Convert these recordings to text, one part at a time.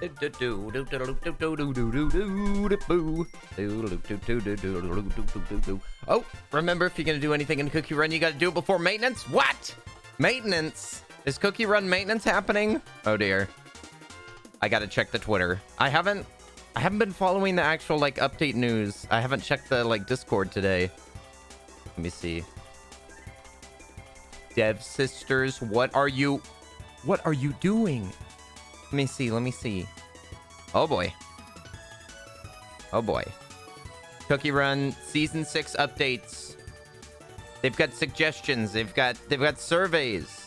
Oh, remember, if you're gonna do anything in Cookie Run, you gotta do it before maintenance. What? Maintenance? Is Cookie Run maintenance happening? Oh dear. I gotta check the Twitter. I haven't been following the actual like update news. I haven't checked the like Discord today. Let me see. Dev Sisters, what are you doing? Let me see. Oh boy. Cookie Run Season 6 updates. They've got suggestions. They've got surveys.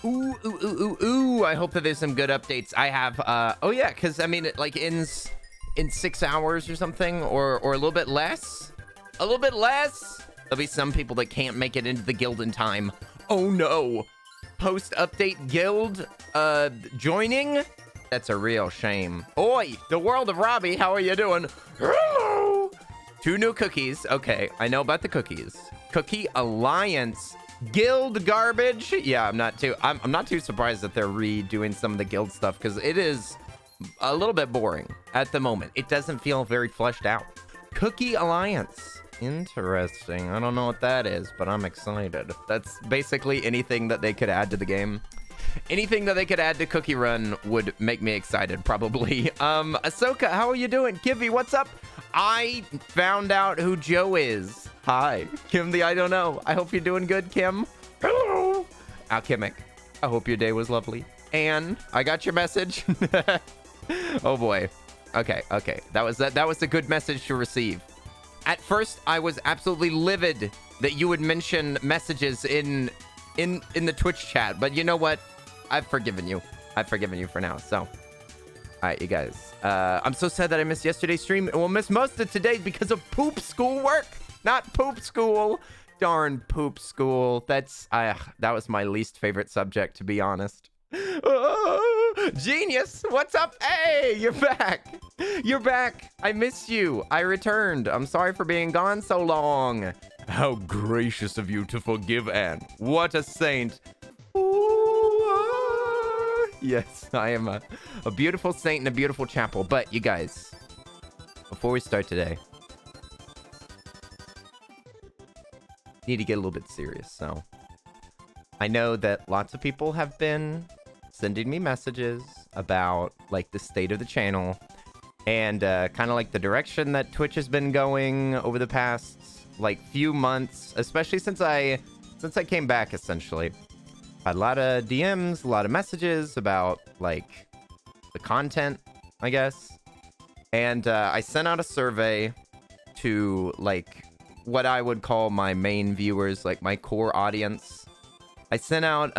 Ooh. I hope that there's some good updates. I have, oh yeah, because, I mean, it, like, ends in 6 hours or something, or a little bit less. A little bit less. There'll be some people that can't make it into the guild in time. Oh, no. Post-update guild, joining? That's a real shame. Oi, the world of Robbie, how are you doing? Hello. 2 new cookies. Okay, I know about the cookies. Cookie Alliance. Guild garbage. Yeah, I'm not too surprised that they're redoing some of the guild stuff, because it is a little bit boring at the moment. It doesn't feel very fleshed out. Cookie Alliance. Interesting. I don't know what that is, but I'm excited. That's basically anything that they could add to the game. Anything that they could add to Cookie Run would make me excited, probably. Ahsoka, how are you doing? Kivy, what's up? I found out who Joe is. Hi. Kim the I don't know. I hope you're doing good, Kim. Hello. Alchemic, I hope your day was lovely. Anne, I got your message. Oh boy. Okay. That was a good message to receive. At first, I was absolutely livid that you would mention messages in the Twitch chat, but you know what? I've forgiven you. I've forgiven you for now. So, all right, you guys. I'm so sad that I missed yesterday's stream, and we'll miss most of today because of poop school work. Not poop school. Darn poop school. That was my least favorite subject, to be honest. Genius, what's up? Hey, you're back. You're back. I miss you. I returned. I'm sorry for being gone so long. How gracious of you to forgive Anne. What a saint. Yes, I am a beautiful saint in a beautiful chapel. But you guys, before we start today, need to get a little bit serious. So I know that lots of people have been sending me messages about like the state of the channel and kind of like the direction that Twitch has been going over the past like few months, especially since I came back. Essentially had a lot of DMs, a lot of messages about like the content, I guess. And I sent out a survey to like what I would call my main viewers, like my core audience. I sent out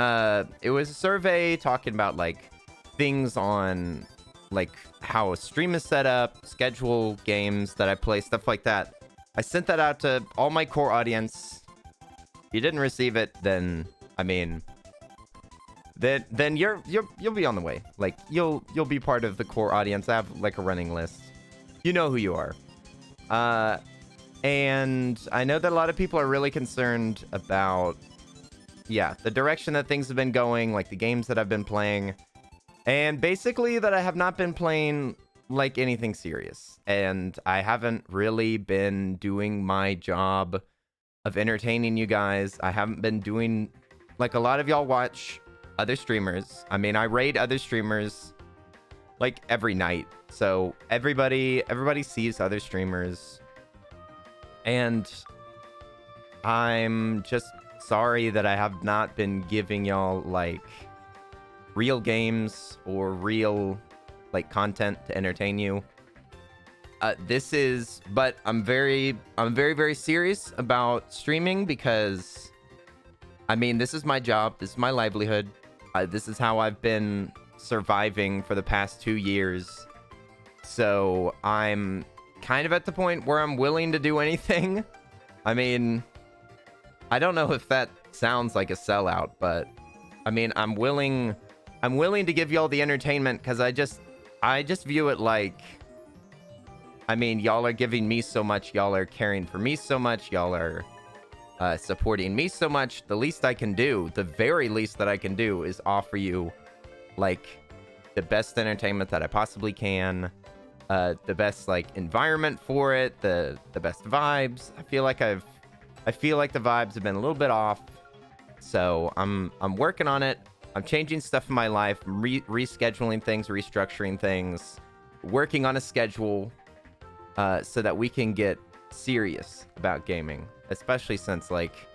it was a survey talking about like things on like how a stream is set up, schedule, games that I play, stuff like that. I sent that out to all my core audience. If you didn't receive it, then I mean, then you'll be on the way. Like you'll be part of the core audience. I have like a running list. You know who you are. And I know that a lot of people are really concerned about, yeah, the direction that things have been going, like the games that I've been playing, and basically that I have not been playing like anything serious, and I haven't really been doing my job of entertaining you guys. I haven't been doing, like, a lot of y'all watch other streamers. I mean, I raid other streamers like every night, so everybody sees other streamers, and I'm just sorry that I have not been giving y'all like real games or real like content to entertain you. But I'm very serious about streaming, because I mean, this is my job, this is my livelihood, this is how I've been surviving for the past 2 years. So I'm kind of at the point where I'm willing to do anything. I mean, I don't know if that sounds like a sellout, but I mean, I'm willing to give y'all the entertainment, because I just view it like, I mean, y'all are giving me so much, y'all are caring for me so much, y'all are supporting me so much. The least I can do, the very least that I can do, is offer you like the best entertainment that I possibly can, the best like environment for it, the best vibes. I feel like the vibes have been a little bit off, so I'm working on it. I'm changing stuff in my life, rescheduling things, restructuring things, working on a schedule, so that we can get serious about gaming, especially since like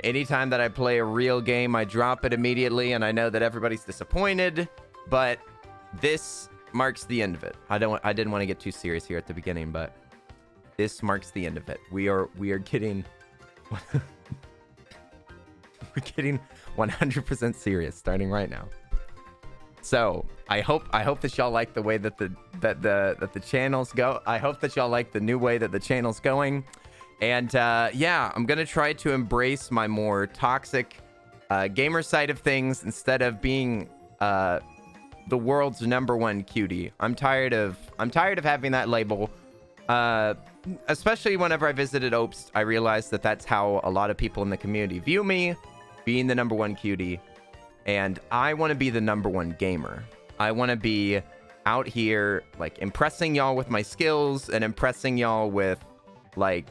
anytime that I play a real game, I drop it immediately, and I know that everybody's disappointed, but this marks the end of it. I didn't want to get too serious here at the beginning, but this marks the end of it. We are getting we're getting 100% serious starting right now. So I hope that y'all like the way that the channels go. I hope that y'all like the new way that the channel's going. And yeah, I'm gonna try to embrace my more toxic gamer side of things instead of being the world's #1 cutie. I'm tired of having that label. Especially whenever I visited Opst, I realized that that's how a lot of people in the community view me, being the #1 cutie. And I want to be the #1 gamer. I want to be out here like impressing y'all with my skills and impressing y'all with like,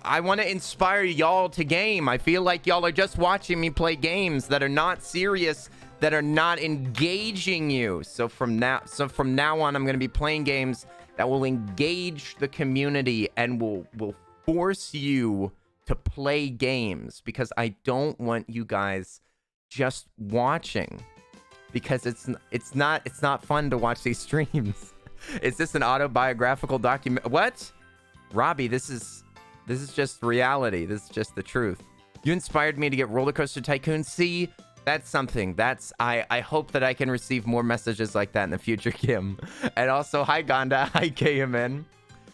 I want to inspire y'all to game. I feel like y'all are just watching me play games that are not serious, that are not engaging you. So from now on, I'm going to be playing games that will engage the community and will force you to play games, because I don't want you guys just watching, because it's not fun to watch these streams. Is this an autobiographical document? What? Robbie, this is just reality. This is just the truth. You inspired me to get Roller Coaster Tycoon. See, that's something. I hope that I can receive more messages like that in the future, Kim. And also, hi Gonda, hi KMN.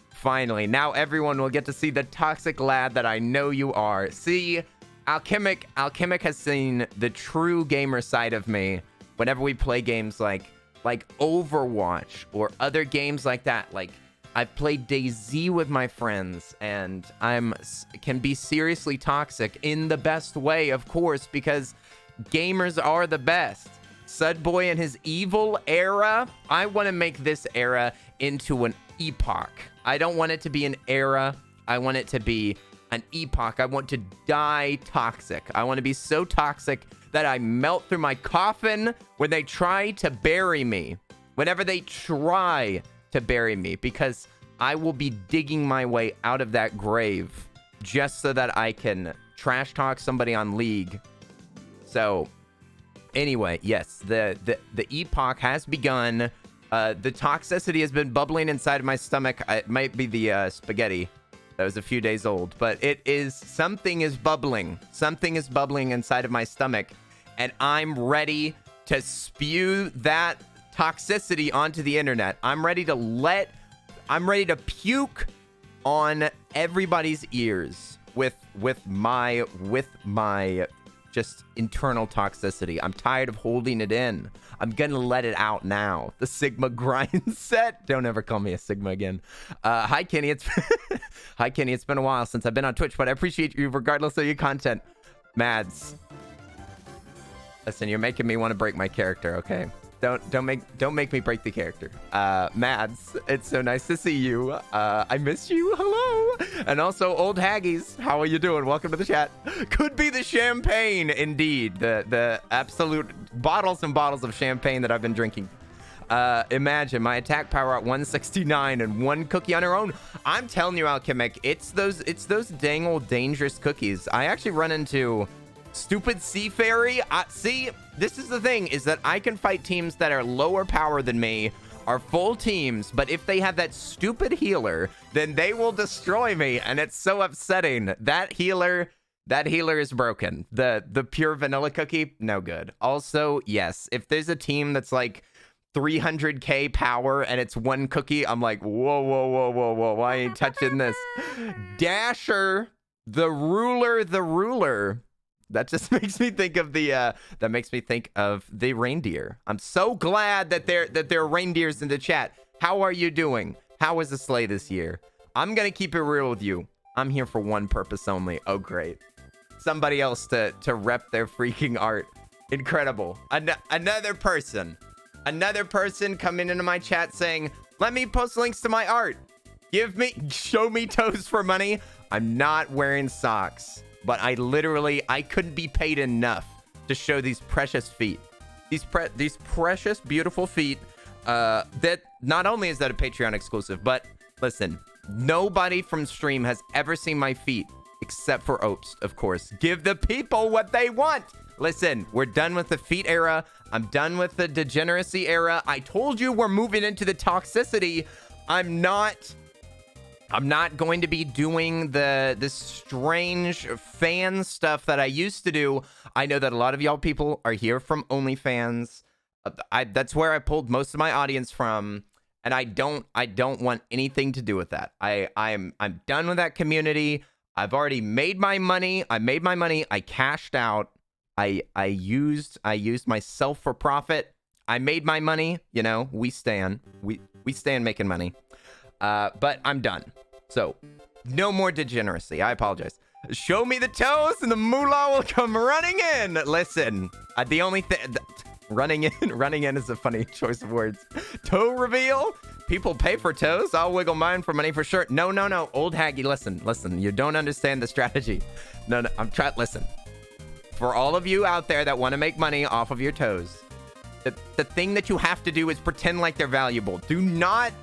Finally, now everyone will get to see the toxic lad that I know you are. See, Alchemic has seen the true gamer side of me whenever we play games like Overwatch or other games like that. Like, I've played DayZ with my friends, and can be seriously toxic in the best way, of course, because gamers are the best. Sudboy and his evil era. I want to make this era into an epoch. I don't want it to be an era. I want it to be an epoch. I want to die toxic. I want to be so toxic that I melt through my coffin when they try to bury me. Whenever they try to bury me, because I will be digging my way out of that grave just so that I can trash talk somebody on League. So anyway, yes, the epoch has begun. The toxicity has been bubbling inside of my stomach. It might be the spaghetti that was a few days old, but something is bubbling. Something is bubbling inside of my stomach, and I'm ready to spew that toxicity onto the internet. I'm ready to puke on everybody's ears with my just internal toxicity. I'm tired of holding it in. I'm gonna let it out now. The Sigma grind set. Don't ever call me a Sigma again. Hi Kenny, hi Kenny. It's been a while since I've been on Twitch, but I appreciate you regardless of your content. Mads, listen, you're making me want to break my character. Okay, don't make me break the character. Mads, it's so nice to see you. I miss you. Hello. And also, old Haggies, how are you doing? Welcome to the chat. Could be the champagne, indeed. The absolute bottles and bottles of champagne that I've been drinking. Imagine my attack power at 169 and one cookie on her own. I'm telling you, Alchemic, it's those dang old dangerous cookies. I actually run into stupid Sea Fairy. See, this is the thing, is that I can fight teams that are lower power than me, are full teams, but if they have that stupid healer, then they will destroy me, and it's so upsetting. That healer is broken. The pure vanilla cookie, no good. Also, yes, if there's a team that's like 300k power and it's one cookie, I'm like, whoa, I ain't touching this. Dasher, the ruler. That just makes me think of the reindeer. I'm so glad that there are reindeers in the chat. How are you doing? How was the sleigh this year? I'm gonna keep it real with you. I'm here for one purpose only. Oh, great. Somebody else to rep their freaking art. Incredible. Another person Another person coming into my chat saying, let me post links to my art. Show me toes for money. I'm not wearing socks, but I couldn't be paid enough to show these precious feet. These precious, beautiful feet. That not only is that a Patreon exclusive, but listen, nobody from stream has ever seen my feet except for Opst, of course. Give the people what they want. Listen, we're done with the feet era. I'm done with the degeneracy era. I told you we're moving into the toxicity. I'm not going to be doing this strange fan stuff that I used to do. I know that a lot of y'all people are here from OnlyFans. That's where I pulled most of my audience from, and I don't want anything to do with that. I'm done with that community. I've already made my money. I cashed out. I used myself for profit. I made my money. You know, we stand making money. But I'm done. So no more degeneracy. I apologize. Show me the toes and the moolah will come running in. Listen, the only thing running in is a funny choice of words. Toe reveal. People pay for toes. I'll wiggle mine for money for sure. No. Old Haggy, listen. You don't understand the strategy. No. Listen. For all of you out there that want to make money off of your toes, the thing that you have to do is pretend like they're valuable. Do not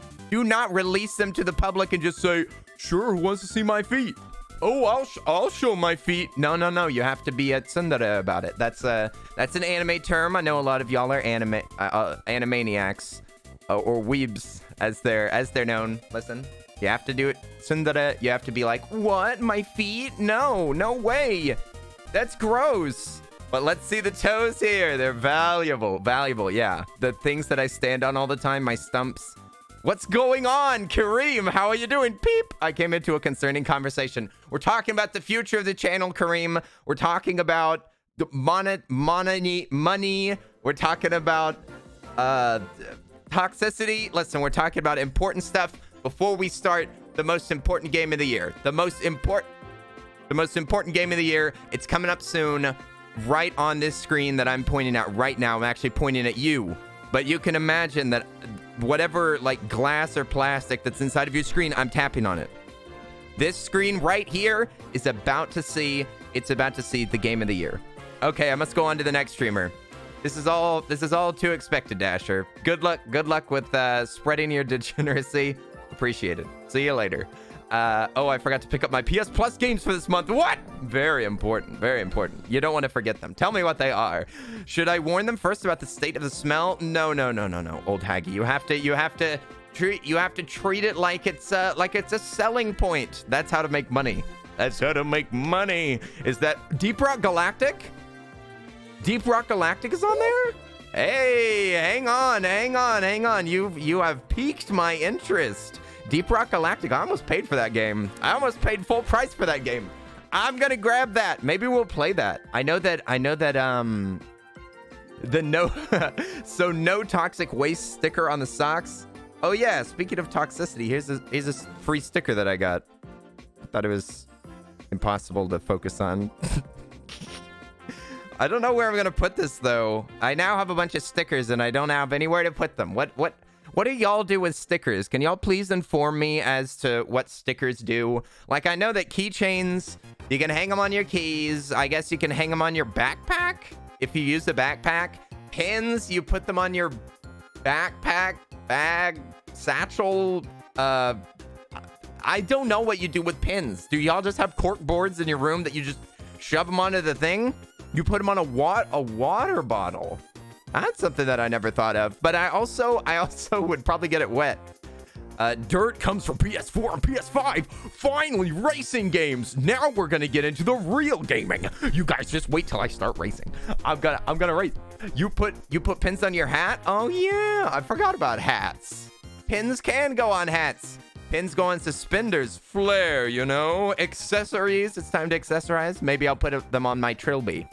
release them to the public and just say, sure, who wants to see my feet? Oh, I'll show my feet. No. You have to be a tsundere about it. That's an anime term. I know a lot of y'all are animaniacs or weebs as they're known. Listen, you have to do it tsundere. You have to be like, what? My feet? No way. That's gross. But let's see the toes here. They're valuable. Yeah. The things that I stand on all the time, my stumps. What's going on, Kareem? How are you doing? Peep. I came into a concerning conversation. We're talking about the future of the channel, Kareem. We're talking about money. We're talking about toxicity. Listen, we're talking about important stuff before we start the most important game of the year. The most important game of the year. It's coming up soon, right on this screen that I'm pointing at right now. I'm actually pointing at you, but you can imagine that whatever like glass or plastic that's inside of your screen, I'm tapping on it. This screen right here is about to see the game of the year. Okay, I must go on to the next streamer. This is all too expected, Dasher. Good luck with spreading your degeneracy. Appreciate it. See you later. Oh, I forgot to pick up my PS Plus games for this month. What? Very important. You don't want to forget them. Tell me what they are. Should I warn them first about the state of the smell? No. Old Haggy, you have to treat it like it's a selling point. That's how to make money. Is that Deep Rock Galactic? Deep Rock Galactic is on there? Hey, hang on. You have piqued my interest. Deep Rock Galactic. I almost paid for that game. I almost paid full price for that game. I'm gonna grab that. Maybe we'll play that. I know that the no toxic waste sticker on the socks. Oh yeah, speaking of toxicity, here's a free sticker that I got. I thought it was impossible to focus on. I don't know where I'm gonna put this though. I now have a bunch of stickers and I don't have anywhere to put them. What do y'all do with stickers? Can y'all please inform me as to what stickers do? Like, I know that keychains, you can hang them on your keys. I guess you can hang them on your backpack if you use the backpack. Pins, you put them on your backpack, bag, satchel. I don't know what you do with pins. Do y'all just have cork boards in your room that you just shove them onto the thing? You put them on a water bottle. That's something that I never thought of, but I also would probably get it wet. Dirt comes from PS4 and PS5. Finally, racing games. Now we're gonna get into the real gaming. You guys just wait till I start racing. I'm gonna race. You put pins on your hat? Oh yeah, I forgot about hats. Pins can go on hats. Pins go on suspenders. Flair, you know. Accessories. It's time to accessorize. Maybe I'll put them on my trilby.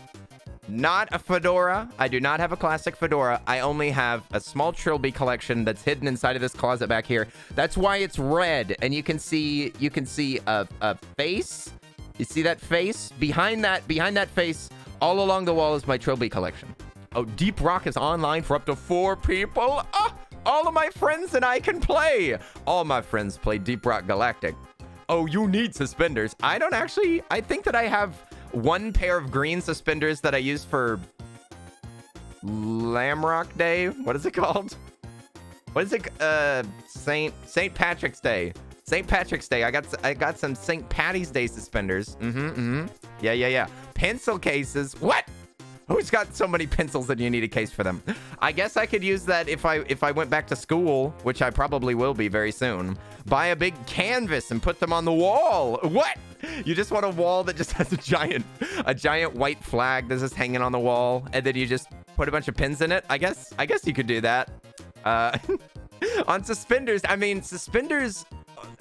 Not a fedora. I do not have a classic fedora. I only have a small trilby collection that's hidden inside of this closet back here. That's why it's red. And you can see a face. You see that face? Behind that face, all along the wall is my trilby collection. Oh, Deep Rock is online for up to 4 people. Oh, all of my friends and I can play. All my friends play Deep Rock Galactic. Oh, you need suspenders. I don't actually. I think that I have 1 pair of green suspenders that I use for Lamrock Day. What is it called? What is it? St. Patrick's Day. St. Patrick's Day. I got some St. Patty's Day suspenders. Yeah. Pencil cases. What? Who's got so many pencils that you need a case for them? I guess I could use that if I went back to school, which I probably will be very soon. Buy a big canvas and put them on the wall. What? You just want a wall that just has a giant white flag that's just hanging on the wall, and then you just put a bunch of pins in it? I guess you could do that. On suspenders, I mean, suspenders,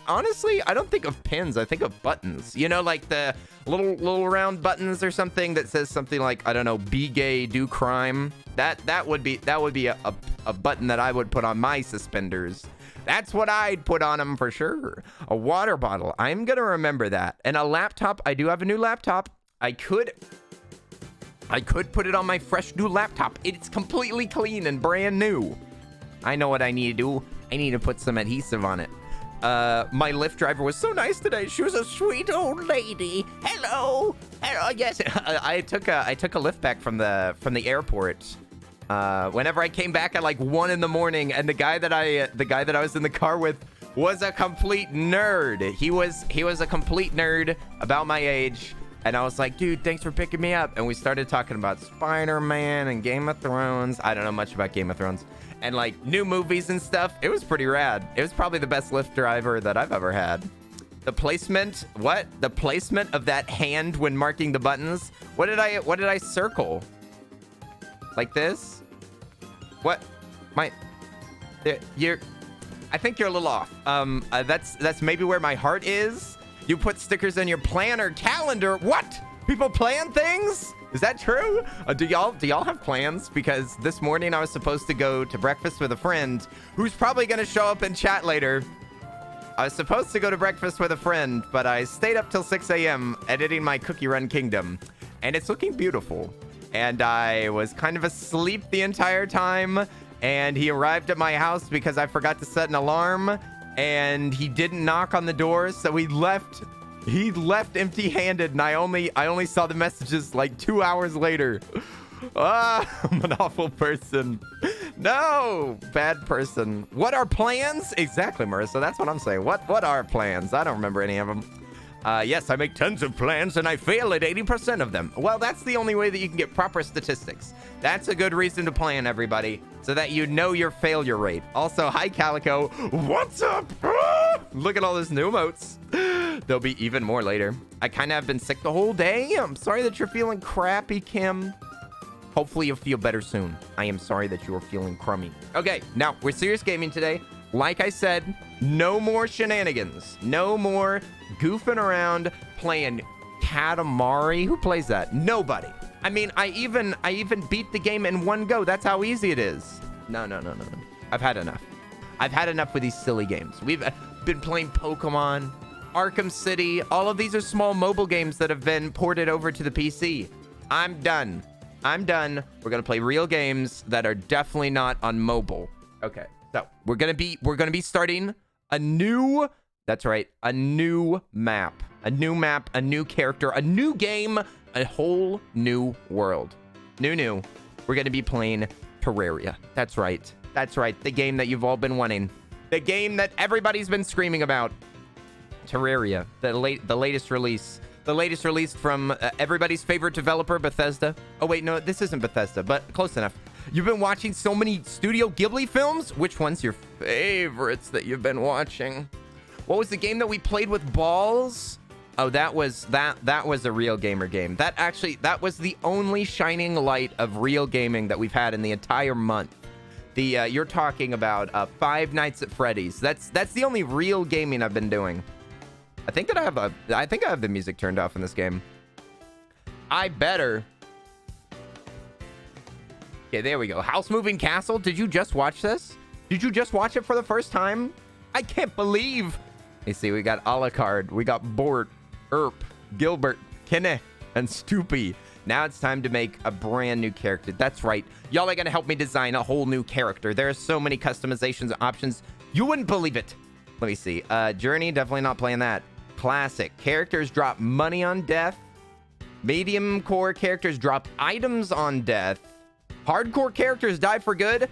honestly, I don't think of pins. I think of buttons. You know, like the little round buttons or something that says something like, I don't know, be gay, do crime. That would be a button that I would put on my suspenders. That's what I'd put on them for sure. A water bottle. I'm going to remember that. And a laptop. I do have a new laptop. I could put it on my fresh new laptop. It's completely clean and brand new. I know what I need to do. I need to put some adhesive on it. My Lyft driver was so nice today. She was a sweet old lady. Hello. Yes. I took a Lyft back from the airport. Whenever I came back at like 1 in the morning, and the guy that I was in the car with was a complete nerd. He was a complete nerd about my age. And I was like, dude, thanks for picking me up. And we started talking about Spider-Man and Game of Thrones. I don't know much about Game of Thrones. And like new movies and stuff. It was pretty rad. It was probably the best Lyft driver that I've ever had. The placement, what? The placement of that hand when marking the buttons. What did I circle? Like this? What? I think you're a little off. That's maybe where my heart is. You put stickers in your planner, calendar. What? People plan things? Is that true? Do y'all have plans? Because this morning I was supposed to go to breakfast with a friend who's probably gonna show up in chat later. I was supposed to go to breakfast with a friend, but I stayed up till 6 a.m. editing my Cookie Run Kingdom, and it's looking beautiful. And I was kind of asleep the entire time, and he arrived at my house because I forgot to set an alarm, and he didn't knock on the door, so he left empty-handed, and I only saw the messages like 2 hours later. I'm an awful person. No, bad person. What are plans? Exactly, Marissa. That's what I'm saying. What are plans? I don't remember any of them. Yes, I make tons of plans and I fail at 80% of them. Well, that's the only way that you can get proper statistics. That's a good reason to plan, everybody, so that you know your failure rate. Also, hi, Calico. What's up? Look at all those new emotes. There'll be even more later. I kind of have been sick the whole day. I'm sorry that you're feeling crappy, Kim. Hopefully you'll feel better soon. I am sorry that you are feeling crummy. Okay, now we're serious gaming today. Like I said, no more shenanigans. No more goofing around playing Katamari. Who plays that? Nobody. I mean, I even beat the game in one go. That's how easy it is. No. I've had enough. I've had enough with these silly games. We've been playing Pokemon, Arkham City. All of these are small mobile games that have been ported over to the PC. I'm done. We're gonna play real games that are definitely not on mobile. Okay, so we're gonna be starting a new. That's right, a new map, a new character, a new game, a whole new world. New. We're gonna be playing Terraria. That's right. The game that you've all been wanting, the game that everybody's been screaming about. Terraria, the latest release. The latest release from everybody's favorite developer, Bethesda. Oh, wait, no, this isn't Bethesda, but close enough. You've been watching so many Studio Ghibli films. Which one's your favorites that you've been watching? What was the game that we played with balls? Oh, that was a real gamer game. That was the only shining light of real gaming that we've had in the entire month. You're talking about Five Nights at Freddy's. That's the only real gaming I've been doing. I think I have the music turned off in this game. I better. Okay, there we go. House Moving Castle. Did you just watch this? Did you just watch it for the first time? I can't believe. You see, we got Alucard, we got Bort, Earp, Gilbert, Kenne, and Stoopy. Now it's time to make a brand new character. That's right. Y'all are going to help me design a whole new character. There are so many customizations and options. You wouldn't believe it. Let me see. Journey, definitely not playing that. Classic. Characters drop money on death. Medium core characters drop items on death. Hardcore characters die for good.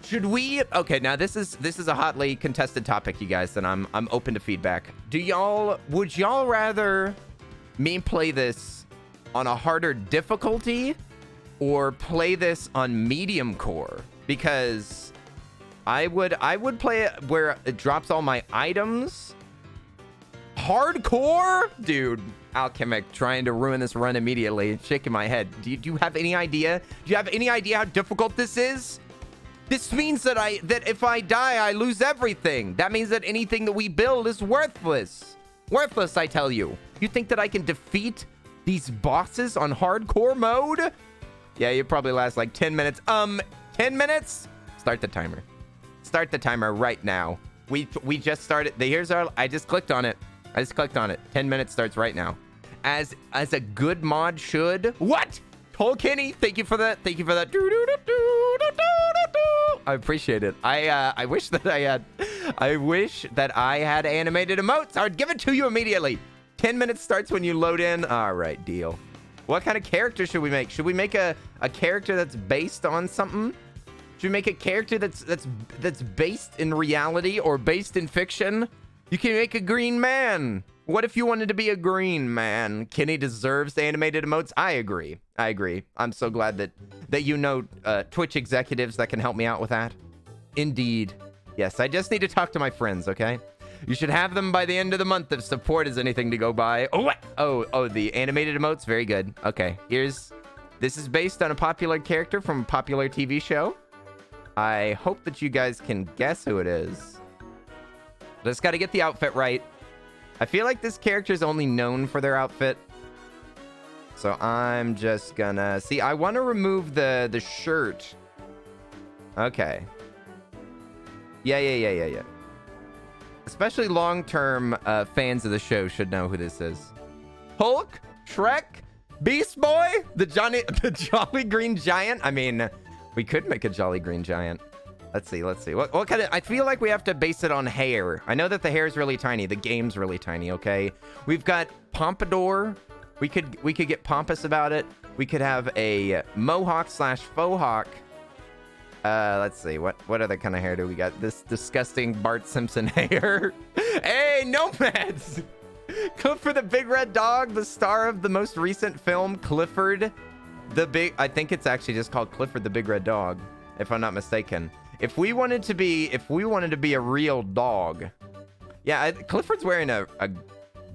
Should we? Okay, now this is a hotly contested topic, you guys, and I'm open to feedback. Would y'all rather me play this on a harder difficulty or play this on medium core? Because I would play it where it drops all my items. Hardcore? Dude, Alchemic trying to ruin this run immediately. Shaking my head. Do you have any idea? Do you have any idea how difficult this is? This means that if I die, I lose everything. That means that anything that we build is worthless. Worthless, I tell you. You think that I can defeat these bosses on hardcore mode? Yeah, you probably last like 10 minutes. 10 minutes? Start the timer. Start the timer right now. We just started. I just clicked on it. 10 minutes starts right now. As a good mod should. What? Tolkienny, thank you for that. Thank you for that. I appreciate it. I wish that I had animated emotes. I would give it to you immediately. 10 minutes starts when you load in. All right, deal. What kind of character should we make? Should we make a character that's based on something? Should we make a character that's based in reality or based in fiction? You can make a green man. What if you wanted to be a green man? Kenny deserves animated emotes. I agree. I'm so glad that you know Twitch executives that can help me out with that. Indeed. Yes, I just need to talk to my friends, okay? You should have them by the end of the month if support is anything to go by. Oh, what? Oh, the animated emotes? Very good. Okay, this is based on a popular character from a popular TV show. I hope that you guys can guess who it is. Just got to get the outfit right. I feel like this character is only known for their outfit. So I'm just gonna... See, I want to remove the shirt. Okay. Yeah. Especially long-term fans of the show should know who this is. Hulk? Shrek? Beast Boy? The Jolly Green Giant? I mean, we could make a Jolly Green Giant. Let's see. What kind of... I feel like we have to base it on hair. I know that the hair is really tiny. The game's really tiny, okay? We've got Pompadour. We could get pompous about it. We could have a mohawk / faux hawk. Let's see. What other kind of hair do we got? This disgusting Bart Simpson hair. Hey, nomads! Clifford the Big Red Dog, the star of the most recent film, Clifford the Big... I think it's actually just called Clifford the Big Red Dog, if I'm not mistaken. If we wanted to be a real dog, yeah, Clifford's wearing a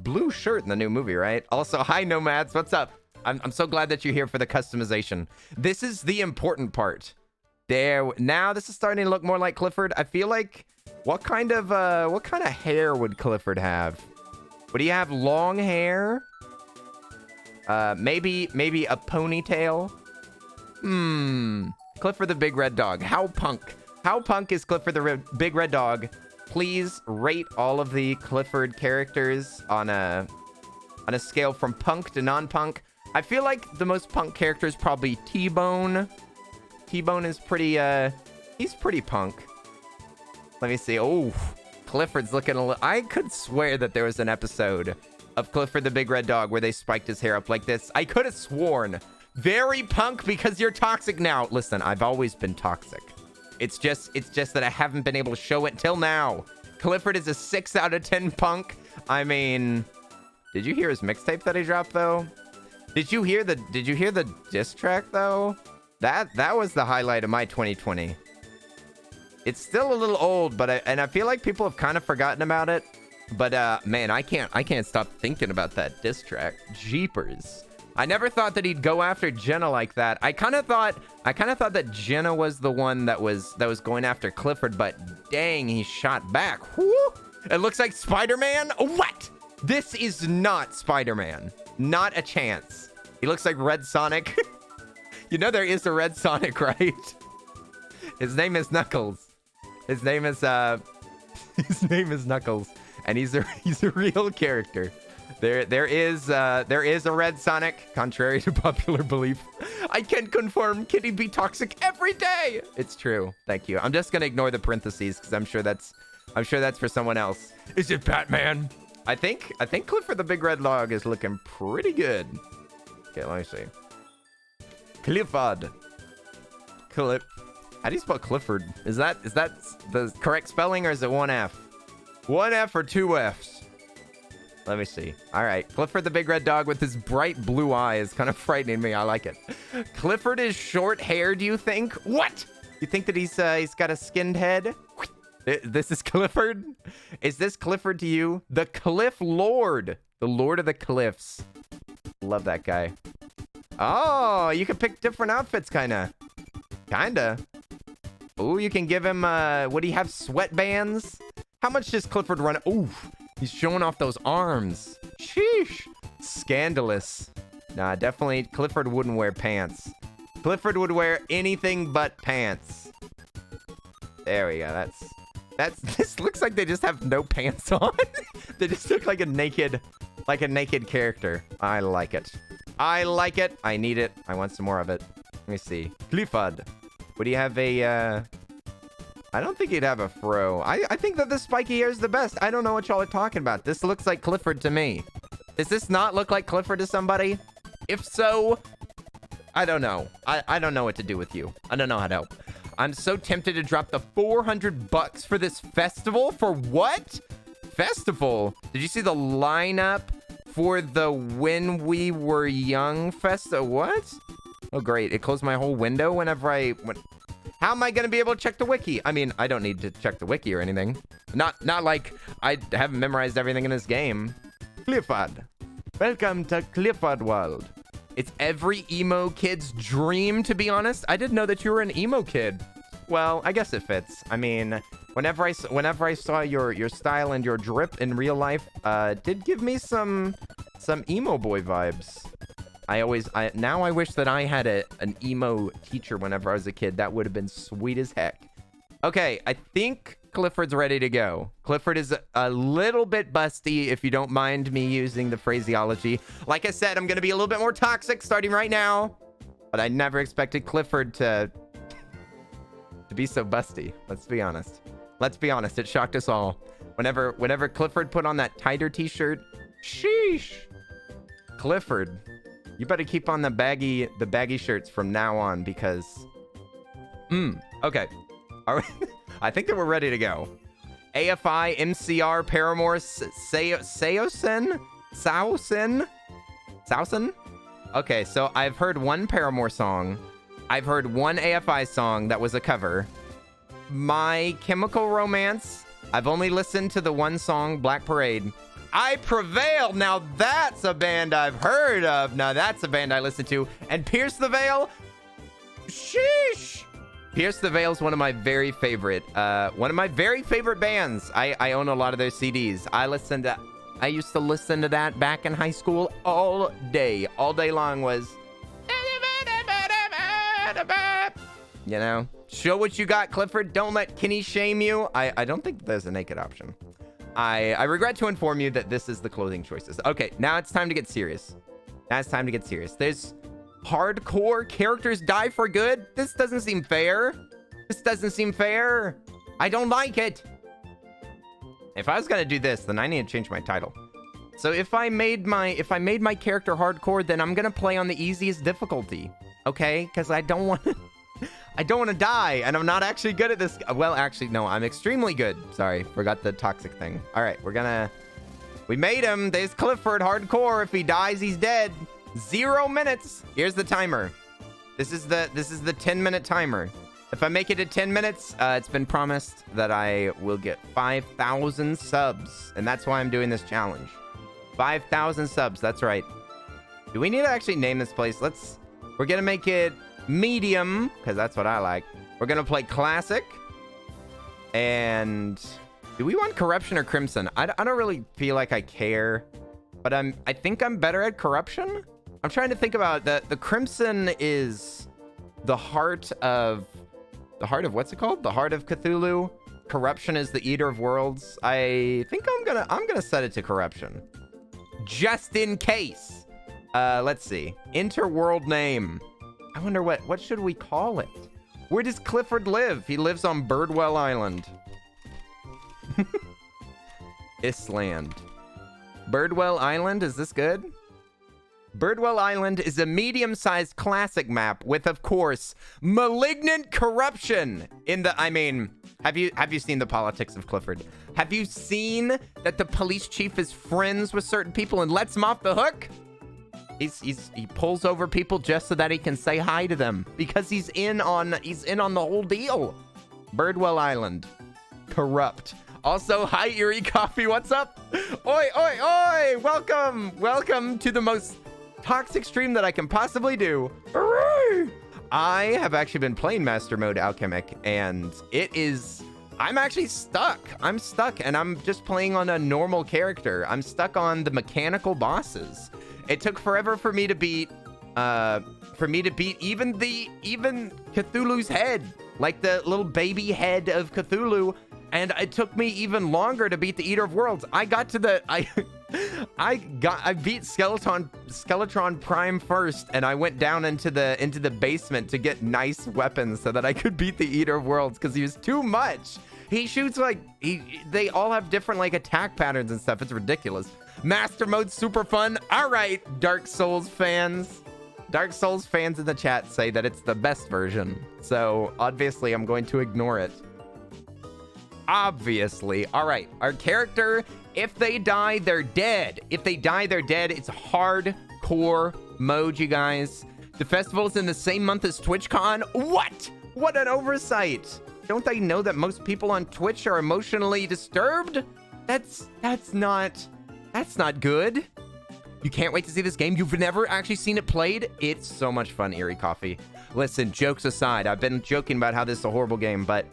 blue shirt in the new movie, right? Also, hi nomads, what's up? I'm so glad that you're here for the customization. This is the important part. There, now this is starting to look more like Clifford. I feel like what kind of hair would Clifford have? Would he have long hair? Maybe a ponytail. Clifford the Big Red Dog. How punk is Clifford the Big Red Dog? Please rate all of the Clifford characters on a scale from punk to non-punk. I feel like the most punk character is probably T-Bone. T-Bone is pretty, he's pretty punk. Let me see. Oh, Clifford's looking a little... I could swear that there was an episode of Clifford the Big Red Dog where they spiked his hair up like this. I could have sworn. Very punk because you're toxic now. Listen, I've always been toxic. It's just that I haven't been able to show it till now. Clifford is a 6 out of 10 punk. I mean, did you hear his mixtape that he dropped though? Did you hear the diss track though? That was the highlight of my 2020. It's still a little old, but I feel like people have kind of forgotten about it. But man, I can't stop thinking about that diss track. Jeepers. I never thought that he'd go after Jenna like that. I kind of thought that Jenna was the one that was going after Clifford, but dang, he shot back. Whoo! It looks like Spider-Man. What? This is not Spider-Man. Not a chance. He looks like Red Sonic. You know there is a Red Sonic, right? His name is Knuckles. His name is Knuckles, and he's a real character. There is a red Sonic, contrary to popular belief. I can confirm Kitty be toxic every day. It's true. Thank you. I'm just gonna ignore the parentheses because I'm sure that's for someone else. Is it Batman? I think Clifford the Big Red Dog is looking pretty good. Okay, let me see. Clifford. How do you spell Clifford? Is that the correct spelling, or is it one F? One F or two Fs? Let me see. All right. Clifford the Big Red Dog with his bright blue eye is kind of frightening me. I like it. Clifford is short hair, do you think? What? You think that he's got a skinned head? This is Clifford? Is this Clifford to you? The Cliff Lord. The Lord of the Cliffs. Love that guy. Oh, you can pick different outfits, kinda. Oh, you can give him, would he have sweatbands? How much does Clifford run? Ooh. He's showing off those arms. Sheesh. Scandalous. Nah, definitely Clifford wouldn't wear pants. Clifford would wear anything but pants. There we go. This looks like they just have no pants on. They just look like a naked character. I like it. I like it. I need it. I want some more of it. Let me see. Clifford. Would he have a, I don't think he'd have a fro. I think that the spiky hair is the best. I don't know what y'all are talking about. This looks like Clifford to me. Does this not look like Clifford to somebody? If so, I don't know. I don't know what to do with you. I don't know how to help. I'm so tempted to drop the $400 for this festival. For what? Festival? Did you see the lineup for the When We Were Young festival? What? Oh, great. It closed my whole window whenever How am I going to be able to check the wiki? I mean, I don't need to check the wiki or anything. Not like I haven't memorized everything in this game. Clifford. Welcome to Clifford World. It's every emo kid's dream, to be honest. I didn't know that you were an emo kid. Well, I guess it fits. I mean, whenever I saw your style and your drip in real life, did give me some emo boy vibes. Now I wish that I had an emo teacher whenever I was a kid. That would have been sweet as heck. Okay, I think Clifford's ready to go. Clifford is a little bit busty, if you don't mind me using the phraseology. Like I said, I'm going to be a little bit more toxic starting right now. But I never expected Clifford to be so busty. Let's be honest. Let's be honest. It shocked us all. Whenever Clifford put on that tighter t-shirt, sheesh. Clifford. You better keep on the baggy shirts from now on because... Okay. I think that we're ready to go. AFI, MCR, Paramore, Saosin? Okay, so I've heard one Paramore song. I've heard one AFI song that was a cover. My Chemical Romance, I've only listened to the one song, Black Parade. I Prevail. Now that's a band I've heard of. Now that's a band I listen to. And Pierce the Veil. Sheesh. Pierce the Veil is one of my very favorite bands. I own a lot of their CDs. I used to listen to that back in high school all day. All day long was, you know, show what you got, Clifford. Don't let Kenny shame you. I don't think there's a naked option. I regret to inform you that this is the clothing choices. Okay, now it's time to get serious. There's hardcore characters die for good. This doesn't seem fair. I don't like it. If I was gonna do this, then I need to change my title. So if I made my character hardcore, then I'm gonna play on the easiest difficulty. Okay? Because I don't want to die, and I'm not actually good at this. Well, actually, no, I'm extremely good. Sorry, forgot the toxic thing. All right, we made him. There's Clifford hardcore. If he dies, he's dead. 0 minutes. Here's the timer. This is the 10-minute timer. If I make it to 10 minutes, it's been promised that I will get 5,000 subs, and that's why I'm doing this challenge. 5,000 subs. That's right. Do we need to actually name this place? We're gonna make it medium, because that's what I like. We're gonna play classic. And do we want corruption or crimson? I don't really feel like I care, but I think I'm better at corruption. I'm trying to think about the crimson is the heart of what's it called? The heart of Cthulhu. Corruption is the eater of worlds. I think I'm gonna set it to corruption. just in case. Let's see. Interworld name. I wonder what should we call it? Where does Clifford live? He lives on Birdwell Island. Island. Birdwell Island, is this good? Birdwell Island is a medium-sized classic map with, of course, malignant corruption in the, I mean, have you seen the politics of Clifford? Have you seen that the police chief is friends with certain people and lets them off the hook? He pulls over people just so that he can say hi to them because he's in on the whole deal. Birdwell Island. Corrupt. Also, hi Erie Coffee, what's up? Oi, oi, oi! Welcome to the most toxic stream that I can possibly do. Hooray! I have actually been playing Master Mode Alchemic, and I'm actually stuck. I'm stuck, and I'm just playing on a normal character. I'm stuck on the mechanical bosses. It took forever for me to beat even Cthulhu's head, like the little baby head of Cthulhu, and it took me even longer to beat the Eater of Worlds. I got to the I beat Skeletron Prime first, and I went down into the basement to get nice weapons so that I could beat the Eater of Worlds because he was too much. He shoots like they all have different like attack patterns and stuff. It's ridiculous. Master Mode's super fun. All right, Dark Souls fans. Dark Souls fans in the chat say that it's the best version. So obviously I'm going to ignore it. Obviously. All right, our character, if they die, they're dead. If they die, they're dead. It's a hardcore mode, you guys. The festival's in the same month as TwitchCon. What? What an oversight. Don't they know that most people on Twitch are emotionally disturbed? That's not good. You can't wait to see this game. You've never actually seen it played? It's so much fun, Erie Coffee. Listen, jokes aside, I've been joking about how this is a horrible game, but...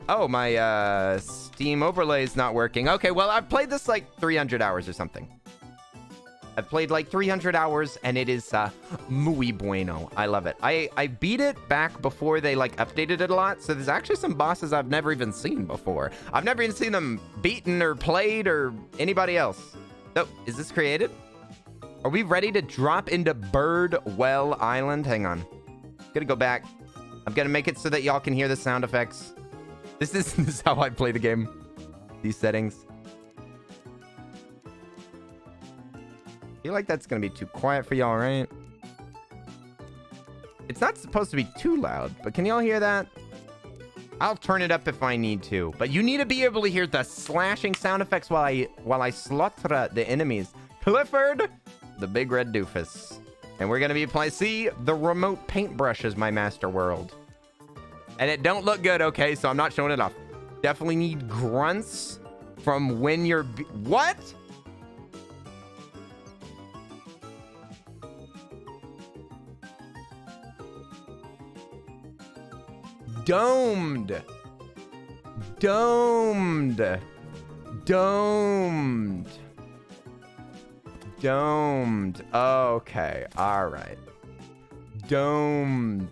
Oh, my Steam overlay is not working. Okay, well, I've played this like 300 hours or something. I've played like 300 hours, and it is muy bueno. I love it. I beat it back before they like updated it a lot, so there's actually some bosses I've never even seen before. I've never even seen them beaten or played or anybody else. So, is this created? Are we ready to drop into Birdwell Island? Hang on. Gonna go back. I'm gonna make it so that y'all can hear the sound effects. This is how I play the game. These settings. I feel like that's gonna be too quiet for y'all, right? It's not supposed to be too loud, but can y'all hear that? I'll turn it up if I need to, but you need to be able to hear the slashing sound effects while I slaughter the enemies. Clifford, the big red doofus. And we're gonna be applying, see, the remote paintbrush is my master world. And it don't look good, okay, so I'm not showing it off. Definitely need grunts from when you're, what? Domed. Domed. Domed. Domed. Okay. All right. Domed.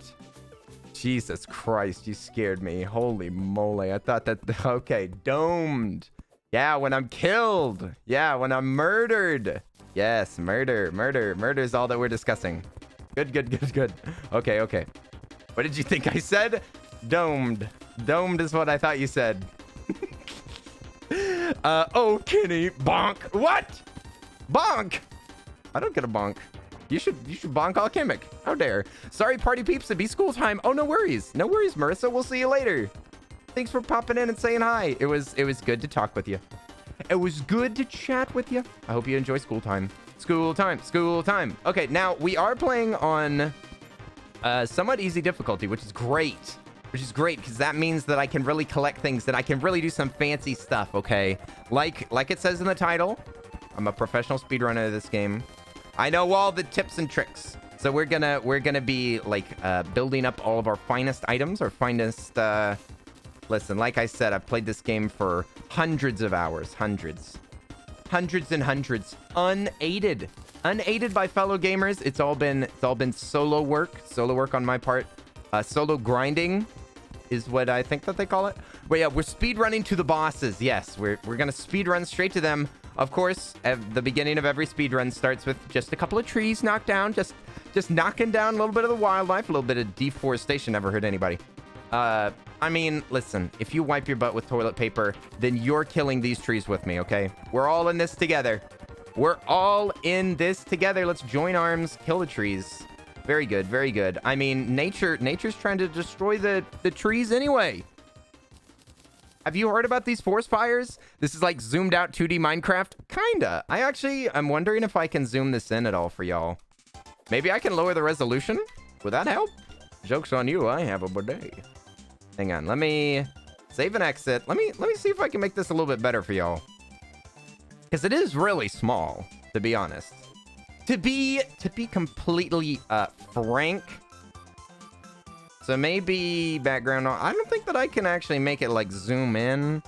Jesus Christ, you scared me. Holy moly. I thought that... Okay. Domed. Yeah, when I'm killed. Yeah, when I'm murdered. Yes, murder. Murder. Murder is all that we're discussing. Good, good, good, good. Okay, okay. What did you think I said? Domed. Domed is what I thought you said. Oh, Kenny. Bonk. What? Bonk. I don't get a bonk. You should bonk Alchemic. How dare. Sorry, party peeps. It'd be school time. Oh, no worries. No worries, Marissa. We'll see you later. Thanks for popping in and saying hi. It was good to talk with you. It was good to chat with you. I hope you enjoy school time. School time. School time. Okay, now we are playing on somewhat easy difficulty, which is great. Which is great because that means that I can really collect things, that I can really do some fancy stuff, okay? Like it says in the title, I'm a professional speedrunner of this game. I know all the tips and tricks. So we're gonna be like building up all of our finest items, our finest listen, like I said, I've played this game for hundreds of hours, hundreds and hundreds, unaided by fellow gamers. It's all been solo work on my part. Solo grinding is what I think that they call it. But yeah, we're speed running to the bosses. Yes, we're gonna speed run straight to them. Of course, at the beginning of every speedrun starts with just a couple of trees knocked down, just knocking down a little bit of the wildlife, a little bit of deforestation. Never hurt anybody. I mean, listen, if you wipe your butt with toilet paper, then you're killing these trees with me, okay? We're all in this together. We're all in this together. Let's join arms, kill the trees. Very good, very good. I mean, nature's trying to destroy the trees anyway. Have you heard about these forest fires? This is like zoomed out 2D Minecraft. Kinda. I'm wondering if I can zoom this in at all for y'all. Maybe I can lower the resolution? Would that help? Joke's on you, I have a bidet. Hang on, let me save and exit. Let me see if I can make this a little bit better for y'all. Because it is really small, to be honest. To be completely frank. So maybe background. I don't think that I can actually make it like zoom in.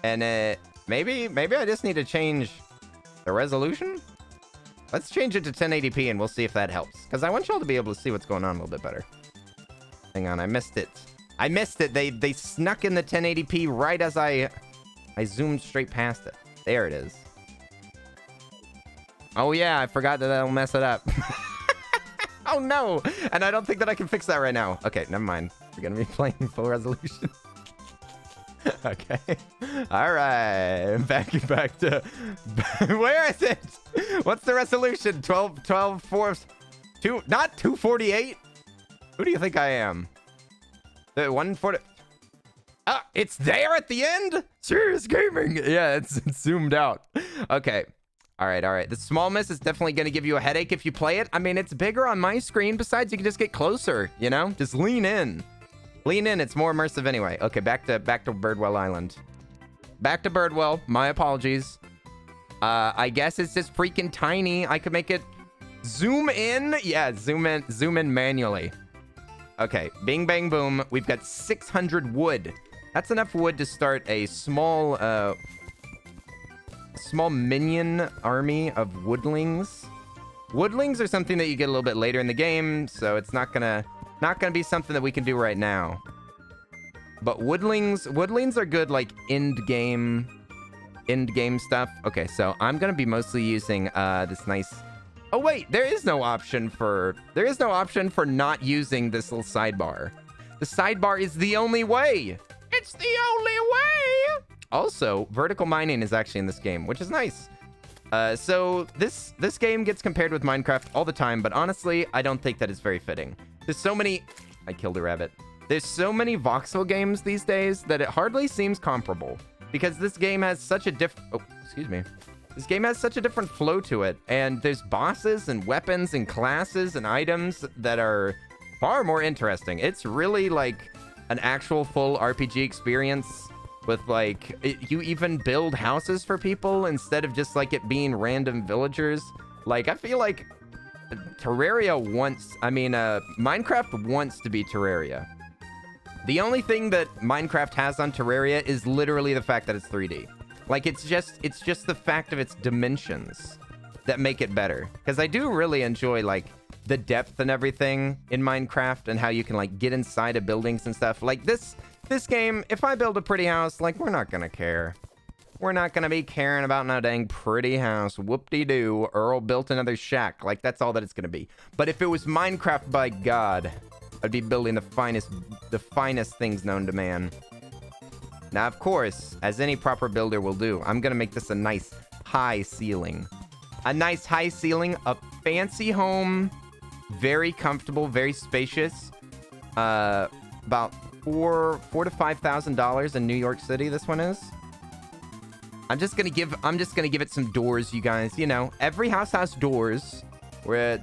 And maybe I just need to change the resolution. Let's change it to 1080p and we'll see if that helps. Because I want y'all to be able to see what's going on a little bit better. Hang on, I missed it. They snuck in the 1080p right as I zoomed straight past it. There it is. Oh yeah, I forgot that that'll mess it up. Oh no! And I don't think that I can fix that right now. Okay, never mind. We're gonna be playing full resolution. Okay. All right. Back to... Where is it? What's the resolution? 12, 4... 2... Not 248? Who do you think I am? The 140... Ah, it's there at the end? Serious gaming. Yeah, it's zoomed out. Okay. All right. The smallness is definitely going to give you a headache if you play it. I mean, it's bigger on my screen. Besides, you can just get closer, you know? Just lean in. Lean in. It's more immersive anyway. Okay, back to Birdwell Island. Back to Birdwell. My apologies. I guess it's just freaking tiny. I could make it zoom in. Yeah, zoom in manually. Okay, bing, bang, boom. We've got 600 wood. That's enough wood to start a small minion army of woodlings. Woodlings are something that you get a little bit later in the game, so it's not gonna be something that we can do right now. But woodlings are good, like end game stuff. Okay, so I'm gonna be mostly using this nice. Oh wait, there is no option for not using this little sidebar. The sidebar is the only way. It's the only way. Also, vertical mining is actually in this game, which is nice. So this game gets compared with Minecraft all the time, but honestly, I don't think that is very fitting. There's so many... I killed a rabbit. There's so many voxel games these days that it hardly seems comparable. Because this game has such a This game has such a different flow to it. And there's bosses and weapons and classes and items that are far more interesting. It's really like an actual full RPG experience. With like, you even build houses for people instead of just like it being random villagers. Like, I feel like Minecraft wants to be Terraria. The only thing that Minecraft has on Terraria is literally the fact that it's 3D. Like, it's just the fact of its dimensions that make it better. Because I do really enjoy like the depth and everything in Minecraft and how you can like get inside of buildings and stuff. Like this game, if I build a pretty house, like, we're not gonna care. We're not gonna be caring about no dang pretty house. Whoop-de-doo. Earl built another shack. Like, that's all that it's gonna be. But if it was Minecraft, by God, I'd be building the finest things known to man. Now, of course, as any proper builder will do, I'm gonna make this a nice high ceiling. A nice high ceiling, a fancy home, very comfortable, very spacious. About $4,000 to $5,000 in New York City. This one is. I'm just gonna give it some doors, you guys. You know, every house has doors. Where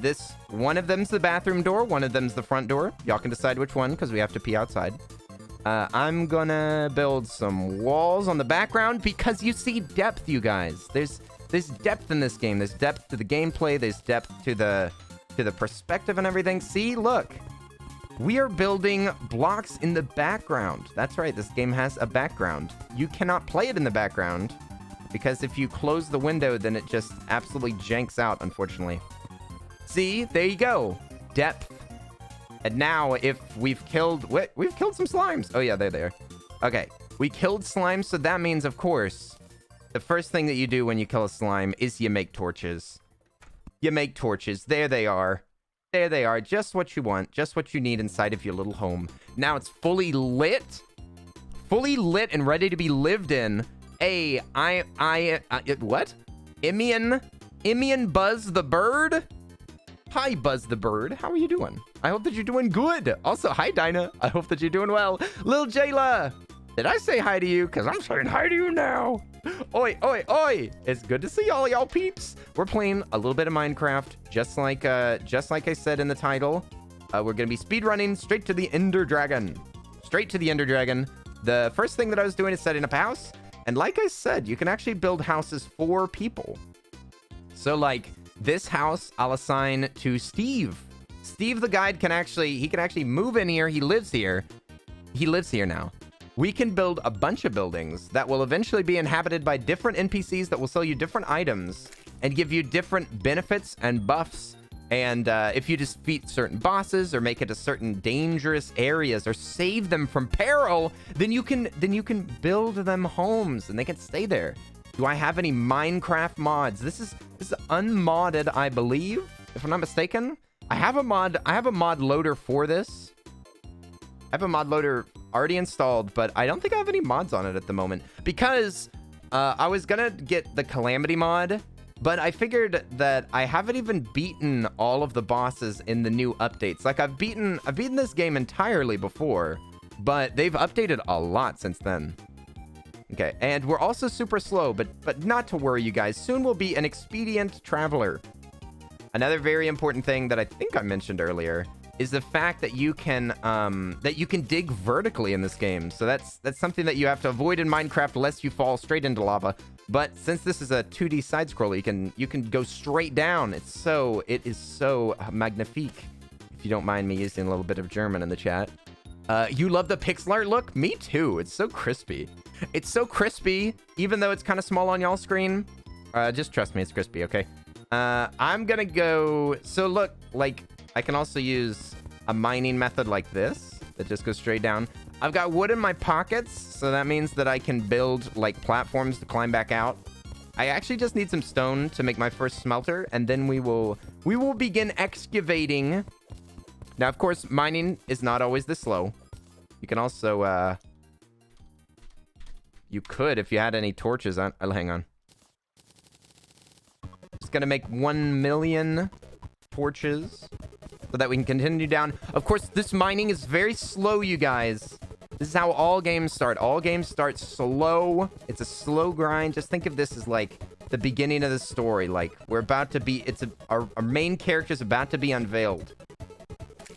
one of them's the bathroom door, one of them's the front door. Y'all can decide which one, because we have to pee outside. I'm gonna build some walls on the background because you see depth, you guys. There's depth in this game. There's depth to the gameplay. There's depth to the perspective and everything. See, look. We are building blocks in the background. That's right, this game has a background. You cannot play it in the background because if you close the window, then it just absolutely janks out, unfortunately. See, there you go. Depth. And now, if we've killed some slimes. Oh yeah, there they are. Okay, we killed slimes, so that means, of course, the first thing that you do when you kill a slime is you make torches. You make torches. There they are. There they are. Just what you want. Just what you need inside of your little home. Now it's fully lit. Fully lit and ready to be lived in. Hey, what? Imian Buzz the Bird? Hi, Buzz the Bird. How are you doing? I hope that you're doing good. Also, hi, Dinah. I hope that you're doing well. Lil Jayla. Did I say hi to you? Because I'm saying hi to you now. Oi, oi, oi. It's good to see all y'all peeps. We're playing a little bit of Minecraft, just like I said in the title. We're going to be speedrunning straight to the Ender Dragon. Straight to the Ender Dragon. The first thing that I was doing is setting up a house. And like I said, you can actually build houses for people. So like this house, I'll assign to Steve. Steve the guide can actually move in here. He lives here. He lives here now. We can build a bunch of buildings that will eventually be inhabited by different NPCs that will sell you different items and give you different benefits and buffs. And if you defeat certain bosses or make it to certain dangerous areas or save them from peril, then you can build them homes and they can stay there. Do I have any Minecraft mods? This is unmodded, I believe, if I'm not mistaken. I have a mod loader for this. I have a mod loader already installed, but I don't think I have any mods on it at the moment because I was gonna get the Calamity mod, but I figured that I haven't even beaten all of the bosses in the new updates. Like I've beaten this game entirely before, but they've updated a lot since then. Okay, and we're also super slow, but not to worry, you guys. Soon we'll be an expedient traveler. Another very important thing that I think I mentioned earlier is the fact that you can dig vertically in this game. So that's something that you have to avoid in Minecraft lest you fall straight into lava. But since this is a 2D side scroller, you can go straight down. It is so magnifique. If you don't mind me using a little bit of German in the chat. You love the pixel art look? Me too. It's so crispy. It's so crispy, even though it's kind of small on y'all's screen. Just trust me, it's crispy, okay? I'm gonna go... So look, like, I can also use a mining method like this that just goes straight down. I've got wood in my pockets, so that means that I can build, like, platforms to climb back out. I actually just need some stone to make my first smelter, and then we will begin excavating. Now, of course, mining is not always this slow. You can also, you could, if you had any torches on... hang on. Just gonna make 1 million torches so that we can continue down. Of course, this mining is very slow, you guys. This is how all games start. All games start slow. It's a slow grind. Just think of this as like the beginning of the story. Like we're about to be, our main character is about to be unveiled.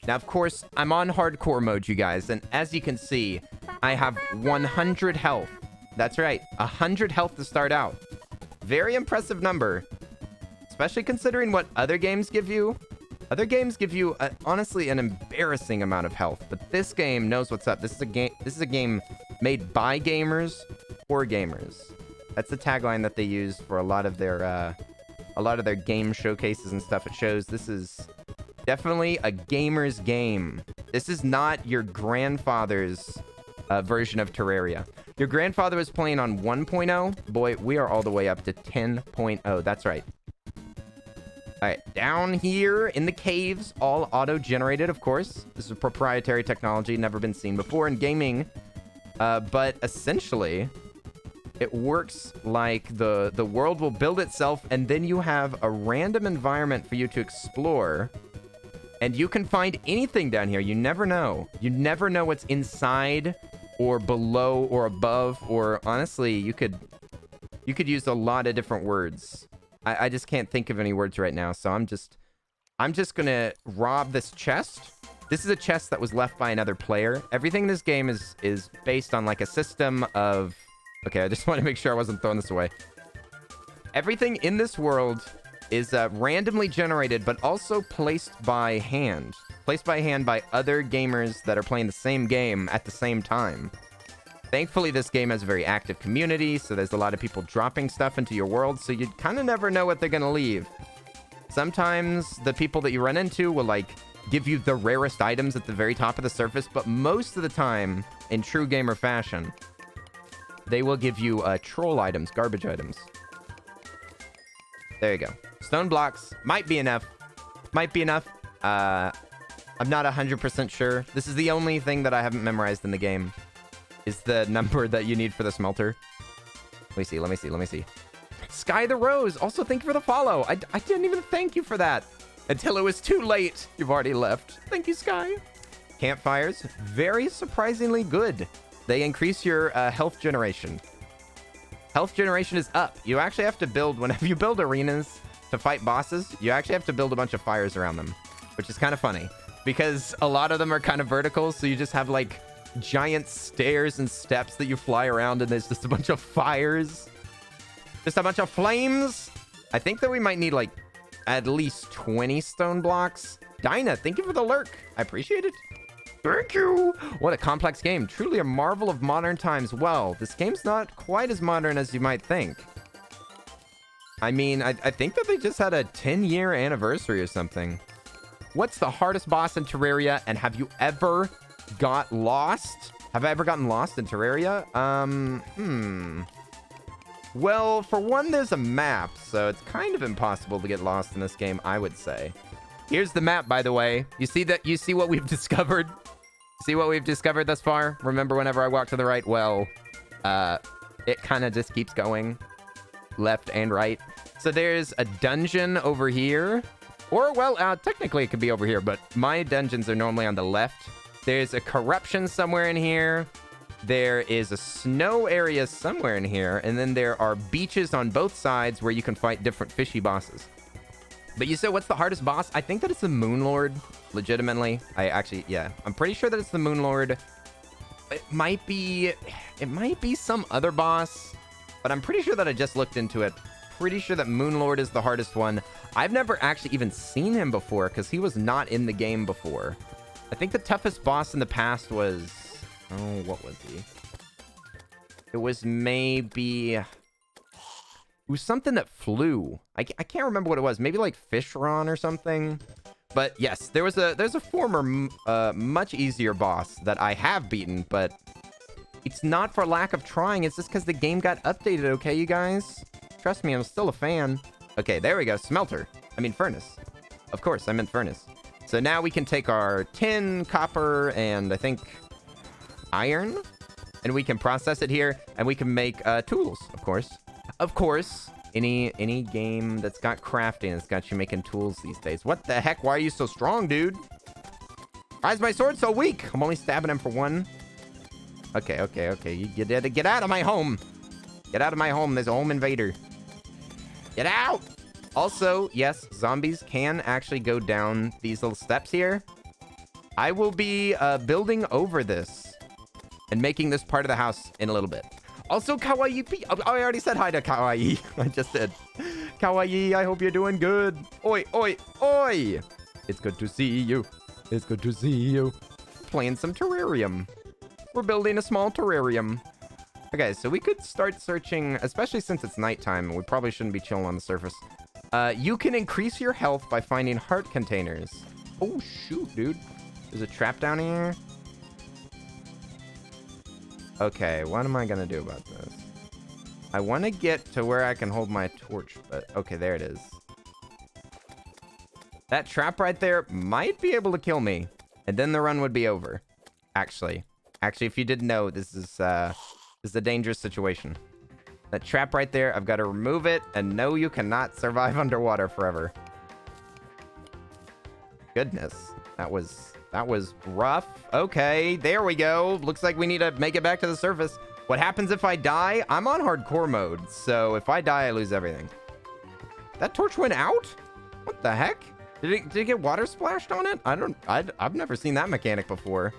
Now, of course, I'm on hardcore mode, you guys. And as you can see, I have 100 health. That's right. 100 health to start out. Very impressive number. Especially considering what other games give you. Other games give you, honestly, an embarrassing amount of health. But this game knows what's up. This is a game made by gamers for gamers. That's the tagline that they use for a lot of their game showcases and stuff. It shows this is definitely a gamer's game. This is not your grandfather's version of Terraria. Your grandfather was playing on 1.0. Boy, we are all the way up to 10.0. That's right. All right, down here in the caves, all auto-generated, of course. This is a proprietary technology, never been seen before in gaming. But essentially, it works like the world will build itself, and then you have a random environment for you to explore. And you can find anything down here. You never know. You never know what's inside or below or above, or honestly, you could use a lot of different words. I just can't think of any words right now, so I'm just gonna rob this chest. This is a chest that was left by another player. Everything in this game is based on like a system of... Okay, I just want to make sure I wasn't throwing this away. Everything in this world is randomly generated, but also placed by hand. Placed by hand by other gamers that are playing the same game at the same time. Thankfully, this game has a very active community, so there's a lot of people dropping stuff into your world, so you kind of never know what they're going to leave. Sometimes the people that you run into will, like, give you the rarest items at the very top of the surface, but most of the time, in true gamer fashion, they will give you troll items, garbage items. There you go. Stone blocks might be enough. Might be enough. I'm not 100% sure. This is the only thing that I haven't memorized in the game. Is the number that you need for the smelter. Let me see. Let me see. Let me see. Sky the Rose. Also, thank you for the follow. I didn't even thank you for that until it was too late. You've already left. Thank you, Sky. Campfires. Very surprisingly good. They increase your health generation. Health generation is up. You actually have to build, whenever you build arenas to fight bosses, you actually have to build a bunch of fires around them, which is kind of funny because a lot of them are kind of vertical. So you just have like giant stairs and steps that you fly around and there's just a bunch of fires. Just a bunch of flames. I think that we might need like at least 20 stone blocks. Dinah, thank you for the lurk. I appreciate it. Thank you. What a complex game. Truly a marvel of modern times. Well, this game's not quite as modern as you might think. I mean, I think that they just had a 10-year anniversary or something. What's the hardest boss in Terraria? And have you ever got lost? Have I ever gotten lost in Terraria? Well, for one, there's a map, so it's kind of impossible to get lost in this game, I would say. Here's the map, by the way. You see that? You see what we've discovered? See what we've discovered thus far? Remember whenever I walk to the right? Well, it kind of just keeps going left and right. So there's a dungeon over here. Or, well, technically it could be over here, but my dungeons are normally on the left. There's a corruption somewhere in here. There is a snow area somewhere in here. And then there are beaches on both sides where you can fight different fishy bosses. But you said, what's the hardest boss? I think that it's the Moon Lord, legitimately. Yeah, I'm pretty sure that it's the Moon Lord. It might be some other boss, but I'm pretty sure that I just looked into it. Pretty sure that Moon Lord is the hardest one. I've never actually even seen him before because he was not in the game before. I think the toughest boss in the past was, oh, what was he? It was maybe, it was something that flew. I can't remember what it was. Maybe like Fishron or something. But yes, there's a former, much easier boss that I have beaten, but it's not for lack of trying. It's just because the game got updated, okay, you guys? Trust me, I'm still a fan. Okay, there we go. Smelter. I mean, furnace. Of course, I meant furnace. So now we can take our tin, copper, and I think iron, and we can process it here, and we can make tools, of course. Of course, any game that's got crafting has got you making tools these days. What the heck? Why are you so strong, dude? Why is my sword so weak? I'm only stabbing him for one. Okay. You get out of my home. Get out of my home. There's a home invader. Get out! Also, yes, zombies can actually go down these little steps here. I will be building over this and making this part of the house in a little bit. Also, Kawaii P. Oh, I already said hi to Kawaii. I just did. Kawaii, I hope you're doing good. Oi, oi, oi! It's good to see you. It's good to see you. Playing some terrarium. We're building a small terrarium. Okay, so we could start searching, especially since it's nighttime. We probably shouldn't be chilling on the surface. You can increase your health by finding heart containers. Oh, shoot, dude. There's a trap down here. Okay, what am I gonna do about this? I want to get to where I can hold my torch, but okay, there it is. That trap right there might be able to kill me, and then the run would be over. Actually, if you didn't know, this is a dangerous situation. That trap right there, I've got to remove it, and no, you cannot survive underwater forever. Goodness, that was rough. Okay, there we go. Looks like we need to make it back to the surface. What happens if I die? I'm on hardcore mode, so if I die, I lose everything. That torch went out? What the heck? Did it get water splashed on it? I've never seen that mechanic before.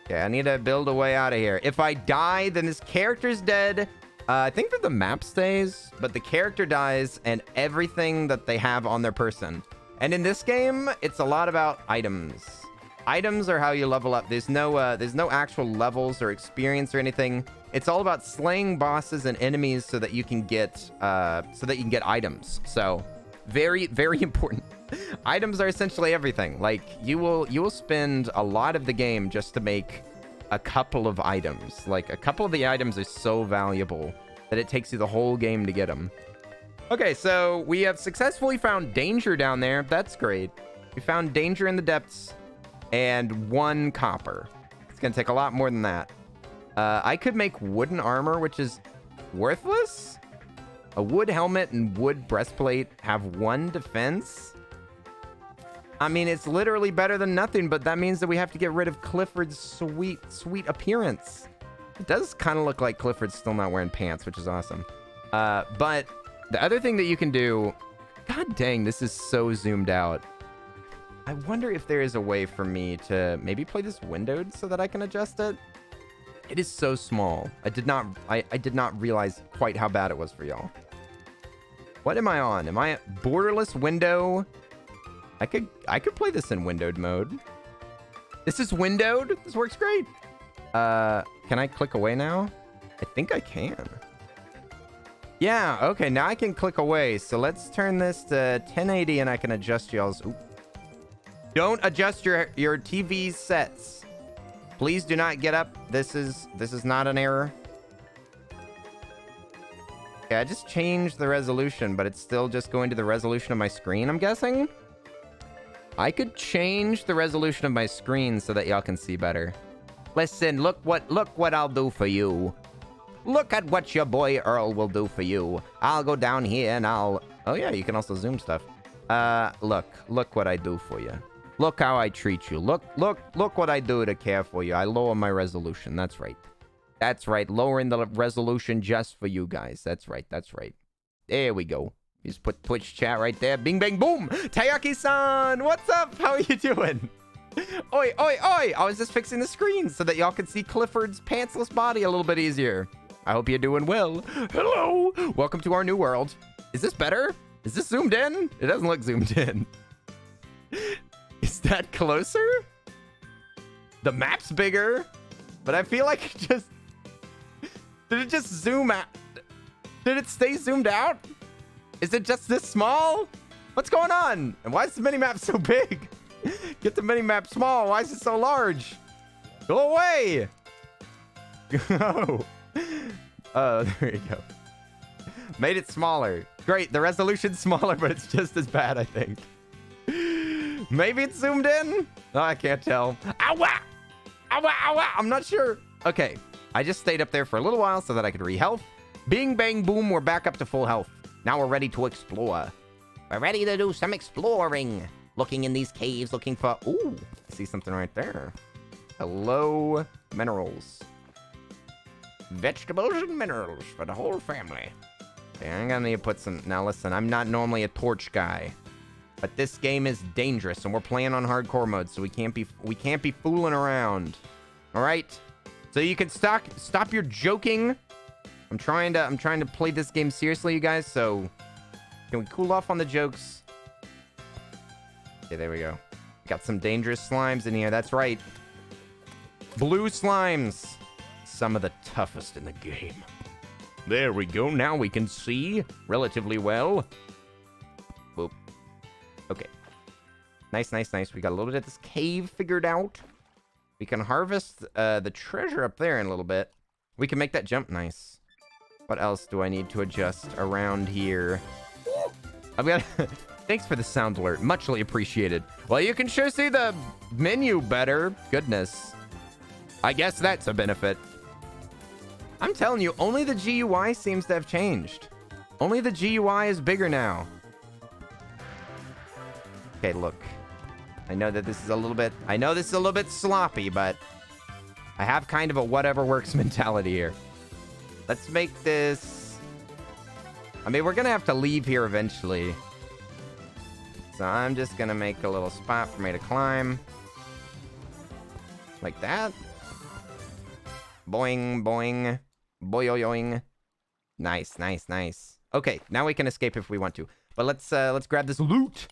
Okay, I need to build a way out of here. If I die, then this character's dead. I think that the map stays, but the character dies and everything that they have on their person. And in this game, it's a lot about items. Items are how you level up. There's no actual levels or experience or anything. It's all about slaying bosses and enemies so that you can get items. So very, very important. Items are essentially everything. Like you will spend a lot of the game just to make a couple of items. Like, a couple of the items are so valuable that it takes you the whole game to get them. Okay, so we have successfully found danger down there. That's great. We found danger in the depths and 1 copper. It's going to take a lot more than that. I could make wooden armor, which is worthless. A wood helmet and wood breastplate have 1 defense. I mean, it's literally better than nothing, but that means that we have to get rid of Clifford's sweet, sweet appearance. It does kind of look like Clifford's still not wearing pants, which is awesome. But the other thing that you can do... God dang, this is so zoomed out. I wonder if there is a way for me to maybe play this windowed so that I can adjust it. It is so small. I did not realize quite how bad it was for y'all. What am I on? Am I borderless window? I could play this in windowed mode. This is windowed. This works great. Can I click away now? I think I can. Yeah, okay, now I can click away. So let's turn this to 1080 and I can adjust y'all's... Ooh. Don't adjust your TV sets. Please do not get up. This is not an error. Okay, I just changed the resolution, but it's still just going to the resolution of my screen, I'm guessing. I could change the resolution of my screen so that y'all can see better. Listen, look what I'll do for you. Look at what your boy Earl will do for you. I'll go down here and I'll... Oh yeah, you can also zoom stuff. Look what I do for you. Look how I treat you. Look what I do to care for you. I lower my resolution. That's right. That's right. Lowering the resolution just for you guys. That's right. That's right. There we go. Just put Twitch chat right there. Bing, bang, boom. Tayaki-san, what's up? How are you doing? Oi, oi, oi. I was just fixing the screen so that y'all could see Clifford's pantsless body a little bit easier. I hope you're doing well. Hello. Welcome to our new world. Is this better? Is this zoomed in? It doesn't look zoomed in. Is that closer? The map's bigger, but I feel like it just... Did it just zoom out? Did it stay zoomed out? Is it just this small? What's going on? And why is the mini-map so big? Get the mini-map small. Why is it so large? Go away. Go. Oh, there you go. Made it smaller. Great. The resolution's smaller, but it's just as bad, I think. Maybe it's zoomed in? Oh, I can't tell. Ow! Ow! Ow! I'm not sure. Okay. I just stayed up there for a little while so that I could re-health. Bing, bang, boom. We're back up to full health. Now we're ready to explore. We're ready to do some exploring. Looking in these caves, looking for... Ooh, I see something right there. Hello, minerals. Vegetables and minerals for the whole family. Okay, I'm gonna need to put some... Now listen, I'm not normally a torch guy, but this game is dangerous, and we're playing on hardcore mode, so we can't be fooling around. All right, so you can stop your joking. I'm trying to play this game seriously, you guys. So can we cool off on the jokes? Okay, there we go. Got some dangerous slimes in here. That's right, blue slimes, some of the toughest in the game. There we go. Now we can see relatively well. Boop. Okay. Nice, nice, nice. We got a little bit of this cave figured out. We can harvest the treasure up there in a little bit. We can make that jump nice. What else do I need to adjust around here? I've got... Thanks for the sound alert. Muchly appreciated. Well, you can sure see the menu better. Goodness. I guess that's a benefit. I'm telling you, only the GUI seems to have changed. Only the GUI is bigger now. Okay, look. I know that this is a little bit... I know this is a little bit sloppy, but... I have kind of a whatever works mentality here. Let's make this... I mean, we're gonna have to leave here eventually. So I'm just gonna make a little spot for me to climb. Like that. Boing, boing. Boing. Nice, nice, nice. Okay, now we can escape if we want to. But let's grab this loot.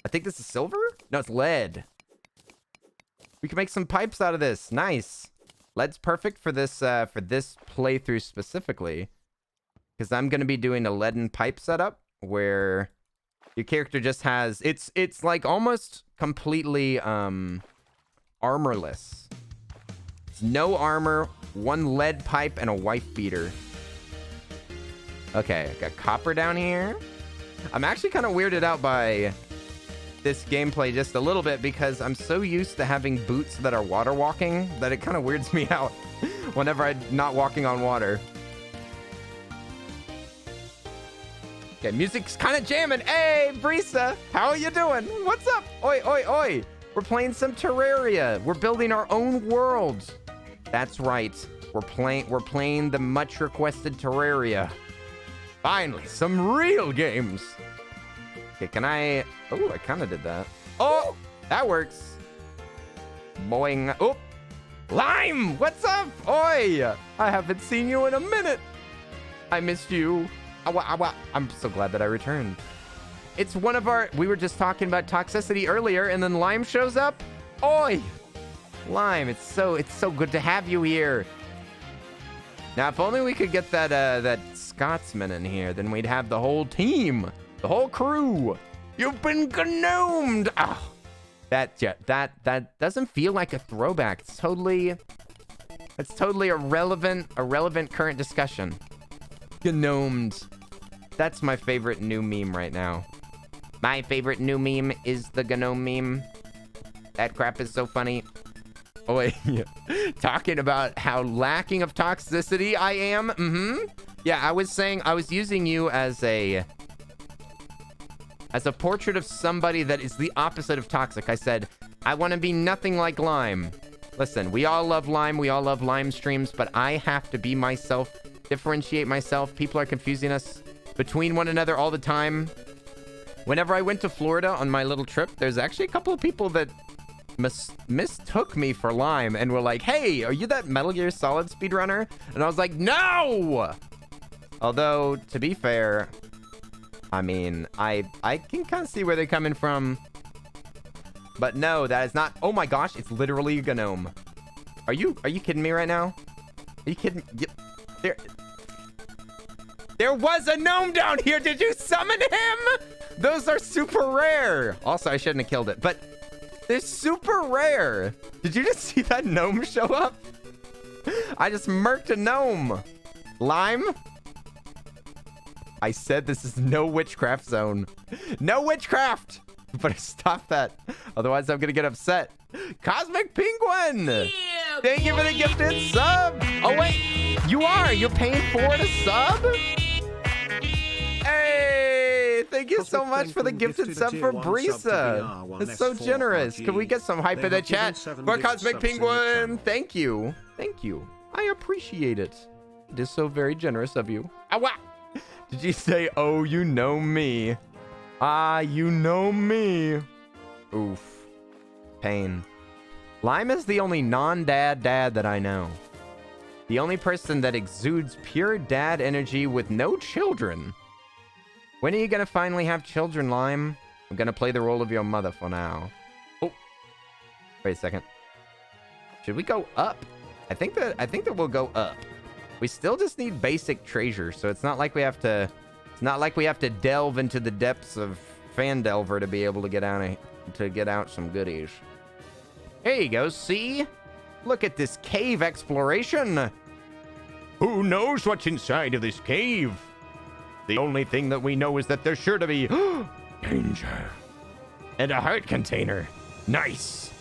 I think this is silver? No, it's lead. We can make some pipes out of this. Nice. Lead's perfect for this playthrough specifically, because I'm gonna be doing a leaden pipe setup where your character just has it's like almost completely armorless. It's no armor, 1 lead pipe, and a wife beater. Okay, got copper down here. I'm actually kind of weirded out by this gameplay just a little bit because I'm so used to having boots that are water walking that it kind of weirds me out whenever I'm not walking on water. Okay, music's kind of jamming. Hey, Brisa, how are you doing? What's up? Oi, oi, oi. We're playing some Terraria. We're building our own world. That's right. We're playing the much requested Terraria. Finally, some real games. Okay, can I... Oh, I kind of did that. Oh, that works. Boing. Oh, Lime, what's up? Oi, I haven't seen you in a minute. I missed you. Awa, awa. I'm so glad that I returned. It's one of our... We were just talking about toxicity earlier, and then Lime shows up. Oi, Lime, it's so good to have you here. Now, if only we could get that Scotsman in here, then we'd have the whole team, the whole crew. You've been gnomed. Oh, that doesn't feel like a throwback. It's totally a relevant current discussion. Gnomed. That's my favorite new meme right now. My favorite new meme is the gnome meme. That crap is so funny. Oh, wait. Talking about how lacking of toxicity I am. Yeah, I was saying I was using you as a portrait of somebody that is the opposite of toxic. I said, I want to be nothing like Lime. Listen, we all love Lime. We all love Lime streams, but I have to be myself, differentiate myself. People are confusing us between one another all the time. Whenever I went to Florida on my little trip, there's actually a couple of people that mistook me for Lime and were like, hey, are you that Metal Gear Solid speedrunner? And I was like, no! Although, to be fair, I mean, I can kind of see where they're coming from. But no, that is not... Oh my gosh, it's literally a gnome. Are you kidding me right now? Are you kidding? There was a gnome down here. Did you summon him? Those are super rare. Also, I shouldn't have killed it, but they're super rare. Did you just see that gnome show up? I just murked a gnome. Lime? I said this is no witchcraft zone. No witchcraft! You better stop that. Otherwise, I'm gonna get upset. Cosmic Penguin! Yeah, thank you for the gifted sub! Oh, wait. You are? You're paying for the sub? Hey! Thank you so much for the gifted sub for Brisa. It's so generous. Can we get some hype in the chat for Cosmic Penguin? Thank you. Thank you. I appreciate it. It is so very generous of you. Awa! Did you say, oh, you know me? Ah, you know me. Oof. Pain. Lime is the only non-dad that I know. The only person that exudes pure dad energy with no children. When are you gonna finally have children, Lime? I'm gonna play the role of your mother for now. Oh. Wait a second. Should we go up? I think that we'll go up. We still just need basic treasure, so it's not like we have to... It's not like we have to delve into the depths of Fandelver to be able to get out some goodies. Here you go, see? Look at this cave exploration. Who knows what's inside of this cave? The only thing that we know is that there's sure to be danger. And a heart container. Nice.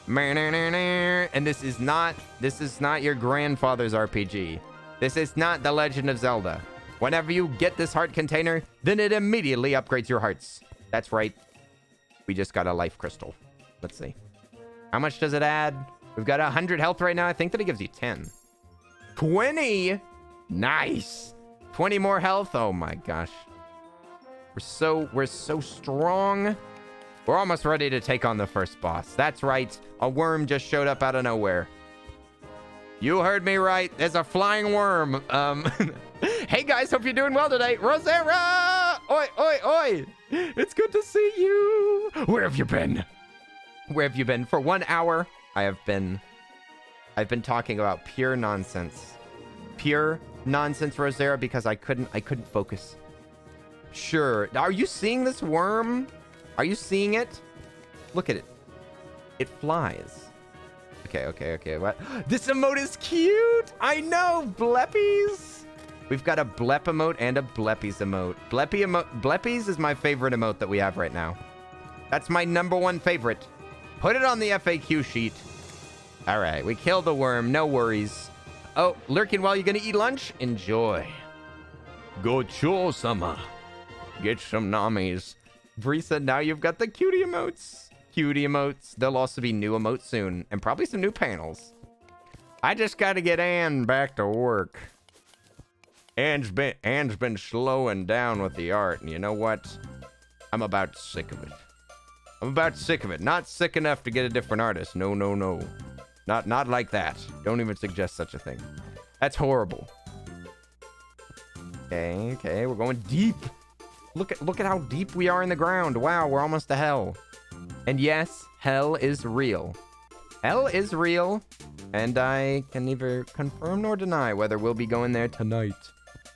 And this is not your grandfather's RPG. This is not The Legend of Zelda. Whenever you get this heart container, then it immediately upgrades your hearts. That's right. We just got a life crystal. Let's see. How much does it add? We've got 100 health right now. I think that it gives you 10. 20? Nice. 20 more health. Oh my gosh. We're so strong. We're almost ready to take on the first boss. That's right. A worm just showed up out of nowhere. You heard me right. There's a flying worm. Hey guys, hope you're doing well today. Rosera! Oi, oi, oi! It's good to see you. Where have you been? Where have you been? For 1 hour, I've been talking about pure nonsense. Pure nonsense, Rosera, because I couldn't focus. Sure. Are you seeing this worm? Are you seeing it? Look at it. It flies. Okay. What? This emote is cute. I know. Bleppies. We've got a blep emote and a bleppies emote. Bleppies is my favorite emote that we have right now. That's my #1 favorite. Put it on the FAQ sheet. All right, we killed the worm. No worries. Oh, lurking while you're gonna eat lunch? Enjoy. Gocho-sama. Get some normies. Brisa, now you've got the cutie emotes. Cutie emotes. There'll also be new emotes soon, and probably some new panels. I just gotta get Ann back to work. Ann's been slowing down with the art, and you know what? I'm about sick of it. I'm about sick of it. Not sick enough to get a different artist. No. Not like that. Don't even suggest such a thing. That's horrible. Okay, we're going deep. Look at how deep we are in the ground. Wow, we're almost to hell. And yes, hell is real. Hell is real, and I can neither confirm nor deny whether we'll be going there tonight.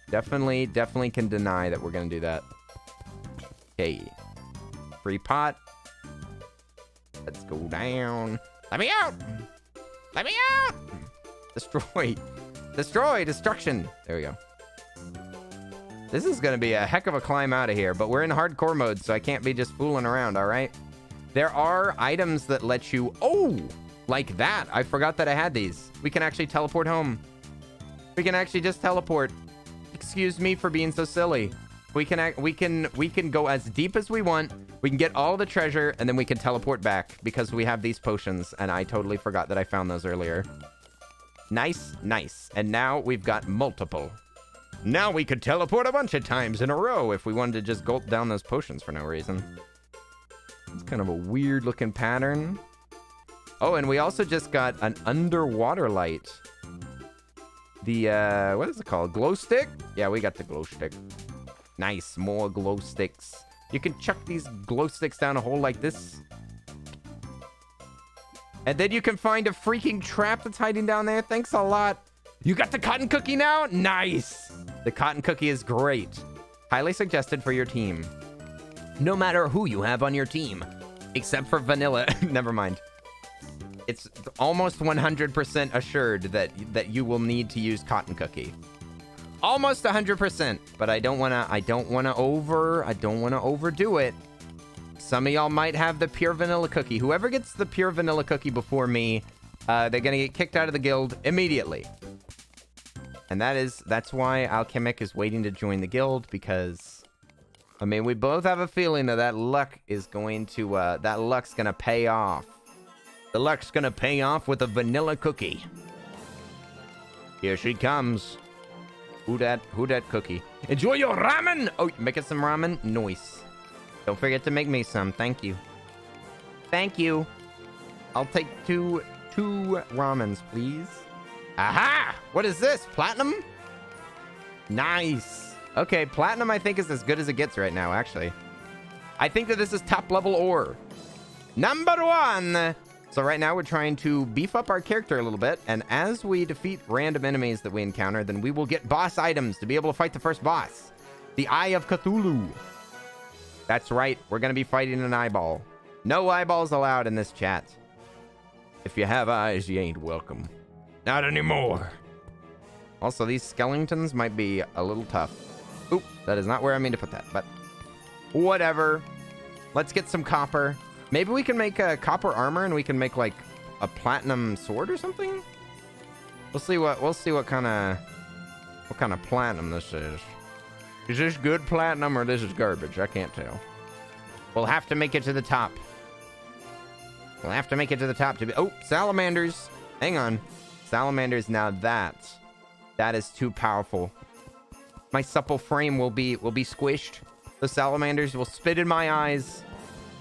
Definitely can deny that we're gonna do that. Okay. Free pot. Let's go down. Let me out! Let me out! Destroy! Destruction! There we go. This is gonna be a heck of a climb out of here, but we're in hardcore mode, so I can't be just fooling around, alright? There are items that let you... Oh! Like that! I forgot that I had these. We can actually teleport home. We can actually just teleport. Excuse me for being so silly. We can go as deep as we want. We can get all the treasure, and then we can teleport back because we have these potions, and I totally forgot that I found those earlier. Nice. And now we've got multiple. Now we could teleport a bunch of times in a row if we wanted to just gulp down those potions for no reason. It's kind of a weird looking pattern. Oh, and we also just got an underwater light. The, what is it called? Glow stick? Yeah, we got the glow stick. Nice, more glow sticks. You can chuck these glow sticks down a hole like this. And then you can find a freaking trap that's hiding down there. Thanks a lot. You got the cotton cookie now? Nice. The cotton cookie is great. Highly suggested for your team. No matter who you have on your team. Except for vanilla. Never mind. It's almost 100% assured that you will need to use cotton cookie. Almost 100%, but I don't wanna overdo it. Some of y'all might have the pure vanilla cookie. Whoever gets the pure vanilla cookie before me, they're gonna get kicked out of the guild immediately. And that's why Alchemic is waiting to join the guild, because I mean, we both have a feeling that luck is going to that luck's gonna pay off. The luck's gonna pay off with a vanilla cookie. Here she comes. Who dat cookie? Enjoy your ramen! Oh, making some ramen? Nice. Don't forget to make me some. Thank you. Thank you. I'll take two ramens, please. Aha! What is this? Platinum? Nice. Okay, platinum I think is as good as it gets right now, actually. I think that this is top level ore. #1! So right now we're trying to beef up our character a little bit, and as we defeat random enemies that we encounter, then we will get boss items to be able to fight the first boss. The Eye of Cthulhu. That's right, we're going to be fighting an eyeball. No eyeballs allowed in this chat. If you have eyes, you ain't welcome. Not anymore. Also, these skeletons might be a little tough. Oop, that is not where I mean to put that, but whatever. Let's get some copper. Maybe we can make a copper armor and we can make like a platinum sword or something. We'll see what kind of platinum this is. Is this good platinum or this is garbage? I can't tell. We'll have to make it to the top. We'll have to make it to the top to be... Oh, salamanders. Hang on. Salamanders, now that is too powerful. My supple frame will be squished. The salamanders will spit in my eyes.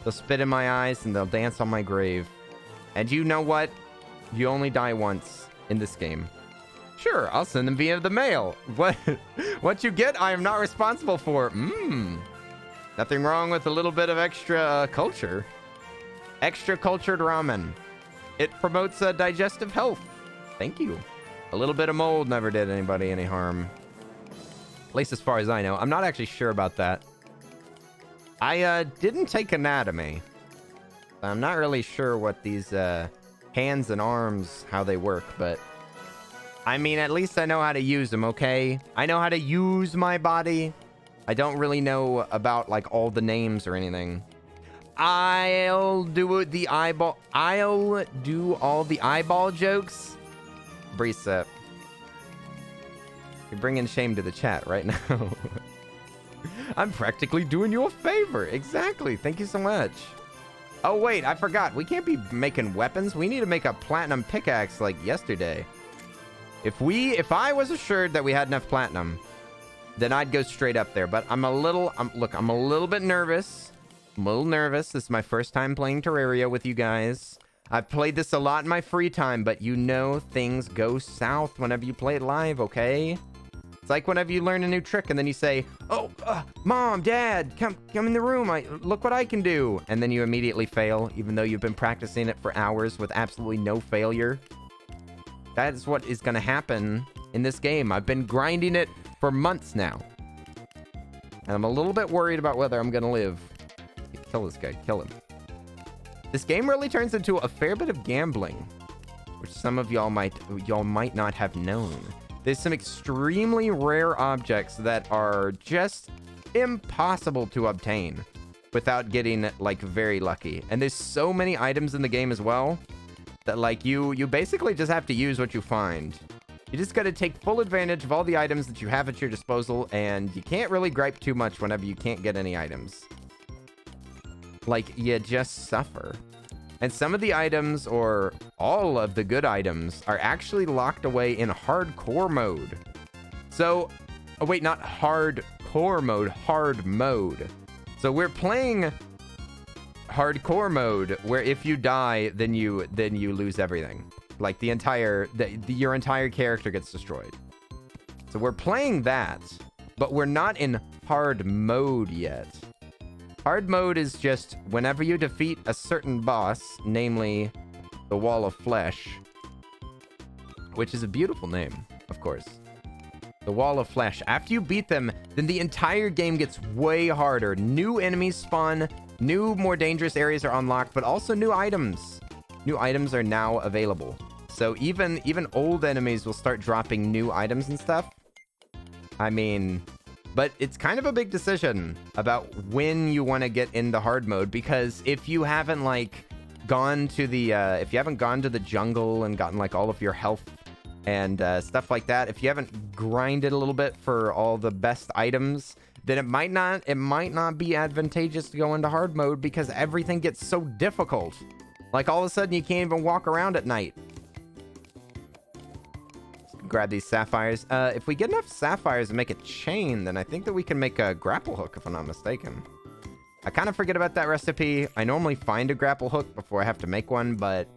They'll spit in my eyes and they'll dance on my grave. And you know what? You only die once in this game. Sure, I'll send them via the mail. What you get, I am not responsible for. Nothing wrong with a little bit of extra culture. Extra cultured ramen. It promotes digestive health. Thank you. A little bit of mold never did anybody any harm. At least as far as I know. I'm not actually sure about that. I didn't take anatomy. I'm not really sure what these hands and arms, how they work, but I mean, at least I know how to use them, okay? I know how to use my body. I don't really know about, like, all the names or anything. I'll do all the eyeball jokes. Brisa. You're bringing shame to the chat right now. I'm practically doing you a favor. Exactly. Thank you so much. Oh, wait, I forgot. We can't be making weapons. We need to make a platinum pickaxe like yesterday. If I was assured that we had enough platinum, then I'd go straight up there. But I'm a little bit nervous. I'm a little nervous. This is my first time playing Terraria with you guys. I've played this a lot in my free time, but you know things go south whenever you play it live, okay? It's like whenever you learn a new trick and then you say, oh, Mom, Dad, come in the room. Look what I can do. And then you immediately fail, even though you've been practicing it for hours with absolutely no failure. That is what is going to happen in this game. I've been grinding it for months now. And I'm a little bit worried about whether I'm going to live. Kill this guy. Kill him. This game really turns into a fair bit of gambling, which some of y'all might not have known. There's some extremely rare objects that are just impossible to obtain without getting, like, very lucky. And there's so many items in the game as well that, like, you basically just have to use what you find. You just got to take full advantage of all the items that you have at your disposal, and you can't really gripe too much whenever you can't get any items. Like, you just suffer. And some of the items, or all of the good items, are actually locked away in hardcore mode. So, oh wait, not hardcore mode, hard mode. So we're playing hardcore mode, where if you die, then you lose everything. Like your entire character gets destroyed. So we're playing that, but we're not in hard mode yet. Hard mode is just whenever you defeat a certain boss, namely the Wall of Flesh, which is a beautiful name, of course. The Wall of Flesh. After you beat them, then the entire game gets way harder. New enemies spawn, new, more dangerous areas are unlocked, but also new items. New items are now available. So even old enemies will start dropping new items and stuff. I mean, but it's kind of a big decision about when you want to get into hard mode, because if you haven't, like, gone to the jungle and gotten, like, all of your health and stuff like that, if you haven't grinded a little bit for all the best items, then it might not be advantageous to go into hard mode, because everything gets so difficult. Like, all of a sudden you can't even walk around at night. Grab these sapphires. If we get enough sapphires to make a chain, then I think that we can make a grapple hook, if I'm not mistaken. I kind of forget about that recipe. I normally find a grapple hook before I have to make one, but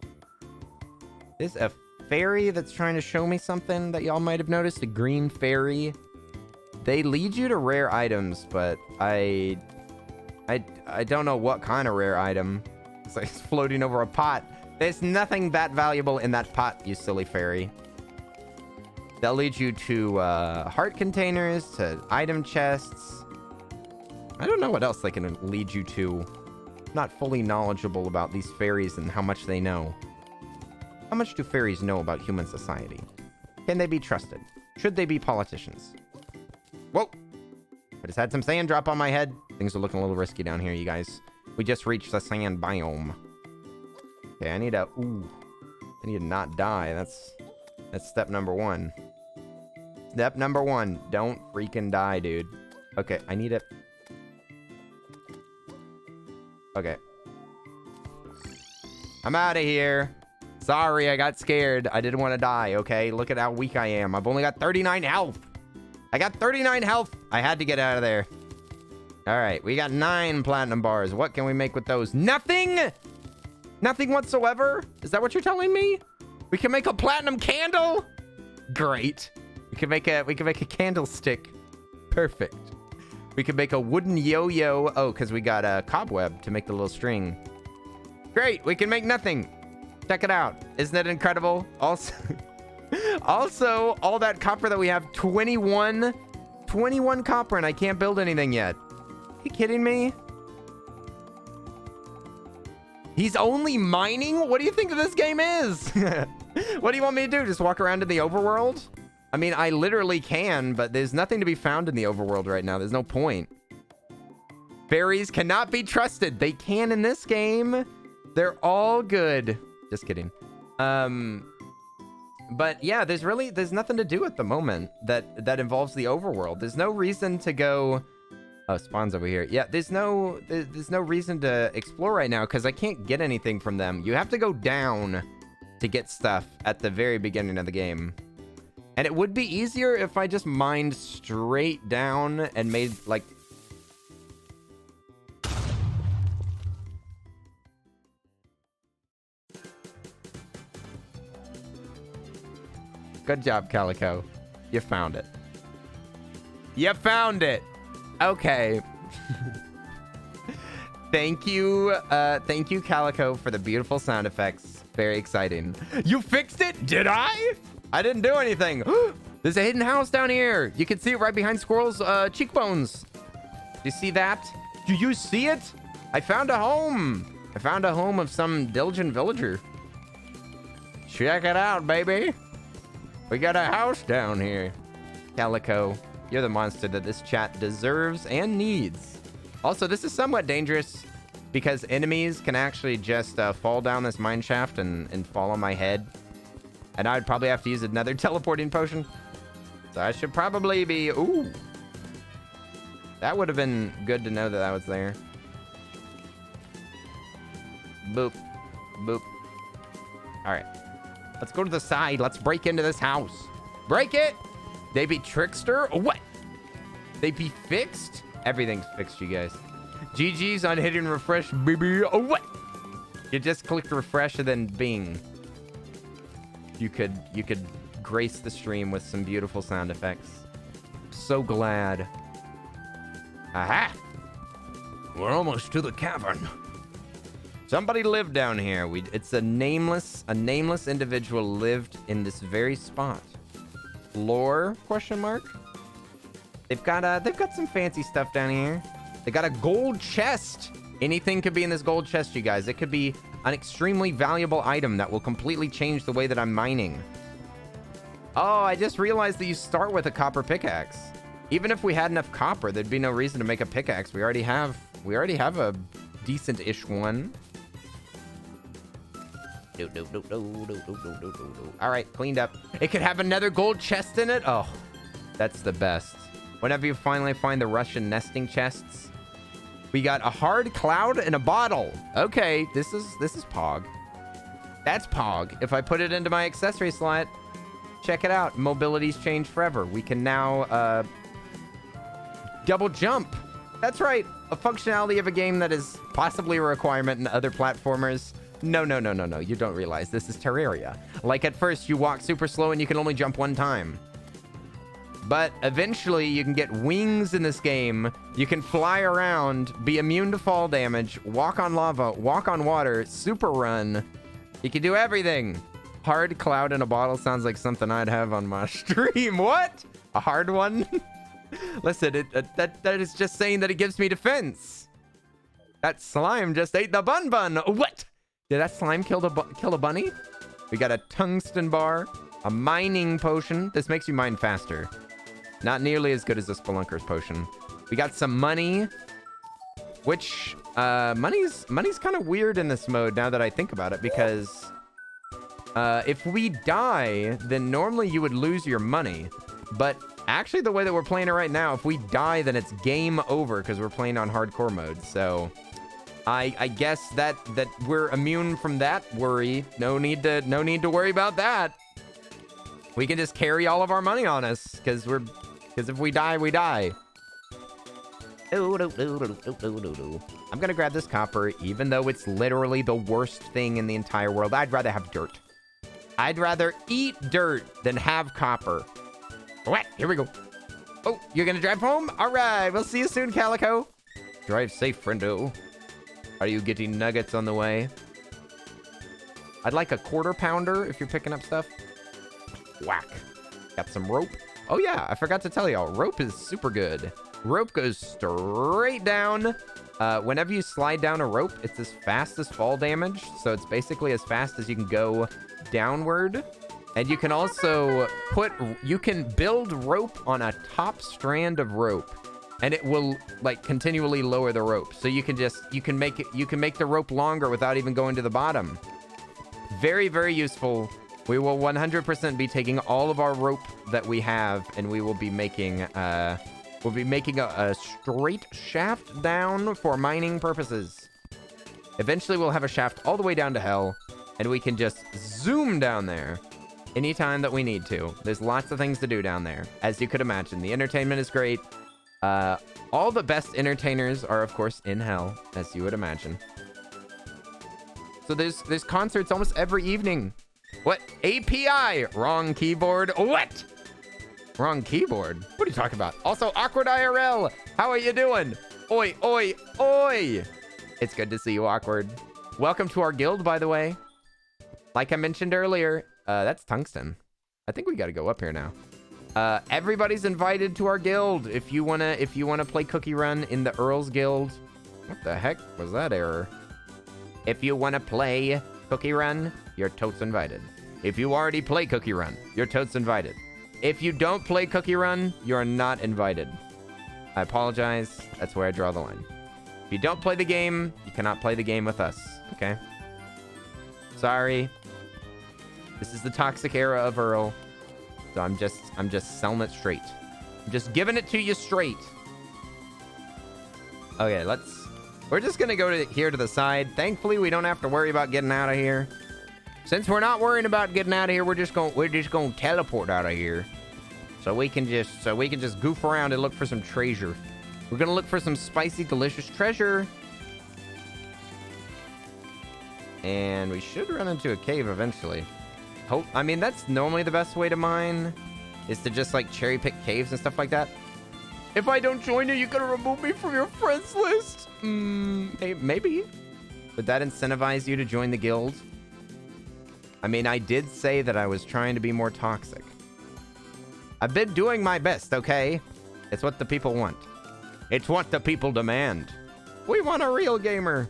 there's a fairy that's trying to show me something that y'all might have noticed. A green fairy. They lead you to rare items, but I don't know what kind of rare item. It's like it's floating over a pot. There's nothing that valuable in that pot, you silly fairy. They'll lead you to heart containers, to item chests. I don't know what else they can lead you to. I'm not fully knowledgeable about these fairies and how much they know. How much do fairies know about human society? Can they be trusted? Should they be politicians? Whoa! I just had some sand drop on my head. Things are looking a little risky down here, you guys. We just reached the sand biome. Okay, I need to not die. That's step number one. Step number one, don't freaking die, dude. Okay, I need it. Okay. I'm out of here. Sorry, I got scared. I didn't want to die, okay? Look at how weak I am. I've only got 39 health. I got 39 health. I had to get out of there. All right, we got 9 platinum bars. What can we make with those? Nothing? Nothing whatsoever? Is that what you're telling me? We can make a platinum candle? Great. We can make a candlestick. Perfect. We can make a wooden yo-yo. Oh, because we got a cobweb to make the little string. Great. We can make nothing. Check it out. Isn't it incredible? Also, all that copper that we have, 21 copper, and I can't build anything yet. Are you kidding me? He's only mining? What do you think this game is? What do you want me to do? Just walk around in the overworld? I mean, I literally can, but there's nothing to be found in the overworld right now. There's no point. Fairies cannot be trusted. They can in this game. They're all good. Just kidding. But yeah, there's nothing to do at the moment that involves the overworld. There's no reason to go. Oh, spawn's over here. Yeah, there's no reason to explore right now because I can't get anything from them. You have to go down to get stuff at the very beginning of the game. And it would be easier if I just mined straight down and made like. Good job, Calico. You found it. You found it. Okay. Thank you, Calico, for the beautiful sound effects. Very exciting. You fixed it? Did I? I didn't do anything. There's a hidden house down here. You can see it right behind Squirrel's cheekbones. Do you see that? Do you see it? I found a home. I found a home of some diligent villager. Check it out, baby. We got a house down here. Calico, you're the monster that this chat deserves and needs. Also, this is somewhat dangerous because enemies can actually just fall down this mine shaft and fall on my head. And I'd probably have to use another teleporting potion. So I should probably be... Ooh. That would have been good to know that I was there. Boop. Boop. All right. Let's go to the side. Let's break into this house. Break it. They be trickster. What? They be fixed? Everything's fixed, you guys. GG's on hitting refresh, baby. Oh, what? You just clicked refresh and then bing. You could grace the stream with some beautiful sound effects. So glad. Aha! We're almost to the cavern. Somebody lived down here. It's a nameless individual lived in this very spot. Lore? Question mark. They've got some fancy stuff down here. They got a gold chest. Anything could be in this gold chest, you guys. It could be an extremely valuable item that will completely change the way that I'm mining. Oh, I just realized that you start with a copper pickaxe. Even if we had enough copper, there'd be no reason to make a pickaxe. We already have a decent-ish one. All right, cleaned up. It could have another gold chest in it. Oh, that's the best. Whenever you finally find the Russian nesting chests, we got a hard cloud and a bottle. Okay, this is Pog. That's Pog. If I put it into my accessory slot, check it out. Mobility's changed forever. We can now double jump. That's right. A functionality of a game that is possibly a requirement in other platformers. No. You don't realize this is Terraria. Like at first, you walk super slow and you can only jump one time. But eventually, you can get wings in this game. You can fly around, be immune to fall damage, walk on lava, walk on water, super run. You can do everything. Hard cloud in a bottle sounds like something I'd have on my stream. What? A hard one? Listen, that is just saying that it gives me defense. That slime just ate the bun. What? Did that slime kill a bunny? We got a tungsten bar, a mining potion. This makes you mine faster. Not nearly as good as the Spelunker's potion. We got some money, which money's kind of weird in this mode now that I think about it, because if we die, then normally you would lose your money. But actually, the way that we're playing it right now, if we die, then it's game over because we're playing on hardcore mode. So I guess that we're immune from that worry. No need to worry about that. We can just carry all of our money on us because if we die, we die. I'm gonna grab this copper, even though it's literally the worst thing in the entire world. I'd rather have dirt. I'd rather eat dirt than have copper. What? Here we go. Oh, you're gonna drive home? All right, we'll see you soon, Calico. Drive safe, friendo. Are you getting nuggets on the way? I'd like a quarter pounder if you're picking up stuff. Whack. Got some rope. Oh yeah, I forgot to tell y'all, rope is super good. Rope goes straight down Whenever you slide down a rope, it's as fast as fall damage. So it's basically as fast as you can go downward. And you can also you can build rope on a top strand of rope, and it will like continually lower the rope. So you can make the rope longer without even going to the bottom. Very, very useful. We will 100% be taking all of our rope that we have, and we will be making a straight shaft down for mining purposes. Eventually, we'll have a shaft all the way down to hell, and we can just zoom down there anytime that we need to. There's lots of things to do down there, as you could imagine. The entertainment is great. All the best entertainers are, of course, in hell, as you would imagine. So there's concerts almost every evening. What? API! Wrong keyboard. What? Wrong keyboard? What are you talking about? Also, Awkward IRL! How are you doing? Oi, oi, oi! It's good to see you, Awkward. Welcome to our guild, by the way. Like I mentioned earlier, that's tungsten. I think we gotta go up here now. Everybody's invited to our guild. If you wanna play Cookie Run in the Earl's Guild. What the heck was that error? If you wanna play Cookie Run, you're totes invited. If you already play Cookie Run, you're totes invited. If you don't play Cookie Run, you're not invited. I apologize. That's where I draw the line. If you don't play the game, you cannot play the game with us. Okay? Sorry. This is the toxic era of Earl. So I'm just selling it straight. I'm just giving it to you straight. Okay, we're just gonna go here to the side. Thankfully, we don't have to worry about getting out of here. Since we're not worrying about getting out of here, we're just gonna teleport out of here. So we can just goof around and look for some treasure. We're gonna look for some spicy, delicious treasure. And we should run into a cave eventually. I mean, that's normally the best way to mine, is to just like cherry pick caves and stuff like that. If I don't join you, you're gonna remove me from your friends list. Maybe. Would that incentivize you to join the guild? I mean, I did say that I was trying to be more toxic. I've been doing my best, okay? It's what the people want. It's what the people demand. We want a real gamer.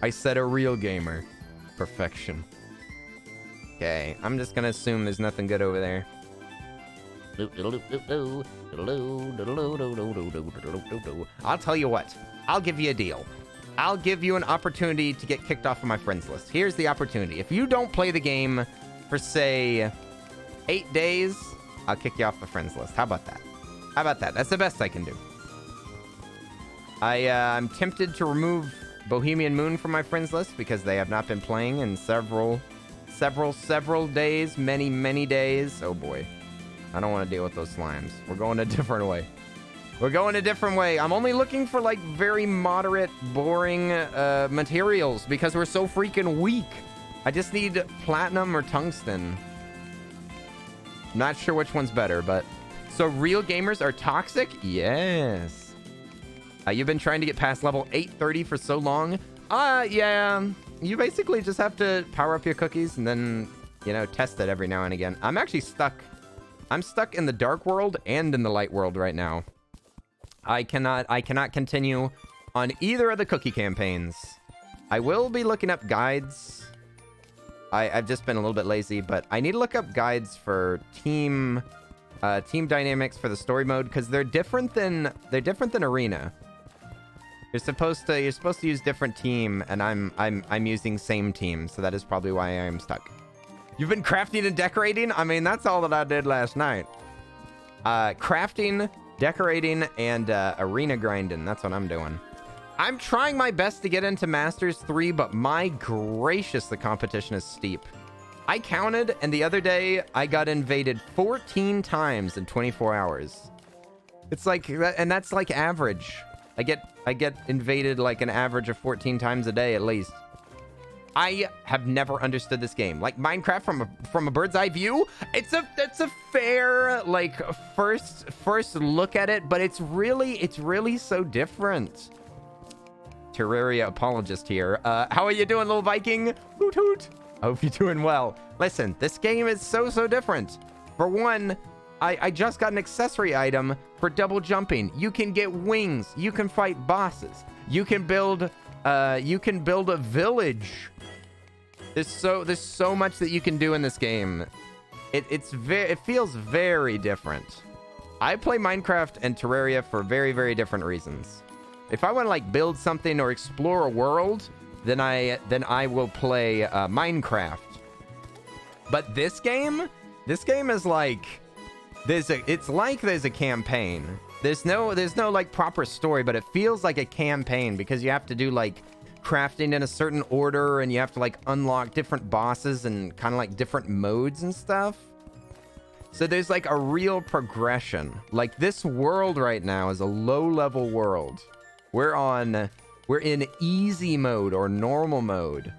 I said a real gamer. Perfection. Okay, I'm just gonna assume there's nothing good over there. I'll tell you what. I'll give you a deal. I'll give you an opportunity to get kicked off of my friends list. Here's the opportunity. If you don't play the game for, say, 8 days, I'll kick you off the friends list. How about that? How about that? That's the best I can do. I'm tempted to remove Bohemian Moon from my friends list because they have not been playing in several days, many days. Oh boy. I don't want to deal with those slimes. We're going a different way. We're going a different way. I'm only looking for like very moderate, boring materials because we're so freaking weak. I just need platinum or tungsten. Not sure which one's better, but... So real gamers are toxic? Yes. You've been trying to get past level 830 for so long? Yeah. You basically just have to power up your cookies and then, you know, test it every now and again. I'm actually stuck. I'm stuck in the dark world and in the light world right now. I cannot continue on either of the cookie campaigns. I will be looking up guides. I've just been a little bit lazy, but I need to look up guides for team dynamics for the story mode because they're different than arena. You're supposed to use different team, and I'm using same team, so that is probably why I am stuck. You've been crafting and decorating? I mean, that's all that I did last night. Crafting, decorating, and arena grinding. That's what I'm doing. I'm trying my best to get into Masters 3, but my gracious, the competition is steep. I counted, and the other day, I got invaded 14 times in 24 hours. It's like, and that's like average. I get invaded like an average of 14 times a day at least. I have never understood this game. Like Minecraft from a bird's eye view, it's a fair like first look at it, but it's really so different. Terraria apologist here. How are you doing, little Viking? Hoot hoot. I hope you're doing well. Listen, this game is so different. For one, I just got an accessory item for double jumping. You can get wings. You can fight bosses. You can build a village. There's so much that you can do in this game. It feels very different. I play Minecraft and Terraria for very, very different reasons. If I want to like build something or explore a world, then I will play Minecraft. But this game is like it's like there's a campaign. There's no like proper story, but it feels like a campaign because you have to do like crafting in a certain order and you have to like unlock different bosses and kind of like different modes and stuff. So there's like a real progression. Like this world right now is a low-level world. We're in easy mode or normal mode.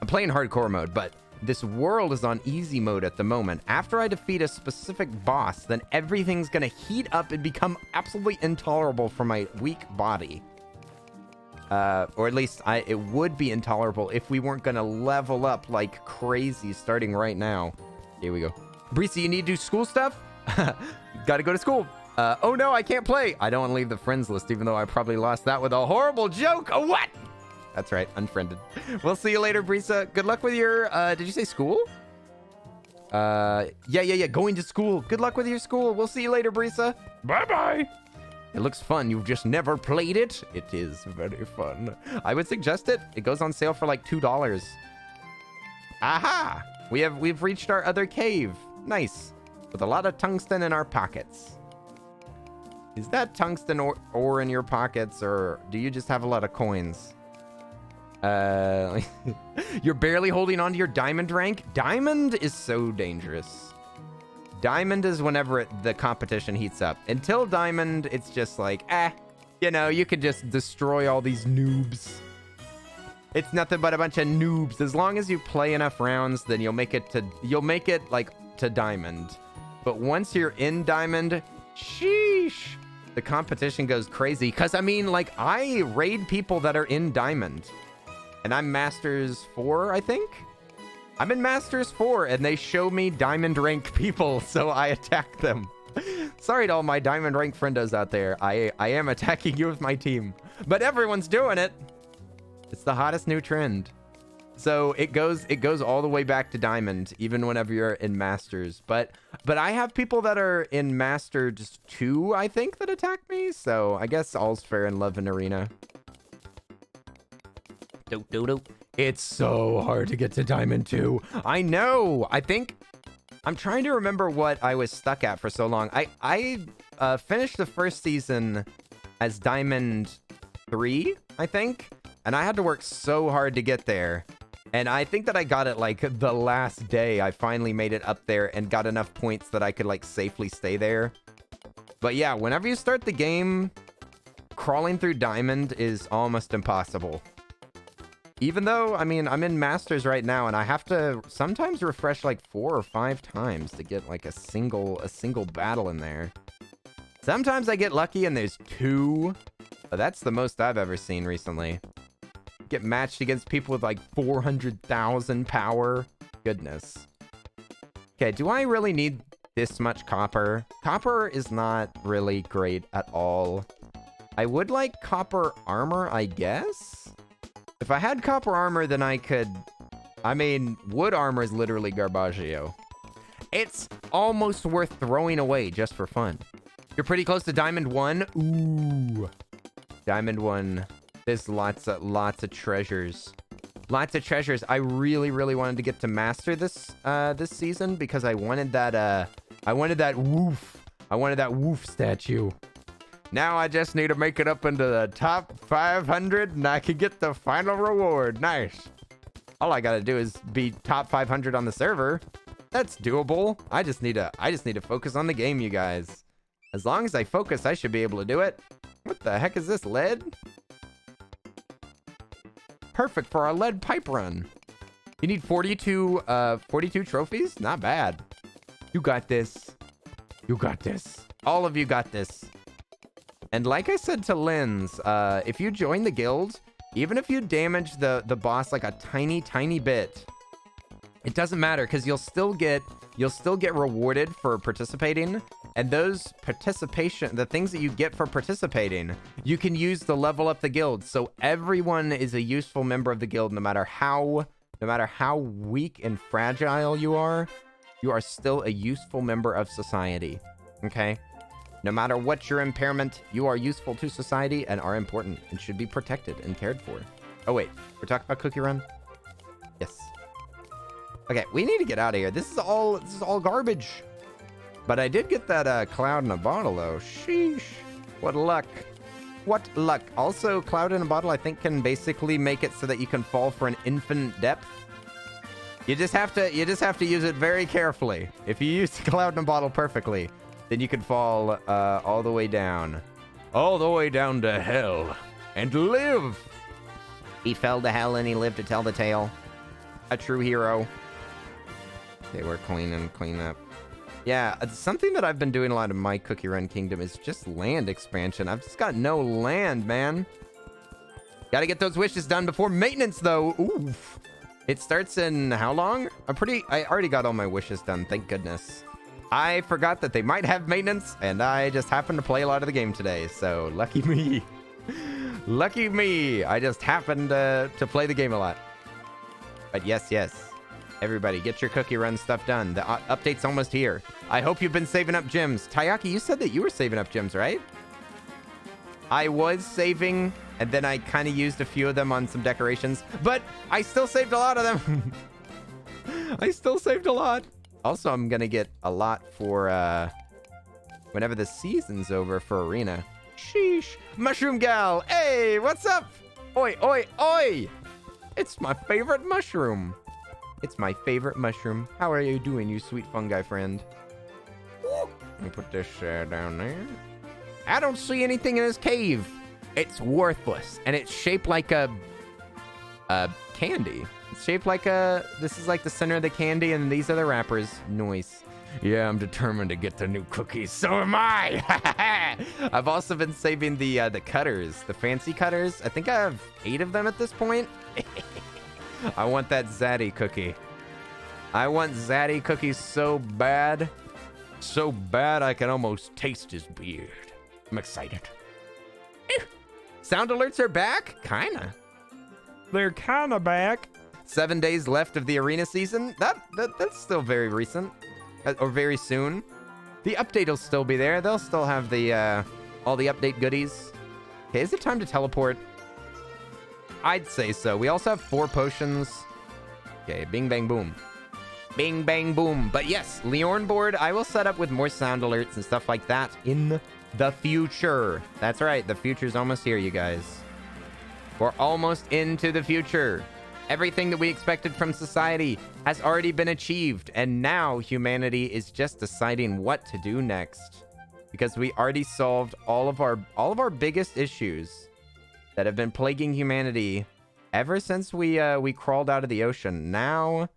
I'm playing hardcore mode, but this world is on easy mode at the moment. After I defeat a specific boss, then everything's gonna heat up and become absolutely intolerable for my weak body. Or at least it would be intolerable if we weren't gonna level up like crazy starting right now. Here we go. Breezy, you need to do school stuff? Gotta go to school. Oh no, I can't play. I don't want to leave the friends list, even though I probably lost that with a horrible joke. Oh, what? That's right, unfriended. We'll see you later, Brisa. Good luck with your, did you say school? Yeah, going to school. Good luck with your school. We'll see you later, Brisa. Bye-bye. It looks fun. You've just never played it. It is very fun. I would suggest it. It goes on sale for like $2. Aha! We've reached our other cave. Nice. With a lot of tungsten in our pockets. Is that tungsten ore in your pockets, or do you just have a lot of coins? You're barely holding on to your diamond rank? Diamond is so dangerous. Diamond is whenever the competition heats up. Until diamond, it's just like, you know, you can just destroy all these noobs. It's nothing but a bunch of noobs. As long as you play enough rounds, then you'll make it like to diamond. But once you're in diamond, sheesh, the competition goes crazy. Because I mean, like, I raid people that are in diamond, and I'm Masters 4, I think. I'm in Masters 4, and they show me diamond rank people, so I attack them. Sorry to all my diamond rank friendos out there. I am attacking you with my team, but everyone's doing it. It's the hottest new trend. So it goes all the way back to diamond, even whenever you're in Masters. But I have people that are in Masters 2, I think, that attack me. So I guess all's fair in love and arena. It's so hard to get to diamond 2. I know. I'm trying to remember what I was stuck at for so long. I finished the first season as diamond 3, I think. And I had to work so hard to get there. And I think that I got it like the last day. I finally made it up there and got enough points that I could like safely stay there. But yeah, whenever you start the game, crawling through diamond is almost impossible. Even though, I mean, I'm in Masters right now and I have to sometimes refresh like 4 or 5 times to get like a single battle in there. Sometimes I get lucky and there's 2. But that's the most I've ever seen recently. Get matched against people with like 400,000 power. Goodness. Okay, do I really need this much copper? Copper is not really great at all. I would like copper armor, I guess? If I had copper armor, then I could... I mean, wood armor is literally garbaggio. It's almost worth throwing away just for fun. You're pretty close to Diamond 1. Ooh. Diamond 1. There's lots of treasures. Lots of treasures. I really, really wanted to get to master this this season because I wanted that woof. I wanted that woof statue. Now I just need to make it up into the top 500 and I can get the final reward. Nice. All I gotta do is be top 500 on the server. That's doable. I just need to focus on the game, you guys. As long as I focus, I should be able to do it. What the heck is this, lead? Perfect for our lead pipe run. You need 42 trophies? Not bad. You got this. You got this. All of you got this. And like I said to Linz, if you join the guild, even if you damage the boss like a tiny bit, it doesn't matter because you'll still get you'll still get rewarded for participating. And those the things that you get for participating, you can use to level up the guild. So everyone is a useful member of the guild, no matter how weak and fragile you are still a useful member of society. Okay? No matter what your impairment, you are useful to society and are important and should be protected and cared for. Oh wait, we're talking about Cookie Run? Yes. Okay, we need to get out of here. This is all garbage. But I did get that cloud in a bottle though. Sheesh. What luck. What luck. Also, cloud in a bottle I think can basically make it so that you can fall for an infinite depth. You just have to use it very carefully. If you use the cloud in a bottle perfectly, then you can fall all the way down. All the way down to hell. And live! He fell to hell and he lived to tell the tale. A true hero. Okay, we're clean up. Yeah, something that I've been doing a lot in my Cookie Run Kingdom is just land expansion. I've just got no land, man. Gotta get those wishes done before maintenance, though. Oof. It starts in how long? I already got all my wishes done, thank goodness. I forgot that they might have maintenance, and I just happened to play a lot of the game today, so lucky me. Lucky me. I just happened to play the game a lot. But yes. Everybody, get your Cookie Run stuff done. The update's almost here. I hope you've been saving up gems. Tayaki, you said that you were saving up gems, right? I was saving, and then I kind of used a few of them on some decorations, but I still saved a lot of them. I still saved a lot. Also, I'm going to get a lot for whenever the season's over for Arena. Sheesh. Mushroom Gal. Hey, what's up? Oi, oi, oi. It's my favorite mushroom. It's my favorite mushroom. How are you doing, you sweet fungi friend? Let me put this down there. I don't see anything in this cave. It's worthless. And it's shaped like a candy. It's shaped like this is like the center of the candy, and these are the wrappers. Nice. Yeah, I'm determined to get the new cookies. So am I. I've also been saving the cutters, the fancy cutters. I think I have 8 of them at this point. I want that Zaddy cookie. I want Zaddy cookies so bad. So bad I can almost taste his beard. I'm excited. Sound alerts are back? Kinda. They're kinda back. 7 days left of the arena season. That's still very recent. Or very soon. The update will still be there. They'll still have the all the update goodies. Okay, is it time to teleport? I'd say so. We also have 4 potions. Okay, bing, bang, boom. Bing, bang, boom. But yes, Leorn board, I will set up with more sound alerts and stuff like that in the future. That's right. The future's almost here, you guys. We're almost into the future. Everything that we expected from society has already been achieved. And now humanity is just deciding what to do next. Because we already solved all of our biggest issues that have been plaguing humanity ever since we crawled out of the ocean. Now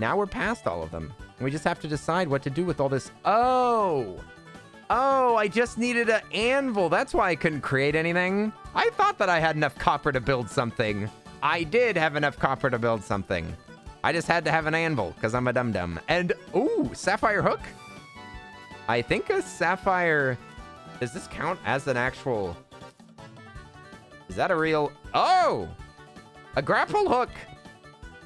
we're past all of them. We just have to decide what to do with all this. Oh, I just needed an anvil. That's why I couldn't create anything. I thought that I had enough copper to build something. I did have enough copper to build something. I just had to have an anvil because I'm a dum-dum. And, ooh, sapphire hook? I think a sapphire... Does this count as an actual... Is that a real... Oh! A grapple hook!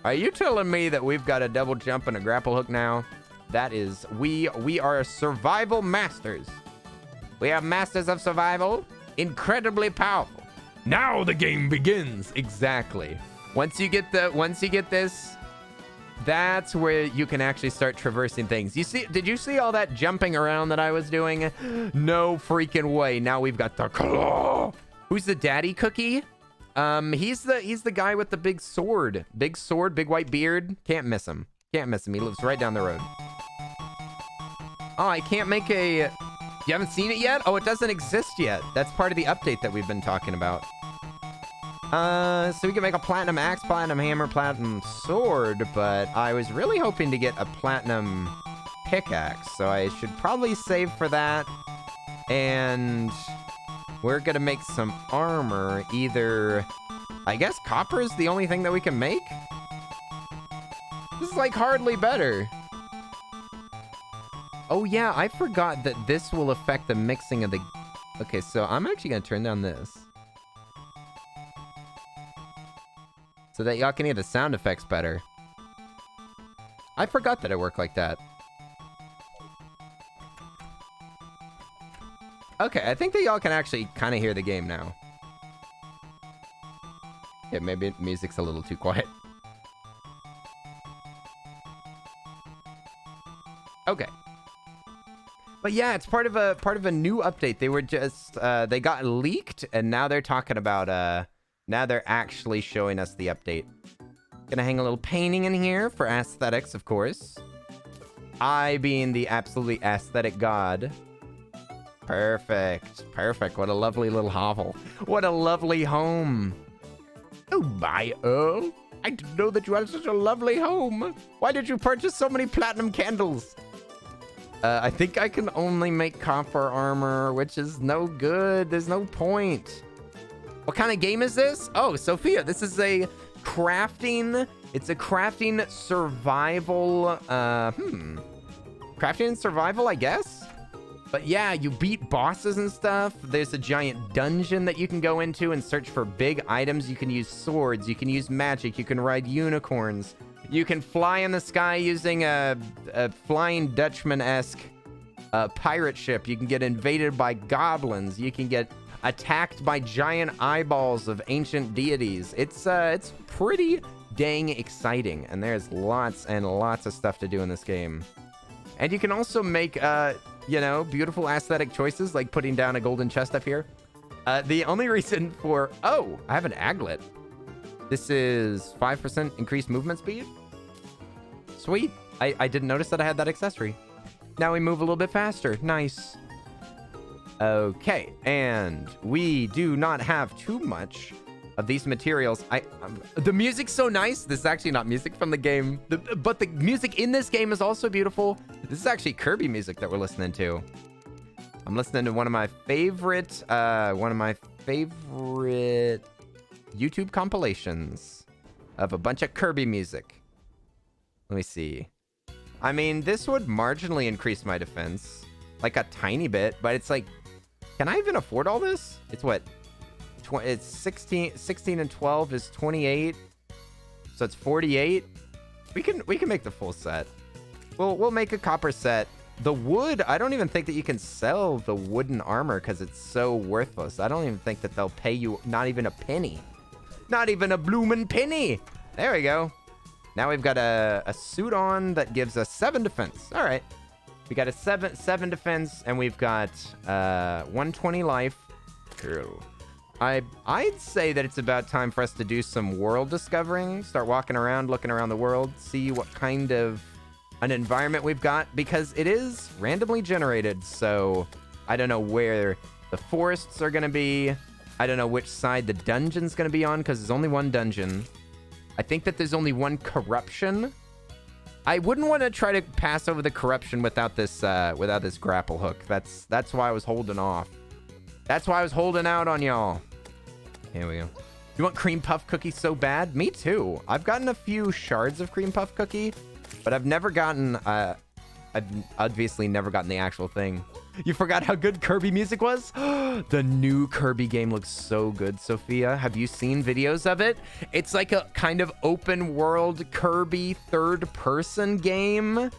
Are you telling me that we've got a double jump and a grapple hook now? That is... We are survival masters. We are masters of survival. Incredibly powerful. Now the game begins. Exactly. Once you get this, that's where you can actually start traversing things. Did you see all that jumping around that I was doing? No freaking way. Now we've got the claw. Who's the daddy cookie? He's the guy with the big sword. Big sword, big white beard. Can't miss him. Can't miss him. He lives right down the road. Oh, I can't make a... You haven't seen it yet? Oh, it doesn't exist yet. That's part of the update that we've been talking about. So we can make a platinum axe, platinum hammer, platinum sword, but I was really hoping to get a platinum pickaxe, so I should probably save for that. And we're gonna make some armor. Either, I guess copper is the only thing that we can make? This is like hardly better. Oh yeah, I forgot that this will affect the mixing of the... Okay, so I'm actually gonna turn down this, so that y'all can hear the sound effects better. I forgot that it worked like that. Okay, I think that y'all can actually kind of hear the game now. Yeah, maybe music's a little too quiet. Okay. But yeah, it's part of a new update. They were just they got leaked, and now they're talking about now they're actually showing us the update. Gonna hang a little painting in here for aesthetics, of course. I being the absolutely aesthetic god. Perfect. Perfect. What a lovely little hovel. What a lovely home. Oh my, Earl. I didn't know that you had such a lovely home. Why did you purchase so many platinum candles? I think I can only make copper armor, which is no good. There's no point. What kind of game is this? Oh, Sophia, this is a crafting... It's a crafting survival... Crafting and survival, I guess? But yeah, you beat bosses and stuff. There's a giant dungeon that you can go into and search for big items. You can use swords. You can use magic. You can ride unicorns. You can fly in the sky using a Flying Dutchman-esque pirate ship. You can get invaded by goblins. You can get attacked by giant eyeballs of ancient deities. It's pretty dang exciting, and there's lots and lots of stuff to do in this game. And you can also make, you know, beautiful aesthetic choices, like putting down a golden chest up here. The only reason for... Oh, I have an aglet. This is 5% increased movement speed. Sweet. I didn't notice that I had that accessory. Now we move a little bit faster. Nice. Okay, and we do not have too much of these materials. The music's so nice. This is actually not music from the game, but the music in this game is also beautiful. This is actually Kirby music that we're listening to. I'm listening to one of my favorite YouTube compilations of a bunch of Kirby music. Let me see. I mean, this would marginally increase my defense, like a tiny bit, but it's like, can I even afford all this? It's what? It's 16 and 12 is 28. So it's 48. We can make the full set. We'll make a copper set. The wood, I don't even think that you can sell the wooden armor because it's so worthless. I don't even think that they'll pay you not even a penny. Not even a bloomin' penny. There we go. Now we've got a suit on that gives us 7 defense. All right. We got a 7 defense, and we've got 120 life. Cool. I'd say that it's about time for us to do some world discovering. Start walking around, looking around the world, see what kind of an environment we've got, because it is randomly generated. So I don't know where the forests are going to be. I don't know which side the dungeon's going to be on, because there's only one dungeon. I think that there's only one corruption. I wouldn't want to try to pass over the corruption without this grapple hook. That's why I was holding off. That's why I was holding out on y'all. Here we go. You want cream puff cookie so bad? Me too. I've gotten a few shards of cream puff cookie, but I've never gotten, I've obviously never gotten the actual thing. You forgot how good Kirby music was? The new Kirby game looks so good, Sophia. Have you seen videos of it? It's like a kind of open world Kirby third-person game.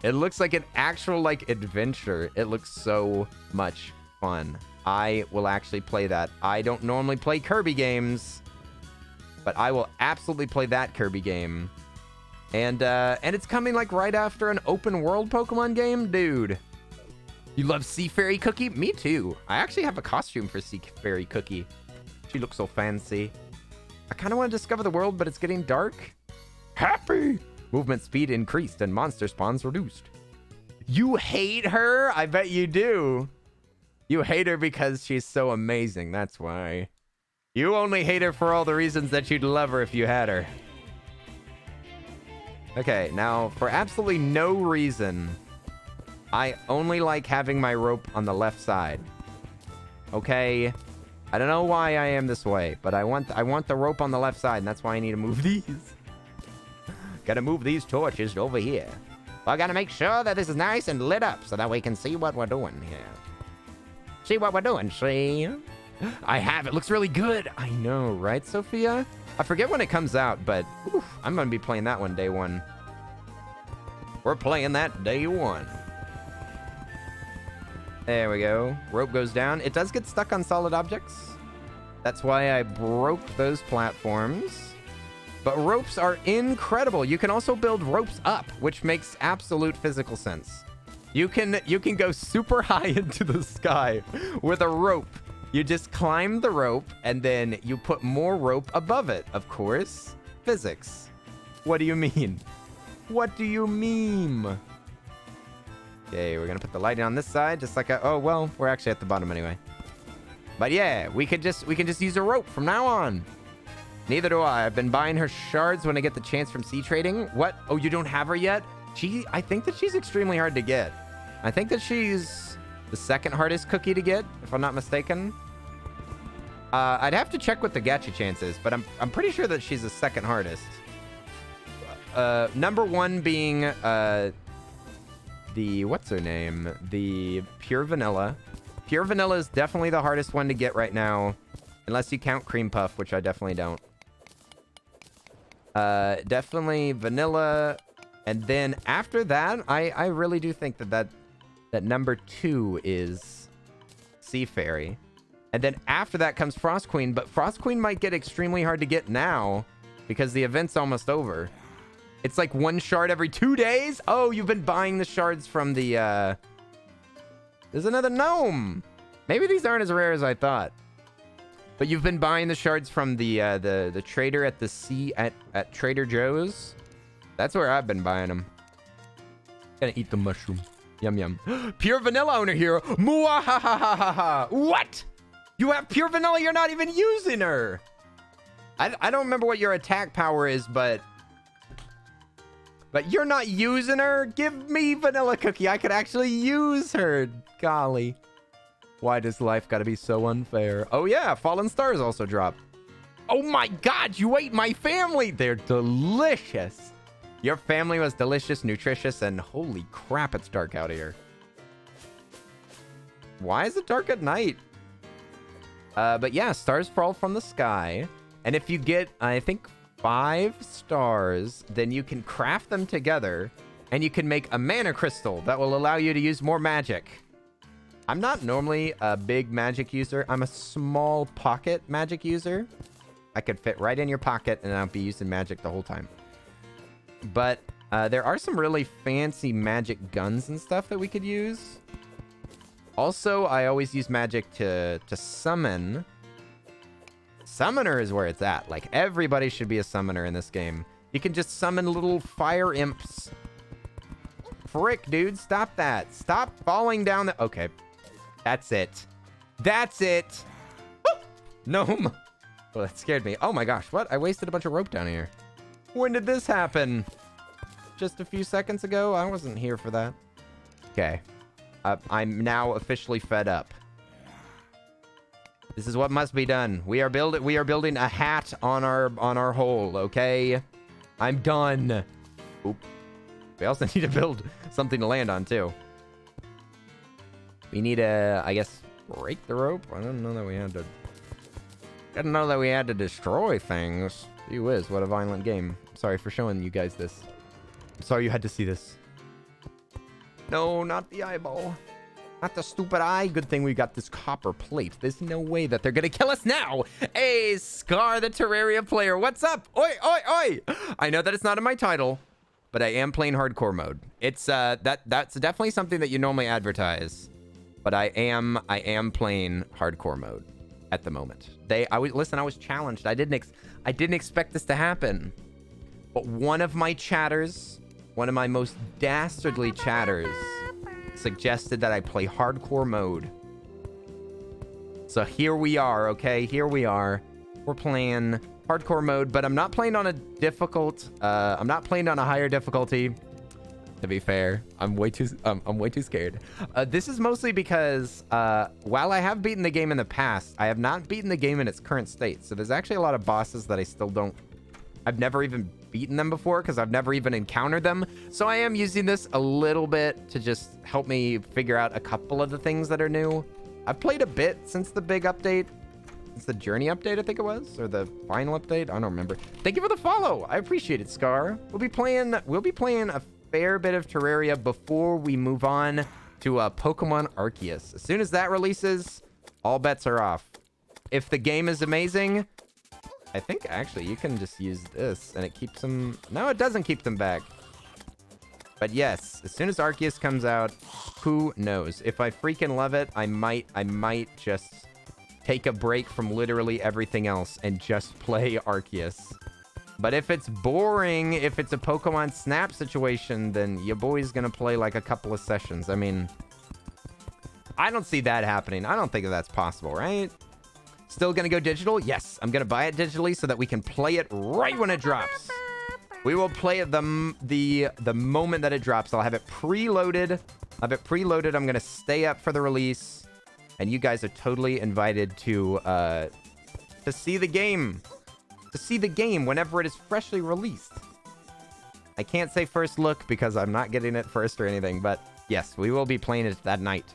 It looks like an actual, like, adventure. It looks so much fun. I will actually play that. I don't normally play Kirby games, but I will absolutely play that Kirby game. And it's coming, like, right after an open world Pokemon game? Dude. You love Sea Fairy Cookie? Me too. I actually have a costume for Sea Fairy Cookie. She looks so fancy. I kind of want to discover the world, but it's getting dark. Happy! Movement speed increased and monster spawns reduced. You hate her? I bet you do. You hate her because she's so amazing. That's why. You only hate her for all the reasons that you'd love her if you had her. Okay, now for absolutely no reason, I only like having my rope on the left side. Okay? I don't know why I am this way, but I want the rope on the left side, and that's why I need to move these. Gotta move these torches over here. I gotta make sure that this is nice and lit up so that we can see what we're doing here. See what we're doing, see? I have. It looks really good. I know, right, Sophia? I forget when it comes out, but oof, I'm going to be playing that one day one. We're playing that day one. There we go. Rope goes down. It does get stuck on solid objects. That's why I broke those platforms. But ropes are incredible. You can also build ropes up, which makes absolute physical sense. You can go super high into the sky with a rope. You just climb the rope, and then you put more rope above it. Of course, physics. What do you mean? What do you mean? Okay, we're gonna put the lighting on this side, just like oh well, we're actually at the bottom anyway. But yeah, we can just use a rope from now on. Neither do I. I've been buying her shards when I get the chance from sea trading. What? Oh, you don't have her yet? I think that she's extremely hard to get. I think that she's the second hardest cookie to get, if I'm not mistaken. I'd have to check what the gacha chance is, but I'm pretty sure that she's the second hardest. Number one being what's her name? The Pure Vanilla. Pure Vanilla is definitely the hardest one to get right now, unless you count Cream Puff, which I definitely don't. Definitely Vanilla, and then after that, I really do think that number 2 is Sea Fairy. And then after that comes Frost Queen, but Frost Queen might get extremely hard to get now because the event's almost over. It's like 1 shard every 2 days? Oh, you've been buying the shards from the, There's another gnome! Maybe these aren't as rare as I thought. But you've been buying the shards from the trader at the sea at Trader Joe's? That's where I've been buying them. Gonna eat the mushroom. Yum yum. Pure Vanilla owner here. Muahahahaha. What? You have Pure Vanilla, you're not even using her. I don't remember what your attack power is, but you're not using her? Give me Vanilla Cookie. I could actually use her. Golly. Why does life gotta be so unfair? Oh yeah, Fallen Stars also dropped. Oh my god, you ate my family. They're delicious. Your family was delicious, nutritious, and holy crap, it's dark out here. Why is it dark at night? But yeah, stars fall from the sky. And if you get, I think, 5 stars, then you can craft them together, and you can make a mana crystal that will allow you to use more magic. I'm not normally a big magic user. I'm a small pocket magic user. I could fit right in your pocket, and I'll be using magic the whole time. But there are some really fancy magic guns and stuff that we could use. Also, I always use magic to summon. Summoner is where it's at. Like, everybody should be a summoner in this game. You can just summon little fire imps. Frick, dude. Stop that. Stop falling down the... Okay. That's it. That's it. Gnome. Well, that scared me. Oh my gosh. What? I wasted a bunch of rope down here. When did this happen? Just a few seconds ago? I wasn't here for that. Okay. I'm now officially fed up. This is what must be done. We are building a hat on our hole, okay? I'm done. Oop. We also need to build something to land on too. We need to, I guess, break the rope. I didn't know that we had to. Didn't know that we had to destroy things. Gee whiz, what a violent game. Sorry for showing you guys this. I'm sorry you had to see this. No, not the eyeball. Not the stupid eye. Good thing we got this copper plate. There's no way that they're gonna kill us now. Hey, Scar the Terraria player. What's up? Oi, oi, oi. I know that it's not in my title, but I am playing hardcore mode. It's that's definitely something that you normally advertise. But I am playing hardcore mode at the moment. I was challenged. I didn't expect this to happen. But one of my chatters, one of my most dastardly chatters, suggested that I play hardcore mode. So here we are, okay? Here we are. We're playing hardcore mode, but I'm not playing on a difficult, I'm not playing on a higher difficulty. To be fair, I'm way too scared. This is mostly because while I have beaten the game in the past, I have not beaten the game in its current state. So there's actually a lot of bosses that I still don't I've never even beaten them before because I've never even encountered them. So I am using this a little bit to just help me figure out a couple of the things that are new. I've played a bit since the big update. Since the journey update, I think it was, or the final update. I don't remember. Thank you for the follow. I appreciate it, Scar. We'll be playing a fair bit of Terraria before we move on to Pokemon Arceus. As soon as that releases, all bets are off. If the game is amazing, I think actually you can just use this and it keeps them... No, it doesn't keep them back. But yes, as soon as Arceus comes out, who knows? If I freaking love it, I might just take a break from literally everything else and just play Arceus. But if it's boring, if it's a Pokemon Snap situation, then your boy's gonna play like a couple of sessions. I mean, I don't see that happening. I don't think that's possible, right? Still gonna go digital? Yes, I'm gonna buy it digitally so that we can play it right when it drops. We will play it the moment that it drops. I'll have it preloaded. I'm gonna stay up for the release, and you guys are totally invited to see the game. To see the game whenever it is freshly released. I can't say first look because I'm not getting it first or anything, but yes, we will be playing it that night.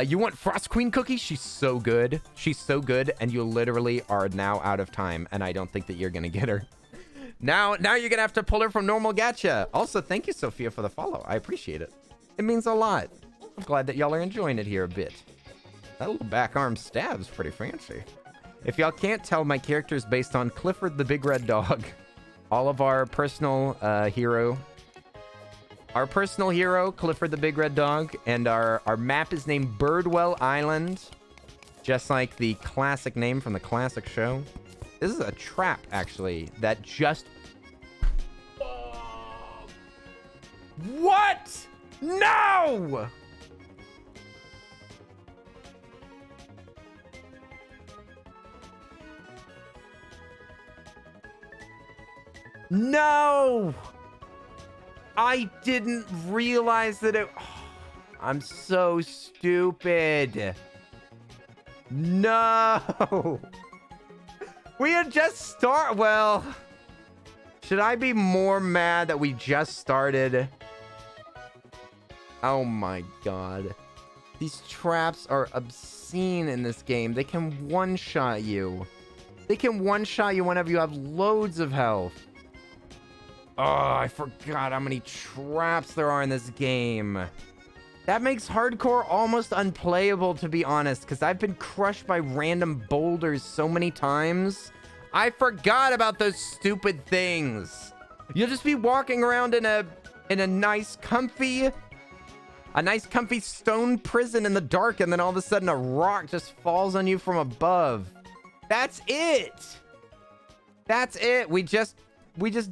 You want Frost Queen cookie? She's so good. She's so good, and you literally are now out of time, and I don't think that you're gonna get her. Now you're gonna have to pull her from normal gacha. Also, thank you, Sophia, for the follow. I appreciate it. It means a lot. I'm glad that y'all are enjoying it here a bit. That little back arm stab's pretty fancy. If y'all can't tell, my character is based on Clifford the Big Red Dog. All of our personal hero. Our personal hero, Clifford the Big Red Dog. And our map is named Birdwell Island. Just like the classic name from the classic show. This is a trap, actually, that just... What? No! No! I didn't realize that it... I'm so stupid. No! We had just Well, should I be more mad that we just started? Oh my god. These traps are obscene in this game. They can one-shot you. They can one-shot you whenever you have loads of health. Oh, I forgot how many traps there are in this game. That makes hardcore almost unplayable, to be honest, because I've been crushed by random boulders so many times. I forgot about those stupid things. You'll just be walking around in a nice comfy stone prison in the dark, and then all of a sudden a rock just falls on you from above. That's it. That's it. We just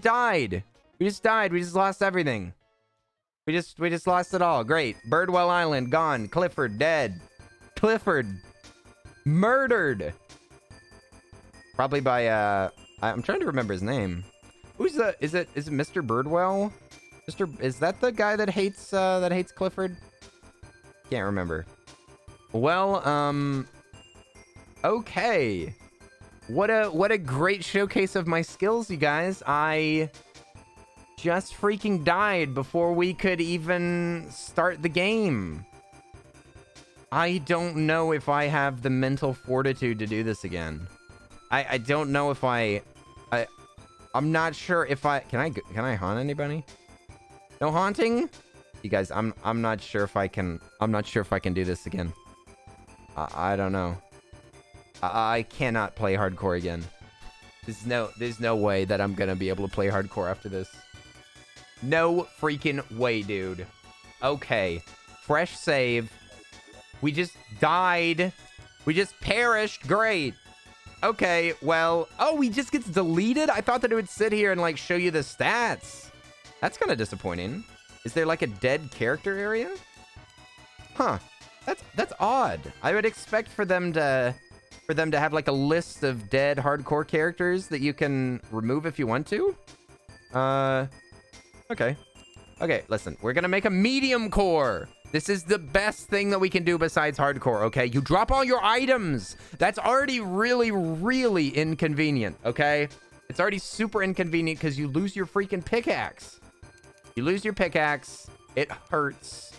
died. We just died. We just lost everything. We just lost it all. Great. Birdwell Island gone. Clifford dead. Clifford murdered. Probably by I'm trying to remember his name. Who's the is it Mr. Birdwell? Is that the guy that hates Clifford? Can't remember. Well, okay. What a great showcase of my skills, you guys. I just freaking died before we could even start the game. I don't know if I have the mental fortitude to do this again. I don't know if I'm not sure if can I haunt anybody? No haunting? You guys, I'm not sure if I can do this again. I don't know. I cannot play hardcore again. There's no way that I'm gonna be able to play hardcore after this. No freaking way, dude. Okay. Fresh save. We just died. We just perished. Great. Okay, well... Oh, he just gets deleted? I thought that it would sit here and, like, show you the stats. That's kind of disappointing. Is there, like, a dead character area? Huh. That's odd. I would expect for them to have, like, a list of dead hardcore characters that you can remove if you want to. Okay. Okay, listen. We're gonna make a medium core. This is the best thing that we can do besides hardcore, okay? You drop all your items. That's already really, really inconvenient, okay? It's already super inconvenient because you lose your freaking pickaxe. You lose your pickaxe. It hurts.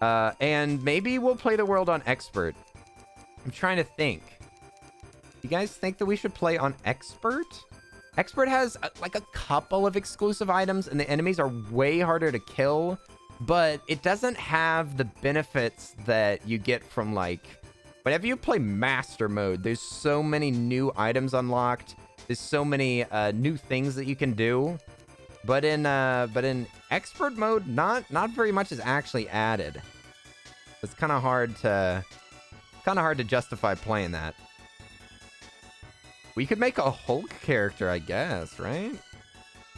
And maybe we'll play the world on expert. I'm trying to think. You guys think that we should play on expert? Expert has like a couple of exclusive items and the enemies are way harder to kill, but it doesn't have the benefits that you get from like, whenever you play master mode, there's so many new items unlocked. There's so many new things that you can do. But in expert mode, not very much is actually added. It's kind of hard to justify playing that. We could make a Hulk character, I guess, right?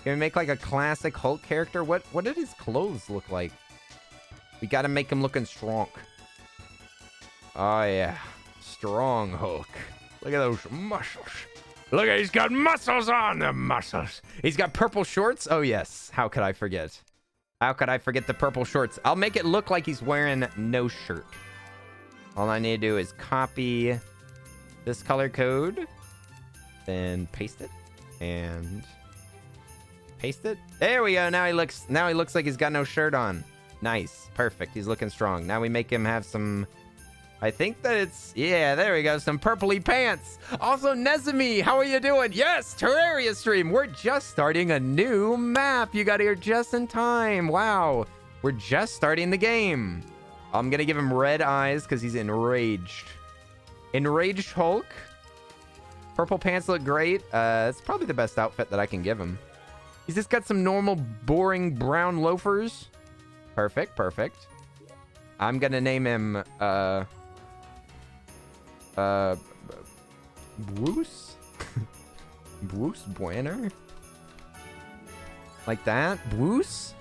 Can we make like a classic Hulk character? What did his clothes look like? We gotta make him looking strong. Oh yeah, strong Hulk. Look at those muscles. Look at, he's got muscles on the muscles. He's got purple shorts. Oh yes, how could I forget? How could I forget the purple shorts? I'll make it look like he's wearing no shirt. All I need to do is copy this color code. Then paste it and paste it. There we go. Now he looks like he's got no shirt on. Nice. Perfect. He's looking strong. Now we make him have some, I think that it's, yeah, there we go. Some purpley pants. Also, Nezumi, how are you doing? Yes, Terraria stream. We're just starting a new map. You got here just in time. Wow. We're just starting the game. I'm going to give him red eyes because he's enraged. Enraged Hulk. Purple pants look great. It's probably the best outfit that I can give him. He's just got some normal, boring brown loafers. Perfect, perfect. I'm gonna name him, Bruce? Bruce Banner? Like that? Bruce?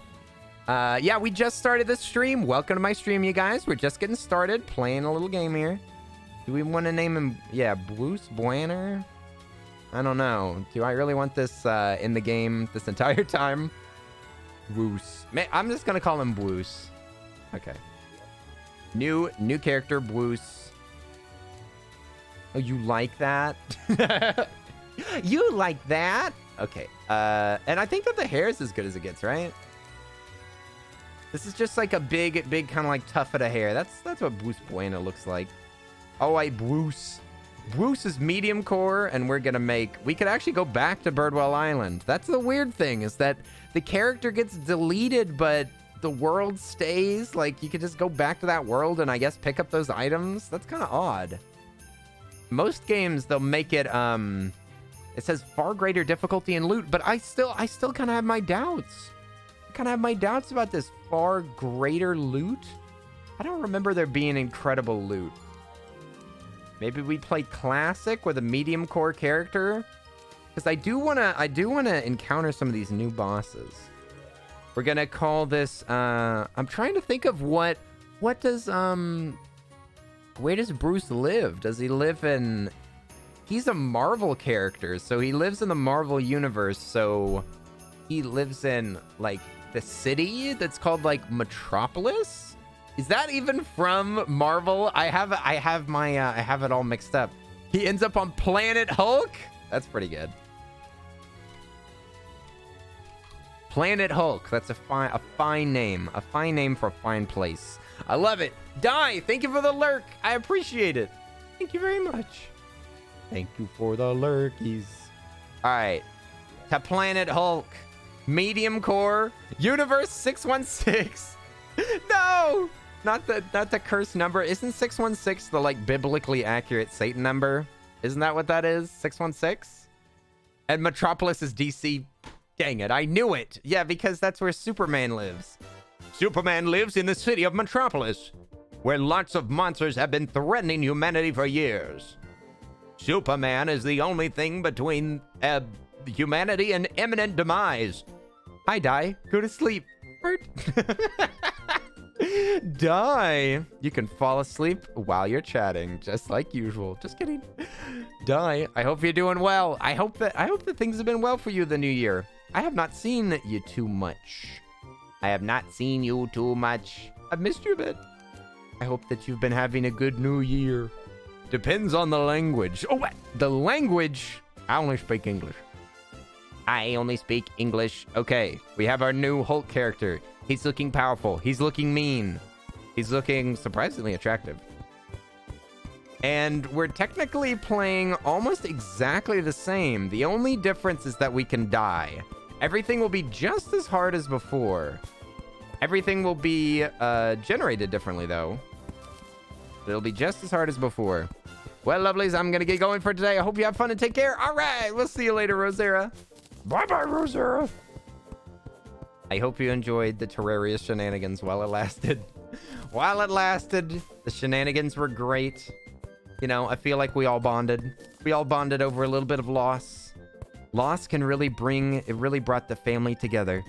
Yeah, we just started this stream. Welcome to my stream, you guys. We're just getting started, playing a little game here. Do we want to name him, yeah, Bruce Banner? I don't know. Do I really want this in the game this entire time? Bruce. Man, I'm just going to call him Bruce. Okay. New character, Bruce. Oh, you like that? You like that? Okay. And I think that the hair is as good as it gets, right? This is just like a big kind of like tuft of hair. That's what Bruce Banner looks like. Oh, Bruce. Bruce is medium core, and we could actually go back to Birdwell Island. That's the weird thing, is that the character gets deleted, but the world stays. Like, you could just go back to that world and I guess pick up those items. That's kind of odd. Most games, they'll make it, it says far greater difficulty in loot, but I still kind of have my doubts. I kind of have my doubts about this far greater loot. I don't remember there being incredible loot. Maybe we play classic with a medium core character, because I do wanna encounter some of these new bosses. We're gonna call this. I'm trying to think of what does where does Bruce live? Does he live in? He's a Marvel character, so he lives in the Marvel universe. So he lives in like the city that's called like Metropolis. Is that even from Marvel? I have it all mixed up. He ends up on Planet Hulk? That's pretty good. Planet Hulk. That's a fine name. A fine name for a fine place. I love it. Die, thank you for the lurk. I appreciate it. Thank you very much. Thank you for the lurkies. All right. To Planet Hulk. Medium core. Universe 616. No! Not the cursed number. Isn't 616 the like biblically accurate Satan number? Isn't that what that is? 616? And Metropolis is DC. Dang it, I knew it. Yeah, because that's where Superman lives. Superman lives in the city of Metropolis, where lots of monsters have been threatening humanity for years. Superman is the only thing between humanity and imminent demise. Hi, Die. Go to sleep. Die. You can fall asleep while you're chatting, just like usual. Just kidding. Die. I hope you're doing well. I hope that things have been well for you the new year. I have not seen you too much. I've missed you a bit. I hope that you've been having a good new year. Depends on the language. Oh, what? The language? I only speak English. I only speak English. Okay, we have our new Hulk character. He's looking powerful. He's looking mean. He's looking surprisingly attractive. And we're technically playing almost exactly the same. The only difference is that we can die. Everything will be just as hard as before. Everything will be generated differently, though. It'll be just as hard as before. Well, lovelies, I'm going to get going for today. I hope you have fun and take care. All right, we'll see you later, Rosera. Bye-bye, Rosera. I hope you enjoyed the Terraria shenanigans while it lasted. While it lasted, the shenanigans were great. You know, I feel like we all bonded. We all bonded over a little bit of loss. Loss can really it really brought the family together.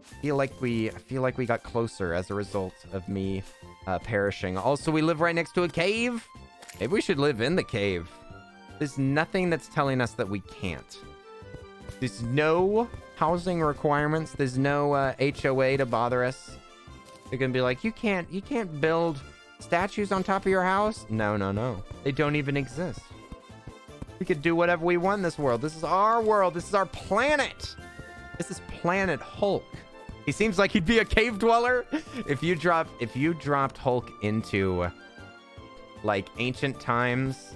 I feel like we got closer as a result of me perishing. Also, we live right next to a cave. Maybe we should live in the cave. There's nothing that's telling us that we can't. There's no housing requirements. There's no HOA to bother us. They're gonna be like, you can't build statues on top of your house. No. They don't even exist. We could do whatever we want in this world. This is our world. This is our planet. This is Planet Hulk. He seems like he'd be a cave dweller. If you dropped Hulk into like ancient times,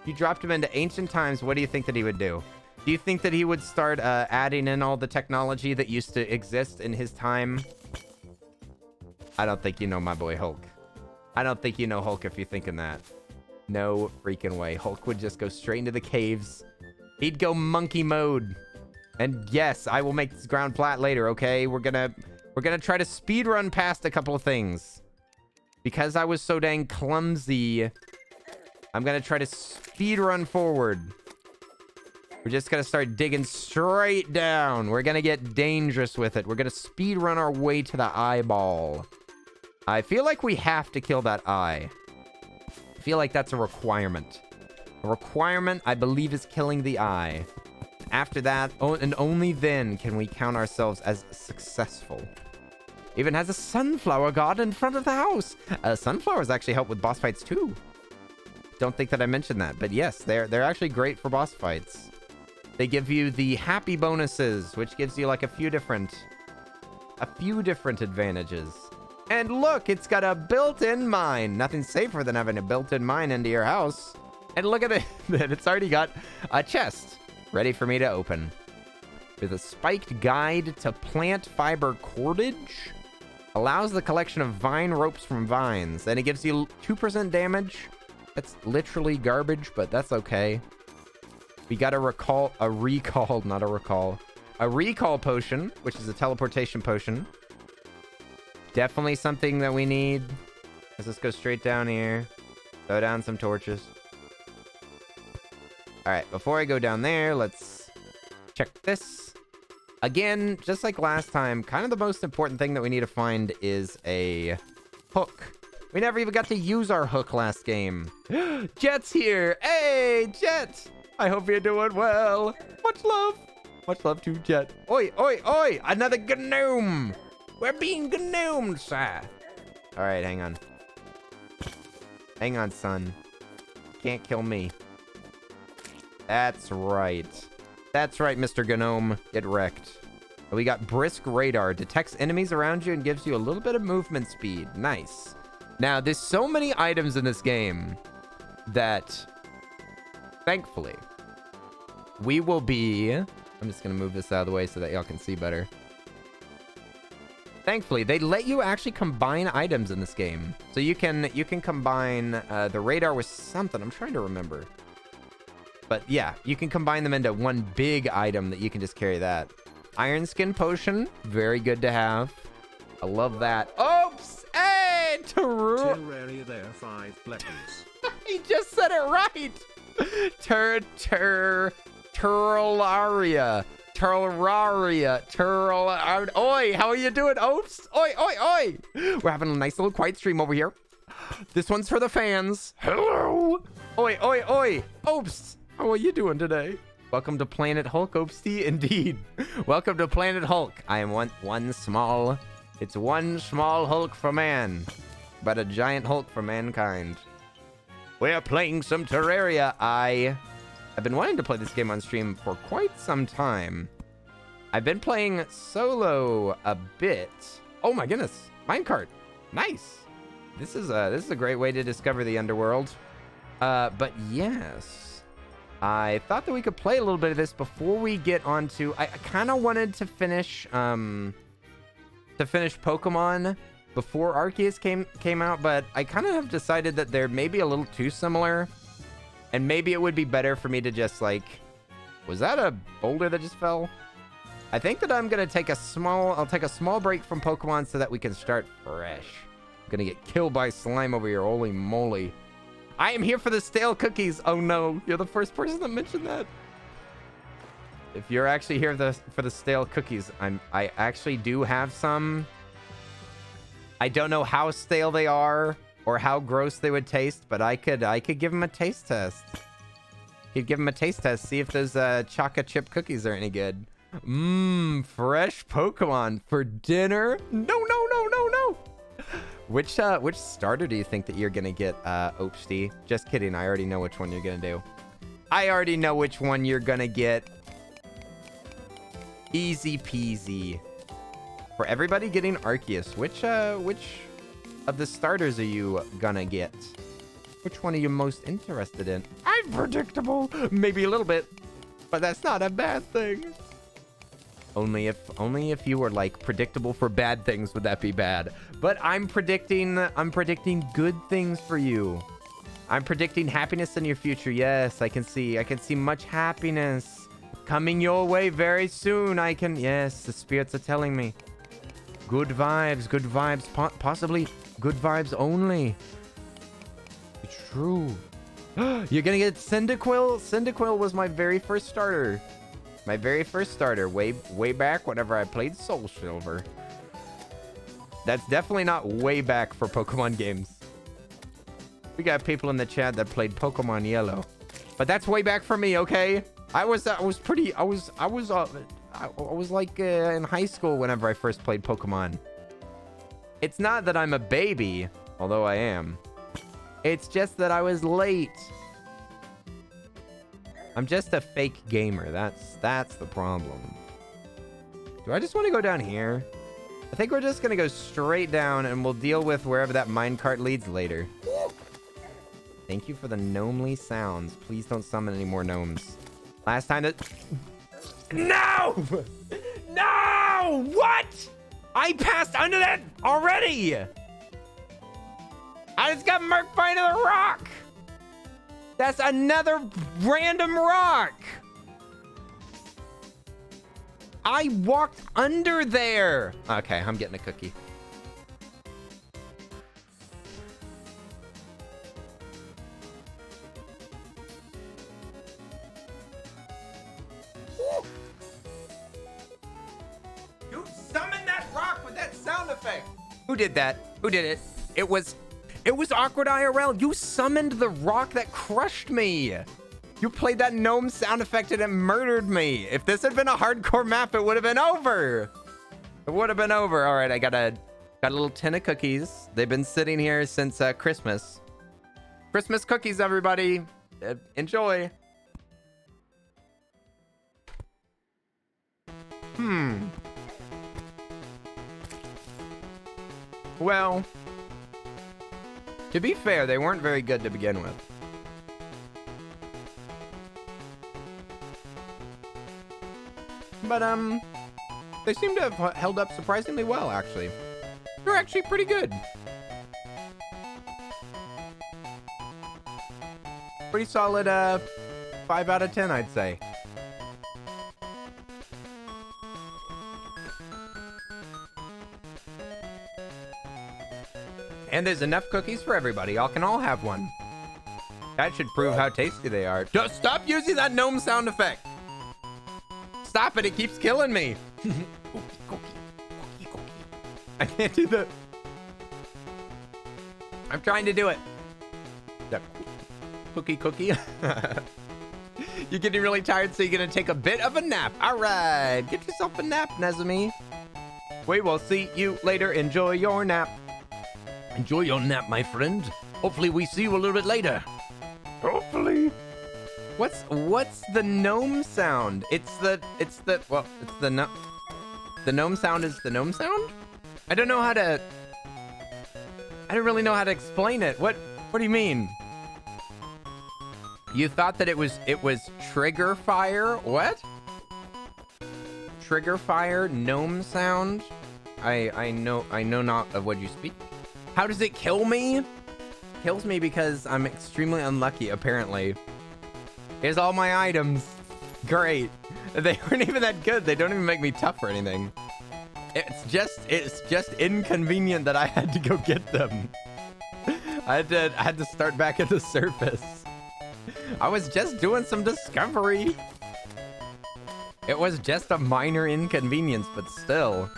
if you dropped him into ancient times, what do you think that he would do? Do you think that he would start adding in all the technology that used to exist in his time? I don't think you know my boy Hulk. I don't think you know Hulk if you're thinking that. No freaking way. Hulk would just go straight into the caves. He'd go monkey mode. And yes, I will make this ground flat later, okay? We're gonna try to speed run past a couple of things. Because I was so dang clumsy, I'm gonna try to speed run forward. We're just gonna start digging straight down. We're gonna get dangerous with it. We're gonna speed run our way to the eyeball. I feel like we have to kill that eye. I feel like that's a requirement. A requirement, I believe, is killing the eye. After that, and only then can we count ourselves as successful. Even has a sunflower garden in front of the house. Sunflowers actually help with boss fights too. Don't think that I mentioned that, but yes, they're actually great for boss fights. They give you the happy bonuses, which gives you like a few different advantages. And look, it's got a built-in mine. Nothing safer than having a built-in mine into your house. And look at it, it's already got a chest ready for me to open. With a spiked guide to plant fiber cordage. Allows the collection of vine ropes from vines. And it gives you 2% damage. That's literally garbage, but that's okay. We got a recall potion, which is a teleportation potion. Definitely something that we need. Let's just go straight down here. Throw down some torches. Alright, before I go down there, let's check this. Again, just like last time, kind of the most important thing that we need to find is a hook. We never even got to use our hook last game. Jet's here! Hey, Jet! I hope you're doing well. Much love. Much love to Jet. Oi, oi, oi! Another gnome! We're being gnomed, sir. All right, hang on. Hang on, son. Can't kill me. That's right. That's right, Mr. Gnome. Get wrecked. We got brisk radar. Detects enemies around you and gives you a little bit of movement speed. Nice. Now, there's so many items in this game that, thankfully, we will be... I'm just going to move this out of the way so that y'all can see better. Thankfully, they let you actually combine items in this game. So you can combine the radar with something. I'm trying to remember. But yeah, you can combine them into one big item that you can just carry that. Iron Skin Potion. Very good to have. I love that. Oops! Hey! Terraria, there are 5 letters. He just said it right! Terraria. Oi, how are you doing, Oops? Oi, oi, oi! We're having a nice little quiet stream over here. This one's for the fans. Hello! Oi, oi, oi! Oops! How are you doing today? Welcome to Planet Hulk, Oopsty, indeed. Welcome to Planet Hulk. I am one small Hulk for man, but a giant Hulk for mankind. We're playing some Terraria. I've been wanting to play this game on stream for quite some time. I've been playing solo a bit. Oh my goodness, minecart, nice. This is a great way to discover the underworld. But yes, I thought that we could play a little bit of this before we get on to. I kind of wanted to finish Pokemon before Arceus came out, but I kind of have decided that they're maybe a little too similar, and maybe it would be better for me to just like. Was that a boulder that just fell? I think that I'm gonna take a small. I'll take a small break from Pokemon so that we can start fresh. I'm gonna get killed by slime over here. Holy moly! I am here for the stale cookies. Oh no, you're the first person that mentioned that. If you're actually here for the stale cookies, I actually do have some. I don't know how stale they are or how gross they would taste, but I could give them a taste test. Could give them a taste test, see if those chocolate chip cookies are any good. Fresh Pokemon for dinner? No. Which starter do you think that you're gonna get, Opsty? Just kidding, I already know which one you're gonna do. I already know which one you're gonna get. Easy peasy. For everybody getting Arceus, which of the starters are you gonna get? Which one are you most interested in? I'm predictable, maybe a little bit, but that's not a bad thing. Only if you were like predictable for bad things would that be bad. But I'm predicting good things for you. I'm predicting happiness in your future. Yes, I can see much happiness coming your way very soon. Yes, the spirits are telling me. Good vibes, possibly good vibes only. It's true. You're gonna get Cyndaquil? Cyndaquil was my very first starter. My very first starter, way back whenever I played Soul Silver. That's definitely not way back for Pokemon games. We got people in the chat that played Pokemon Yellow, but that's way back for me. Okay, I was like in high school whenever I first played Pokemon. It's not that I'm a baby, although I am. It's just that I was late. I'm just a fake gamer. That's the problem. Do I just want to go down here? I think we're just going to go straight down and we'll deal with wherever that minecart leads later. Thank you for the gnomely sounds. Please don't summon any more gnomes. Last time that... No! No! What? I passed under that already! I just got murked by another rock! That's another random rock! I walked under there! Okay, I'm getting a cookie. You summoned that rock with that sound effect! Who did that? Who did it? It was Awkward IRL. You summoned the rock that crushed me. You played that gnome sound effect and it murdered me. If this had been a hardcore map, it would have been over. It would have been over. All right, I got a little tin of cookies. They've been sitting here since Christmas. Christmas cookies, everybody. Enjoy. Well, to be fair, they weren't very good to begin with. But, they seem to have held up surprisingly well, actually. They're actually pretty good. Pretty solid, 5 out of 10, I'd say. And there's enough cookies for everybody. Y'all can all have one. That should prove how tasty they are. Just stop using that gnome sound effect. Stop it. It keeps killing me. I can't do that. I'm trying to do it. That cookie. You're getting really tired, so you're going to take a bit of a nap. All right. Get yourself a nap, Nezumi. We will see you later. Enjoy your nap. Enjoy your nap, my friend. Hopefully we see you a little bit later. Hopefully. What's the gnome sound? The gnome sound is the gnome sound? I don't really know how to explain it. What do you mean? You thought that it was trigger fire? What? Trigger fire, gnome sound? I know not of what you speak. How does it kill me? Kills me because I'm extremely unlucky, apparently. Here's all my items. Great. They weren't even that good. They don't even make me tough or anything. It's just inconvenient that I had to go get them. I had to start back at the surface. I was just doing some discovery. It was just a minor inconvenience, but still.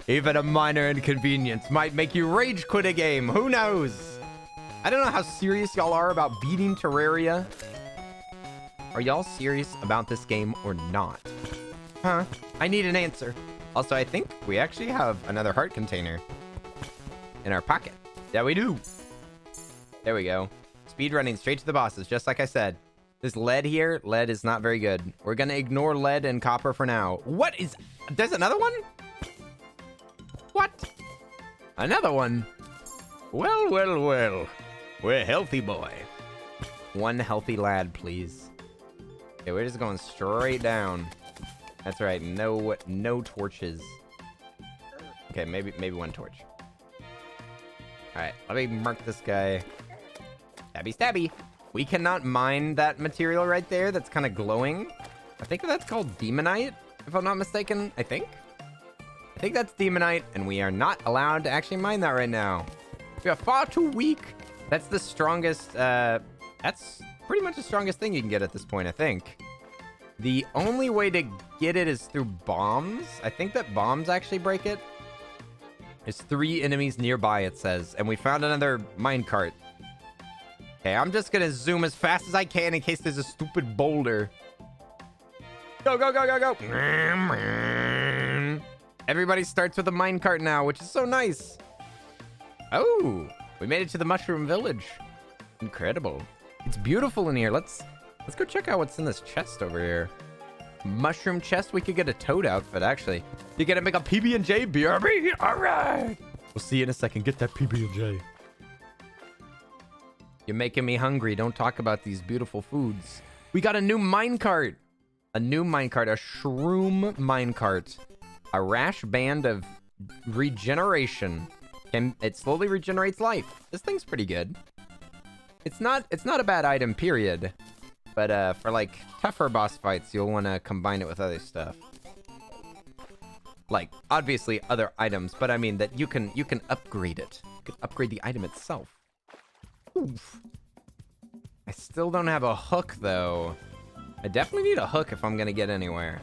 Even a minor inconvenience might make you rage quit a game. Who knows? I don't know how serious y'all are about beating Terraria. Are y'all serious about this game or not? Huh? I need an answer. Also, I think we actually have another heart container in our pocket. Yeah, we do. There we go. Speed running straight to the bosses, just like I said. This lead here, lead is not very good. We're gonna ignore lead and copper for now. What is... There's another one? What? Another one? Well, well, well. We're healthy, boy. One healthy lad, please. Okay, we're just going straight down. That's right. No torches. Okay, maybe one torch. All right, let me mark this guy. Stabby, stabby. We cannot mine that material right there. That's kind of glowing. I think that's called demonite, if I'm not mistaken. I think that's demonite, and we are not allowed to actually mine that right now. We are far too weak. That's the strongest. That's pretty much the strongest thing you can get at this point, I think. The only way to get it is through bombs. I think that bombs actually break it. There's 3 enemies nearby, it says. And we found another minecart. Okay, I'm just gonna zoom as fast as I can in case there's a stupid boulder. Go, go, go, go, go. Everybody starts with a minecart now, which is so nice. Oh, we made it to the mushroom village. Incredible. It's beautiful in here. Let's go check out what's in this chest over here. Mushroom chest. We could get a toad outfit, actually. You gotta make a PB&J, BRB. All right. We'll see you in a second. Get that PB&J. You're making me hungry. Don't talk about these beautiful foods. We got a new minecart. A new minecart. A shroom minecart. A rash band of regeneration. It slowly regenerates life. This thing's pretty good. It's not a bad item, period. But for like tougher boss fights, you'll want to combine it with other stuff. Like obviously other items, but I mean that you can upgrade it. You can upgrade the item itself. Oof. I still don't have a hook though. I definitely need a hook if I'm gonna get anywhere.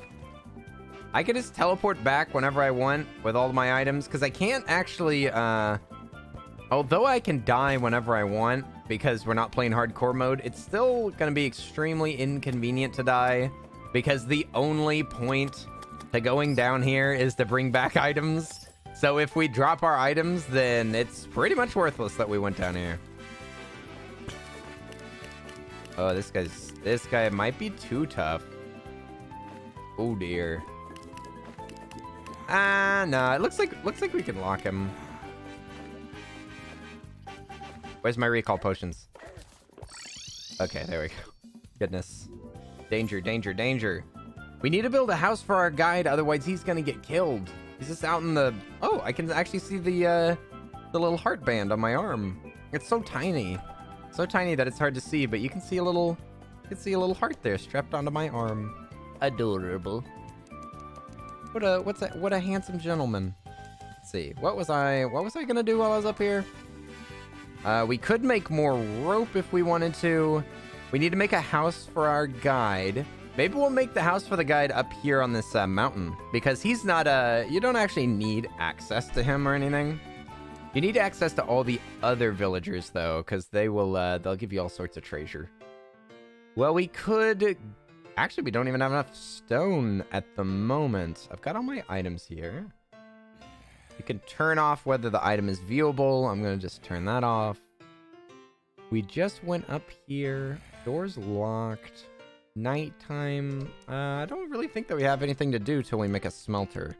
I can just teleport back whenever I want with all my items, because I can't actually, although I can die whenever I want, because we're not playing hardcore mode, it's still going to be extremely inconvenient to die, because the only point to going down here is to bring back items. So if we drop our items, then it's pretty much worthless that we went down here. Oh, this guy might be too tough. Oh dear. No, it looks like we can lock him. Where's my recall potions? Okay, there we go. Goodness. Danger, danger, danger. We need to build a house for our guide, otherwise he's gonna get killed. He's just out in the... Oh, I can actually see the little heart band on my arm. It's so tiny. So tiny that it's hard to see, but you can see a little heart there strapped onto my arm. Adorable. What a handsome gentleman. Let's see. What was I gonna do while I was up here? We could make more rope if we wanted to. We need to make a house for our guide. Maybe we'll make the house for the guide up here on this mountain, because he's not you don't actually need access to him or anything. You need access to all the other villagers though, because they'll give you all sorts of treasure. Well, we could... Actually, we don't even have enough stone at the moment. I've got all my items here. You can turn off whether the item is viewable. I'm going to just turn that off. We just went up here. Doors locked. Nighttime. I don't really think that we have anything to do till we make a smelter.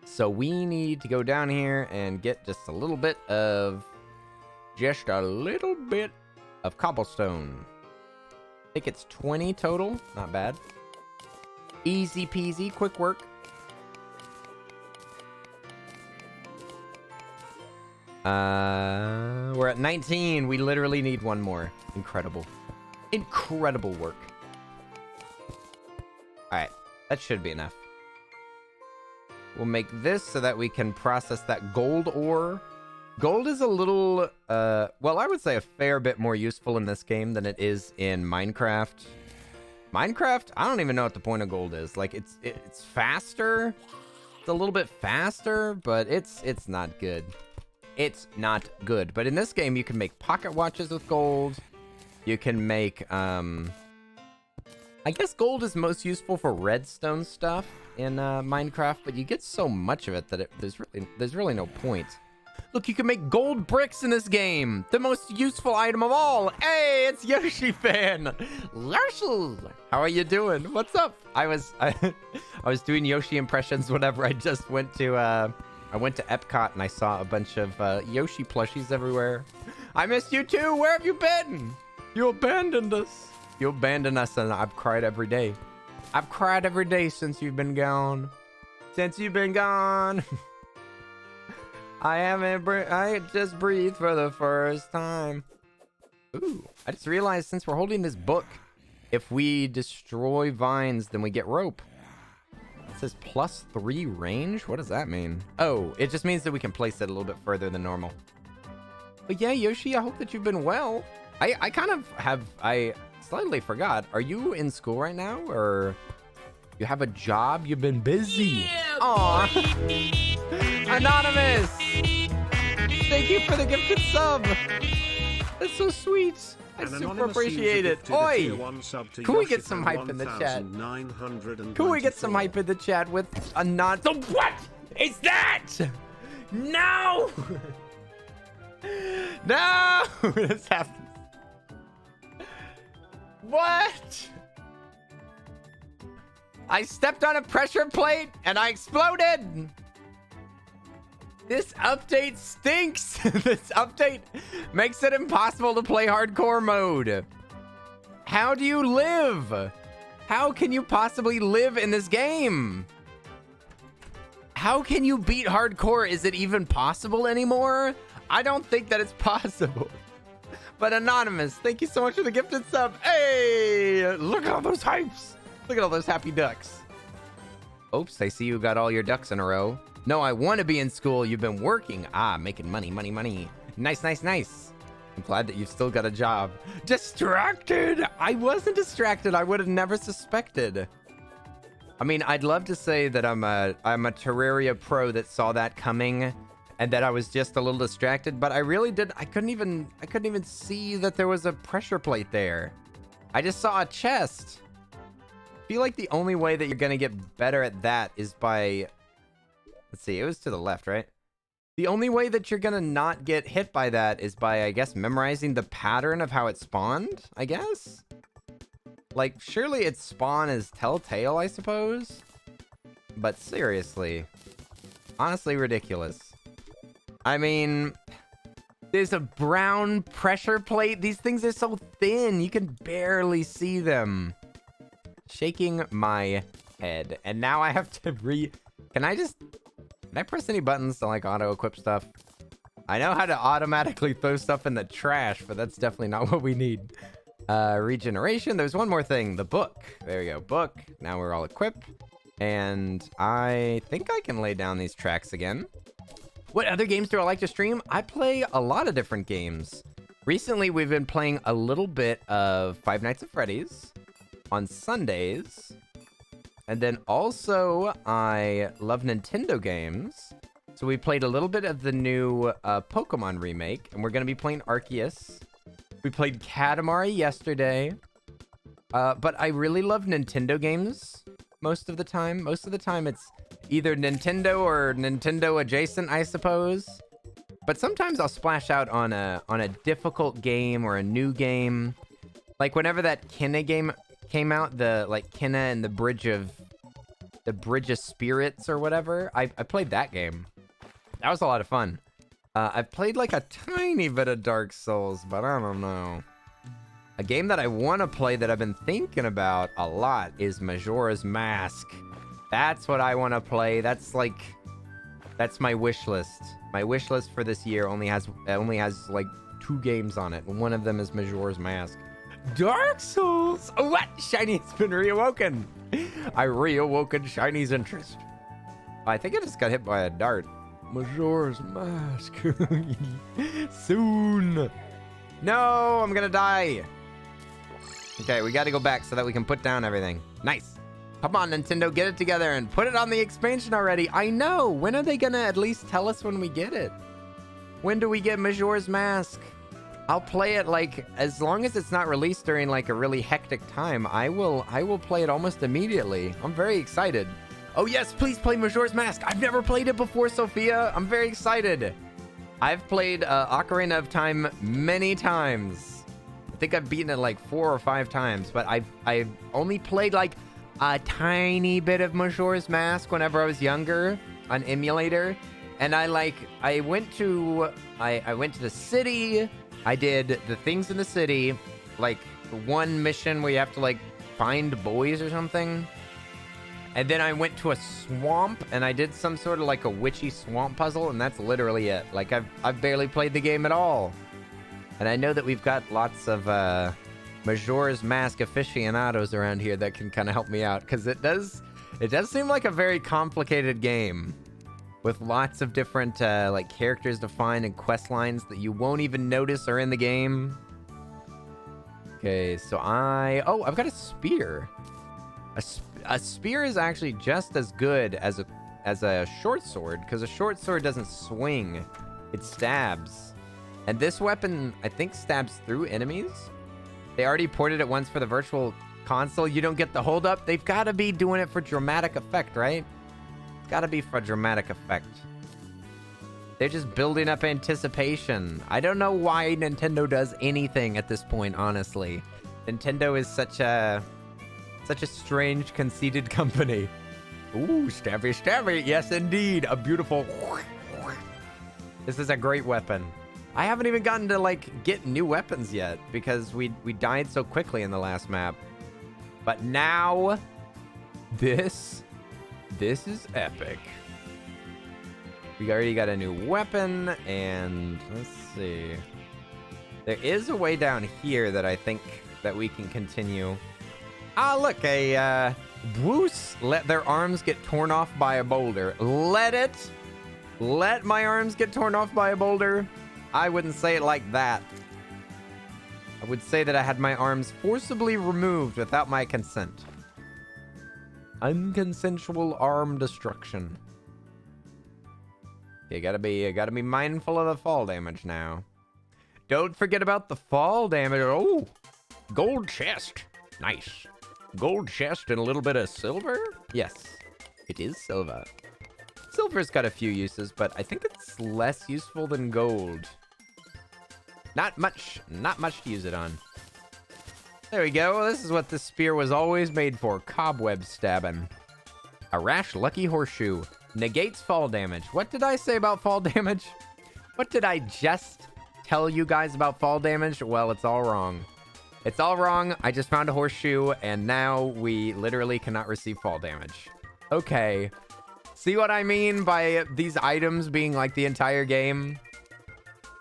So we need to go down here and get just a little bit of cobblestone. I think it's 20 total. Not bad. Easy peasy, quick work. We're at 19. We literally need one more. Incredible. Incredible work. Alright, that should be enough. We'll make this so that we can process that gold ore. Gold is a little, well, I would say a fair bit more useful in this game than it is in Minecraft. Minecraft, I don't even know what the point of gold is. Like, it's faster. It's a little bit faster, but it's not good. It's not good. But in this game, you can make pocket watches with gold. You can make, I guess gold is most useful for redstone stuff in Minecraft, but you get so much of it that there's really no point. Look, you can make gold bricks in this game. The most useful item of all. Hey, it's Yoshi fan. Yoshi, how are you doing? What's up? I was doing Yoshi impressions whenever I just went to I went to Epcot and I saw a bunch of Yoshi plushies everywhere. I missed you too. Where have you been? You abandoned us. You abandoned us, and I've cried every day. I've cried every day since you've been gone. Since you've been gone. I just breathed for the first time. Ooh, I just realized since we're holding this book, if we destroy vines, then we get rope. It says +3 range? What does that mean? Oh, it just means that we can place it a little bit further than normal. But yeah, Yoshi, I hope that you've been well. I slightly forgot. Are you in school right now, or you have a job? You've been busy. Yeah, aw. Anonymous! Thank you for the gifted sub! That's so sweet! I super appreciate it! Oi! Can we get some hype in the chat? Can we get some hype in the chat with a non- So what is that? No! No! This happens. What? I stepped on a pressure plate and I exploded! This update stinks. This update makes it impossible to play hardcore mode. How do you live? How can you possibly live in this game? How can you beat hardcore? Is it even possible anymore? I don't think that it's possible. But Anonymous, thank you so much for the gifted sub. Hey, look at all those hypes. Look at all those happy ducks. Oops, I see you got all your ducks in a row. No, I want to be in school. You've been working. Ah, making money, money, money. Nice, nice, nice. I'm glad that you've still got a job. Distracted. I wasn't distracted. I would have never suspected. I mean, I'd love to say that I'm a Terraria pro that saw that coming and that I was just a little distracted, but I really did. I couldn't even see that there was a pressure plate there. I just saw a chest. I feel like the only way that you're going to get better at that is by... Let's see, it was to the left, right? The only way that you're gonna not get hit by that is by, I guess, memorizing the pattern of how it spawned, I guess? Like, surely its spawn is telltale, I suppose? But seriously. Honestly ridiculous. I mean, there's a brown pressure plate. These things are so thin, you can barely see them. Shaking my head. And now I have to Can I press any buttons to, like, auto-equip stuff? I know how to automatically throw stuff in the trash, but that's definitely not what we need. Regeneration. There's one more thing. The book. There we go. Book. Now we're all equipped. And I think I can lay down these tracks again. What other games do I like to stream? I play a lot of different games. Recently, we've been playing a little bit of Five Nights at Freddy's on Sundays. And then also, I love Nintendo games. So we played a little bit of the new Pokemon remake. And we're going to be playing Arceus. We played Katamari yesterday. But I really love Nintendo games most of the time. Most of the time, it's either Nintendo or Nintendo adjacent, I suppose. but sometimes I'll splash out on a difficult game or a new game. Like whenever that Kinna game came out, the like Kinna and the Bridge of Spirits or whatever. I played that game. That was a lot of fun. I've played like a tiny bit of Dark Souls, but I don't know. A game that I want to play that I've been thinking about a lot is Majora's Mask. That's what I want to play. That's my wish list. My wish list for this year only has like 2 games on it. One of them is Majora's Mask. Dark Souls! Oh, what? Shiny has been reawoken. I reawoken Shiny's interest. I think I just got hit by a dart. Majora's Mask. Soon. No, I'm gonna die. Okay, we gotta go back so that we can put down everything. Nice. Come on, Nintendo, get it together and put it on the expansion already. I know. When are they gonna at least tell us when we get it? When do we get Majora's Mask? I'll play it like as long as it's not released during like a really hectic time. I will play it almost immediately. I'm very excited. Oh yes, please play Majora's Mask. I've never played it before, Sophia. I'm very excited. I've played Ocarina of Time many times. I think I've beaten it like 4 or 5 times, but I've only played like a tiny bit of Majora's Mask whenever I was younger on emulator. And I went to the city. I did the things in the city, like one mission where you have to like find boys or something. And then I went to a swamp and I did some sort of like a witchy swamp puzzle, and that's literally it. Like I've barely played the game at all. And I know that we've got lots of Majora's Mask aficionados around here that can kind of help me out, because it does seem like a very complicated game with lots of different like characters to find and quest lines that you won't even notice are in the game. Okay, so I've got a spear. A spear is actually just as good as a short sword, because a short sword doesn't swing, it stabs. And this weapon, I think, stabs through enemies. They already ported it once for the Virtual Console. You don't get the hold up. They've got to be doing it for dramatic effect, right? It's got to be for dramatic effect. They're just building up anticipation. I don't know why Nintendo does anything at this point, honestly. Nintendo is such a strange, conceited company. Ooh, stabby, stabby. Yes, indeed. A beautiful... This is a great weapon. I haven't even gotten to, like, get new weapons yet because we died so quickly in the last map. But now, this is epic. We already got a new weapon, and let's see. There is a way down here that I think that we can continue. Ah, look, a Bruce let their arms get torn off by a boulder. Let my arms get torn off by a boulder? I wouldn't say it like that. I would say that I had my arms forcibly removed without my consent. Unconsensual arm destruction. You gotta be mindful of the fall damage now. Don't forget about the fall damage. Oh, gold chest. Nice. Gold chest and a little bit of silver? Yes, it is silver. Silver's got a few uses, but I think it's less useful than gold. Not much to use it on. There we go. This is what this spear was always made for. Cobweb stabbing. A rash lucky horseshoe. Negates fall damage. What did I say about fall damage? What did I just tell you guys about fall damage? Well, it's all wrong. It's all wrong. I just found a horseshoe, and now we literally cannot receive fall damage. Okay. See what I mean by these items being like the entire game?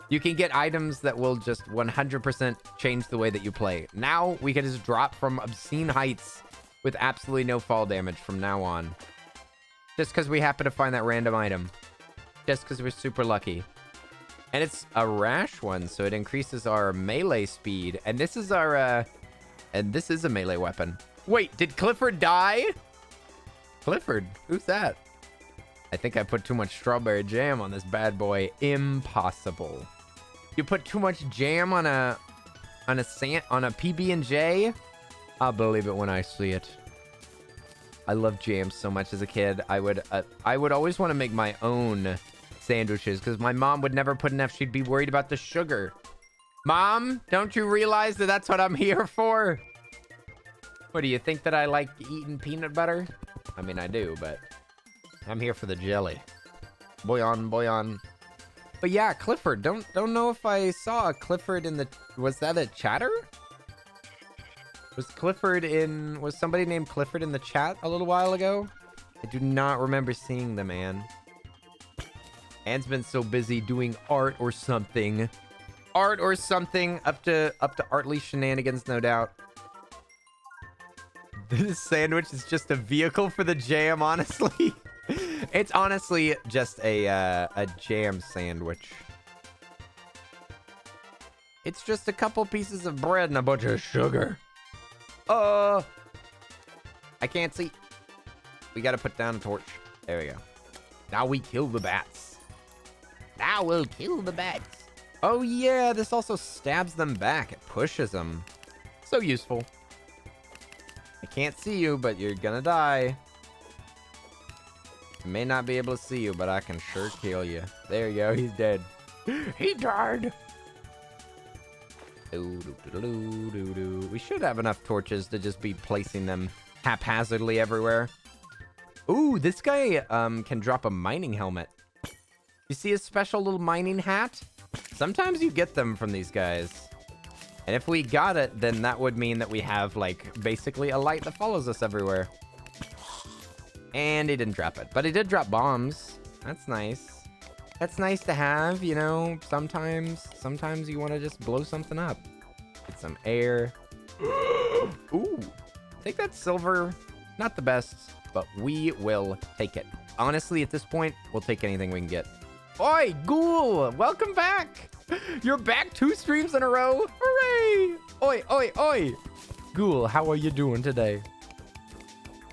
You can get items that will just 100% change the way that you play. Now, we can just drop from obscene heights with absolutely no fall damage from now on. Just because we happen to find that random item. Just because we're super lucky. And it's a rash one, so it increases our melee speed. And this is our, and this is a melee weapon. Wait, did Clifford die? Clifford? Who's that? I think I put too much strawberry jam on this bad boy. Impossible. You put too much jam on a PB&J? I'll believe it when I see it. I love jam so much as a kid. I would always want to make my own sandwiches because my mom would never put enough. She'd be worried about the sugar. Mom, don't you realize that that's what I'm here for? What, do you think that I like eating peanut butter? I mean, I do, but I'm here for the jelly. Boy on, boy on. But yeah, Clifford. Don't know if I saw a Clifford in the... Was that a chatter? Was somebody named Clifford in the chat a little while ago? I do not remember seeing the man. Anne's been so busy doing art or something. Art or something. Up to artly shenanigans, no doubt. This sandwich is just a vehicle for the jam, honestly. It's honestly just a jam sandwich. It's just a couple pieces of bread and a bunch of sugar. I can't see. We gotta put down a torch. There we go. Now we kill the bats. Now we'll kill the bats. Oh yeah, this also stabs them back. It pushes them. So useful. I can't see you, but you're gonna die. I may not be able to see you, but I can sure kill you. There you go, he's dead. He died. We should have enough torches to just be placing them haphazardly everywhere. Ooh, this guy can drop a mining helmet. You see his special little mining hat? Sometimes you get them from these guys. And if we got it, then that would mean that we have, like, basically a light that follows us everywhere. And he didn't drop it. But he did drop bombs. That's nice. That's nice to have, you know. Sometimes you want to just blow something up. Get some air. Ooh. Take that silver. Not the best, but we will take it. Honestly, at this point, we'll take anything we can get. Oi, Ghoul! Welcome back! You're back 2 streams in a row! Hooray! Oi, oi, oi! Ghoul, how are you doing today?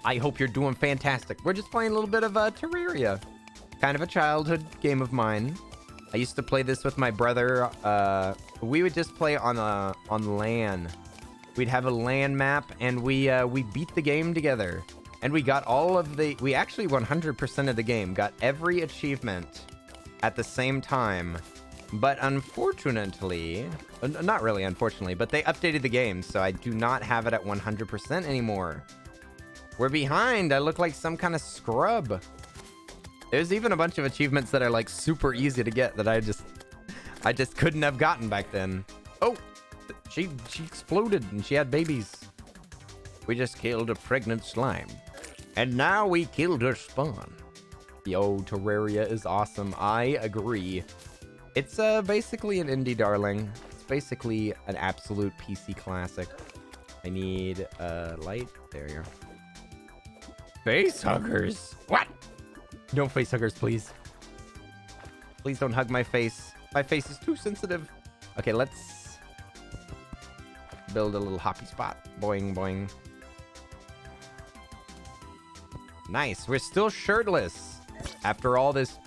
I hope you're doing fantastic. We're just playing a little bit of Terraria. Kind of a childhood game of mine. I used to play this with my brother. We would just play on LAN. We'd have a LAN map, and we beat the game together. And we got all of the... We actually 100% of the game. Got every achievement at the same time. But unfortunately... Not really unfortunately, but they updated the game, so I do not have it at 100% anymore. We're behind. I look like some kind of scrub. There's even a bunch of achievements that are like super easy to get that I just couldn't have gotten back then. Oh, she exploded and she had babies. We just killed a pregnant slime. And now we killed her spawn. Yo, Terraria is awesome. I agree. It's basically an indie darling. It's basically an absolute PC classic. I need light. There you go. Face huggers. What? No face huggers, please. Please don't hug my face. My face is too sensitive. Okay, let's build a little hoppy spot. Boing, boing. Nice. We're still shirtless after all this.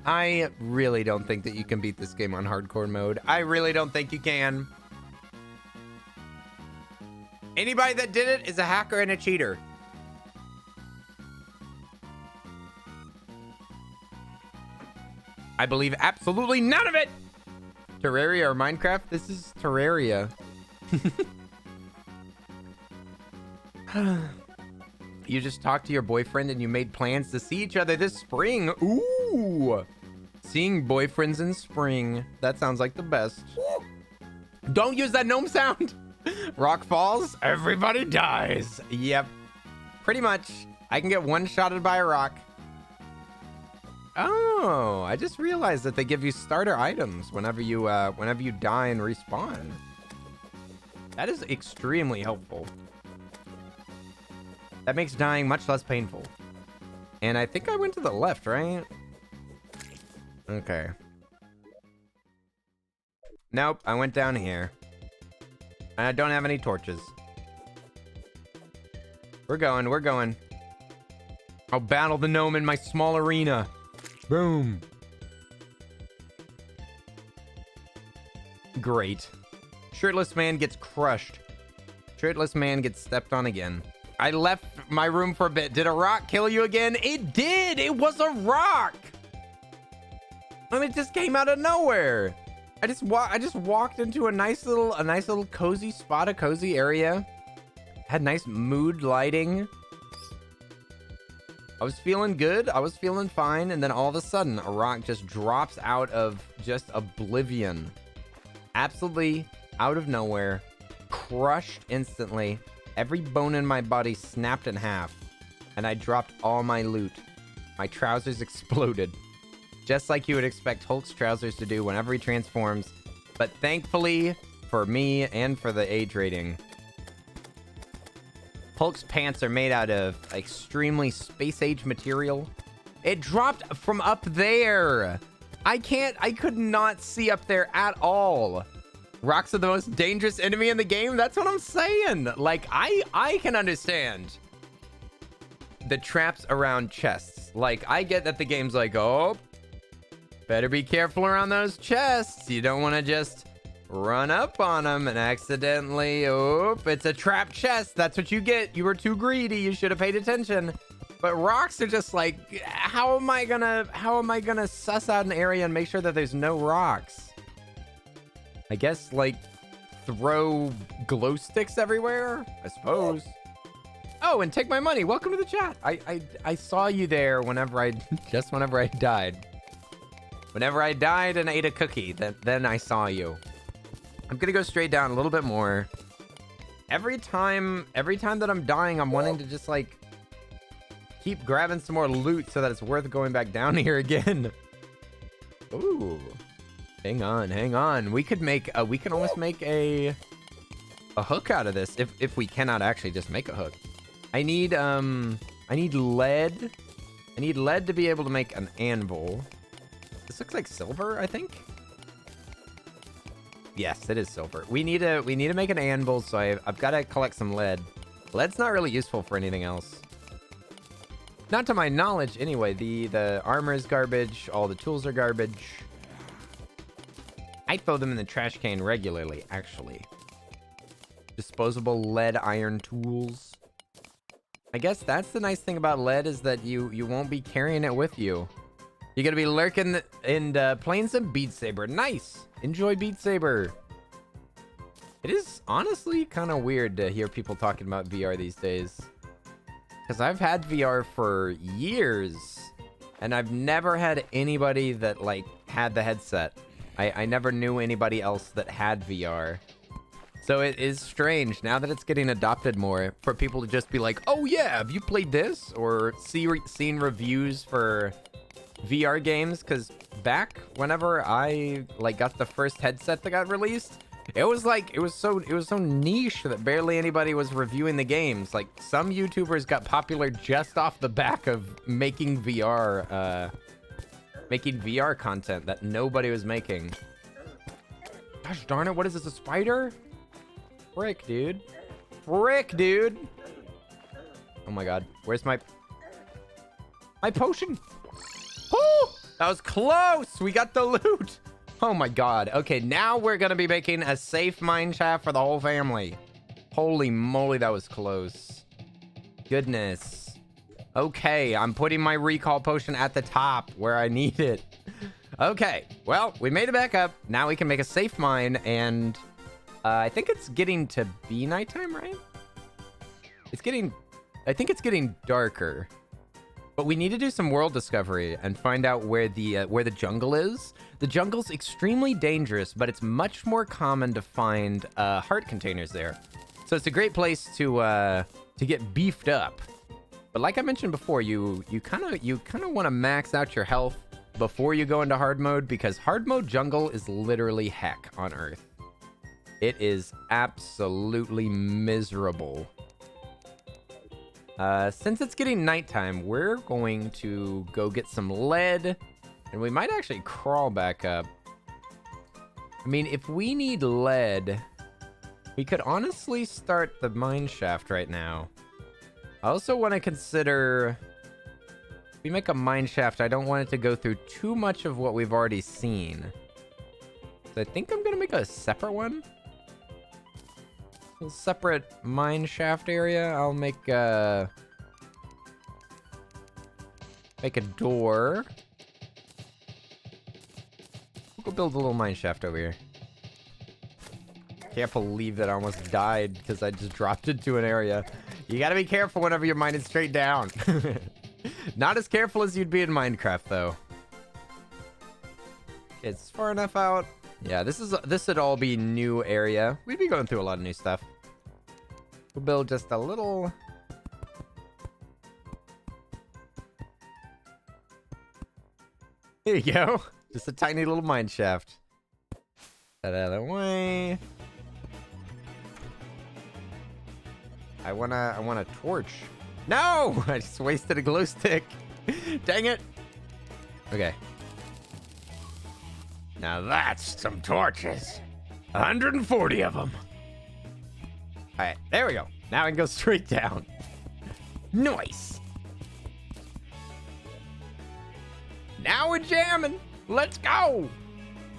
I really don't think that you can beat this game on hardcore mode. I really don't think you can. Anybody that did it is a hacker and a cheater. I believe absolutely none of it. Terraria or Minecraft? This is Terraria. You just talked to your boyfriend and you made plans to see each other this spring. Ooh. Seeing boyfriends in spring. That sounds like the best. Don't use that gnome sound. Rock falls, everybody dies. Yep. Pretty much. I can get one-shotted by a rock. Oh, I just realized that they give you starter items whenever you die and respawn. That is extremely helpful. That makes dying much less painful. And I think I went to the left, right? Okay. Nope, I went down here. And I don't have any torches. We're going, we're going. I'll battle the gnome in my small arena. Boom. Great. Shirtless man gets crushed. Shirtless man gets stepped on again. I left my room for a bit. Did a rock kill you again? It did. It was a rock. And it just came out of nowhere. I just walked into a nice little cozy spot, a cozy area. Had nice mood lighting. I was feeling good. I was feeling fine. And then all of a sudden, a rock just drops out of just oblivion. Absolutely out of nowhere. Crushed instantly. Every bone in my body snapped in half. And I dropped all my loot. My trousers exploded. Just like you would expect Hulk's trousers to do whenever he transforms. But thankfully, for me and for the age rating, Hulk's pants are made out of extremely space-age material. It dropped from up there. I could not see up there at all. Rocks are the most dangerous enemy in the game. That's what I'm saying. Like, I can understand the traps around chests. Like, I get that the game's like, oh, better be careful around those chests. You don't want to just run up on them and accidentally, oh, it's a trap chest. That's what you get. You were too greedy. You should have paid attention. But rocks are just like, how am I gonna suss out an area and make sure that there's no rocks? I guess, like, throw glow sticks everywhere, I suppose. Oh, and take my money. Welcome to the chat. I saw you there whenever I died. Whenever I died and ate a cookie, then I saw you. I'm gonna go straight down a little bit more. Every time that I'm dying, I'm wanting to just, like, keep grabbing some more loot so that it's worth going back down here again. Ooh. Hang on. We can almost make a hook out of this if we cannot actually just make a hook. I need lead. I need lead to be able to make an anvil. This looks like silver, I think. Yes, it is silver. We need to make an anvil, so I've got to collect some lead. Lead's not really useful for anything else. Not to my knowledge, anyway. The armor is garbage. All the tools are garbage. I throw them in the trash can regularly, actually. Disposable lead iron tools. I guess that's the nice thing about lead is that you won't be carrying it with you. You're gonna be lurking and playing some Beat Saber. Nice. Enjoy Beat Saber. It is honestly kind of weird to hear people talking about VR these days. Because I've had VR for years. And I've never had anybody that, like, had the headset. I never knew anybody else that had VR. So it is strange now that it's getting adopted more for people to just be like, oh yeah, have you played this? Or seen reviews for VR games. Because back whenever I, like, got the first headset that got released, it was so niche that barely anybody was reviewing the games. Like, some YouTubers got popular just off the back of making VR content that nobody was making. Gosh darn it, what is this, a spider? Frick, dude. Oh my god, where's my potion? Oh, that was close. We got the loot. Oh my god. Okay, now we're gonna be making a safe mine shaft for the whole family. Holy moly, that was close. Goodness. Okay, I'm putting my recall potion at the top where I need it. Okay, well, we made it back up. Now we can make a safe mine and I think it's getting to be nighttime, right? I think it's getting darker. But we need to do some world discovery and find out where the jungle is. The jungle's extremely dangerous, but it's much more common to find heart containers there. So it's a great place to get beefed up. But like I mentioned before, you kind of want to max out your health before you go into hard mode, because hard mode jungle is literally heck on Earth. It is absolutely miserable. Since it's getting nighttime, we're going to go get some lead, and we might actually crawl back up. I mean, if we need lead, we could honestly start the mine shaft right now. I also want to consider, if we make a mine shaft, I don't want it to go through too much of what we've already seen. So I think I'm going to make a separate one. A separate mine shaft area. I'll make a door. We'll go build a little mine shaft over here. Can't believe that I almost died because I just dropped into an area. You gotta be careful whenever you're mining straight down. Not as careful as you'd be in Minecraft, though. It's far enough out. Yeah, this would all be new area. We'd be going through a lot of new stuff. We'll build just a little. There you go. Just a tiny little mine shaft. That out of the way. I want a torch. No! I just wasted a glow stick. Dang it. Okay. Now that's some torches. 140 of them. All right, there we go. Now I can go straight down. Nice. Now we're jamming. Let's go.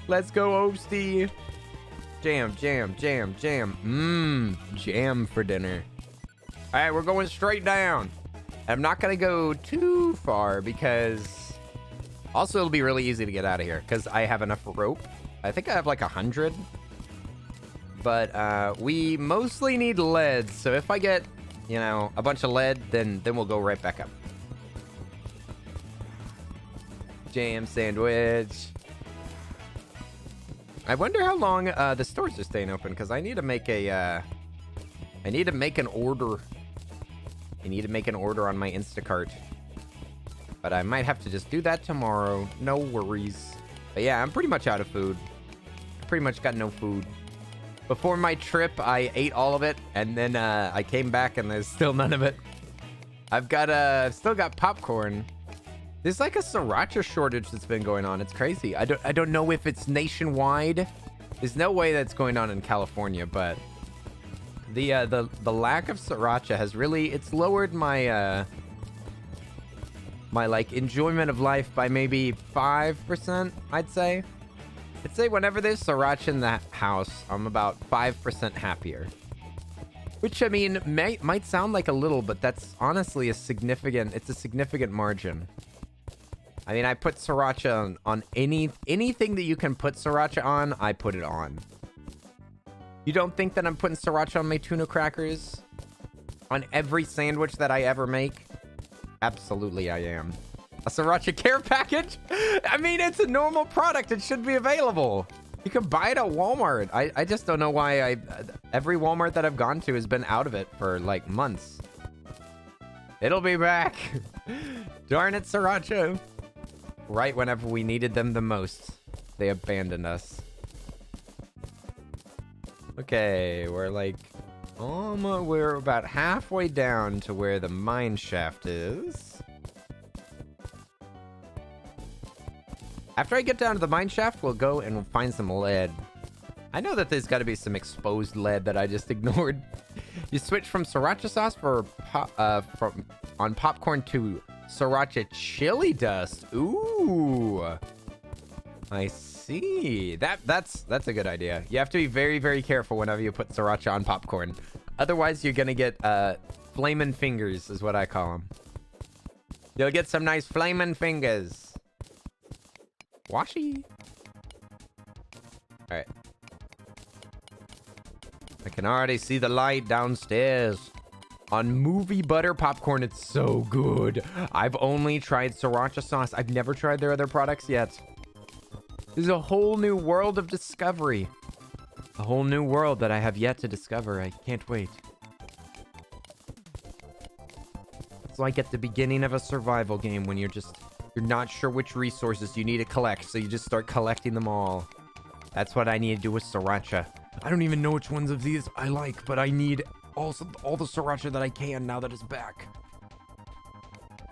Let's go, Oasty. Jam, jam, jam, jam. Jam for dinner. All right, we're going straight down. I'm not going to go too far because also it'll be really easy to get out of here because I have enough rope. I think I have like 100. But we mostly need lead. So if I get, you know, a bunch of lead, then we'll go right back up. Jam sandwich. I wonder how long the stores are staying open because I need to make a I need to make an order. I need to make an order on my Instacart. But I might have to just do that tomorrow. No worries. But yeah, I'm pretty much out of food. Pretty much got no food. Before my trip, I ate all of it, and then I came back and there's still none of it. I've still got popcorn. There's like a sriracha shortage that's been going on. It's crazy. I don't know if it's nationwide. There's no way that's going on in California, but the lack of sriracha has really, it's lowered my my like enjoyment of life by maybe 5%, I'd say. I'd say whenever there's sriracha in that house, I'm about 5% happier. Which, I mean, might sound like a little, but that's honestly it's a significant margin. I mean, I put sriracha on anything that you can put sriracha on, I put it on. You don't think that I'm putting sriracha on my tuna crackers? On every sandwich that I ever make? Absolutely I am. A sriracha care package? I mean, it's a normal product. It should be available. You can buy it at Walmart. I just don't know why every Walmart that I've gone to has been out of it for like months. It'll be back. Darn it, sriracha. Right whenever we needed them the most, they abandoned us. Okay, we're like, we're about halfway down to where the mine shaft is. After I get down to the mine shaft, we'll go and we'll find some lead. I know that there's got to be some exposed lead that I just ignored. You switch from sriracha sauce on popcorn to sriracha chili dust. Ooh, I see. That's a good idea. You have to be very, very careful whenever you put sriracha on popcorn. Otherwise, you're gonna get flamin' fingers, is what I call them. You'll get some nice flamin' fingers. Washi. All right. I can already see the light downstairs. On movie butter popcorn, it's so good. I've only tried sriracha sauce. I've never tried their other products yet. This is a whole new world of discovery. A whole new world that I have yet to discover. I can't wait. It's like at the beginning of a survival game when you're not sure which resources you need to collect, so you just start collecting them all. That's what I need to do with sriracha. I don't even know which ones of these I like, but I need all the sriracha that I can now that it's back.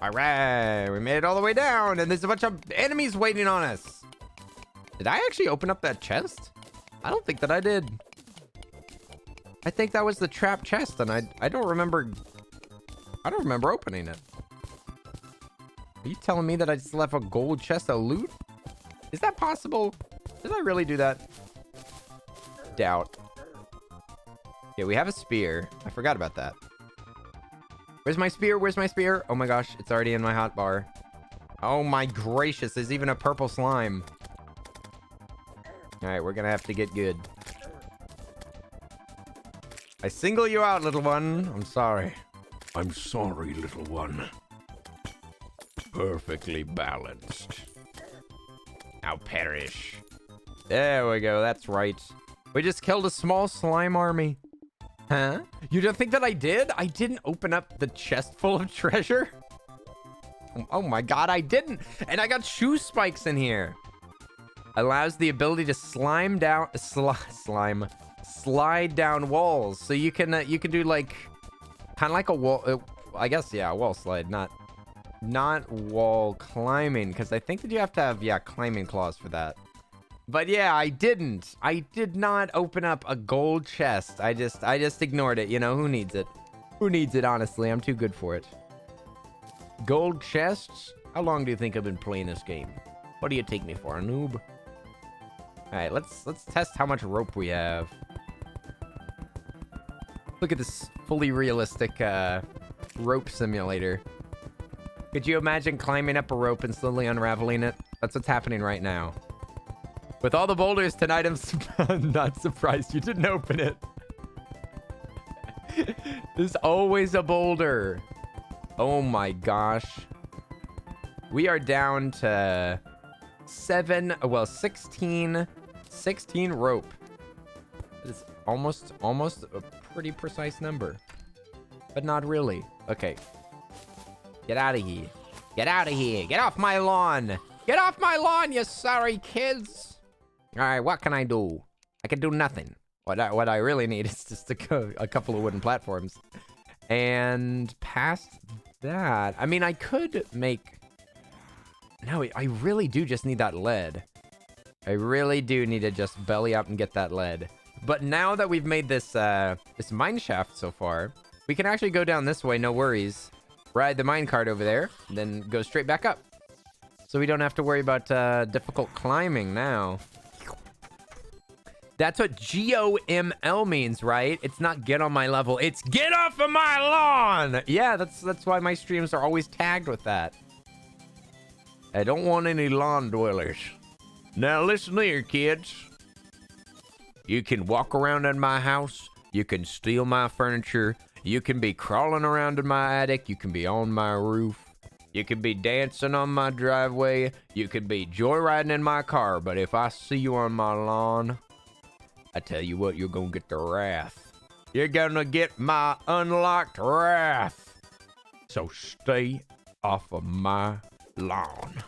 All right, we made it all the way down, and there's a bunch of enemies waiting on us. Did I actually open up that chest? I don't think that I did. I think that was the trap chest, and I don't remember opening it. Are you telling me that I just left a gold chest of loot? Is that possible? Did I really do that? Doubt. Yeah, we have a spear. I forgot about that. Where's my spear? Where's my spear? Oh my gosh, it's already in my hotbar. Oh my gracious, there's even a purple slime. All right, we're gonna have to get good. I single you out, little one. I'm sorry. I'm sorry, little one. Perfectly balanced. Now perish. There we go. That's right. We just killed a small slime army. Huh? You don't think that I did? I didn't open up the chest full of treasure? Oh my god, I didn't. And I got shoe spikes in here. Allows the ability to slide down walls. So you can do like kind of like a wall. I guess, yeah, a wall slide, not wall climbing, because I think that you have to have climbing claws for that. But yeah, I did not open up a gold chest. I just ignored it. You know, who needs it? Who needs it, honestly? I'm too good for it. Gold chests? How long do you think I've been playing this game? What do you take me for, a noob? All right, let's test how much rope we have. Look at this fully realistic rope simulator. Could you imagine climbing up a rope and slowly unraveling it? That's what's happening right now. With all the boulders tonight, I'm not surprised you didn't open it. There's always a boulder. Oh my gosh. We are down to 16 rope. It's almost a pretty precise number, but not really. Okay. Get out of here. Get out of here. Get off my lawn. Get off my lawn, you sorry kids. All right, what can I do? I can do nothing. What I really need is just a couple of wooden platforms. And past that, I mean, I could make... No, I really do just need that lead. I really do need to just belly up and get that lead. But now that we've made this mine shaft so far, we can actually go down this way, no worries. Ride the minecart over there, and then go straight back up. So we don't have to worry about difficult climbing now. That's what GOML means, right? It's not get on my level. It's get off of my lawn. Yeah, that's why my streams are always tagged with that. I don't want any lawn dwellers. Now listen here, kids. You can walk around in my house. You can steal my furniture. You can be crawling around in my attic. You can be on my roof. You can be dancing on my driveway. You can be joyriding in my car. But if I see you on my lawn, I tell you what, you're gonna get the wrath. You're gonna get my unlocked wrath. So stay off of my lawn.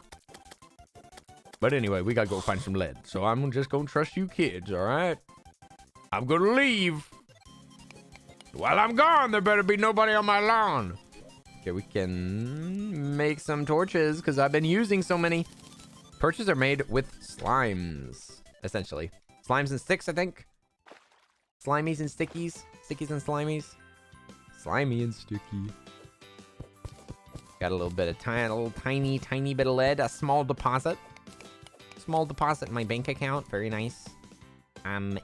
But anyway, we gotta go find some lead. So I'm just gonna trust you kids, all right? I'm gonna leave. While I'm gone, there better be nobody on my lawn. Okay, we can make some torches because I've been using so many. Torches are made with slimes, essentially. Slimes and sticks, I think. Slimies and stickies. Stickies and slimies. Slimy and sticky. Got a little bit of tiny bit of lead. A small deposit. Small deposit in my bank account. Very nice.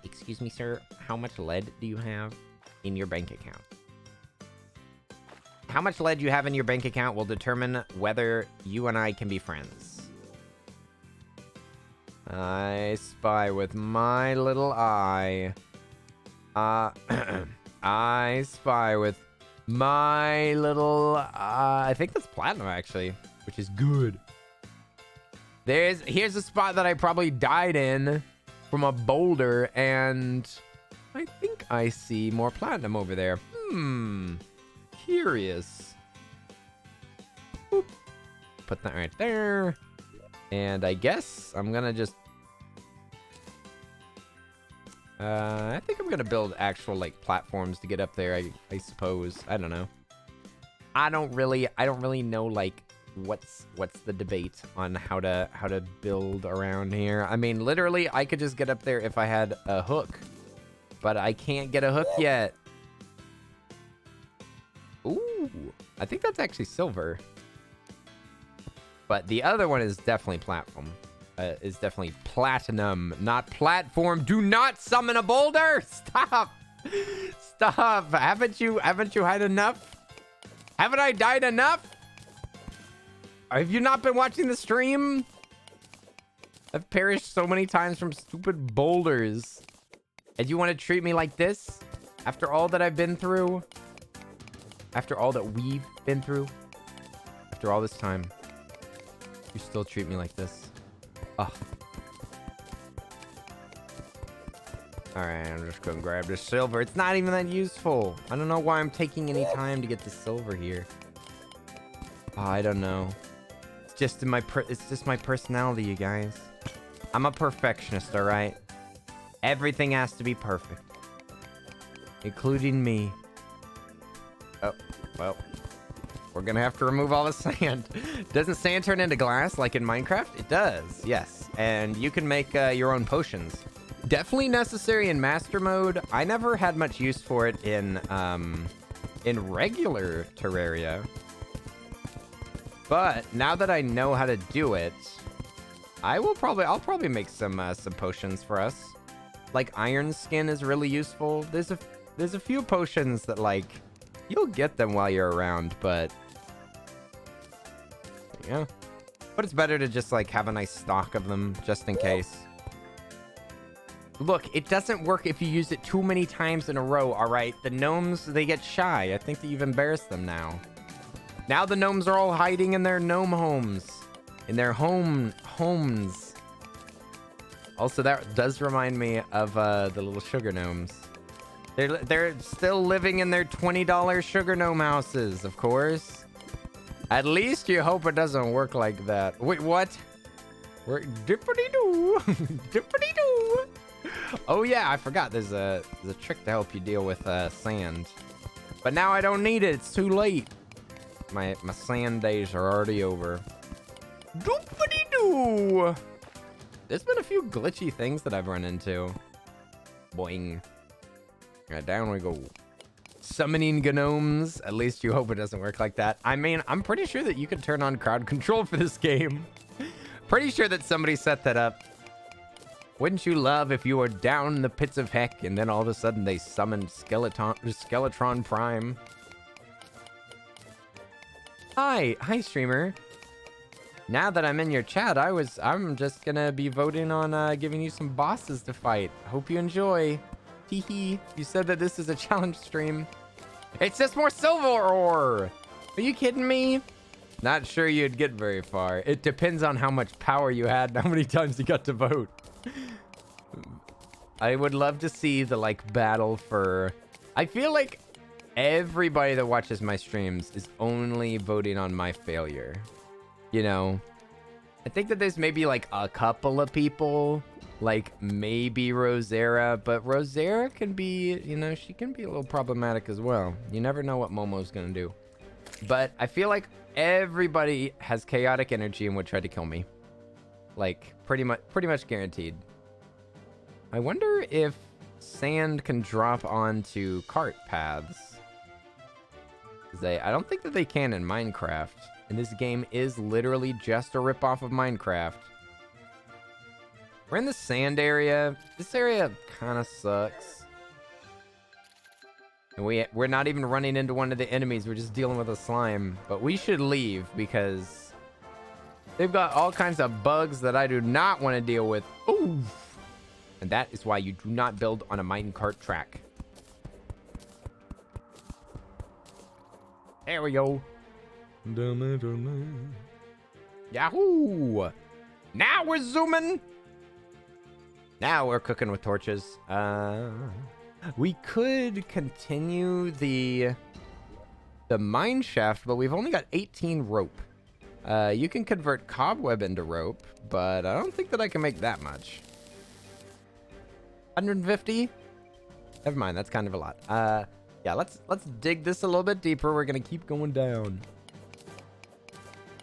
Excuse me, sir. How much lead do you have in your bank account? How much lead you have in your bank account will determine whether you and I can be friends. I spy with my little eye I spy with my little, I think that's platinum actually, which is good. Here's a spot that I probably died in from a boulder, and I think I see more platinum over there. Curious. Boop. Put that right there. And I guess I'm gonna just I think I'm gonna build actual like platforms to get up there. I suppose. I don't know. I don't really know like what's the debate on how to build around here. I mean, literally, I could just get up there if I had a hook, but I can't get a hook yet. Ooh, I think that's actually silver. But the other one is definitely platform. Is definitely platinum, not platform. Do not summon a boulder. Stop. Stop. Haven't you had enough? Haven't I died enough? Have you not been watching the stream? I've perished so many times from stupid boulders. And you want to treat me like this? After all that I've been through? After all that we've been through? After all this time? You still treat me like this? Oh. Alright, I'm just gonna grab this silver. It's not even that useful. I don't know why I'm taking any time to get the silver here. Oh, I don't know. It's just it's just my personality, you guys. I'm a perfectionist, alright? Everything has to be perfect. Including me. Oh, well. We're gonna have to remove all the sand. Doesn't sand turn into glass like in Minecraft? It does, yes. And you can make your own potions. Definitely necessary in master mode. I never had much use for it in regular Terraria. But now that I know how to do it, I'll probably make some potions for us. Like iron skin is really useful. There's a few potions that like you'll get them while you're around, but yeah. But it's better to just like have a nice stock of them just in case. Look, it doesn't work if you use it too many times in a row, all right? The gnomes, they get shy. I think that you've embarrassed them now. Now the gnomes are all hiding in their gnome homes. In their homes. Also, that does remind me of the little sugar gnomes. They're still living in their $20 sugar gnome houses, of course. At least you hope it doesn't work like that. Wait, what? We're dippity-doo. Dippity-doo. Oh yeah, I forgot. There's a trick to help you deal with sand. But now I don't need it. It's too late. My sand days are already over. Dippity-doo. There's been a few glitchy things that I've run into. Boing. Right, down we go. Summoning gnomes. At least you hope it doesn't work like that. I mean, I'm pretty sure that you can turn on crowd control for this game. Pretty sure that somebody set that up. Wouldn't you love if you were down in the pits of heck and then all of a sudden they summoned Skeletron Prime? Hi streamer. Now that I'm in your chat, I'm just gonna be voting on giving you some bosses to fight. Hope you enjoy. Teehee. You said that this is a challenge stream. It's just more silver ore. Are you kidding me? Not sure you'd get very far. It depends on how much power you had and how many times you got to vote. I would love to see the like battle for... I feel like everybody that watches my streams is only voting on my failure. You know? I think that there's maybe like a couple of people, like maybe Rosera, but Rosera can be, you know, she can be a little problematic as well. You never know what Momo's gonna do. But I feel like everybody has chaotic energy and would try to kill me. Like pretty much guaranteed. I wonder if sand can drop onto cart paths. I don't think that they can in Minecraft. And this game is literally just a ripoff of Minecraft. We're in the sand area. This area kind of sucks. And we're not even running into one of the enemies. We're just dealing with a slime. But we should leave because they've got all kinds of bugs that I do not want to deal with. Ooh. And that is why you do not build on a minecart track. There we go. Yahoo! Now we're zooming. Now we're cooking with torches. We could continue the mine shaft, but we've only got 18 rope. You can convert cobweb into rope, but I don't think that I can make that much. 150? Never mind, that's kind of a lot. Yeah, let's dig this a little bit deeper. We're gonna keep going down.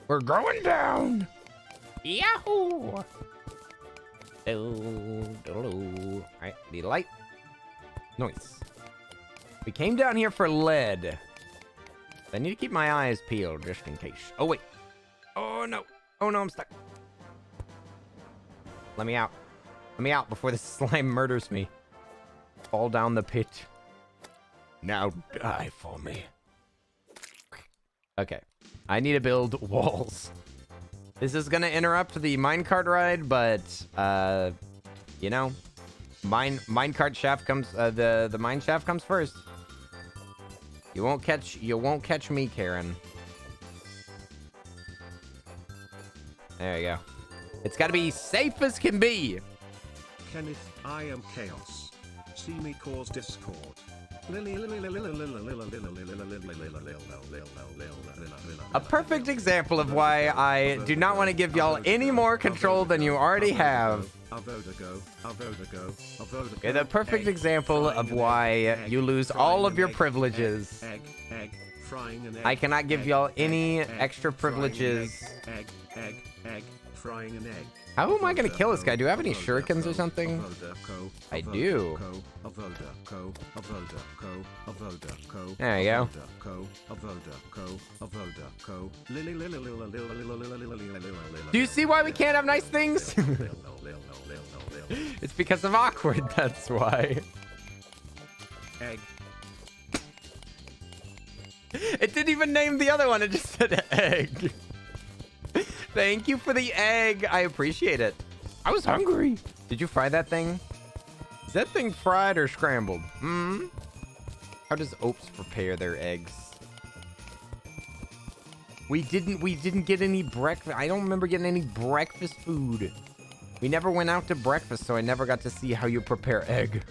We're going down. Yahoo! All right, need a light. Nice. We came down here for lead. I need to keep my eyes peeled just in case. Oh, wait. Oh, no. Oh, no, I'm stuck. Let me out. Let me out before the slime murders me. Fall down the pit. Now die for me. Okay. I need to build walls. This is going to interrupt the minecart ride, but, you know, minecart shaft comes, the mine shaft comes first. You won't catch me, Karen. There you go. It's got to be safe as can be. Kenneth, I am chaos. See me cause discord. A perfect example of why I do not want to give y'all any more control than you already have. Okay, the perfect example of why you lose all of your privileges. I cannot give y'all any extra privileges. Frying an egg. How am I gonna kill this guy? Do I have any shurikens or something? I do. There you go. Do you see why we can't have nice things? It's because of awkward, that's why. Egg. It didn't even name the other one, it just said egg. Thank you for the egg. I appreciate it. I was hungry. Did you fry that thing? Is that thing fried or scrambled? How does Opes prepare their eggs? We didn't get any breakfast. I don't remember getting any breakfast food. We never went out to breakfast, so I never got to see how you prepare egg.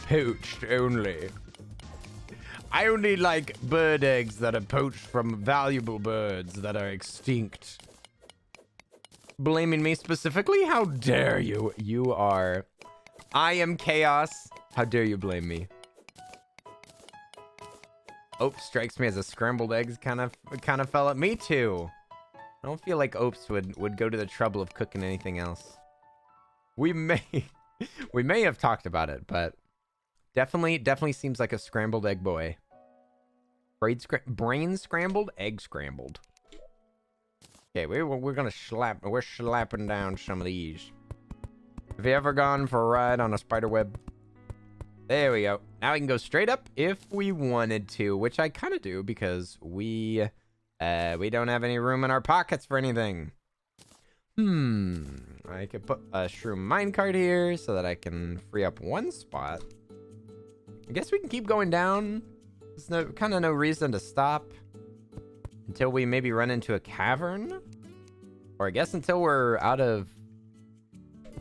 Poached only. I only like bird eggs that are poached from valuable birds that are extinct. Blaming me specifically? How dare you? You are. I am chaos. How dare you blame me? Opes strikes me as a scrambled eggs kind of fella. Me too. I don't feel like Opes would go to the trouble of cooking anything else. We may have talked about it, but definitely seems like a scrambled egg boy. Brain scrambled, egg scrambled. Okay, we're gonna we're slapping down some of these. Have you ever gone for a ride on a spider web? There we go. Now we can go straight up if we wanted to, which I kind of do because we don't have any room in our pockets for anything. I could put a shroom minecart here so that I can free up one spot. I guess we can keep going down. There's kind of no reason to stop until we maybe run into a cavern. Or I guess until we're out of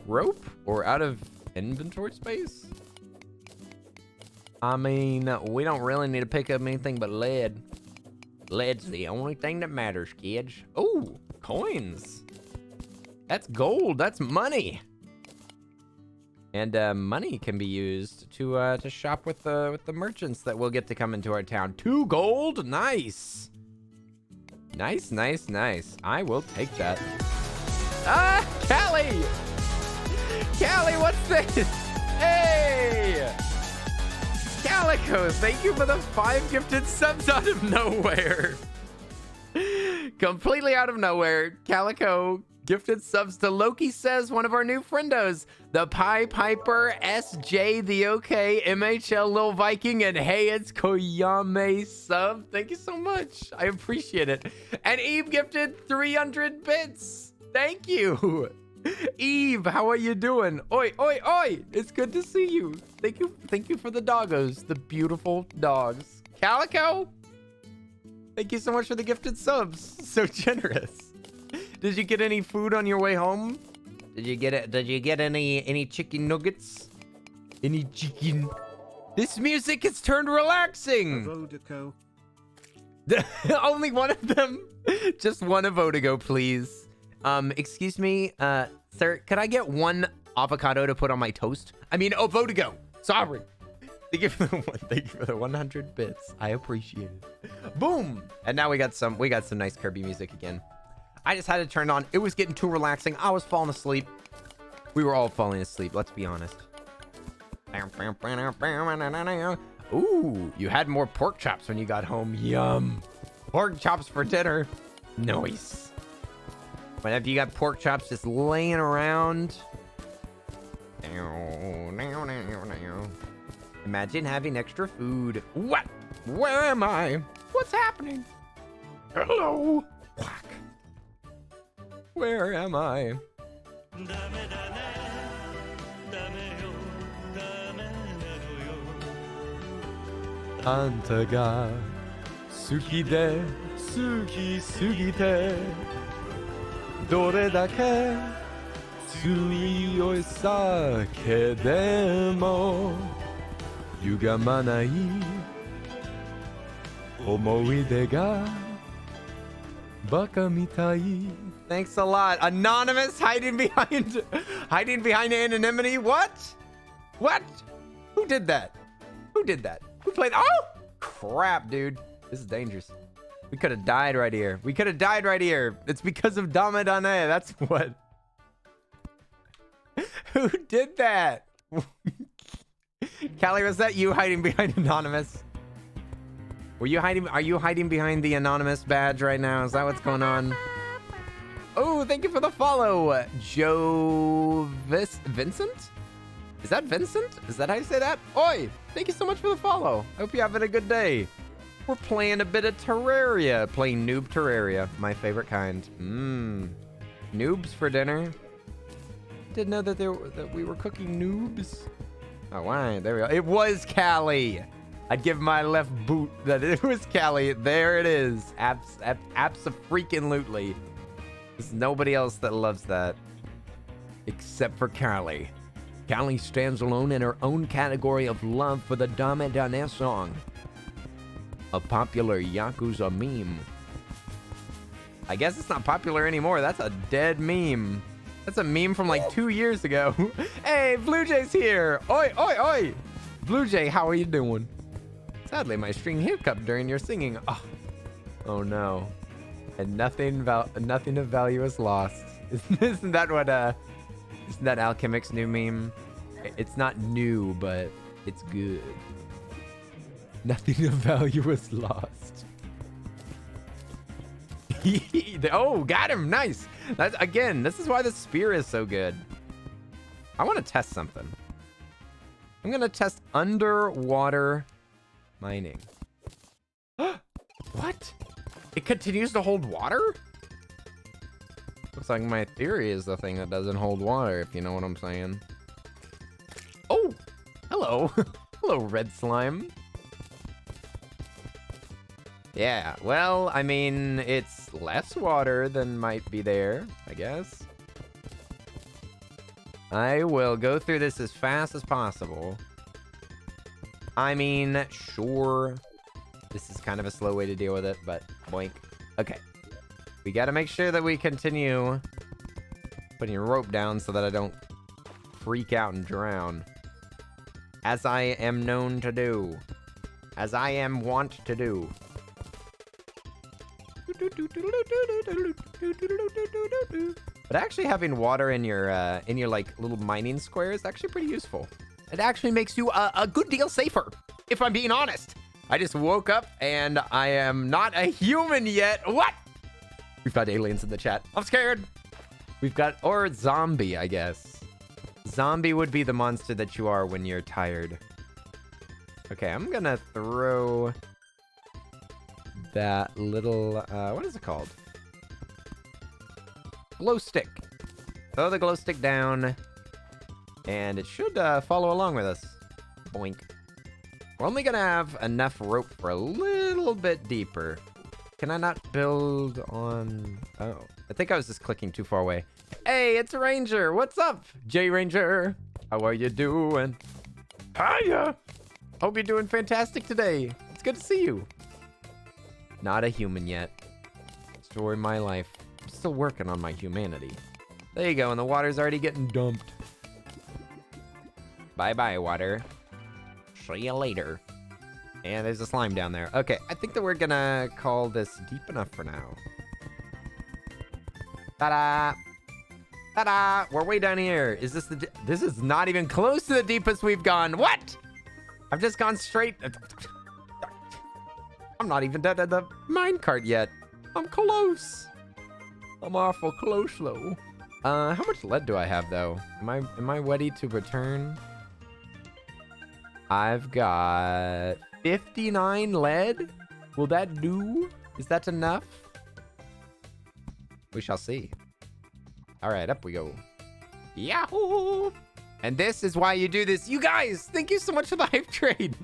rope or out of inventory space. I mean, we don't really need to pick up anything but lead. Lead's the only thing that matters, kids. Oh, coins. That's gold. That's money. And money can be used to shop with the merchants that will get to come into our town. 2 gold, nice, nice. I will take that. Ah, Callie, what's this? Hey, Calico, thank you for the 5 gifted subs out of nowhere. Completely out of nowhere, Calico gifted subs to Loki Says, one of our new friendos. The Pie Piper, SJ, the OK, MHL, Lil Viking, and hey, it's Koyame sub. Thank you so much. I appreciate it. And Eve gifted 300 bits. Thank you. Eve, how are you doing? Oi, oi, oi. It's good to see you. Thank you for the doggos, the beautiful dogs. Calico, Thank you so much for the gifted subs. So generous. Did you get any food on your way home? Did you get it? Did you get any chicken nuggets? Any chicken? This music has turned relaxing. Vodco. Only one of them. Just one Avodago, please. Excuse me, sir. Could I get one avocado to put on my toast? I mean, Avodago. Sorry. Thank you for the 100 bits. I appreciate it. Boom. And now we got some nice Kirby music again. I just had to turn it on. It was getting too relaxing. I was falling asleep. We were all falling asleep. Let's be honest. Ooh, you had more pork chops when you got home. Yum. Pork chops for dinner. Nice. But if you got pork chops just laying around. Imagine having extra food. What? Where am I? What's happening? Hello. Quack. Where am I? Anta ga suki de suki sugite dore dake tsuyoi sake demo yugamanai omoide ga baka mitai. Thanks a lot. Anonymous hiding behind anonymity. What? What? Who did that? Who did that? Who played? Oh, crap, dude. This is dangerous. We could have died right here. We could have died right here. It's because of Dame Dane. That's what. Who did that? Callie, was that you hiding behind Anonymous? Were you hiding? Are you hiding behind the Anonymous badge right now? Is that what's going on? Oh, thank you for the follow, Vincent? Is that Vincent? Is that how you say that? Oi! Thank you so much for the follow. I hope you're having a good day. We're playing a bit of Terraria. Playing noob Terraria. My favorite kind. Noobs for dinner. Didn't know that we were cooking noobs. Oh, why? There we go. It was Callie. I'd give my left boot that it was Callie. There it is. Abso-freaking-lutely. There's nobody else that loves that. Except for Callie. Callie stands alone in her own category of love for the Dame Dane song. A popular Yakuza meme. I guess it's not popular anymore. That's a dead meme. That's a meme from like 2 years ago. Hey, Blue Jay's here. Oi, oi, oi. Blue Jay, how are you doing? Sadly, my string hiccuped during your singing. Oh no. And nothing of value is lost. Isn't that what isn't that Alchemic's new meme? It's not new, but it's good. Nothing of value is lost. Oh, got him. Nice. That's, again, this is why the spear is so good. I want to test something. I'm going to test underwater mining. What? It continues to hold water? Looks like my theory is the thing that doesn't hold water, if you know what I'm saying. Oh, hello. Hello, red slime. Yeah, well, I mean, it's less water than might be there, I guess. I will go through this as fast as possible. I mean, sure, this is kind of a slow way to deal with it, but boink. Okay. We got to make sure that we continue putting a rope down so that I don't freak out and drown. As I am known to do. As I am wont to do. But actually having water in your like little mining square is actually pretty useful. It actually makes you a good deal safer, if I'm being honest. I just woke up and I am not a human yet. What? We've got aliens in the chat. I'm scared. We've got, or zombie, I guess. Zombie would be the monster that you are when you're tired. Okay, I'm gonna throw that little, what is it called? Glow stick. Throw the glow stick down, and it should follow along with us. Boink. We're only gonna have enough rope for a little bit deeper. Can I not build on... Oh, I think I was just clicking too far away. Hey, it's Ranger. What's up, J Ranger? How are you doing? Hiya. Hope you're doing fantastic today. It's good to see you. Not a human yet. Story of my life. I'm still working on my humanity. There you go, and the water's already getting dumped. Bye-bye, water. See you later. And there's a slime down there. Okay, I think that we're gonna call this deep enough for now. Ta-da! Ta-da! We're way down here. Is this the... This is not even close to the deepest we've gone. What? I've just gone straight... I'm not even done at the minecart yet. I'm close. I'm awful close, though. How much lead do I have, though? Am I ready to return? I've got 59 lead. Will that do? Is that enough? We shall see. All right, up we go. Yahoo! And this is why you do this. You guys, thank you so much for the hype train.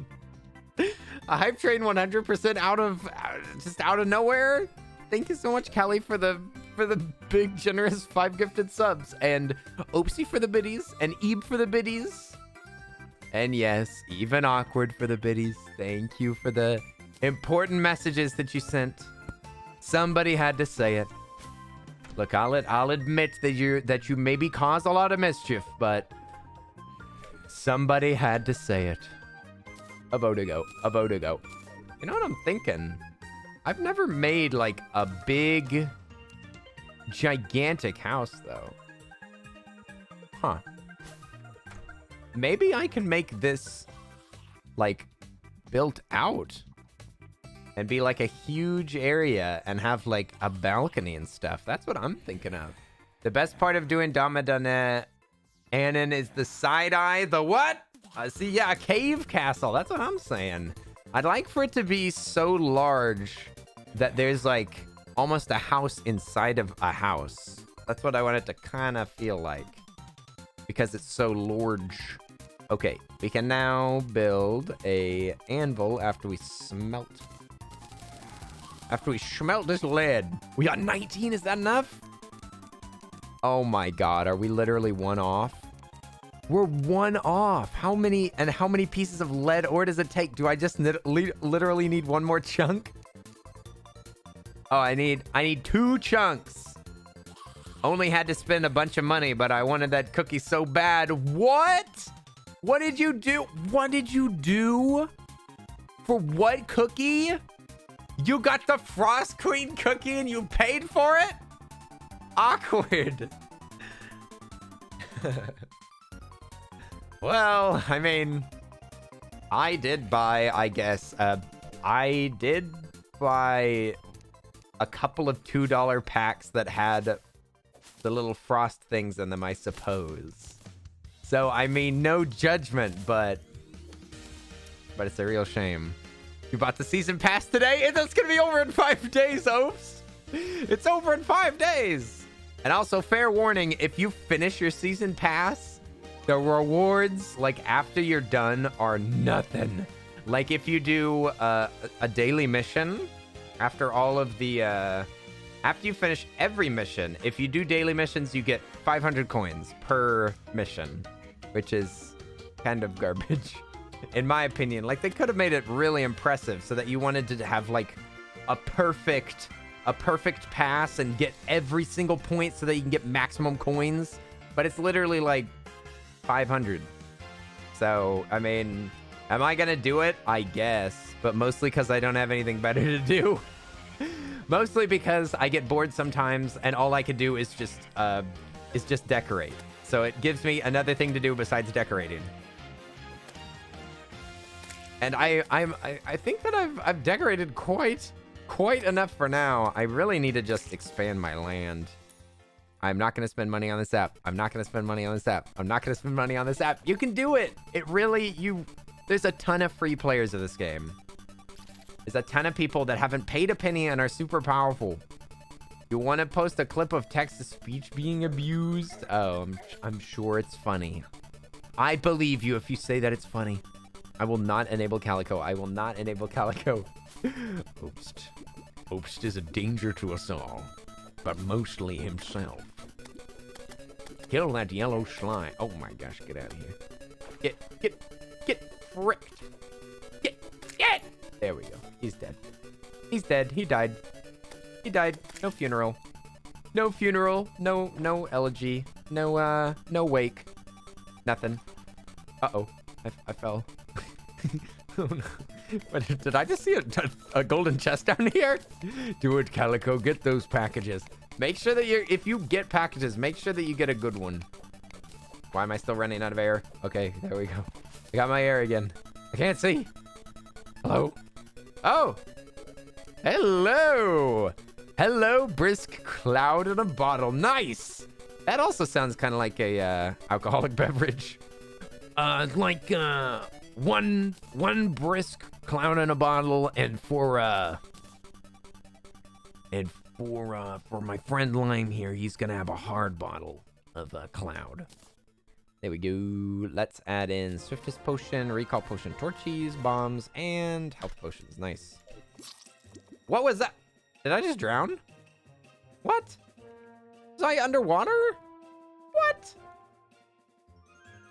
A hype train 100% out of just out of nowhere. Thank you so much, Callie, for the big generous 5 gifted subs, and Oopsie for the biddies, and Ebe for the biddies, and yes, even Awkward for the biddies. Thank you for the important messages that you sent. Somebody had to say it. Look, I'll admit that you maybe caused a lot of mischief, but somebody had to say it. A vote ago. You know what I'm thinking? I've never made like a big, gigantic house though. Huh. Maybe I can make this like built out and be like a huge area and have like a balcony and stuff. That's what I'm thinking of. The best part of doing Damadane Anon is the side eye. The what? See, yeah, a cave castle. That's what I'm saying. I'd like for it to be so large that there's like almost a house inside of a house. That's what I want it to kind of feel like, because it's so large. Okay, we can now build a anvil after we smelt. After we smelt this lead. We got 19, is that enough? Oh my God, are we literally one off? We're one off. How many pieces of lead ore does it take? Do I just literally need one more chunk? Oh, I need 2 chunks. Only had to spend a bunch of money, but I wanted that cookie so bad. What? What did you do? What did you do? For what cookie? You got the Frost Queen cookie and you paid for it? Awkward. Well, I mean, I did buy, I guess, I did buy a couple of $2 packs that had the little frost things in them, I suppose. So, I mean, no judgment, but it's a real shame. You bought the season pass today? It's gonna be over in 5 days, Opes. It's over in 5 days. And also, fair warning, if you finish your season pass, the rewards, like, after you're done are nothing. Like, if you do a daily mission, after all of the, after you finish every mission, if you do daily missions, you get 500 coins per mission, which is kind of garbage, in my opinion. Like, they could have made it really impressive so that you wanted to have, like, a perfect pass and get every single point so that you can get maximum coins. But it's literally, like, 500. So, I mean, am I gonna do it? I guess, but mostly because I don't have anything better to do. Mostly because I get bored sometimes and all I could do is just decorate. So it gives me another thing to do besides decorating. And I think that I've decorated quite enough for now. I really need to just expand my land. I'm not going to spend money on this app. I'm not going to spend money on this app. I'm not going to spend money on this app. You can do it. It really, there's a ton of free players of this game. There's a ton of people that haven't paid a penny and are super powerful. You want to post a clip of text-to-speech being abused? Oh, I'm sure it's funny. I believe you if you say that it's funny. I will not enable Calico. I will not enable Calico. Oops. Obst is a danger to us all, but mostly himself. Kill that yellow slime. Oh my gosh, get out of here. Get fricked. Get. There we go. He's dead. He's dead. He died. He died. No funeral. No funeral. No elegy. No wake. Nothing. Uh-oh. I fell. Oh no. What, did I just see a golden chest down here? Do it, Calico. Get those packages. Make sure that if you get packages, make sure that you get a good one. Why am I still running out of air? Okay, there we go. I got my air again. I can't see. Hello? Oh! Hello! Hello, brisk cloud in a bottle. Nice! That also sounds kind of like a alcoholic beverage. One brisk cloud in a bottle, and for my friend Lime here, he's gonna have a hard bottle of cloud. There we go. Let's add in swiftest potion, recall potion, torches, bombs, and health potions. Nice. What was that? Did I just drown? What? Was I underwater? What?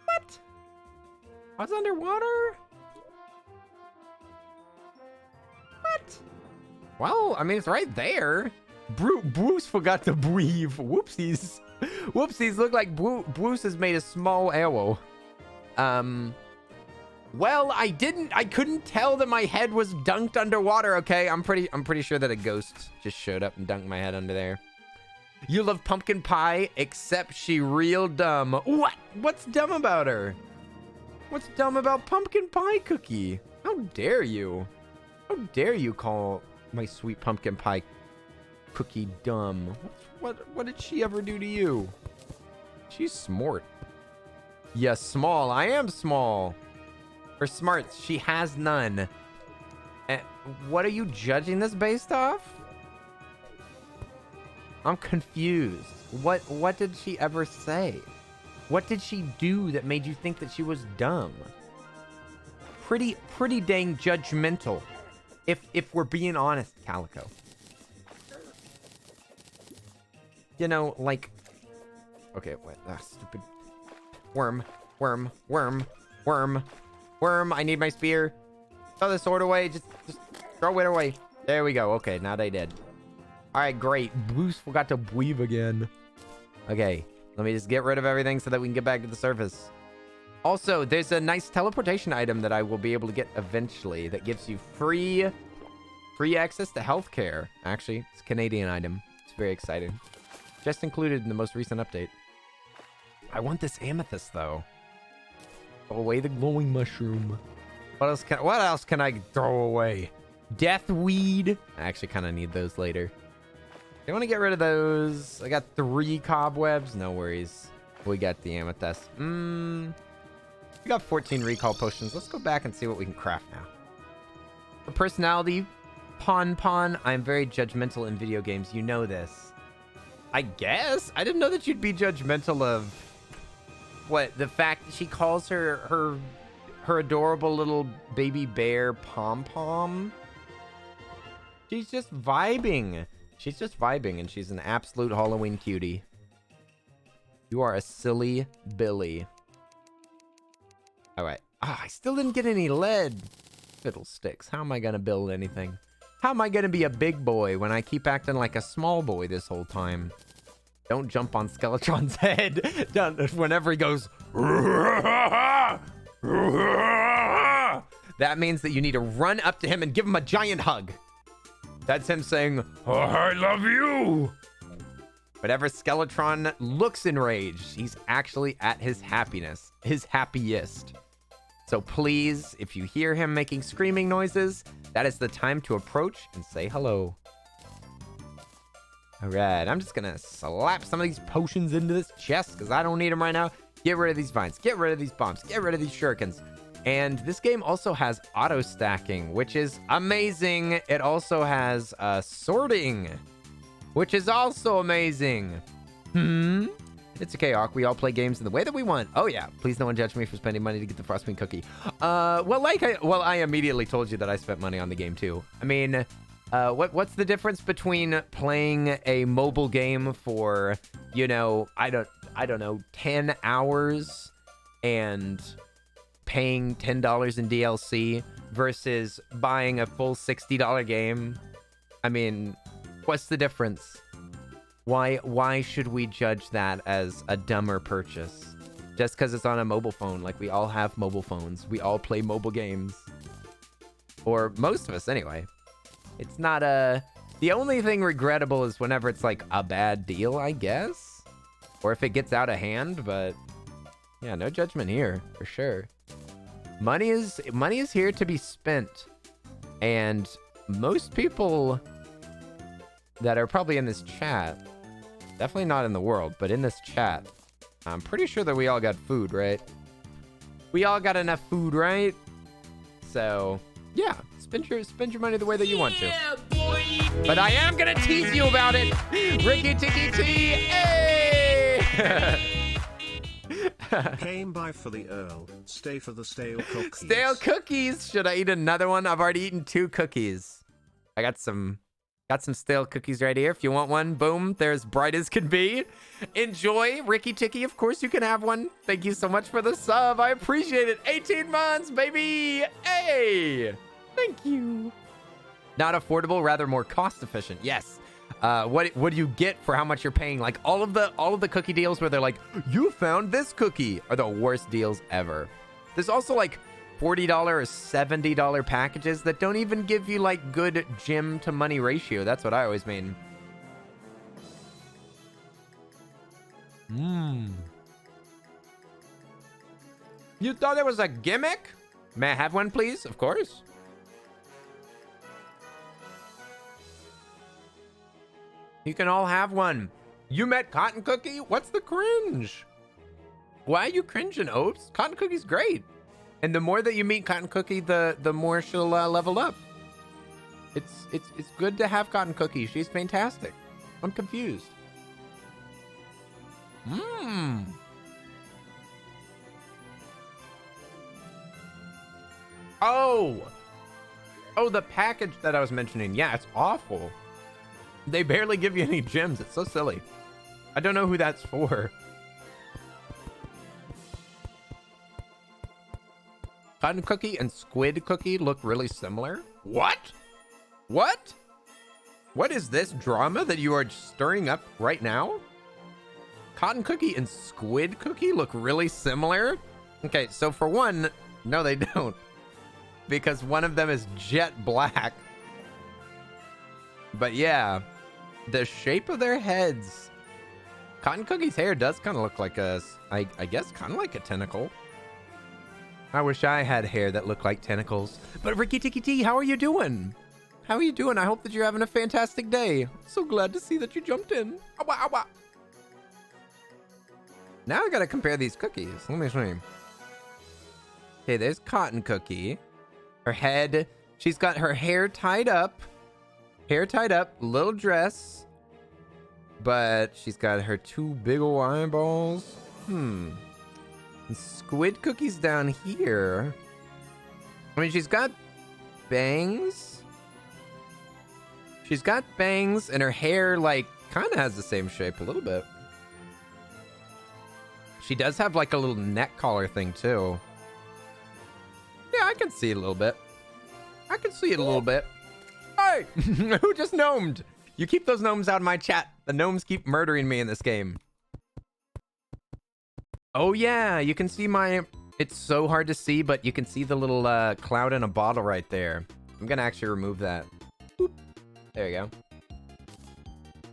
What? I was underwater? What? Well, I mean, it's right there. Bruce forgot to breathe. Whoopsies. Whoopsies. Look like Bruce has made a small arrow. Well, I couldn't tell that my head was dunked underwater. Okay, I'm pretty sure that a ghost just showed up and dunked my head under there. You love pumpkin pie, except she real dumb. What? What's dumb about her? What's dumb about pumpkin pie cookie? How dare you? How dare you call my sweet pumpkin pie cookie dumb? What did she ever do to you? She's smart. Yes, small. I am small. Her smarts, she has none. What are you judging this based off? I'm confused. What did she ever say? What did she do that made you think that she was dumb? Pretty dang judgmental. If we're being honest, Calico. You know, like... Okay, what? Stupid... Worm. I need my spear. Throw the sword away. Just throw it away. There we go. Okay, now they did. Alright, great. Bruce forgot to breathe again. Okay, let me just get rid of everything so that we can get back to the surface. Also, there's a nice teleportation item that I will be able to get eventually that gives you free access to healthcare. Actually, it's a Canadian item. It's very exciting. Just included in the most recent update. I want this amethyst, though. Throw away the glowing mushroom. What else can I throw away? Death weed. I actually kind of need those later. I want to get rid of those. I got 3 cobwebs. No worries. We got the amethyst. We got 14 recall potions. Let's go back and see what we can craft now. For personality, Pon, I'm very judgmental in video games. You know this. I guess. I didn't know that you'd be judgmental of... What? The fact that she calls her adorable little baby bear Pom-Pom? She's just vibing. She's just vibing, and she's an absolute Halloween cutie. You are a silly Billy. All right. I still didn't get any lead. Fiddlesticks. How am I going to build anything? How am I going to be a big boy when I keep acting like a small boy this whole time? Don't jump on Skeletron's head whenever he goes... That means that you need to run up to him and give him a giant hug. That's him saying, oh, I love you. Whenever Skeletron looks enraged, he's actually at his happiness, his happiest. So please, if you hear him making screaming noises, that is the time to approach and say hello. All right, I'm just gonna slap some of these potions into this chest because I don't need them right now. Get rid of these vines, get rid of these bombs, get rid of these shurikens. And this game also has auto stacking, which is amazing. It also has sorting, which is also amazing. It's okay, Ark. We all play games in the way that we want. Oh yeah, please no one judge me for spending money to get the Frostwing cookie. I immediately told you that I spent money on the game too. I mean, What's the difference between playing a mobile game for, you know, I don't know, 10 hours and paying $10 in DLC versus buying a full $60 game? I mean, what's the difference? Why should we judge that as a dumber purchase? Just because it's on a mobile phone. Like, we all have mobile phones. We all play mobile games. Or most of us, anyway. It's not a... The only thing regrettable is whenever it's, like, a bad deal, I guess? Or if it gets out of hand, but... Yeah, no judgment here, for sure. Money is here to be spent. And most people that are probably in this chat... Definitely not in the world, but in this chat... I'm pretty sure that we all got food, right? We all got enough food, right? So, yeah, spend your money the way that you want to. Boy. But I am gonna tease you about it. Ricky Ticky T, hey! Came by for the Earl. Stay for the stale cookies. Stale cookies. Should I eat another one? I've already eaten 2 cookies. I got some stale cookies right here. If you want one, boom, they're as bright as can be. Enjoy. Ricky Ticky, of course you can have one. Thank you so much for the sub. I appreciate it. 18 months, baby. Hey, thank you. Not affordable, rather more cost efficient. Yes. What do you get for how much you're paying? Like all of the cookie deals where they're like, you found this cookie, are the worst deals ever. There's also like $40 or $70 packages that don't even give you like good gym to money ratio. That's what I always mean. You thought it was a gimmick? May I have one, please? Of course. You can all have one. You met Cotton Cookie? What's the cringe? Why are you cringing, Oats? Cotton Cookie's great. And the more that you meet Cotton Cookie, the more she'll level up. It's good to have Cotton Cookie. She's fantastic. I'm confused. Oh, the package that I was mentioning. Yeah, it's awful. They barely give you any gems. It's so silly. I don't know who that's for. Cotton Cookie and Squid Cookie look really similar. What? What? What is this drama that you are stirring up right now? Cotton Cookie and Squid Cookie look really similar? Okay, so for one, no, they don't. Because one of them is jet black. But yeah, the shape of their heads. Cotton Cookie's hair does kind of look like I guess kind of like a tentacle. I wish I had hair that looked like tentacles. But Ricky Ticky T, how are you doing? How are you doing? I hope that you're having a fantastic day. So glad to see that you jumped in. Awa, awa. Now I gotta compare these cookies. Let me see. Okay, there's Cotton Cookie. Her head, she's got her hair tied up. Hair tied up, little dress. But she's got her 2 big ol' eyeballs. And Squid Cookie's down here. I mean, she's got bangs. She's got bangs, and her hair, like, kind of has the same shape a little bit. She does have, like, a little neck collar thing, too. Yeah, I can see it a little bit. I can see it a little bit. Hey! Who just gnomed? You keep those gnomes out of my chat. The gnomes keep murdering me in this game. Oh, yeah, you can see my... It's so hard to see, but you can see the little cloud in a bottle right there. I'm going to actually remove that. Boop. There you go.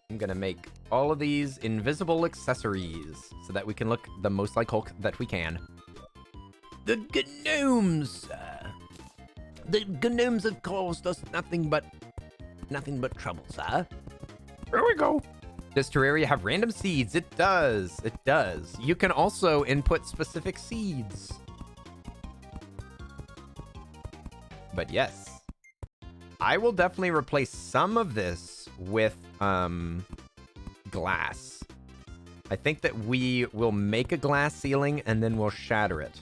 I'm going to make all of these invisible accessories so that we can look the most like Hulk that we can. The gnomes! The gnomes have caused us nothing but trouble, sir. There we go. Does Terraria have random seeds? It does. It does. You can also input specific seeds. But yes, I will definitely replace some of this with glass. I think that we will make a glass ceiling and then we'll shatter it.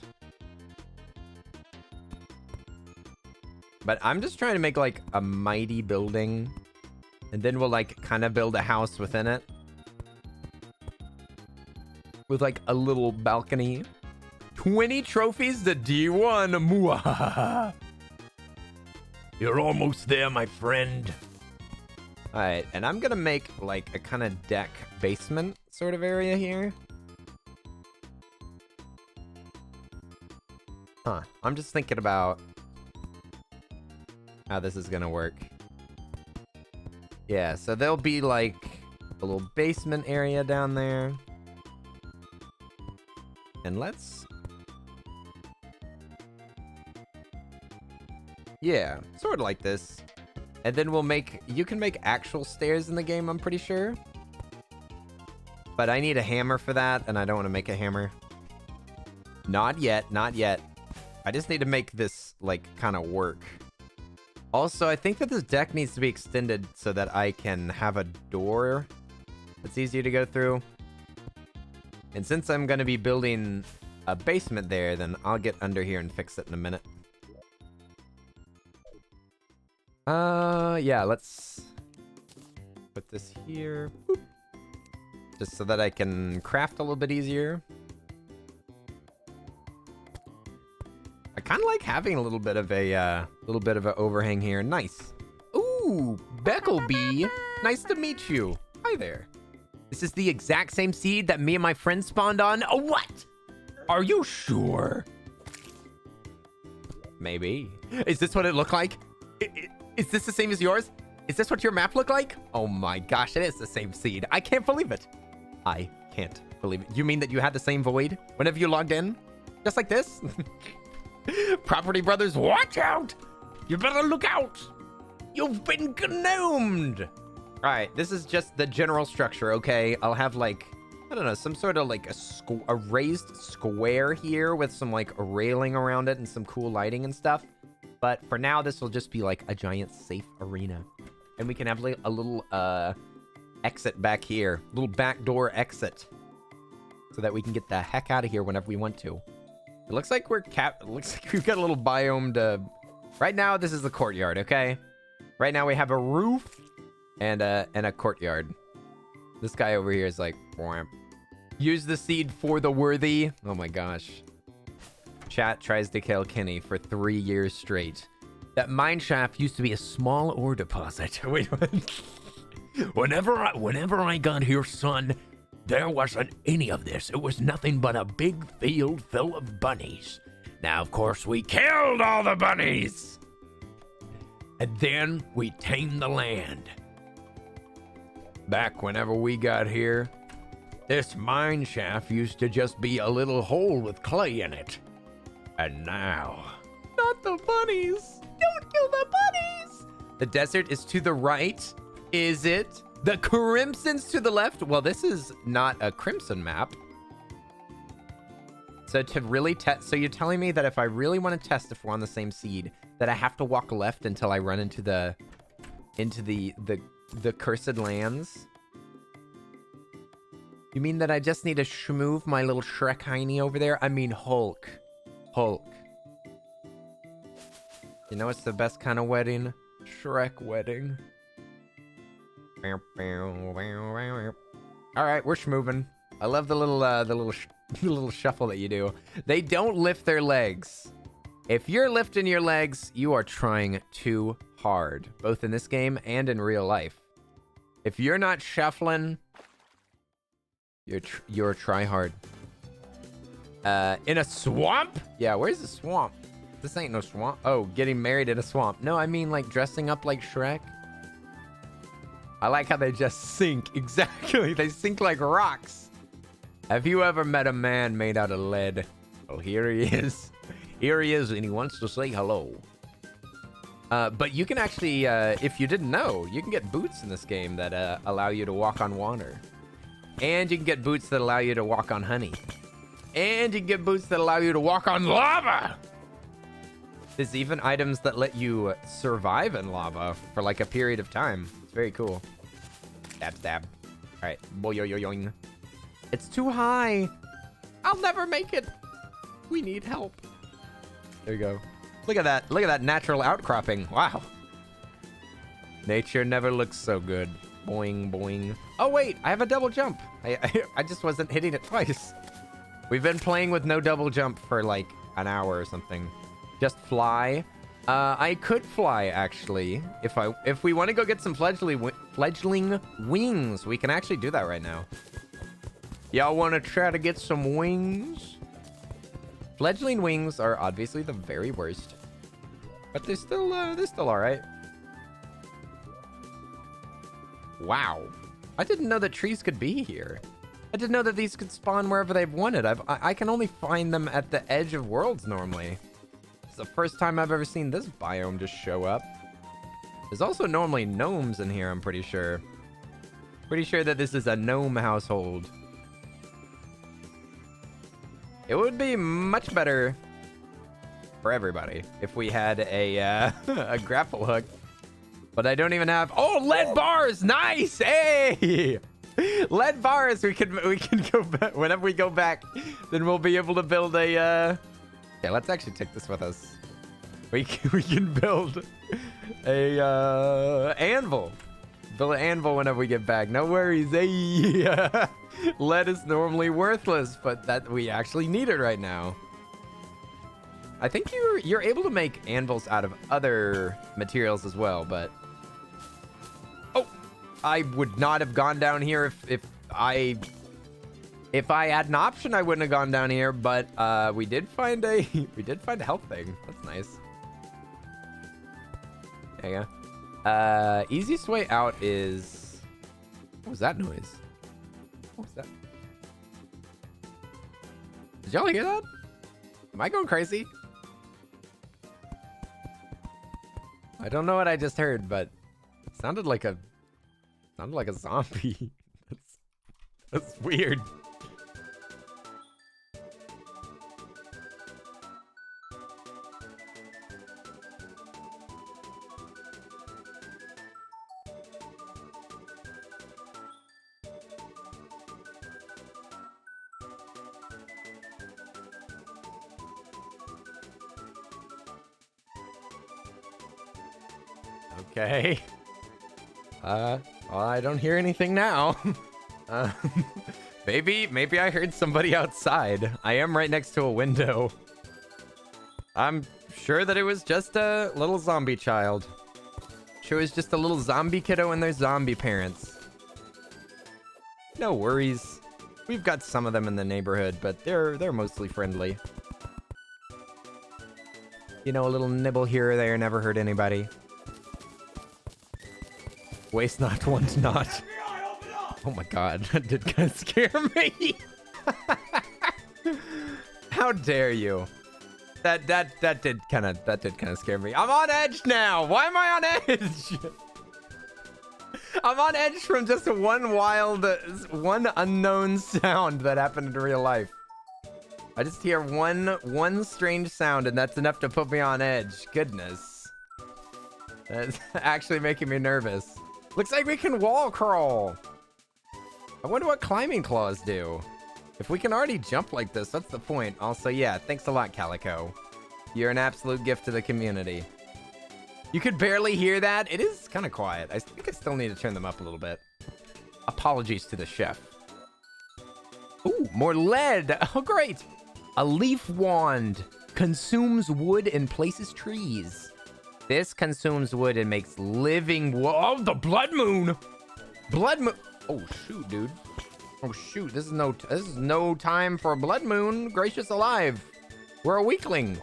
But I'm just trying to make like a mighty building. And then we'll like kind of build a house within it. With like a little balcony. 20 trophies to D1. Mwahaha. You're almost there, my friend. All right, and I'm gonna make like a kind of deck basement sort of area here. Huh, I'm just thinking about how this is gonna work. Yeah, so there'll be like a little basement area down there. And let's... Yeah, sort of like this. And then we'll make... You can make actual stairs in the game, I'm pretty sure. But I need a hammer for that, and I don't want to make a hammer. Not yet, not yet. I just need to make this, like, kind of work. Also, I think that this deck needs to be extended so that I can have a door that's easier to go through. And since I'm going to be building a basement there, then I'll get under here and fix it in a minute. Yeah, let's put this here. Boop. Just so that I can craft a little bit easier. I kind of like having a little bit of a overhang here. Nice. Ooh, Beckleby. Nice to meet you. Hi there. This is the exact same seed that me and my friend spawned on. Oh, what? Are you sure? Maybe. Is this what it looked like? Is this the same as yours? Is this what your map looked like? Oh my gosh, it is the same seed. I can't believe it. I can't believe it. You mean that you had the same void whenever you logged in? Just like this? Property Brothers, watch out! You better look out! You've been gnomed! Alright, this is just the general structure, okay? I'll have like, I don't know, some sort of like a raised square here with some like a railing around it and some cool lighting and stuff. But for now, this will just be like a giant safe arena. And we can have like a little exit back here. Little backdoor exit. So that we can get the heck out of here whenever we want to. It looks like we've got a little biomed. Right now, this is the courtyard, okay? Right now, we have a roof and a courtyard. This guy over here is like, wham. Use the seed for the worthy. Oh my gosh. Chat tries to kill Kenny for 3 years straight. That mine shaft used to be a small ore deposit. Wait, what? Whenever I got here, son, there wasn't any of this. It was nothing but a big field full of bunnies. Now, of course, we killed all the bunnies. And then we tamed the land. Back whenever we got here, this mine shaft used to just be a little hole with clay in it. And now... Not the bunnies! Don't kill the bunnies! The desert is to the right. Is it? The crimson's to the left? Well, this is not a crimson map. So to really test... So you're telling me that if I really want to test if we're on the same seed, that I have to walk left until I run into the cursed lands? You mean that I just need to schmoove my little Shrek Heiny over there? I mean Hulk. Hulk. You know what's the best kind of wedding? Shrek wedding. All right, we're schmooving. I love the little shuffle that you do. They don't lift their legs. If you're lifting your legs, you are trying too hard, both in this game and in real life. If you're not shuffling, you're try hard. In a swamp? Yeah, where's the swamp? This ain't no swamp. Oh, getting married in a swamp. No, I mean like dressing up like Shrek. I like how they just sink. Exactly. They sink like rocks. Have you ever met a man made out of lead? Well, here he is. Here he is, and he wants to say hello. But you can actually, if you didn't know, you can get boots in this game that allow you to walk on water. And you can get boots that allow you to walk on honey. And you can get boots that allow you to walk on lava. There's even items that let you survive in lava for like a period of time. It's very cool. Stab, stab. All right. Boing. It's too high. I'll never make it. We need help. There you go. Look at that. Look at that natural outcropping. Wow. Nature never looks so good. Boing, boing. Oh, wait. I have a double jump. I just wasn't hitting it twice. We've been playing with no double jump for like an hour or something. Just fly. I could fly, actually. If we want to go get some fledgling wings, we can actually do that right now. Y'all want to try to get some wings? Fledgling wings are obviously the very worst, but they're still all right. Wow, I didn't know that trees could be here. I didn't know that these could spawn wherever they've wanted. I can only find them at the edge of worlds normally. It's the first time I've ever seen this biome just show up. There's also normally gnomes in here, I'm pretty sure. Pretty sure that this is a gnome household. It would be much better for everybody if we had a a grapple hook. But I don't even have... Oh, lead bars! Nice! Hey! Lead bars! We can go back. Whenever we go back, then we'll be able to build a... Yeah, let's actually take this with us. We can build a anvil. Build an anvil whenever we get back. No worries. Hey! Lead is normally worthless, but that we actually need it right now. I think you're able to make anvils out of other materials as well, but... Oh! I would not have gone down here if I had an option. I wouldn't have gone down here, but we did find a health thing. That's nice. There you go. Easiest way out is... What was that noise? What was that? Did y'all hear that? Am I going crazy? I don't know what I just heard, but it sounded like a zombie. That's weird. Okay. Well, I don't hear anything now. Maybe I heard somebody outside. I am right next to a window. I'm sure that it was just a little zombie child. Sure it was just a little zombie kiddo and their zombie parents. No worries. We've got some of them in the neighborhood, but they're mostly friendly. You know, a little nibble here or there never hurt anybody. Waste not, want not. Oh my god, that did kind of scare me. How dare you? That did kind of scare me. I'm on edge now. Why am I on edge? I'm on edge from just one unknown sound that happened in real life. I just hear one strange sound, and that's enough to put me on edge. Goodness, that's actually making me nervous. Looks like we can wall crawl. I wonder what climbing claws do. If we can already jump like this, that's the point. Also, yeah, thanks a lot, Calico. You're an absolute gift to the community. You could barely hear that. It is kind of quiet. I think I still need to turn them up a little bit. Apologies to the chef. Ooh, more lead. Oh, great. A leaf wand consumes wood and places trees. This consumes wood and makes living wood. Oh, the blood moon. Blood moon. Oh, shoot, dude. Oh, shoot. This is no time for a blood moon. Gracious alive. We're a weakling.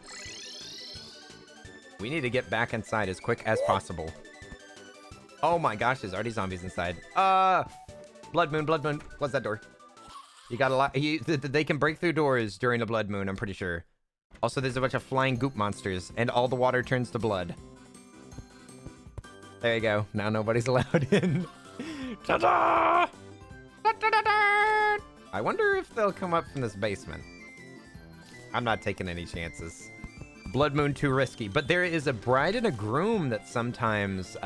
We need to get back inside as quick as possible. Oh my gosh, there's already zombies inside. Blood moon. Close that door. You got a lot. They can break through doors during a blood moon, I'm pretty sure. Also, there's a bunch of flying goop monsters, and all the water turns to blood. There you go. Now nobody's allowed in. Ta-da! I wonder if they'll come up from this basement. I'm not taking any chances. Blood moon too risky. But there is a bride and a groom that sometimes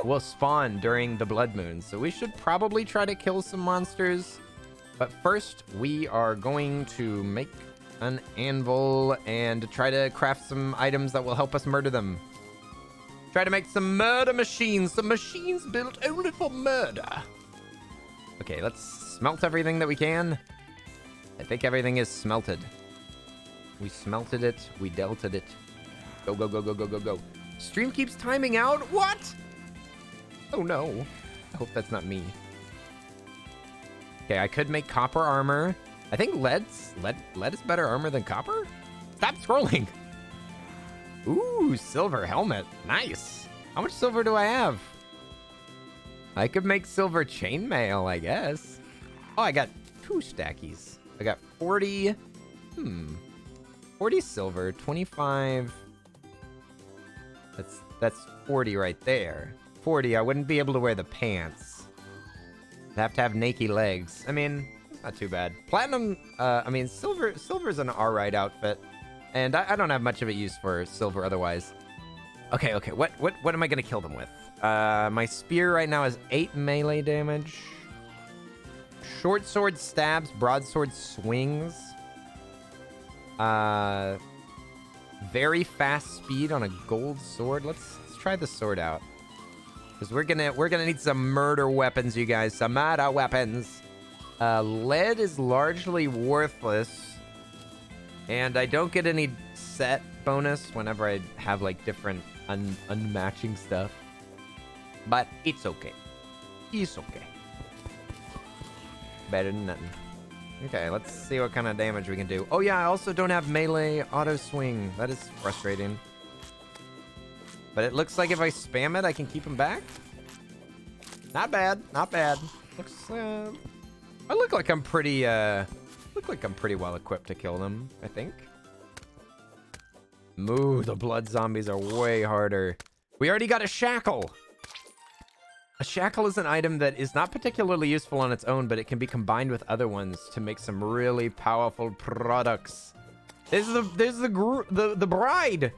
will spawn during the blood moon. So we should probably try to kill some monsters. But first, we are going to make an anvil and try to craft some items that will help us murder them. Try to make some murder machines, some machines built only for murder. Okay, let's smelt everything that we can. I think everything is smelted. We smelted it, we delted it. Go, go, go, go, go, go, go. Stream keeps timing out? What? Oh no. I hope that's not me. Okay, I could make copper armor. I think lead is better armor than copper? Stop scrolling. Ooh, silver helmet. Nice. How much silver do I have? I could make silver chainmail, I guess. Oh, I got 2 stackies. I got 40. 40 silver, 25. That's 40 right there. 40, I wouldn't be able to wear the pants. I'd have to have naked legs. I mean, not too bad. Platinum, I mean, silver's an alright outfit. And I don't have much of a use for silver otherwise. Okay, what am I gonna kill them with? My spear right now is 8 melee damage. Short sword stabs, broadsword swings. Very fast speed on a gold sword. Let's try the sword out. Because we're gonna need some murder weapons, you guys. Some murder weapons. Lead is largely worthless. And I don't get any set bonus whenever I have like different unmatching stuff. But it's okay. It's okay. Better than nothing. Okay, let's see what kind of damage we can do. Oh yeah, I also don't have melee auto swing. That is frustrating. But it looks like if I spam it, I can keep him back. Not bad, not bad. Looks, I look like I'm pretty well equipped to kill them, I think. Moo, the blood zombies are way harder. We already got a shackle. A shackle is an item that is not particularly useful on its own, but it can be combined with other ones to make some really powerful products. There's the bride.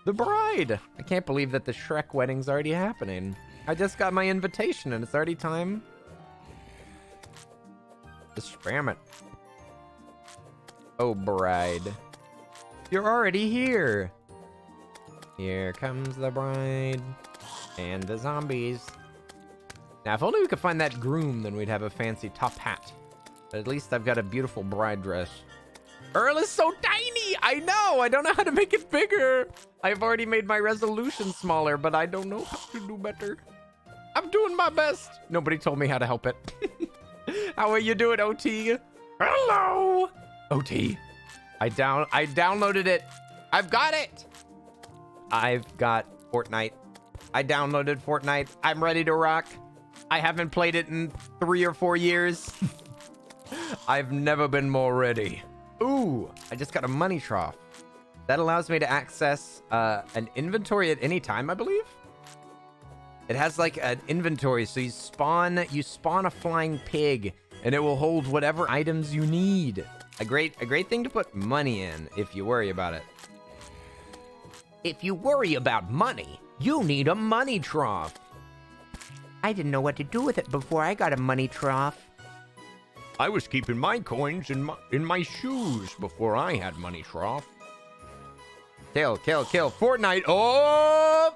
The bride. I can't believe that the Shrek wedding's already happening. I just got my invitation and it's already time. Just spam it. Oh, bride. You're already here. Here comes the bride. And the zombies. Now, if only we could find that groom, then we'd have a fancy top hat. But at least I've got a beautiful bride dress. Earl is so tiny! I know! I don't know how to make it bigger! I've already made my resolution smaller, but I don't know how to do better. I'm doing my best! Nobody told me how to help it. How are you doing, OT? Hello! OT. I downloaded it. I've got it! I've got Fortnite. I downloaded Fortnite. I'm ready to rock. I haven't played it in 3 or 4 years. I've never been more ready. Ooh, I just got a money trough. That allows me to access an inventory at any time, I believe. It has like an inventory, so you spawn a flying pig, and it will hold whatever items you need. A great thing to put money in if you worry about it. If you worry about money, you need a money trough. I didn't know what to do with it before I got a money trough. I was keeping my coins in my shoes before I had money trough. Kill. Fortnite. Oh!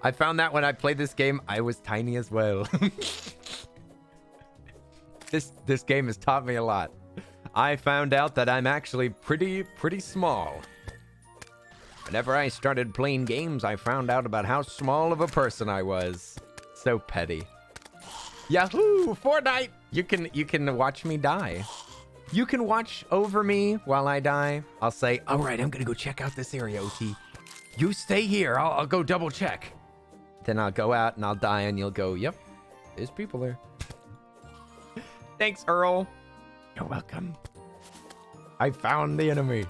I found that when I played this game, I was tiny as well. This game has taught me a lot. I found out that I'm actually pretty small. Whenever I started playing games, I found out about how small of a person I was. So petty. Yahoo! Fortnite! You can watch me die. You can watch over me while I die. I'll say, all right, I'm gonna go check out this area, OT. You stay here. I'll go double check. Then I'll go out and I'll die and you'll go, yep, there's people there. Thanks, Earl. You're welcome. I found the enemy.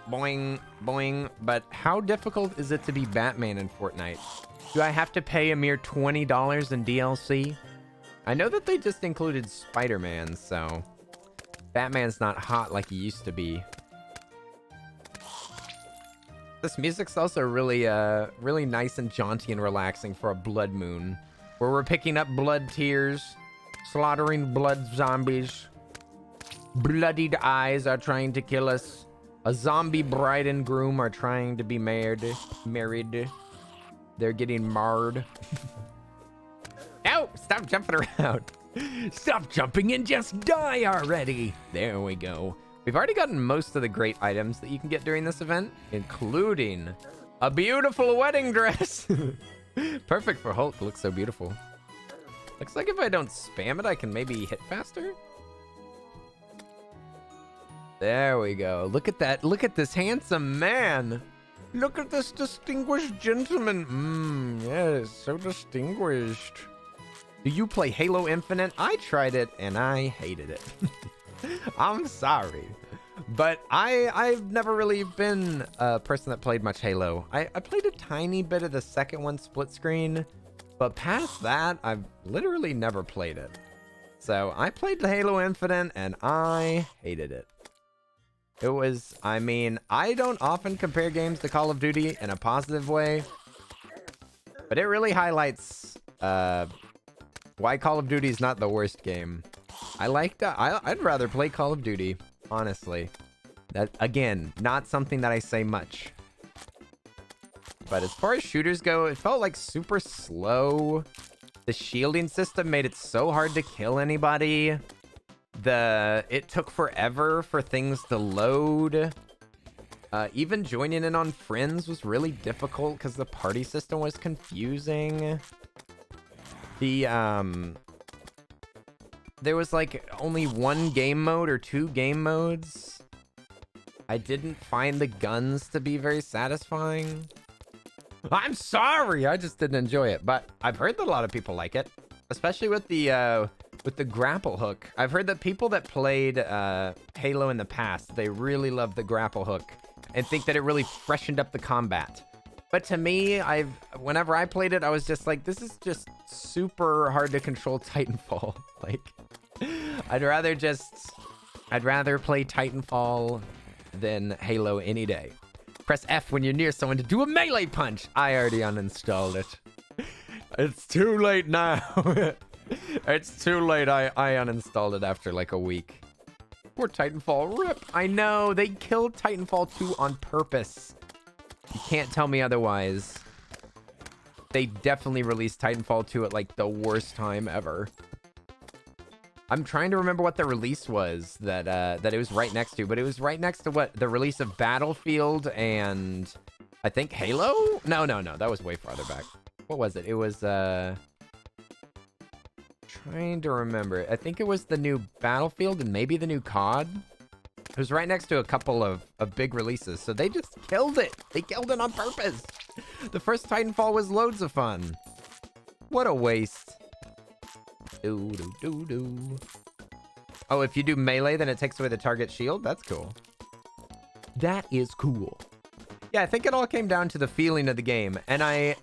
Boing, boing. But how difficult is it to be Batman in Fortnite? Do I have to pay a mere $20 in DLC? I know that they just included Spider-Man, so Batman's not hot like he used to be. This music's also really nice and jaunty and relaxing for a blood moon, where we're picking up blood tears, slaughtering blood zombies. Bloodied eyes are trying to kill us. A zombie bride and groom are trying to be married. They're getting marred. Ow! Stop jumping around. Stop jumping and just die already. There we go. We've already gotten most of the great items that you can get during this event, including a beautiful wedding dress. Perfect for Hulk. Looks so beautiful. Looks like if I don't spam it, I can maybe hit faster. There we go. Look at that. Look at this handsome man. Look at this distinguished gentleman. Yes, so distinguished. Do you play Halo Infinite? I tried it and I hated it. I'm sorry. But I've never really been a person that played much Halo. I played a tiny bit of the second one, split screen. But past that, I've literally never played it. So I played the Halo Infinite and I hated it. It was, I mean, I don't often compare games to Call of Duty in a positive way. But it really highlights why Call of Duty is not the worst game. I'd rather play Call of Duty, honestly. That, again, not something that I say much. But as far as shooters go, it felt like super slow. The shielding system made it so hard to kill anybody. It took forever for things to load. Even joining in on friends was really difficult because the party system was confusing. There was like only one game mode or two game modes. I didn't find the guns to be very satisfying. I'm sorry, I just didn't enjoy it, but I've heard that a lot of people like it, especially with the grapple hook. I've heard that people that played Halo in the past, they really love the grapple hook and think that it really freshened up the combat. But to me, whenever I played it, I was just like, this is just super hard to control Titanfall. Like, I'd rather play Titanfall than Halo any day. Press F when you're near someone to do a melee punch. I already uninstalled it. It's too late now. It's too late. I uninstalled it after like a week. Poor Titanfall. RIP. I know. They killed Titanfall 2 on purpose. You can't tell me otherwise. They definitely released Titanfall 2 at like the worst time ever. I'm trying to remember what the release was that it was right next to, but it was right next to what? The release of Battlefield and I think Halo? No. That was way farther back. What was it? It was, trying to remember. I think it was the new Battlefield and maybe the new COD. It was right next to a couple of big releases, so they just killed it. They killed it on purpose. The first Titanfall was loads of fun. What a waste. Oh, if you do melee, then it takes away the target shield? That's cool. That is cool. Yeah, I think it all came down to the feeling of the game. And I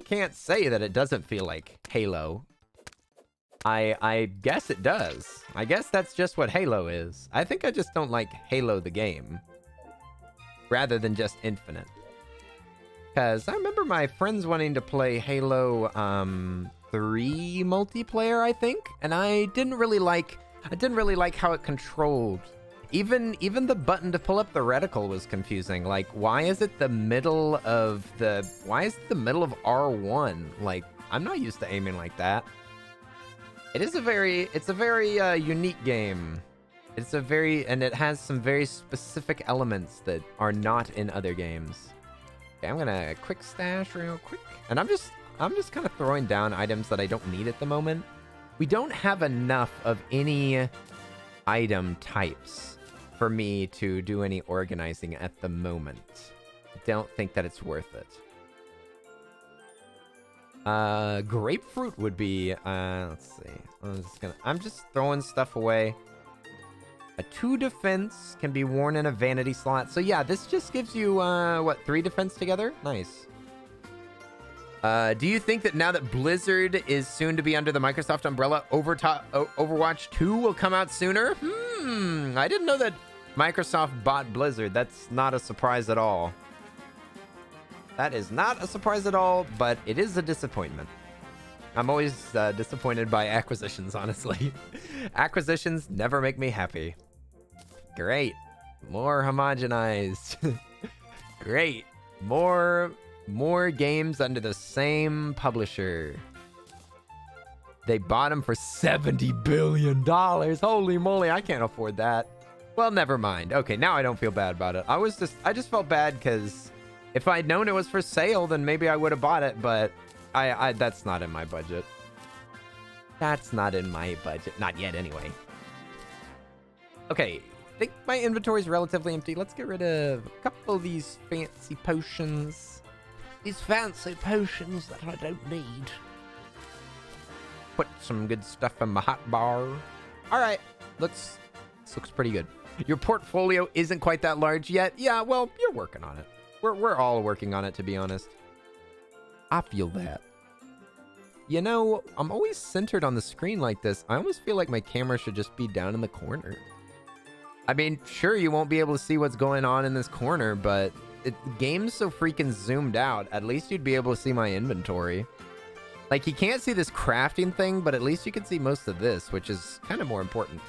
can't say that it doesn't feel like Halo. I guess it does. I guess that's just what Halo is. I think I just don't like Halo the game. Rather than just Infinite. Because I remember my friends wanting to play Halo 3 multiplayer, I think. And I didn't really like how it controlled. Even the button to pull up the reticle was confusing. Like, why is it the middle of R1? Like, I'm not used to aiming like that. It's a very unique game. And it has some very specific elements that are not in other games. Okay, I'm gonna quick stash real quick. And I'm just kind of throwing down items that I don't need at the moment. We don't have enough of any item types for me to do any organizing at the moment. I don't think that it's worth it. Grapefruit would be, let's see. I'm just throwing stuff away. A 2 defense can be worn in a vanity slot. So yeah, this just gives you, 3 defense together? Nice. Do you think that now that Blizzard is soon to be under the Microsoft umbrella, Overwatch 2 will come out sooner? I didn't know that Microsoft bought Blizzard. That's not a surprise at all. That is not a surprise at all, but it is a disappointment. I'm always disappointed by acquisitions, honestly. Acquisitions never make me happy. Great. More homogenized. Great. More games under the same publisher. They bought them for $70 billion. Holy moly, I can't afford that. Well, never mind. Okay, now I don't feel bad about it. I just felt bad because if I'd known it was for sale, then maybe I would have bought it, but I that's not in my budget. That's not in my budget. Not yet, anyway. Okay, I think my inventory is relatively empty. Let's get rid of a couple of these fancy potions. These fancy potions that I don't need. Put some good stuff in my hot bar. All right, this looks pretty good. Your portfolio isn't quite that large yet. Yeah, well, you're working on it. We're all working on it, to be honest. I feel that. You know, I'm always centered on the screen like this. I almost feel like my camera should just be down in the corner. I mean, sure, you won't be able to see what's going on in this corner, but the game's so freaking zoomed out. At least you'd be able to see my inventory. Like, you can't see this crafting thing, but at least you can see most of this, which is kind of more important.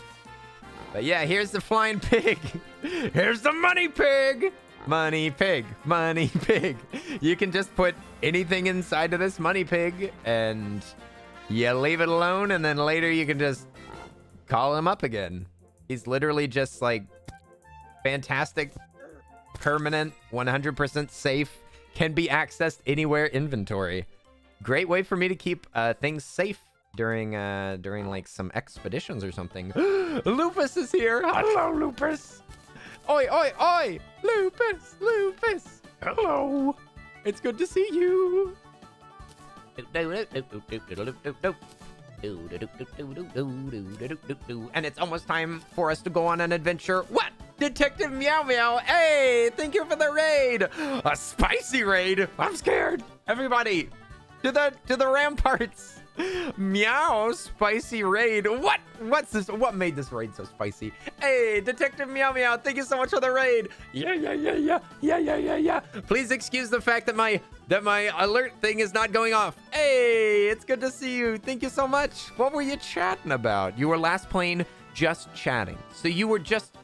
But yeah, here's the flying pig. Here's the money pig. Money pig. Money pig. You can just put anything inside of this money pig, and you leave it alone, and then later you can just call him up again. He's literally just like fantastic, permanent, 100% safe, can be accessed anywhere inventory. Great way for me to keep things safe during like some expeditions or something. Lupus is here. Hello, Lupus. Oi, oi, oi. Lupus, Lupus. Hello. It's good to see you. And it's almost time for us to go on an adventure. What? Detective Meow Meow. Hey, thank you for the raid. A spicy raid. I'm scared. Everybody, to the ramparts. Meow, spicy raid. What's this? What made this raid so spicy? Hey, Detective Meow Meow, thank you so much for the raid. Yeah. Please excuse the fact that my alert thing is not going off. Hey, it's good to see you. Thank you so much. What were you chatting about? You were last playing just chatting. So you were just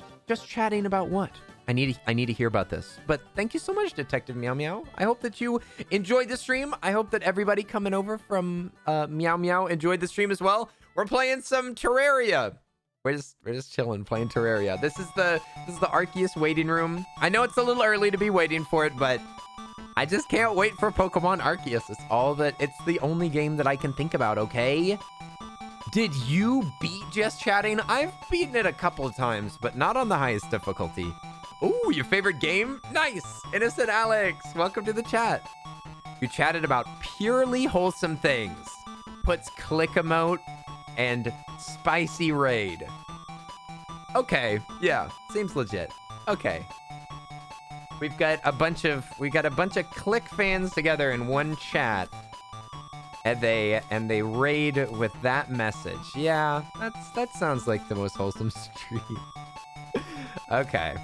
chatting about what? I need to hear about this. But thank you so much, Detective Meow Meow. I hope that you enjoyed the stream. I hope that everybody coming over from Meow Meow enjoyed the stream as well. We're playing some Terraria. We're just chilling, playing Terraria. This is the Arceus waiting room. I know it's a little early to be waiting for it, but I just can't wait for Pokemon Arceus. It's the only game that I can think about, okay? Did you beat Just Chatting? I've beaten it a couple of times, but not on the highest difficulty. Ooh, your favorite game? Nice! Innocent Alex, welcome to the chat. You chatted about purely wholesome things. Puts click emote and spicy raid. Okay, yeah, seems legit. Okay. We got a bunch of click fans together in one chat. And they raid with that message. Yeah, that sounds like the most wholesome stream. Okay.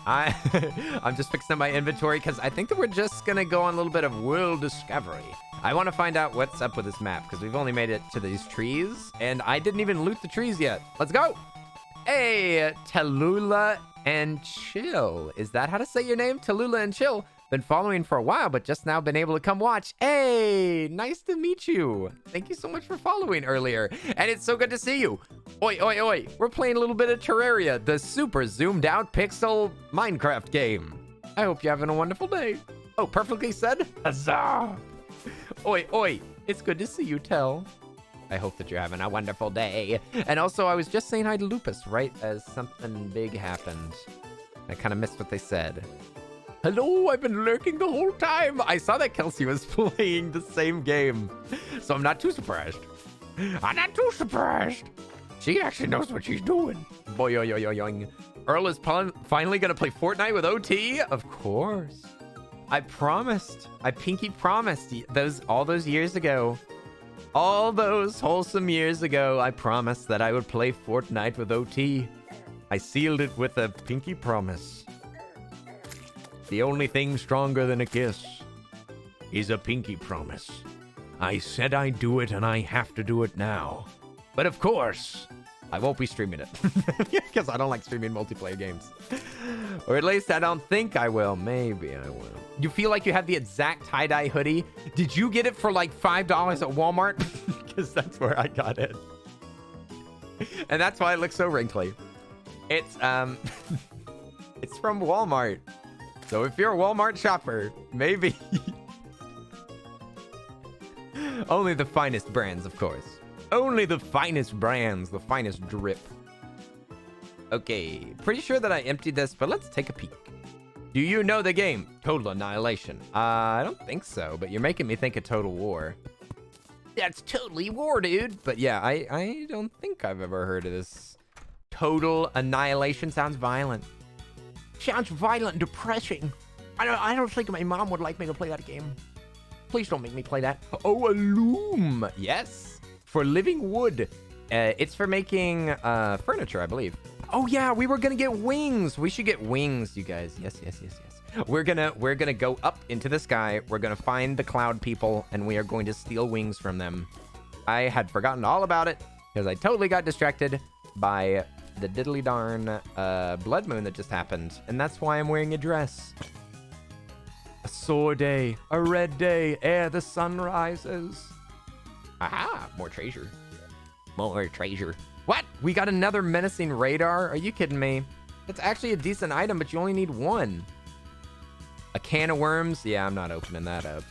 I'm just fixing up my inventory because I think that we're just gonna go on a little bit of world discovery. I want to find out what's up with this map because we've only made it to these trees and I didn't even loot the trees yet. Let's go. Hey, Tallulah and Chill. Is that how to say your name? Tallulah and Chill. Been following for a while, but just now been able to come watch. Hey, nice to meet you. Thank you so much for following earlier. And it's so good to see you. Oi, oi, oi. We're playing a little bit of Terraria, the super zoomed out pixel Minecraft game. I hope you're having a wonderful day. Oh, perfectly said. Huzzah. Oi, oi. It's good to see you, Tell. I hope that you're having a wonderful day. And also, I was just saying hi to Lupus right as something big happened. I kind of missed what they said. Hello, I've been lurking the whole time. I saw that Kelsey was playing the same game, so I'm not too surprised. I'm not too surprised. She actually knows what she's doing. Boy, yo, yo, yo, yo. Earl is finally gonna play Fortnite with OT? Of course. I promised. I pinky promised all those years ago. All those wholesome years ago, I promised that I would play Fortnite with OT. I sealed it with a pinky promise. The only thing stronger than a kiss is a pinky promise. I said I'd do it, and I have to do it now. But of course, I won't be streaming it because I don't like streaming multiplayer games. Or at least I don't think I will. Maybe I will. You feel like you have the exact tie-dye hoodie? Did you get it for like $5 at Walmart? Because that's where I got it. And that's why it looks so wrinkly. It's it's from Walmart. So if you're a Walmart shopper, maybe. Only the finest brands, of course. Only the finest brands, the finest drip. Okay, pretty sure that I emptied this, but let's take a peek. Do you know the game? Total Annihilation. I don't think so, but you're making me think of Total War. That's totally war, dude. But yeah, I don't think I've ever heard of this. Total Annihilation sounds violent. Sounds violent and depressing. I don't think my mom would like me to play that game. Please don't make me play that. Oh, a loom. Yes. For living wood. It's for making furniture, I believe. Oh yeah, we were gonna get wings. We should get wings, you guys. Yes. We're gonna go up into the sky. We're gonna find the cloud people, and we are going to steal wings from them. I had forgotten all about it because I totally got distracted by the diddly darn blood moon that just happened, and that's why I'm wearing a dress. A sore day, a red day, ere the sun rises. Aha, more treasure. More treasure. What? We got another menacing radar? Are you kidding me? It's actually a decent item, but you only need one. A can of worms? Yeah, I'm not opening that up.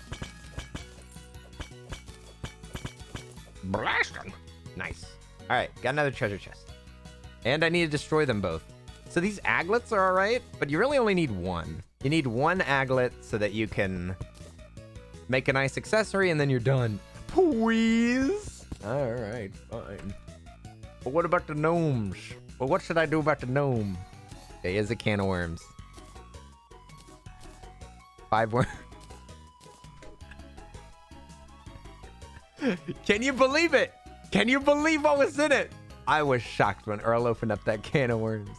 Blast them. Nice. All right, got another treasure chest. And I need to destroy them both. So these aglets are all right, but you really only need one. You need one aglet so that you can make a nice accessory, and then you're done. Please? All right, fine. But what about the gnomes? Well, what should I do about the gnome? Okay, here's a can of worms. 5 worms. Can you believe it? Can you believe what was in it? I was shocked when Earl opened up that can of worms.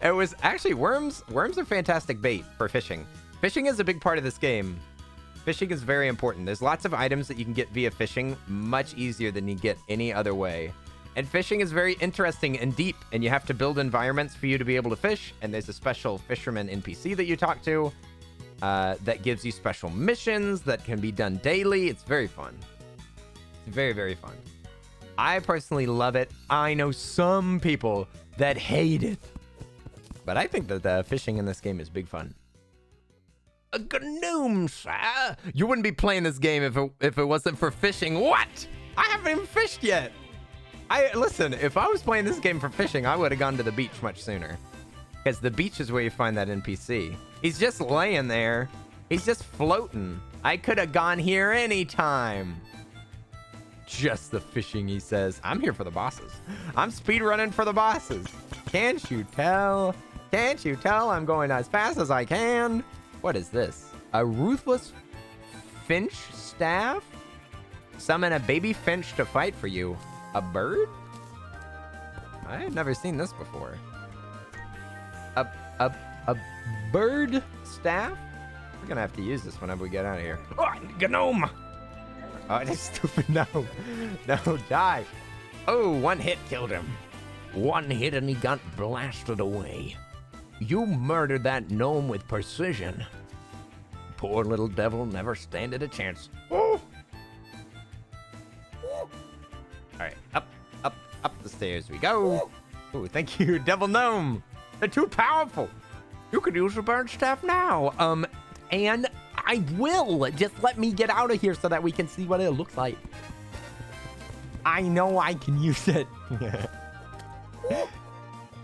It was actually worms. Worms are fantastic bait for fishing. Fishing is a big part of this game. Fishing is very important. There's lots of items that you can get via fishing much easier than you get any other way. And fishing is very interesting and deep, and you have to build environments for you to be able to fish. And there's a special fisherman NPC that you talk to that gives you special missions that can be done daily. It's very fun. It's very, very fun. I personally love it. I know some people that hate it. But I think that the fishing in this game is big fun. A gnome, sir. You wouldn't be playing this game if it wasn't for fishing. What? I haven't even fished yet. Listen, if I was playing this game for fishing, I would have gone to the beach much sooner. Because the beach is where you find that NPC. He's just laying there. He's just floating. I could have gone here anytime. Just the fishing, he says. I'm here for the bosses. I'm speedrunning for the bosses. Can't you tell? Can't you tell I'm going as fast as I can? What is this? A ruthless finch staff? Summon a baby finch to fight for you. A bird? I had never seen this before. A bird staff? We're gonna have to use this whenever we get out of here. Oh, gnome! Oh, that's stupid. No. No, die. Oh, one hit killed him. one hit and he got blasted away. You murdered that gnome with precision. Poor little devil never standed a chance. Oh! All right, up the stairs we go. Oh, thank you, devil gnome. They're too powerful. You could use a bird staff now. And I will. Just let me get out of here so that we can see what it looks like. I know I can use it.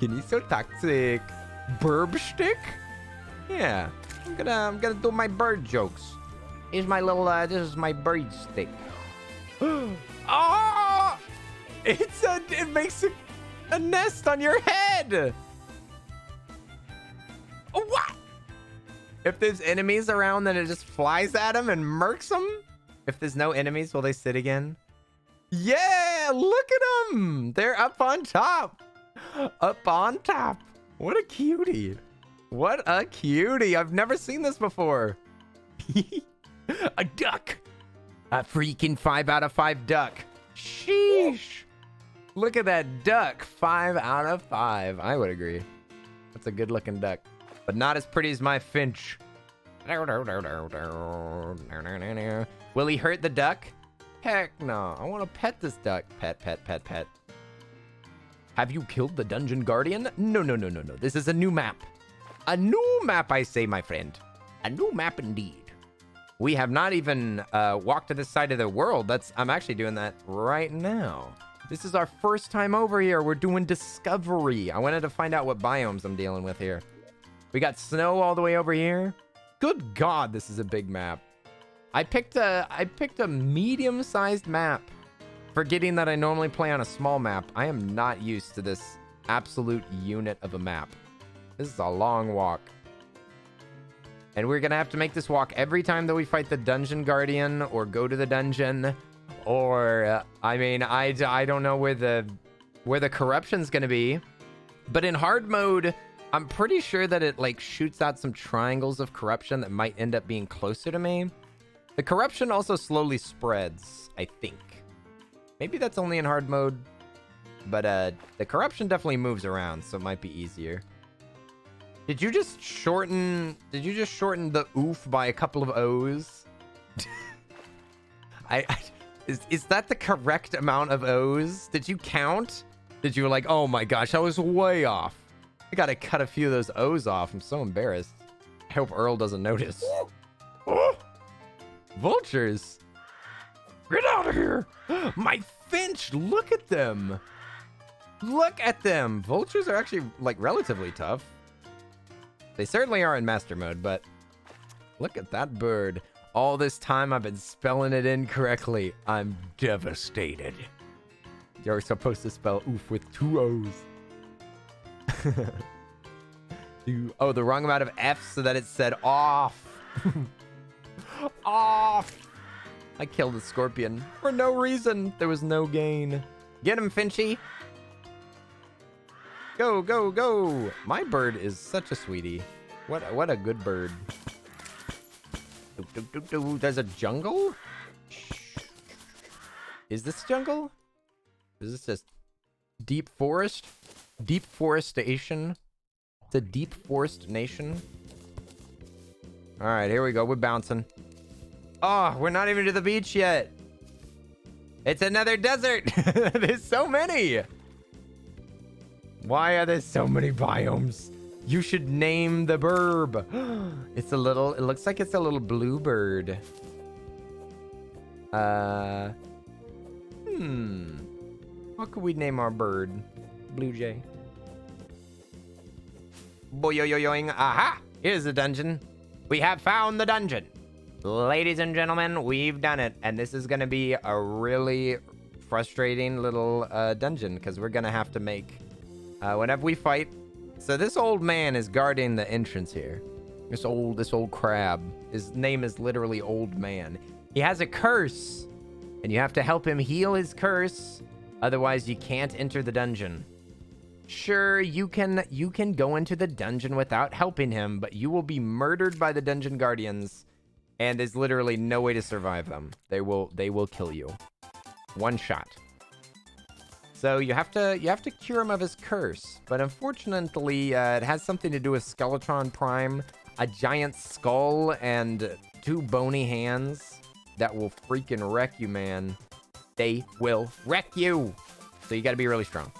Can you so toxic? Burb stick? Yeah, I'm gonna do my bird jokes. Here's my little this is my bird stick. Oh! It makes a nest on your head. What? If there's enemies around, then it just flies at them and murks them? If there's no enemies, will they sit again? Yeah, look at them. They're up on top. Up on top. What a cutie. What a cutie. I've never seen this before. A duck. A freaking 5 out of 5 duck. Sheesh. Look at that duck. 5 out of 5. I would agree. That's a good looking duck. But not as pretty as my finch. Will he hurt the duck? Heck no. I want to pet this duck. Pet, pet, pet, pet. Have you killed the dungeon guardian? No, no, no, no, no. This is a new map. A new map, I say, my friend. A new map indeed. We have not even walked to this side of the world. I'm actually doing that right now. This is our first time over here. We're doing discovery. I wanted to find out what biomes I'm dealing with here. We got snow all the way over here. Good God, this is a big map. I picked a medium-sized map, forgetting that I normally play on a small map. I am not used to this absolute unit of a map. This is a long walk. And we're going to have to make this walk every time that we fight the dungeon guardian or go to the dungeon. Or, I mean, I don't know where the corruption's going to be. But in hard mode, I'm pretty sure that it, like, shoots out some triangles of corruption that might end up being closer to me. The corruption also slowly spreads, I think. Maybe that's only in hard mode. But the corruption definitely moves around, so it might be easier. Did you just shorten the oof by a couple of O's? Is that the correct amount of O's? Did you count? Did you like, oh my gosh, I was way off. I gotta cut a few of those O's off. I'm so embarrassed. I hope Earl doesn't notice. Oh! Vultures! Get out of here! My finch! Look at them! Look at them! Vultures are actually, like, relatively tough. They certainly are in master mode, but look at that bird. All this time I've been spelling it incorrectly. I'm devastated. You're supposed to spell oof with 2 O's. Oh, the wrong amount of F's so that it said off. Off. I killed a scorpion for no reason. There was no gain. Get him, Finchy. Go, go, go. My bird is such a sweetie. What a good bird. There's a jungle? Is this jungle? Is this just deep forest? Deep forestation? It's a deep forest nation. All right, here we go. We're bouncing. Oh, we're not even to the beach yet. It's another desert. There's so many. Why are there so many biomes? You should name the burb. It looks like it's a little bluebird. What could we name our bird? Blue jay. Boyoyoyoing. Aha! Here's the dungeon. We have found the dungeon. Ladies and gentlemen, we've done it. And this is going to be a really frustrating little dungeon because we're going to have to make whenever we fight. So this old man is guarding the entrance here. This old crab. His name is literally Old Man. He has a curse, and you have to help him heal his curse. Otherwise, you can't enter the dungeon. Sure, you can go into the dungeon without helping him, but you will be murdered by the dungeon guardians, and there's literally no way to survive them. They will kill you. One shot. So you have to cure him of his curse, but unfortunately, it has something to do with Skeletron Prime, a giant skull, and 2 bony hands that will freaking wreck you, man. They will wreck you. So you got to be really strong.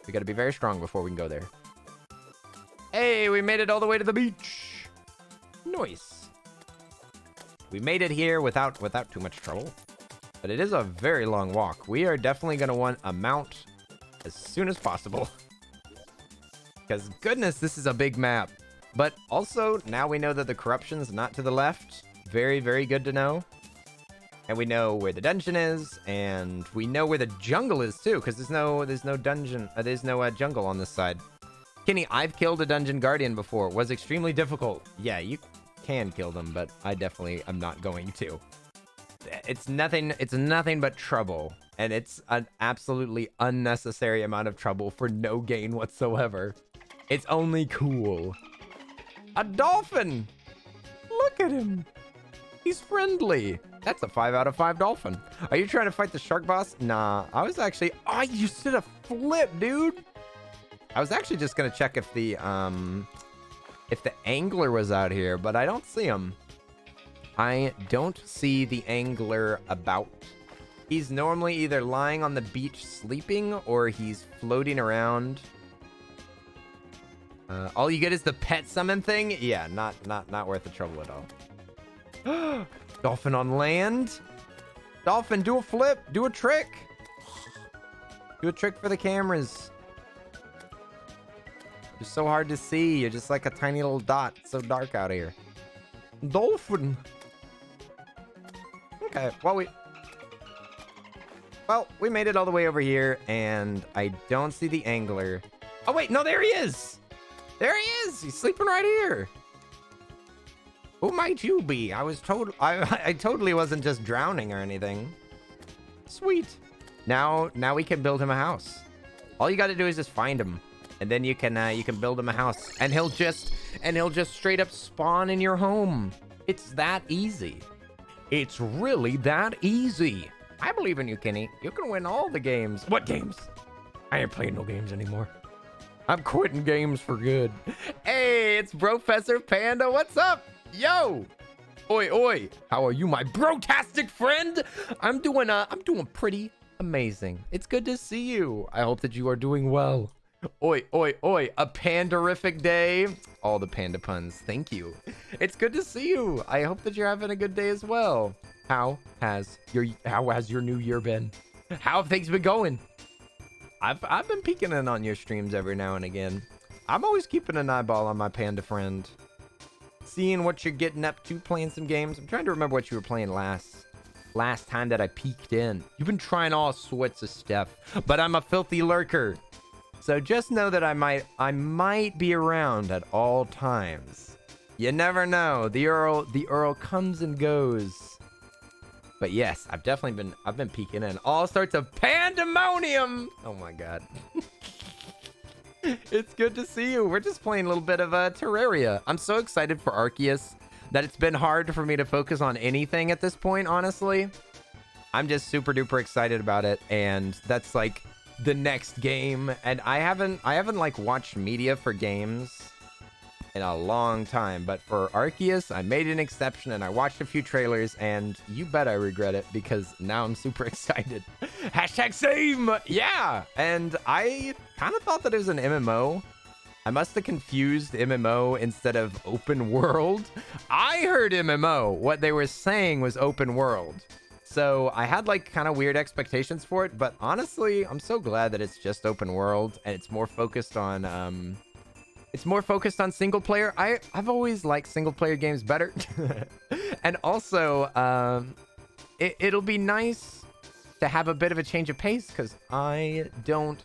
We got to be very strong before we can go there. Hey, we made it all the way to the beach. Nice. We made it here without too much trouble. But it is a very long walk. We are definitely going to want a mount as soon as possible. Because, goodness, this is a big map. But also, now we know that the corruption's not to the left. Very, very good to know. And we know where the dungeon is. And we know where the jungle is, too. Because there's no dungeon. There's no jungle on this side. Kenny, I've killed a dungeon guardian before. It was extremely difficult. Yeah, you can kill them, but I definitely am not going to. It's nothing but trouble, and it's an absolutely unnecessary amount of trouble for no gain whatsoever. It's only cool. A dolphin! Look at him! He's friendly. That's a 5 out of 5 dolphin. Are you trying to fight the shark boss? Nah, I was actually... Oh, you did a flip, dude. I was actually just going to check if the angler was out here, but I don't see him. I don't see the angler about. He's normally either lying on the beach sleeping or he's floating around. All you get is the pet summon thing? Yeah, not worth the trouble at all. Dolphin on land. Dolphin, do a flip. Do a trick. Do a trick for the cameras. You're so hard to see. You're just like a tiny little dot. It's so dark out here. Dolphin. Okay, well, we made it all the way over here, and I don't see the angler. Oh, wait, no, there he is. There he is. He's sleeping right here. Who might you be? I totally wasn't just drowning or anything. Sweet. Now we can build him a house. All you got to do is just find him, and then you can build him a house, and he'll just straight up spawn in your home. It's that easy. It's really that easy. I believe in you, Kenny. You can win all the games. What games? I ain't playing no games anymore. I'm quitting games for good. Hey, it's Professor Panda. What's up? Yo. Oi, oi. How are you, my brotastic friend? I'm doing pretty amazing. It's good to see you. I hope that you are doing well. Oi, oi, oi. A panderific day. All the panda puns. Thank you. It's good to see you. I hope that you're having a good day as well. How has your new year been? How have things been going? I've been peeking in on your streams every now and again. I'm always keeping an eyeball on my panda friend. Seeing what you're getting up to, playing some games. I'm trying to remember what you were playing last time that I peeked in. You've been trying all sorts of stuff, but I'm a filthy lurker. So just know that I might be around at all times. You never know. The Earl comes and goes. But yes, I've been peeking in all sorts of pandemonium. Oh my god. It's good to see you. We're just playing a little bit of Terraria. I'm so excited for Arceus that it's been hard for me to focus on anything at this point, honestly. I'm just super duper excited about it, and that's like the next game. And I haven't like watched media for games in a long time, but for Arceus, I made an exception and I watched a few trailers, and you bet I regret it because now I'm super excited. Hashtag same! Yeah! And I kind of thought that it was an MMO. I must have confused MMO instead of open world. I heard MMO. What they were saying was open world. So I had like kind of weird expectations for it, but honestly, I'm so glad that it's just open world and it's more focused on single player. I've always liked single player games better. And also, it'll be nice to have a bit of a change of pace because I don't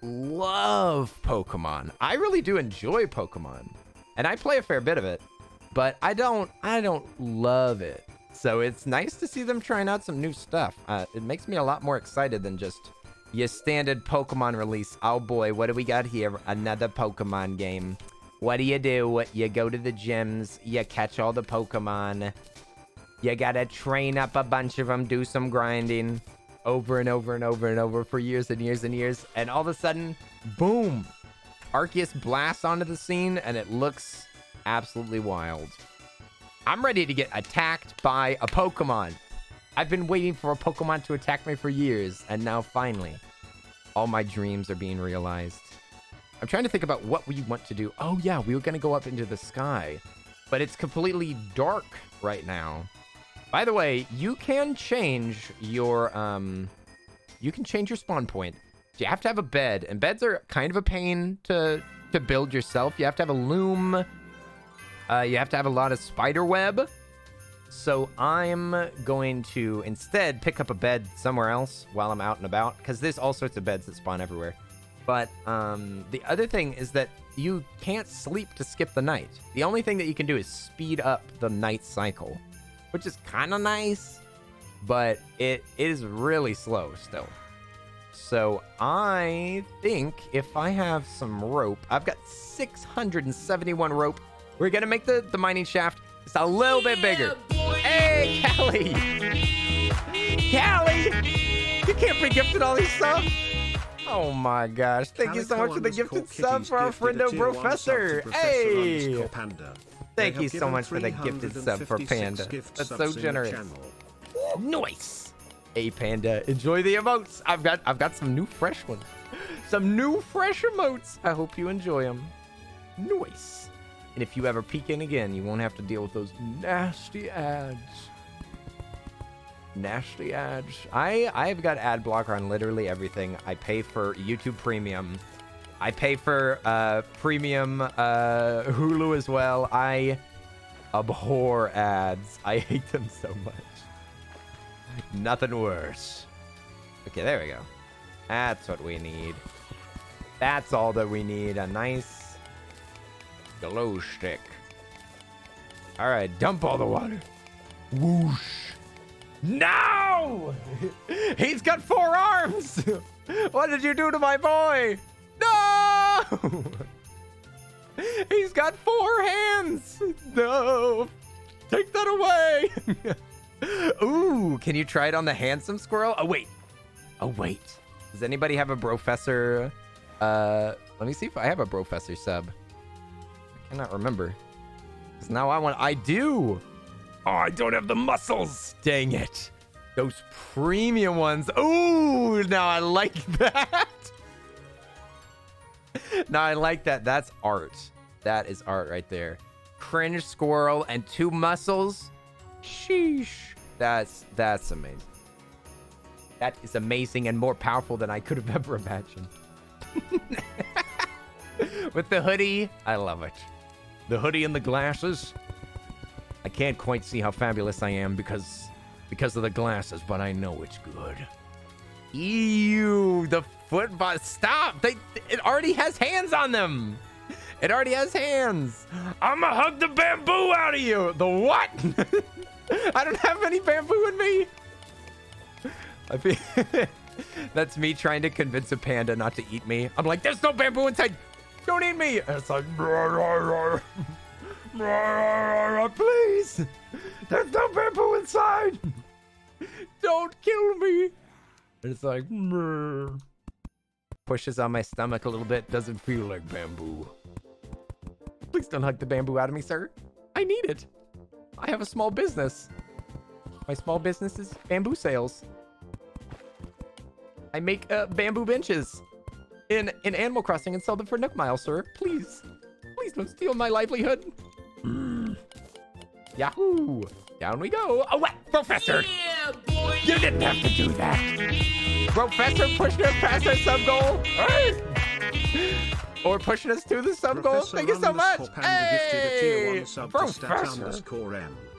love Pokemon. I really do enjoy Pokemon, and I play a fair bit of it, but I don't love it. So it's nice to see them trying out some new stuff. It makes me a lot more excited than just your standard Pokemon release. Oh boy, what do we got here? Another Pokemon game. What do? You go to the gyms, you catch all the Pokemon. You gotta train up a bunch of them, do some grinding over and over and over and over for years and years and years. And all of a sudden, boom! Arceus blasts onto the scene and it looks absolutely wild. I'm ready to get attacked by a Pokemon. I've been waiting for a Pokemon to attack me for years, and now finally, all my dreams are being realized. I'm trying to think about what we want to do. Oh yeah, we were gonna go up into the sky, but it's completely dark right now. By the way, you can change your spawn point. You have to have a bed, and beds are kind of a pain to build yourself. You have to have a loom. You have to have a lot of spider web. So I'm going to instead pick up a bed somewhere else while I'm out and about, because there's all sorts of beds that spawn everywhere. But the other thing is that you can't sleep to skip the night. The only thing that you can do is speed up the night cycle, which is kind of nice, but it is really slow still. So I think if I have some rope, I've got 671 rope. We're going to make the mining shaft just a little bit bigger. Hey! Callie! Callie! You can't be gifted all these subs! Oh my gosh. Thank you so much for the gifted sub for our friendo Professor. Hey! Thank you so much for the gifted sub for Panda. That's so generous. Nice! Hey Panda, enjoy the emotes. I've got some new fresh ones. Some new fresh emotes. I hope you enjoy them. Nice. And if you ever peek in again, you won't have to deal with those nasty ads. Nasty ads. I've got ad blocker on literally everything. I pay for YouTube Premium. I pay for premium Hulu as well. I abhor ads. I hate them so much. Nothing worse. Okay, there we go. That's what we need. That's all that we need. A nice glow stick. All right, dump all the water. Whoosh. No! He's got 4 arms! What did you do to my boy? No! He's got 4 hands! No! Take that away! Ooh, can you try it on the handsome squirrel? Oh, wait. Oh, wait. Does anybody have a Professor? Let me see if I have a Professor sub. I cannot remember. Because now I do! Oh, I don't have the muscles. Dang it. Those premium ones. Ooh, now I like that. Now I like that. That's art. That is art right there. Cringe squirrel and 2 muscles. Sheesh. That's amazing. That is amazing and more powerful than I could have ever imagined. With the hoodie, I love it. The hoodie and the glasses. I can't quite see how fabulous I am because of the glasses, but I know it's good. Ew, the foot stop. It already has hands on them. It already has hands. I'ma hug the bamboo out of you. The what? I don't have any bamboo in me. I feel that's me trying to convince a panda not to eat me. I'm like, there's no bamboo inside. Don't eat me. And it's like, please, there's no bamboo inside. Don't kill me. And it's like, pushes on my stomach a little bit. Doesn't feel like bamboo. Please don't hug the bamboo out of me, sir. I need it. I have a small business. My small business is bamboo sales. I make bamboo benches in Animal Crossing and sell them for Nook Miles, sir. Please don't steal my livelihood. Yahoo! Down we go. Oh, what? Professor! Yeah, boy. You didn't have to do that. Professor pushing us past our sub goal. Or pushing us to the sub goal. Thank you so much. Hey, Professor.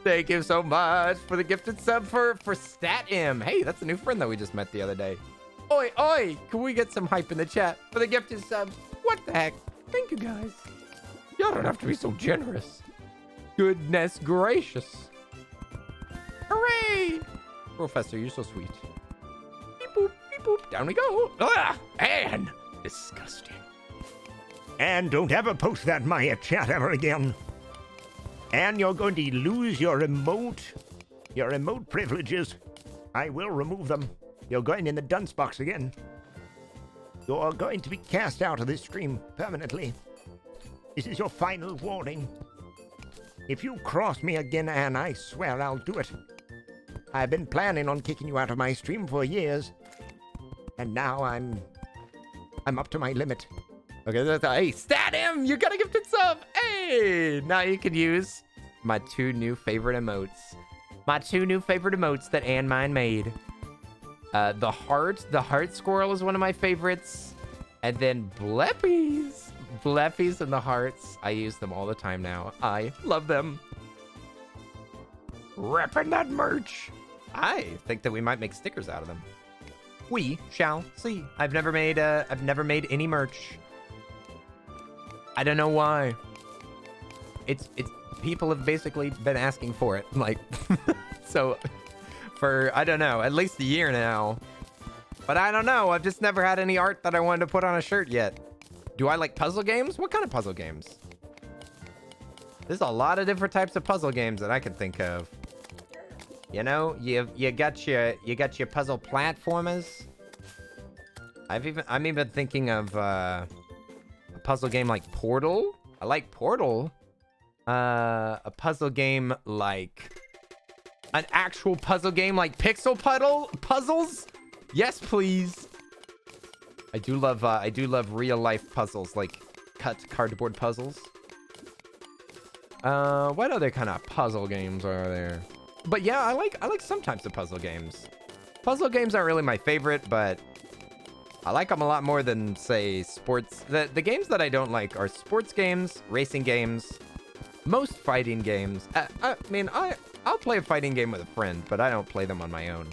Thank you so much for the gifted sub for Stat M. Hey, that's a new friend that we just met the other day. Oi, oi! Can we get some hype in the chat for the gifted sub? What the heck? Thank you, guys. Y'all don't have to be so generous. Goodness gracious. Hooray! Professor, you're so sweet. Beep boop, beep boop. Down we go. Ah, and disgusting. And don't ever post that in my chat ever again. And you're going to lose your remote privileges. I will remove them. You're going in the dunce box again. You're going to be cast out of this stream permanently. This is your final warning. If you cross me again, Anne, I swear I'll do it. I've been planning on kicking you out of my stream for years. And now I'm up to my limit. Okay, hey, Stat M, you got a gifted sub. Hey, now you can use my 2 new favorite emotes. My 2 new favorite emotes that Anne mine made. The heart squirrel is one of my favorites. And then Bleppies and the hearts. I use them all the time now. I love them. Repping that merch. I think that we might make stickers out of them. We shall see. I've never made any merch. I don't know why. It's people have basically been asking for it. Like, so for, I don't know, at least a year now. But I don't know. I've just never had any art that I wanted to put on a shirt yet. Do I like puzzle games? What kind of puzzle games? There's a lot of different types of puzzle games that I can think of. You know, you got your puzzle platformers. I'm even thinking of a puzzle game like Portal. I like Portal. A puzzle game like an actual puzzle game like puzzles. Yes, please. I do love real life puzzles like cut cardboard puzzles. What other kind of puzzle games are there? But yeah, I like some types of puzzle games. Puzzle games aren't really my favorite, but I like them a lot more than, say, sports. The games that I don't like are sports games, racing games, most fighting games. I mean, I'll play a fighting game with a friend, but I don't play them on my own.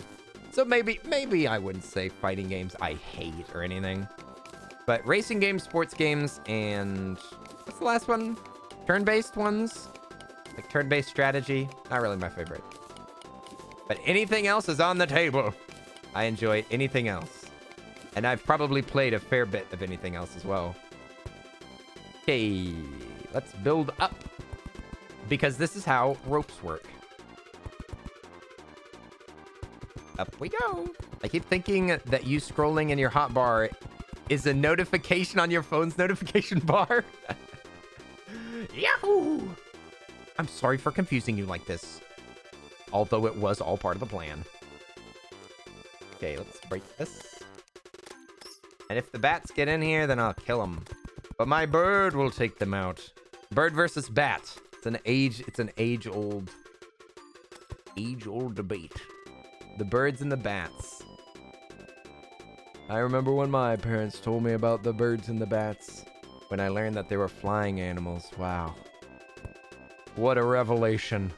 So maybe I wouldn't say fighting games I hate or anything. But racing games, sports games, and what's the last one? Turn-based ones? Like turn-based strategy? Not really my favorite. But anything else is on the table. I enjoy anything else. And I've probably played a fair bit of anything else as well. Okay, let's build up. Because this is how ropes work. Up we go. I keep thinking that you scrolling in your hotbar is a notification on your phone's notification bar. Yahoo! I'm sorry for confusing you like this. Although it was all part of the plan. Okay, let's break this. And if the bats get in here, then I'll kill them. But my bird will take them out. Bird versus bat. It's an age-old debate. The birds and the bats. I remember when my parents told me about the birds and the bats. When I learned that they were flying animals. Wow. What a revelation.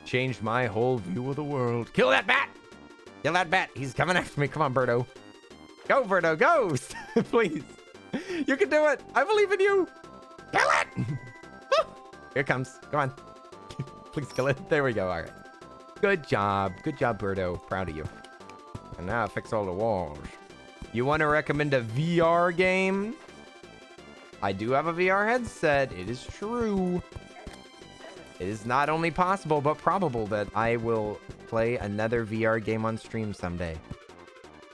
Changed my whole view of the world. Kill that bat! Kill that bat. He's coming after me. Come on, Birdo. Go, Birdo. Go! Please. You can do it. I believe in you. Kill it! Here it comes. Come on. Please kill it. There we go. All right. Good job. Good job, Birdo. Proud of you. And now fix all the walls. You want to recommend a VR game? I do have a VR headset. It is true. It is not only possible, but probable that I will play another VR game on stream someday.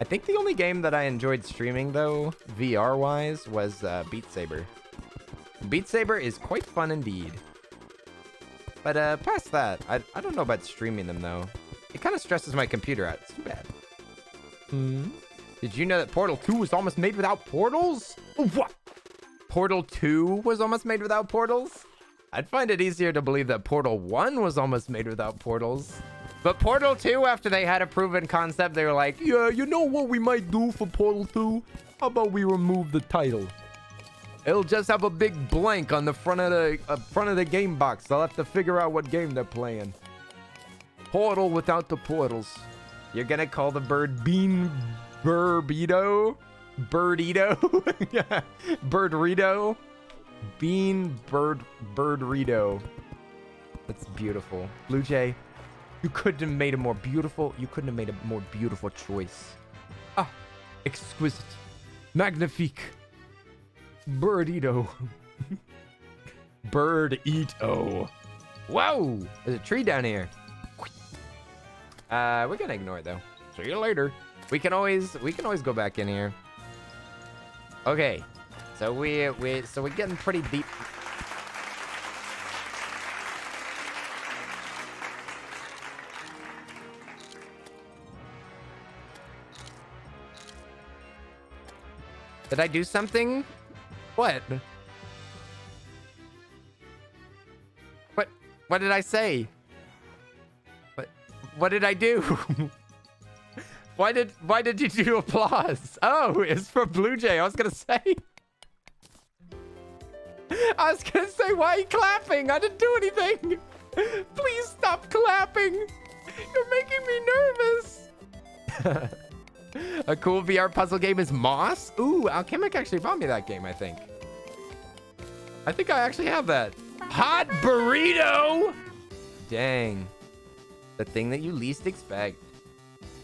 I think the only game that I enjoyed streaming, though, VR-wise, was Beat Saber. Beat Saber is quite fun indeed. But past that, I don't know about streaming them, though. It kind of stresses my computer out. It's too bad. Did you know that Portal 2 was almost made without portals? What? Portal 2 was almost made without portals? I'd find it easier to believe that Portal 1 was almost made without portals. But Portal 2, after they had a proven concept, they were like, yeah, you know what we might do for Portal 2? How about we remove the title? It'll just have a big blank on the front of the game box. They'll have to figure out what game they're playing. Portal without the portals. You're gonna call the bird Bean Burrito? Birdito? Yeah. Birdrito? Bean Birdrito. That's beautiful. Blue Jay, you couldn't have made a more beautiful choice. Ah, exquisite. Magnifique. Birdito. Birdito. Whoa! There's a tree down here. We're gonna ignore it though. See you later. We can always go back in here. Okay. So we're getting pretty deep. Did I do something? What? What did I say? What did I do? Why did you do applause? Oh, it's for Blue Jay. I was gonna say, why are you clapping? I didn't do anything. Please stop clapping. You're making me nervous. A cool VR puzzle game is Moss. Ooh, Alchemic actually bought me that game, I think. I think I actually have that. Hot burrito! Dang. The thing that you least expect.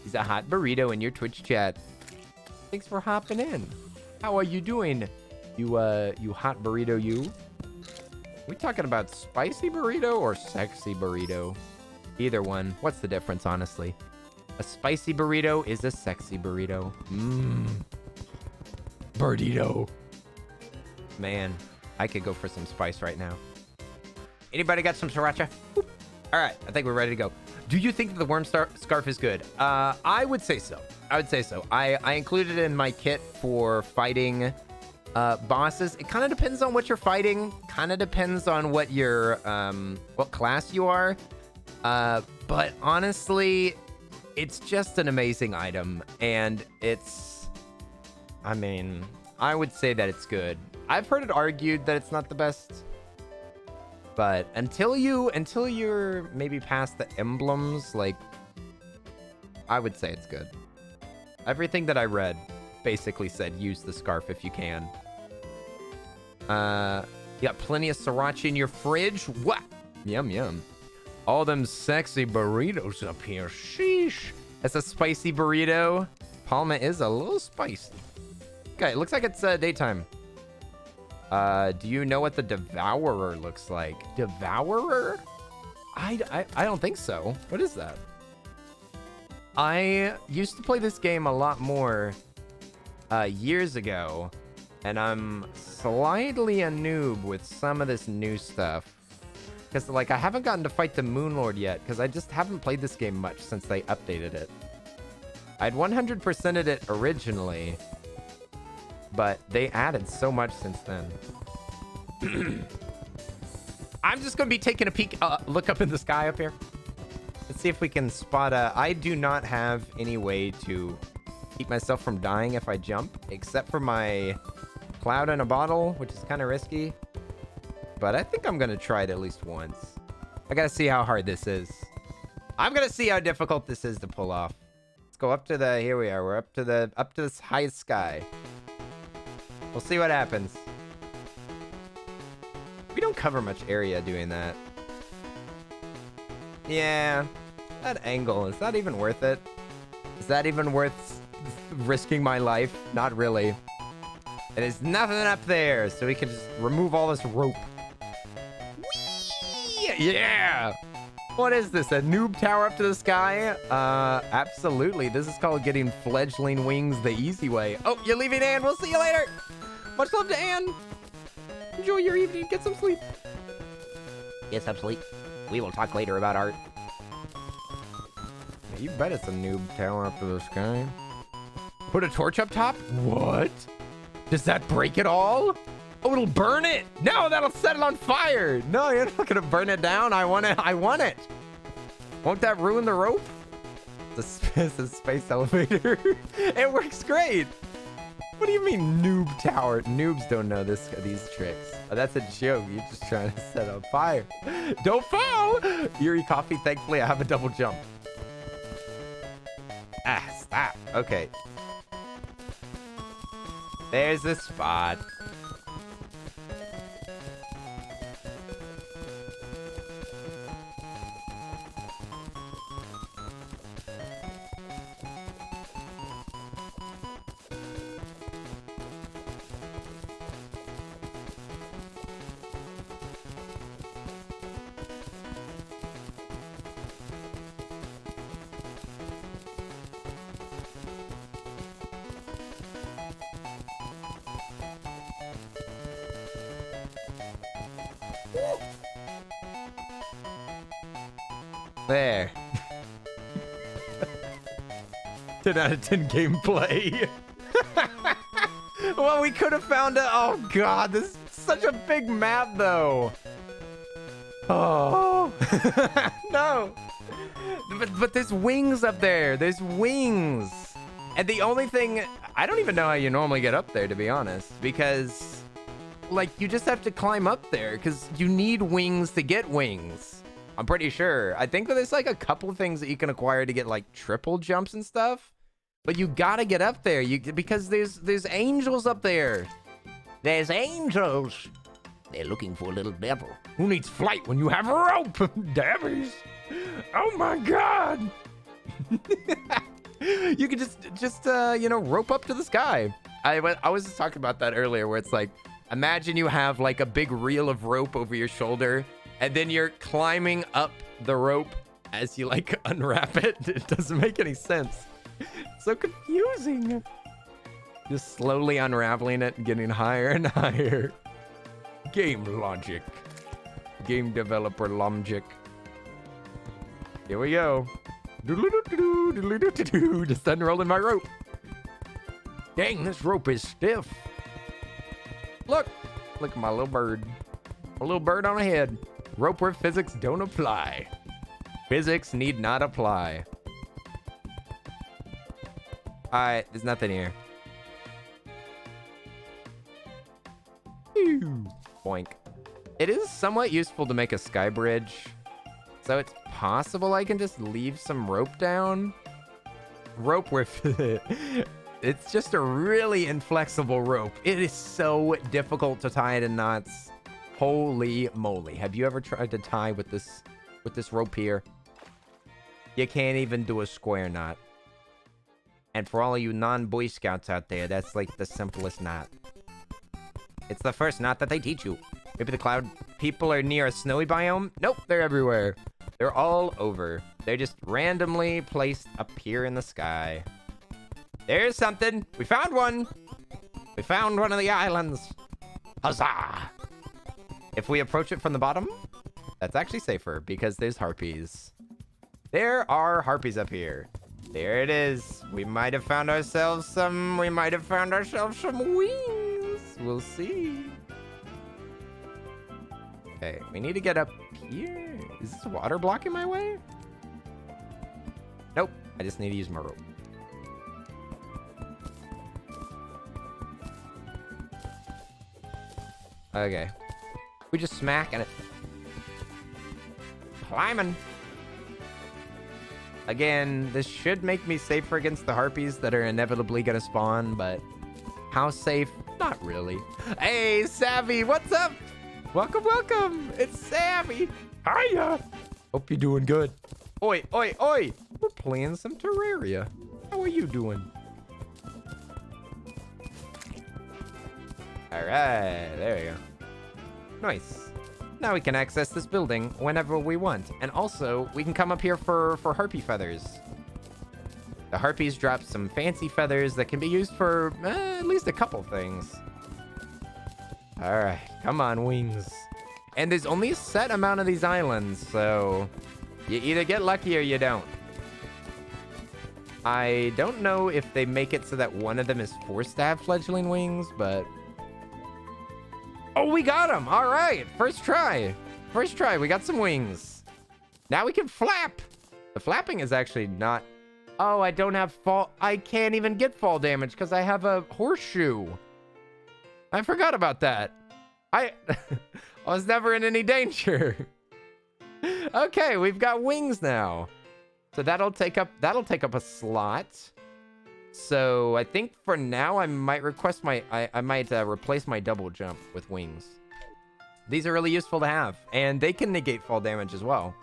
He's a hot burrito in your Twitch chat. Thanks for hopping in. How are you doing? You hot burrito, you? We talking about spicy burrito or sexy burrito? Either one. What's the difference, honestly? A spicy burrito is a sexy burrito. Birdito. Man, I could go for some spice right now. Anybody got some sriracha? Whoop. All right, I think we're ready to go. Do you think that the worm scarf is good? I would say so. I would say so. I included it in my kit for fighting bosses. It kind of depends on what you're fighting. Kind of depends on what your what class you are. But honestly, it's just an amazing item, and it's, I mean, I would say that it's good. I've heard it argued that it's not the best, but until you're maybe past the emblems, like, I would say it's good. Everything that I read basically said use the scarf if you can. You got plenty of sriracha in your fridge. What? Yum yum. All them sexy burritos up here. Sheesh. That's a spicy burrito. Palma is a little spicy. Okay, it looks like it's daytime. Do you know what the Devourer looks like? Devourer? I don't think so. What is that? I used to play this game a lot more years ago, and I'm slightly a noob with some of this new stuff. Because, like, I haven't gotten to fight the Moonlord yet, because I just haven't played this game much since they updated it. I'd 100%ed it originally, but they added so much since then. I'm just going to be taking a peek, look up in the sky up here. Let's see if we can spot a... I do not have any way to keep myself from dying if I jump, except for my cloud in a bottle, which is kind of risky. But I think I'm going to try it at least once. I got to see how hard this is. I'm going to see how difficult this is to pull off. Let's go up to the... Here we are. We're up to this highest sky. We'll see what happens. We don't cover much area doing that. Yeah. That angle, is that even worth it? Is that even worth risking my life? Not really. And there's nothing up there, so we can just remove all this rope. Whee! Yeah! What is this, a noob tower up to the sky? Absolutely. This is called getting fledgling wings the easy way. Oh, you're leaving, Anne. We'll see you later. Much love to Anne. Enjoy your evening. Get some sleep. Get some sleep. We will talk later about art. You bet it's a noob tower up to the sky. Put a torch up top? What? Does that break it all? Oh, it'll burn it. No, that'll set it on fire. No, you're not gonna burn it down. I want it. I want it. Won't that ruin the rope? It's a space elevator. It works great. What do you mean noob tower? Noobs don't know these tricks. Oh, that's a joke. You're just trying to set on fire. Don't fall. Yuri Coffee, thankfully I have a double jump. Ah, stop. Okay. There's the spot. There. 10 out of 10 gameplay. Well, we could have found it. Oh, God. This is such a big map, though. Oh. No. But there's wings up there. There's wings. And the only thing... I don't even know how you normally get up there, to be honest. Because, like, you just have to climb up there. Because you need wings to get wings. I'm pretty sure. I think that there's like a couple of things that you can acquire to get like triple jumps and stuff. But you gotta get up there because there's angels up there. There's angels. They're looking for a little devil. Who needs flight when you have a rope? Dabbies. Oh my God. You could just you know, rope up to the sky. I was just talking about that earlier where it's like, imagine you have like a big reel of rope over your shoulder and then you're climbing up the rope as you like unwrap it. It doesn't make any sense. It's so confusing. Just slowly unraveling it and getting higher and higher. Game logic. Game developer logic. Here we go. Just unrolling my rope. Dang, this rope is stiff. Look at my little bird. A little bird on a head. Rope where physics don't apply. Physics need not apply. Alright, there's nothing here. Boink. It is somewhat useful to make a sky bridge. So it's possible I can just leave some rope down. Rope where... It's just a really inflexible rope. It is so difficult to tie it in knots. Holy moly. Have you ever tried to tie with this rope here? You can't even do a square knot. And for all of you non-Boy Scouts out there, that's like the simplest knot. It's the first knot that they teach you. Maybe the cloud people are near a snowy biome? Nope, they're everywhere. They're all over. They're just randomly placed up here in the sky. There's something. We found one. We found one of the islands. Huzzah! If we approach it from the bottom, that's actually safer because there's harpies. There are harpies up here. There it is. We might have found ourselves some wings. We'll see. Okay, we need to get up here. Is this water blocking my way? Nope. I just need to use my rope. Okay. We just smacking it. Climbing. Again, this should make me safer against the harpies that are inevitably gonna spawn, but how safe? Not really. Hey, Savvy, what's up? Welcome, welcome. It's Savvy. Hiya. Hope you're doing good. Oi, oi, oi. We're playing some Terraria. How are you doing? All right, there we go. Nice. Now we can access this building whenever we want. And also, we can come up here for harpy feathers. The harpies drop some fancy feathers that can be used for at least a couple things. All right, come on, wings. And there's only a set amount of these islands, so you either get lucky or you don't. I don't know if they make it so that one of them is forced to have fledgling wings, but... Oh, we got them. All right. First try. First try. We got some wings. Now we can flap. The flapping is actually not... Oh, I don't have fall... I can't even get fall damage because I have a horseshoe. I forgot about that. I was never in any danger. Okay, we've got wings now. So that'll take up a slot. So I think for now I might request I might replace my double jump with wings. These are really useful to have, and they can negate fall damage as well.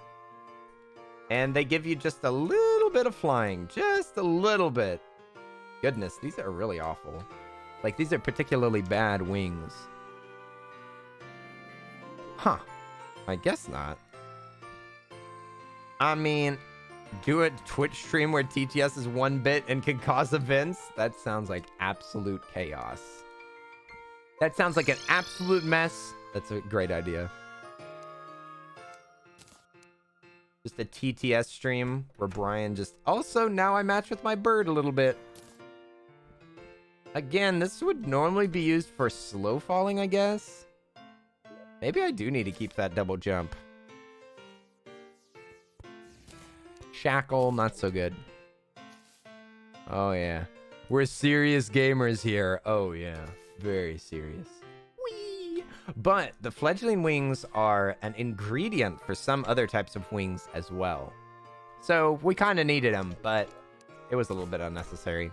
And they give you just a little bit of flying, just a little bit. Goodness, these are really awful. Like, these are particularly bad wings. Huh. I guess not. I mean, do a Twitch stream where TTS is 1 bit and can cause events? That sounds like absolute chaos. That sounds like an absolute mess. That's a great idea. Just a TTS stream where Brian just... Also, now I match with my bird a little bit. Again, this would normally be used for slow falling, I guess. Maybe I do need to keep that double jump. Shackle, not so good. Oh, yeah. We're serious gamers here. Oh, yeah. Very serious. Whee! But the fledgling wings are an ingredient for some other types of wings as well. So we kind of needed them, but it was a little bit unnecessary.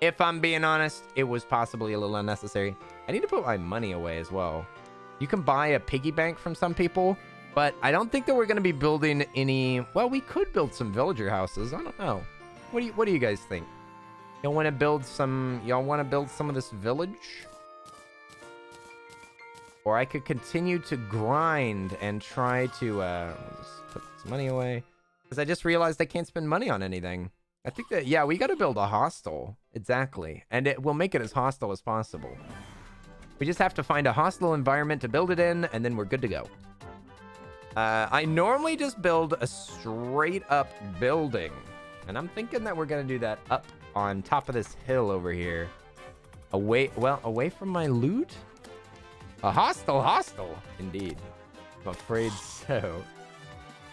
If I'm being honest, it was possibly a little unnecessary. I need to put my money away as well. You can buy a piggy bank from some people, but I don't think that we're going to be building any... Well, we could build some villager houses. I don't know. What do you guys think? Y'all want to build some... Y'all want to build some of this village? Or I could continue to grind and try to... I'll just put this money away. Because I just realized I can't spend money on anything. I think that, yeah, we got to build a hostel. Exactly. And it will make it as hostile as possible. We just have to find a hostile environment to build it in, and then we're good to go. I normally just build a straight up building. And I'm thinking that we're going to do that up on top of this hill over here. Away from my loot? A hostel. Indeed. I'm afraid so.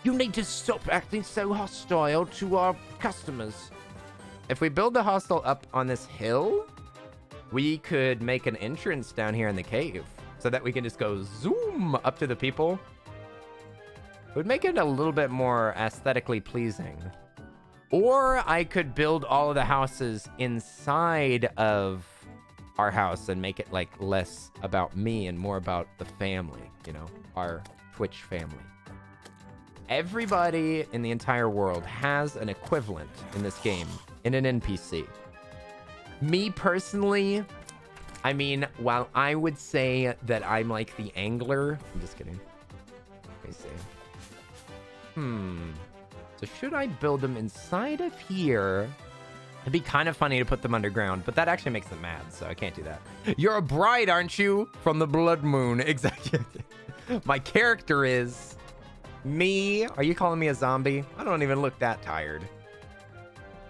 You need to stop acting so hostile to our customers. If we build the hostel up on this hill, we could make an entrance down here in the cave so that we can just go zoom up to the people. It would make it a little bit more aesthetically pleasing. Or I could build all of the houses inside of our house and make it like less about me and more about the family, you know, our Twitch family. Everybody in the entire world has an equivalent in this game, in an NPC. Me personally, I mean, while I would say that I'm like the angler, I'm just kidding. Let me see. So should I build them inside of here? It'd be kind of funny to put them underground, but that actually makes them mad, so I can't do that. You're a bride, aren't you? From the Blood Moon. Exactly. My character is... Me? Are you calling me a zombie? I don't even look that tired.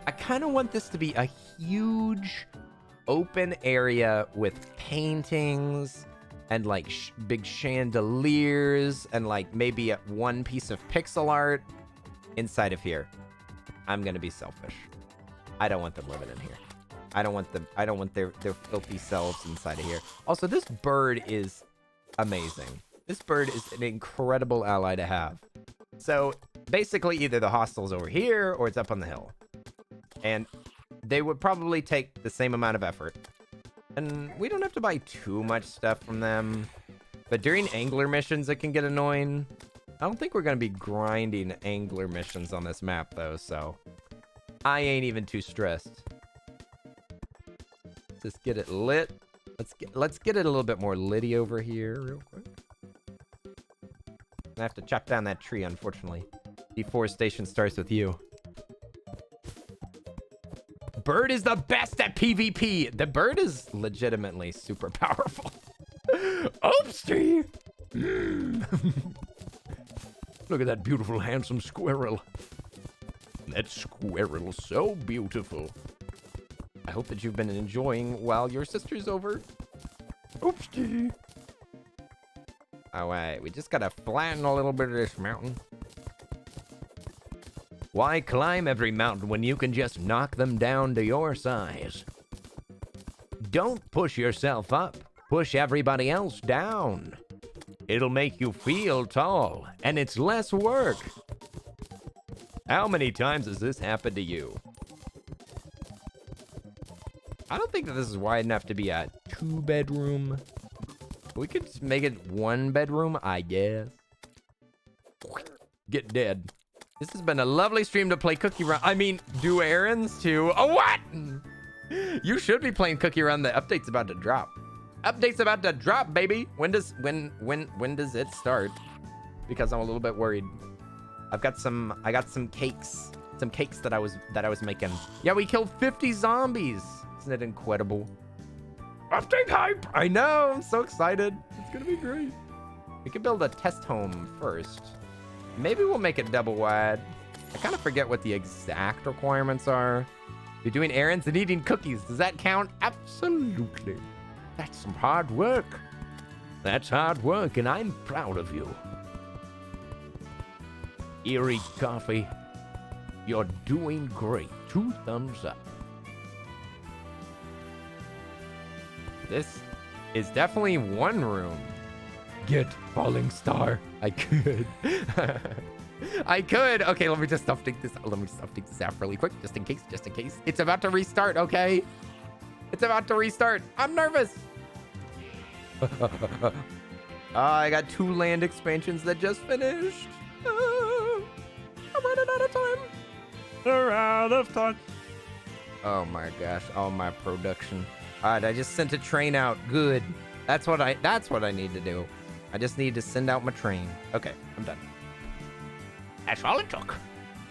I kind of want this to be a huge open area with paintings and like big chandeliers and like maybe one piece of pixel art inside of here. I'm going to be selfish. I don't want them living in here. I don't want their filthy selves inside of here. Also, this bird is amazing. This bird is an incredible ally to have. So basically either the hostel's over here or it's up on the hill. And they would probably take the same amount of effort. And we don't have to buy too much stuff from them. But during angler missions, it can get annoying. I don't think we're going to be grinding angler missions on this map, though, so I ain't even too stressed. Let's just get it lit. Let's get it a little bit more litty over here real quick. I have to chop down that tree, unfortunately. Deforestation starts with you. Bird is the best at PvP. The bird is legitimately super powerful. Oopsie! Look at that beautiful, handsome squirrel. That squirrel's so beautiful. I hope that you've been enjoying while your sister's over. Oopsie. All right, we just gotta flatten a little bit of this mountain. Why climb every mountain when you can just knock them down to your size? Don't push yourself up. Push everybody else down. It'll make you feel tall, and it's less work. How many times has this happened to you? I don't think that this is wide enough to be a 2-bedroom. We could just make it 1-bedroom, I guess. Get dead. This has been a lovely stream to play Cookie Run. I mean, do errands too. Oh, what? You should be playing Cookie Run. The update's about to drop. Update's about to drop, baby. When does it start? Because I'm a little bit worried. I got some cakes. Some cakes that I was making. Yeah, we killed 50 zombies. Isn't it incredible? Update hype! I know, I'm so excited. It's gonna be great. We could build a test home first. Maybe we'll make it double wide. I kind of forget what the exact requirements are. You're doing errands and eating cookies. Does that count? Absolutely. That's some hard work. That's hard work, and I'm proud of you. Erie Coffee, you're doing great. 2 thumbs up. This is definitely one room. Get Falling Star. I could. I could. Okay, let me just update this. Let me just update this app really quick, just in case. It's about to restart, okay? It's about to restart. I'm nervous. I got 2 land expansions that just finished. I'm running out of time. They're out of touch. Oh my gosh, all my production. All right, I just sent a train out. Good. That's what I need to do. I just need to send out my train. Okay, I'm done. That's all it took.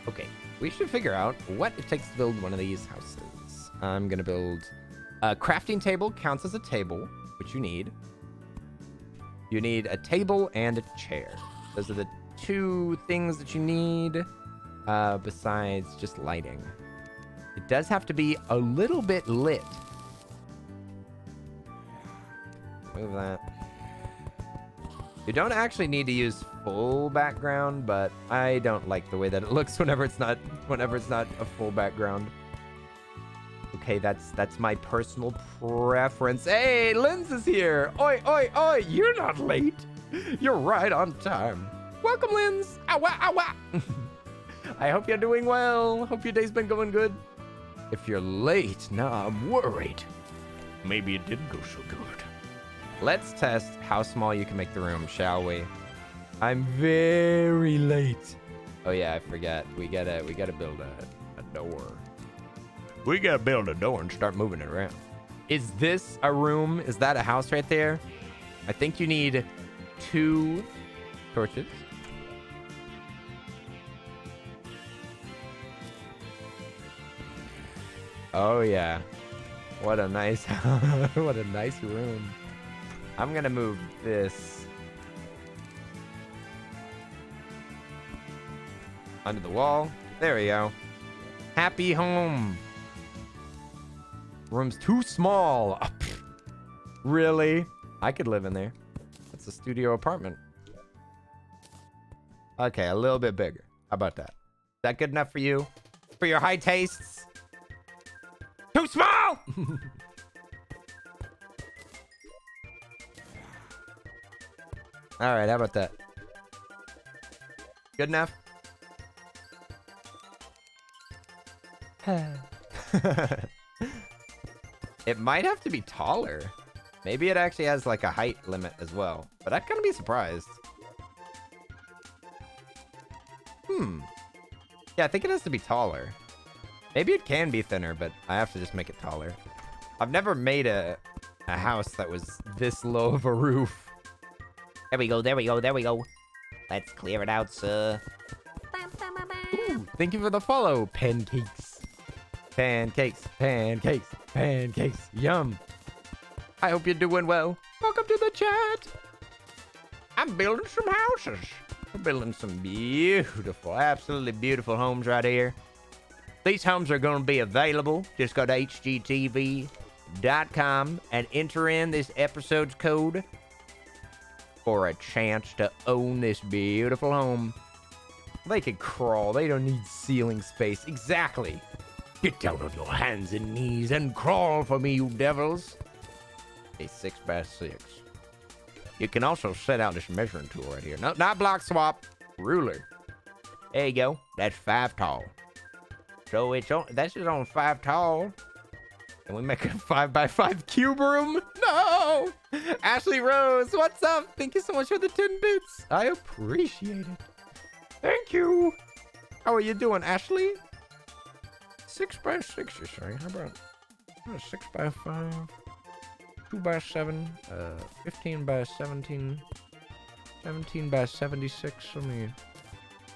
Okay, we should figure out what it takes to build one of these houses. I'm gonna build a crafting table. Counts as a table, which you need. You need a table and a chair. Those are the two things that you need, besides just lighting. It does have to be a little bit lit. Move that. You don't actually need to use full background, but I don't like the way that it looks whenever it's not a full background. Okay, that's my personal preference. Hey, Linz is here. Oi, oi, oi, you're not late. You're right on time. Welcome, Linz. Awa, awa. I hope you're doing well. Hope your day's been going good. If you're late, now I'm worried. Maybe it didn't go so good. Let's test how small you can make the room, shall we? I'm very late. Oh yeah, I forget. We gotta build a door. We gotta build a door and start moving it around. Is this a room? Is that a house right there? I think you need 2 torches. Oh yeah. What a nice what a nice room. I'm gonna move this under the wall. There we go. Happy home. Room's too small. Oh, really? I could live in there. That's a studio apartment. Okay, a little bit bigger. How about that? Is that good enough for you? For your high tastes? Too small! All right, how about that? Good enough? It might have to be taller. Maybe it actually has like a height limit as well, but I'd kind of be surprised. Yeah, I think it has to be taller. Maybe it can be thinner, but I have to just make it taller. I've never made a house that was this low of a roof. There we go, there we go, there we go. Let's clear it out, sir. Ooh, thank you for the follow, pancakes. Pancakes, pancakes, pancakes, yum. I hope you're doing well. Welcome to the chat. I'm building some houses. We're building some beautiful, absolutely beautiful homes right here. These homes are going to be available. Just go to hgtv.com and enter in this episode's code for a chance to own this beautiful home. They can crawl. They don't need ceiling space. Exactly. Get down on your hands and knees and crawl for me, you devils. A 6x6. You can also set out this measuring tool right here. No, not block swap. Ruler. There you go. That's 5 tall. So it's on. That's just on 5 tall. Can we make a 5x5 cube room? No. Ashley Rose, what's up? Thank you so much for the 10 bits. I appreciate it. Thank you. How are you doing, Ashley? 6x6, you say? How about 6x5? 2x7, 15x17, 17x76. Let me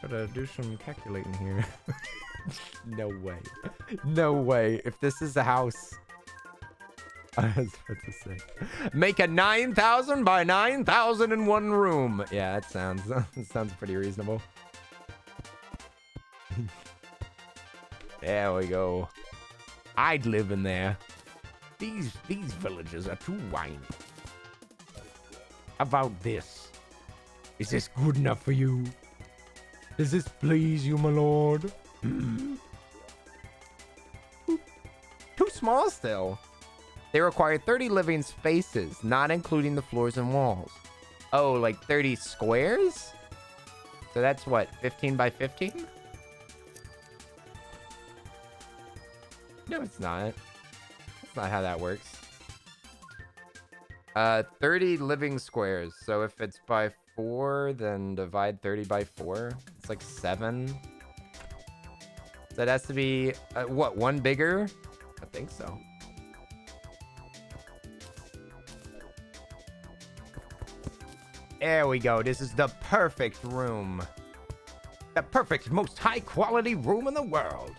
try to do some calculating here. No way. No way. If this is a house, I was about to say, make a 9,000 by 9,001 room. Yeah, that sounds pretty reasonable. There we go. I'd live in there. These villages are too whiny. How about this? Is this good enough for you? Does this please you, my lord? Too small still. They require 30 living spaces, not including the floors and walls. Oh, like 30 squares? So that's what, 15 by 15? No, it's not. That's not how that works. 30 living squares. So if it's by 4, then divide 30 by 4. It's like 7. So that has to be, what, 1 bigger? I think so. There we go. This is the perfect room. The perfect, most high-quality room in the world.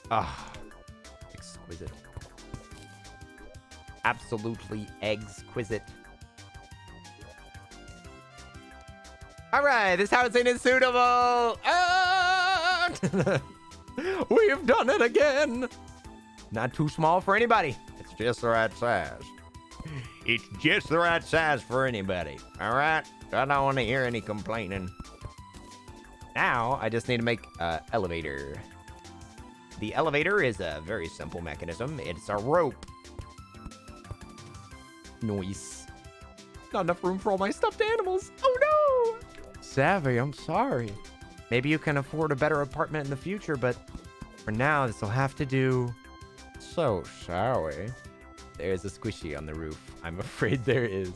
Ah, exquisite. Absolutely exquisite. All right, this housing is suitable. Ah! We've done it again. Not too small for anybody. It's just the right size. It's just the right size for anybody. All right? I don't want to hear any complaining. Now, I just need to make an elevator. The elevator is a very simple mechanism. It's a rope. Nice. Not enough room for all my stuffed animals. Oh, no. Savvy, I'm sorry. Maybe you can afford a better apartment in the future, but for now, this will have to do. So, shall we? There's a squishy on the roof. I'm afraid there is.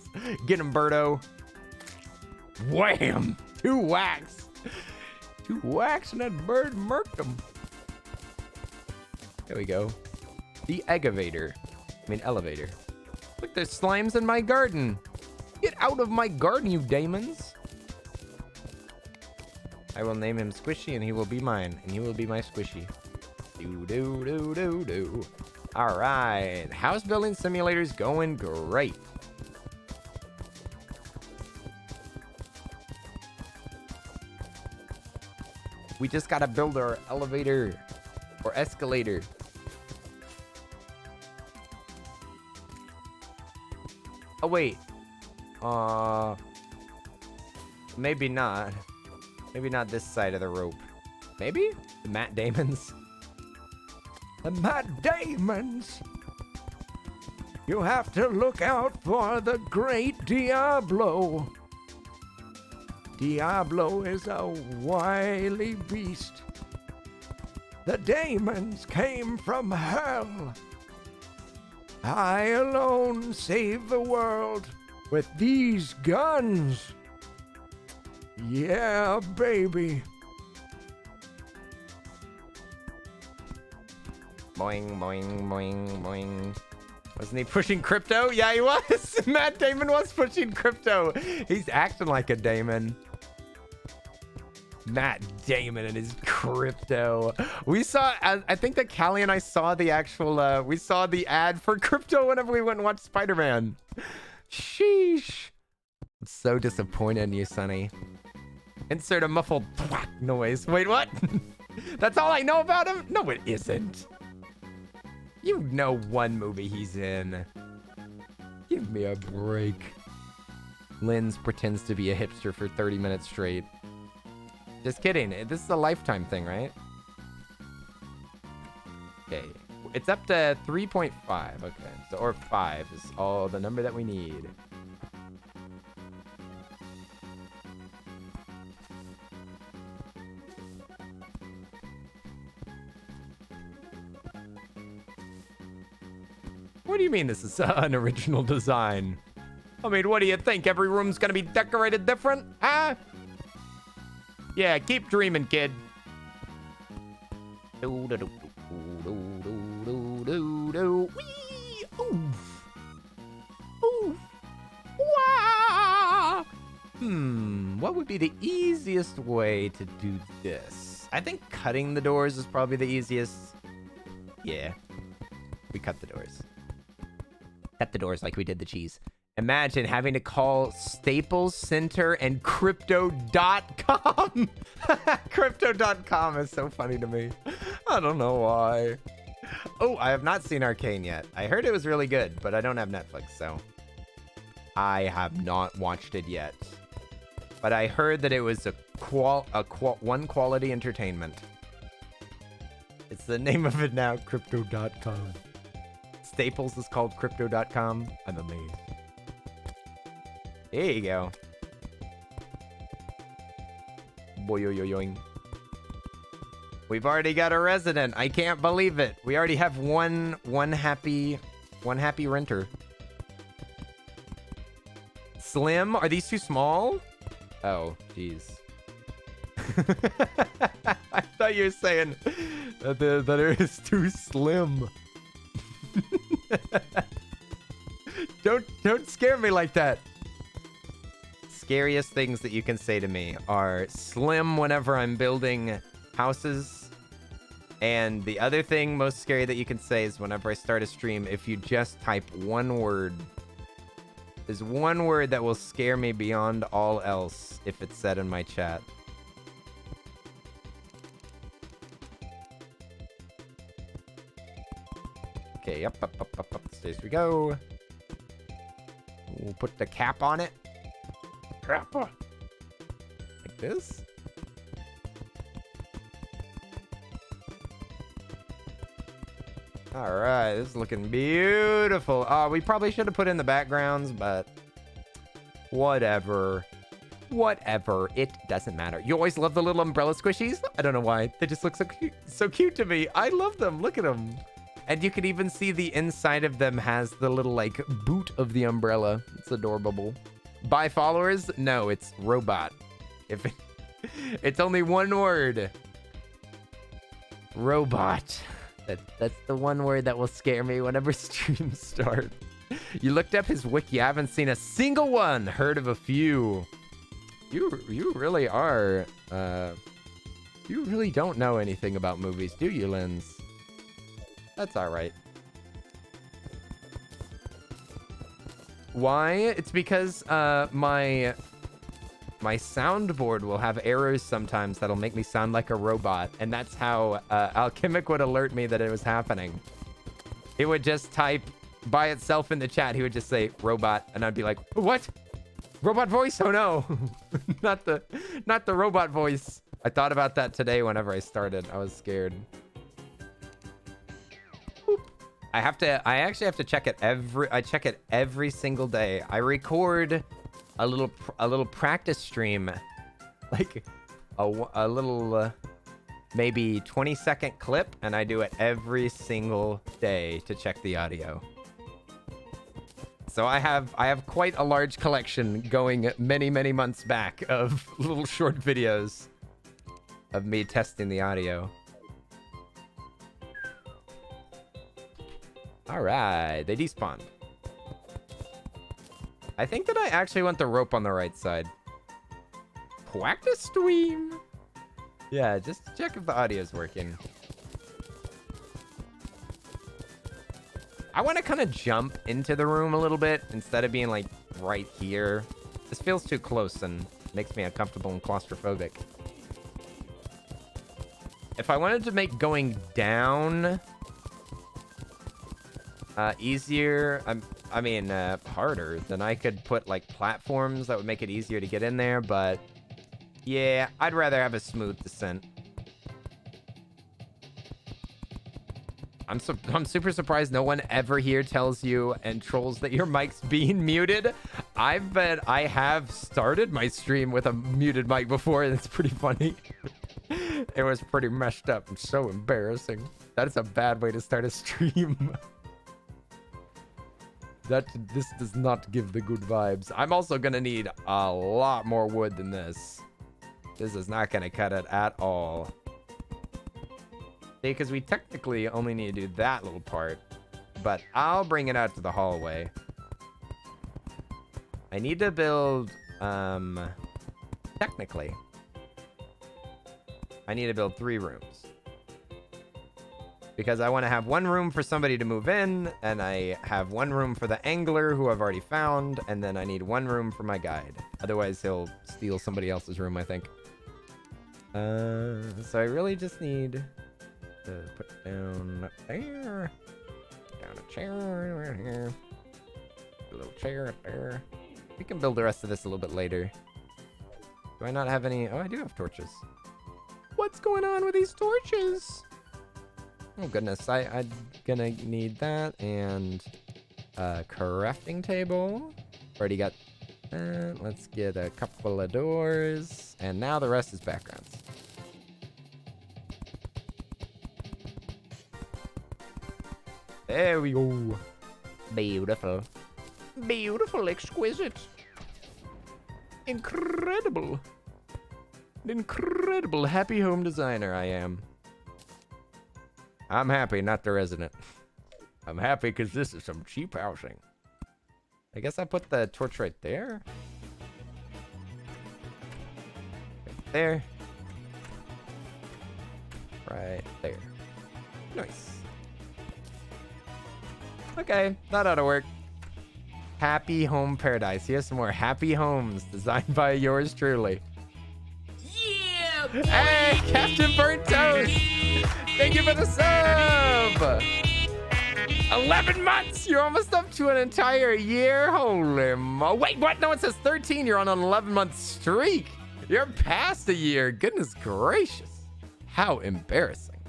Get him, Birdo. Wham! 2 whacks. 2 whacks and that bird murked him. There we go. The elevator. Look, there's slimes in my garden. Get out of my garden, you demons. I will name him Squishy, and he will be mine, and he will be my Squishy. Do. All right. House building simulator's going great. We just gotta build our elevator or escalator. Oh, wait. Maybe not. Maybe not this side of the rope. Maybe? The Matt Damons. The Matt Damons. You have to look out for the great Diablo. Diablo is a wily beast. The Damons came from hell. I alone save the world with these guns. Yeah, baby. Boing, boing, boing, boing. Wasn't he pushing crypto? Yeah, he was. Matt Damon was pushing crypto. He's acting like a Damon. Matt Damon and his crypto. We saw, I think that Callie and I saw the actual, we saw the ad for crypto whenever we went and watched Spider-Man. Sheesh. I'm so disappointed in you, Sonny. Insert a muffled thwack noise. Wait, what? That's all I know about him? No, it isn't. You know one movie he's in. Give me a break. Linz pretends to be a hipster for 30 minutes straight. Just kidding. This is a lifetime thing, right? Okay. It's up to 3.5. Okay. So, or 5 is all the number that we need. What do you mean this is an original design? I mean, what do you think? Every room's gonna be decorated different? Huh? Yeah, keep dreaming, kid. Wee! Oof! Oof! Wah! What would be the easiest way to do this? I think cutting the doors is probably the easiest. Yeah. We cut the doors. Cut the doors like we did the cheese. Imagine having to call Staples Center and Crypto.com. Crypto.com is so funny to me. I don't know why. Oh, I have not seen Arcane yet. I heard it was really good, but I don't have Netflix, so I have not watched it yet. But I heard that it was one quality entertainment. It's the name of it now, Crypto.com. Staples is called Crypto.com. I'm amazed. There you go. Boing. We've already got a resident. I can't believe it. We already have one happy renter. Slim? Are these too small? Oh, jeez. I thought you were saying that it is too slim. Don't scare me like that. scariest things that you can say to me are slim whenever I'm building houses. And the other thing most scary that you can say is whenever I start a stream, if you just type one word. There's one word that will scare me beyond all else if it's said in my chat. Okay, up the stairs we go. We'll put the cap on it. Cap. Like this. All right, this is looking beautiful. We probably should have put in the backgrounds, but whatever. Whatever. It doesn't matter. You always love the little umbrella squishies? I don't know why. They just look so cute to me. I love them. Look at them. And you can even see the inside of them has the little, like, boot of the umbrella. It's adorable. By followers? No, it's robot. It's only one word. Robot. That's the one word that will scare me whenever streams start. You looked up his wiki. I haven't seen a single one. Heard of a few. You really are. You really don't know anything about movies, do you, Linz? That's all right. Why? It's because my soundboard will have errors sometimes that'll make me sound like a robot, and that's how Alchemic would alert me that it was happening. It would just type by itself in the chat. He would just say robot, and I'd be like, what? Robot voice? Oh no, not the robot voice. I thought about that today whenever I started. I was scared. I actually have to check it every single day. I record a little practice stream, like a little maybe 20-second clip, and I do it every single day to check the audio. So I have quite a large collection going many months back of little short videos of me testing the audio. All right, they despawned. I think that I actually want the rope on the right side. Practice stream. Yeah, just check if the audio is working. I want to kind of jump into the room a little bit instead of being like right here. This feels too close and makes me uncomfortable and claustrophobic. If I wanted to make going down easier, harder, then I could put like platforms that would make it easier to get in there, but yeah, I'd rather have a smooth descent. I'm super surprised no one ever here tells you and trolls that your mic's being muted. I bet I have started my stream with a muted mic before, and it's pretty funny. It was pretty messed up and so embarrassing. That is a bad way to start a stream. This does not give the good vibes. I'm also gonna need a lot more wood than this. This is not gonna cut it at all. See, because we technically only need to do that little part, but I'll bring it out to the hallway. I need to build, technically, I need to build 3 rooms. Because I want to have one room for somebody to move in, and I have one room for the angler who I've already found, and then I need one room for my guide. Otherwise, he'll steal somebody else's room, I think. So I really just need to put down there. Down a chair right here. A little chair up there. We can build the rest of this a little bit later. Do I not have any? Oh, I do have torches. What's going on with these torches? Oh goodness, I'm gonna need that, and a crafting table. Already got that. Let's get a couple of doors, and now the rest is backgrounds. There we go. Beautiful. Beautiful, exquisite. Incredible. An incredible happy home designer I am. I'm happy, not the resident. I'm happy because this is some cheap housing. I guess I put the torch right there. there. Right there. Nice. Okay, that ought to work. Happy Home Paradise. Here's some more happy homes designed by yours truly. Yeah, boy. Hey, Captain Burnt Toast! Thank you for the sub! 11 months! You're almost up to an entire year. Holy mo. Wait, what? No, it says 13. You're on an 11-month streak. You're past a year. Goodness gracious. How embarrassing.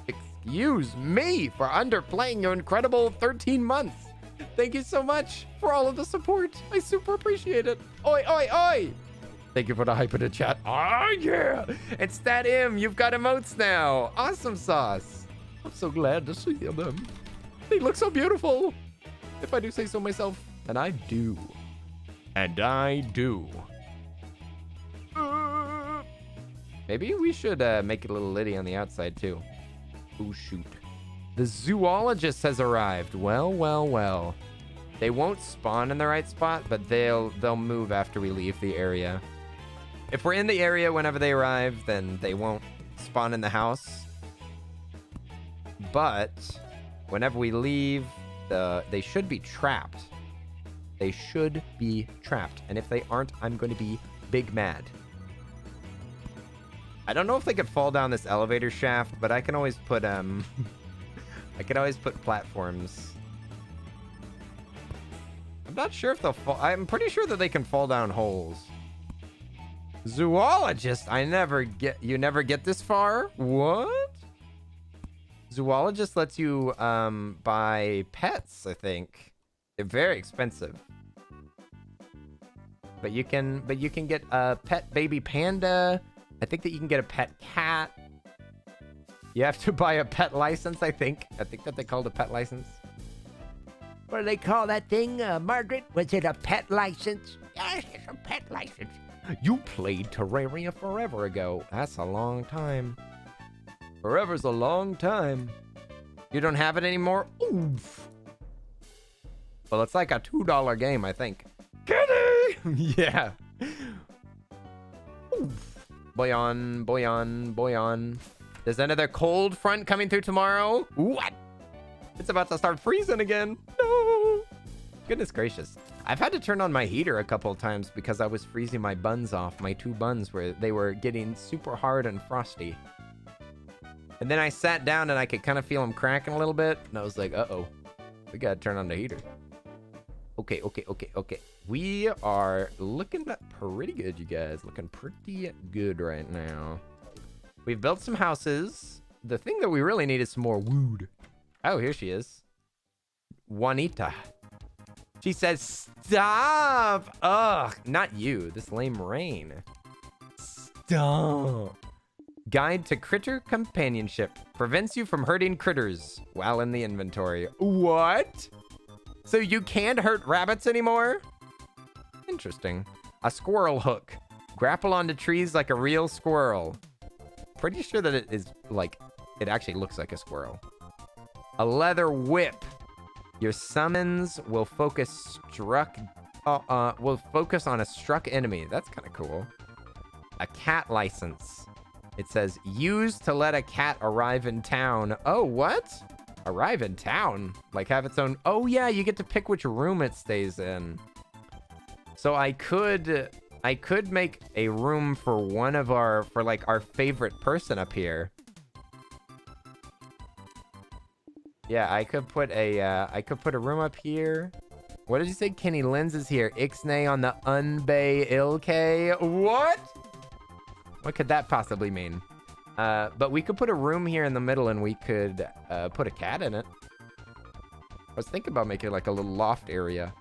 Excuse me for underplaying your incredible 13 months. Thank you so much for all of the support. I super appreciate it. Oi, oi, oi! Thank you for the hype in the chat. Oh, yeah! It's that M. You've got emotes now. Awesome sauce. I'm so glad to see them. They look so beautiful. If I do say so myself. And I do. And I do. Maybe we should make it a little litty on the outside, too. Oh, shoot. The zoologist has arrived. Well, well, well. They won't spawn in the right spot, but they'll move after we leave the area. If we're in the area whenever they arrive, then they won't spawn in the house. But whenever we leave, they should be trapped. They should be trapped. And if they aren't, I'm going to be big mad. I don't know if they could fall down this elevator shaft, but I can always put I can always put platforms. I'm not sure if they'll fall. I'm pretty sure that they can fall down holes. Zoologist, you never get this far? What? Zoologist lets you buy pets, I think. They're very expensive. But you can get a pet baby panda. I think that you can get a pet cat. You have to buy a pet license, I think. I think that they called a pet license. What do they call that thing, Margaret? Was it a pet license? Yes, it's a pet license. You played Terraria forever ago. That's a long time. Forever's a long time. You don't have it anymore? Oof. Well, it's like a $2 game, I think. Kitty! Yeah. Oof. Boy on, boy on, boy on. There's another cold front coming through tomorrow. What? It's about to start freezing again. No. Goodness gracious. I've had to turn on my heater a couple of times because I was freezing my buns off. My 2 buns where they were getting super hard and frosty. And then I sat down and I could kind of feel them cracking a little bit. And I was like, uh-oh. We got to turn on the heater. Okay. We are looking pretty good, you guys. Looking pretty good right now. We've built some houses. The thing that we really need is some more wood. Oh, here she is. Juanita. She says, stop. Ugh, not you. This lame rain. Stop. Guide to critter companionship. Prevents you from hurting critters while in the inventory. What? So you can't hurt rabbits anymore? Interesting. A squirrel hook. Grapple onto trees like a real squirrel. Pretty sure that it is like, it actually looks like a squirrel. A leather whip. Your summons will focus on a struck enemy. That's kind of cool. A cat license. It says, use to let a cat arrive in town. Oh, what? Arrive in town? Like have its own... Oh, yeah, you get to pick which room it stays in. So I could make a room for one of our favorite person up here. Yeah, I could put a room up here. What did you say? Kenny Lenz is here. Ixnay on the Unbay Ilk. What? What could that possibly mean? But we could put a room here in the middle and we could put a cat in it. I was thinking about making like a little loft area.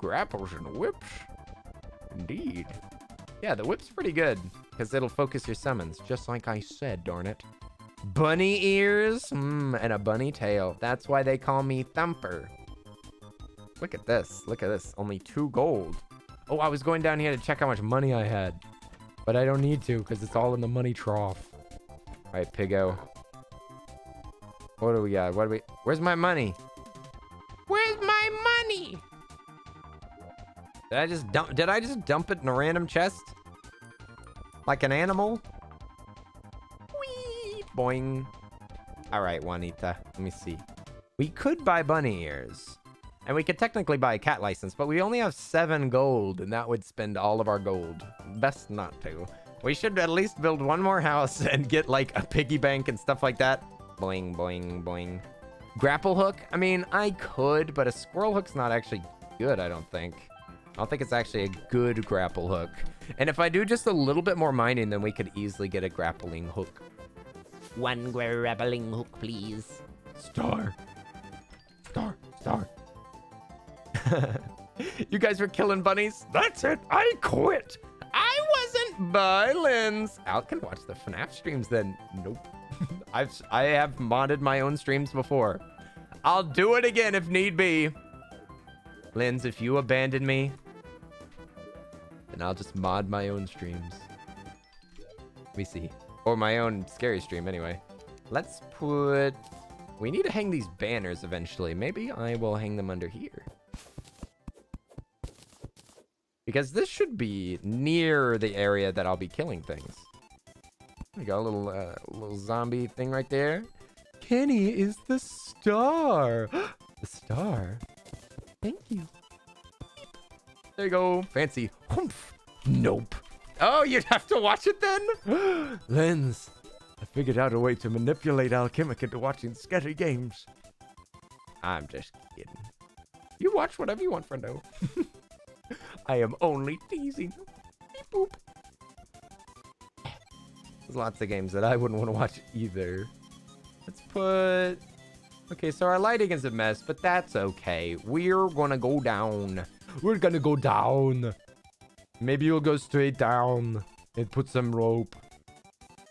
Grapples and whips. Indeed. Yeah, the whip's pretty good because it'll focus your summons, just like I said, darn it. Bunny ears and a bunny tail. That's why they call me Thumper. Look at this. Look at this. Only 2 gold. Oh, I was going down here to check how much money I had. But I don't need to because it's all in the money trough. All right, Piggo. What do we got? Where's my money? Where's my money? Did I just dump it in a random chest? Like an animal. Whee! Boing. All right, Juanita. Let me see. We could buy bunny ears. And we could technically buy a cat license, but we only have 7 gold, and that would spend all of our gold. Best not to. We should at least build one more house and get, like, a piggy bank and stuff like that. Boing, boing, boing. Grapple hook? I mean, I could, but a squirrel hook's not actually good, I don't think. I don't think it's actually a good grapple hook. And if I do just a little bit more mining, then we could easily get a grappling hook. One grappling hook, please. Star. You guys were killing bunnies? That's it. I quit. I wasn't. Bye, Lens. Al can watch the FNAF streams then. Nope. I have modded my own streams before. I'll do it again if need be. Lens, if you abandon me, then I'll just mod my own streams. Let me see. Or my own scary stream anyway. Let's put... We need to hang these banners eventually. Maybe I will hang them under here. Because this should be near the area that I'll be killing things. We got a little zombie thing right there. Kenny is the star. The star. Thank you. There you go. Fancy. Humph. Nope. Oh, you'd have to watch it then? Lens. I figured out a way to manipulate Alchemic into watching scary games. I'm just kidding. You watch whatever you want, friendo. I am only teasing. Beep boop. There's lots of games that I wouldn't want to watch either. Let's put... Okay, so our lighting is a mess, but that's okay. We're gonna go down. We're gonna go down. Maybe you'll go straight down and put some rope.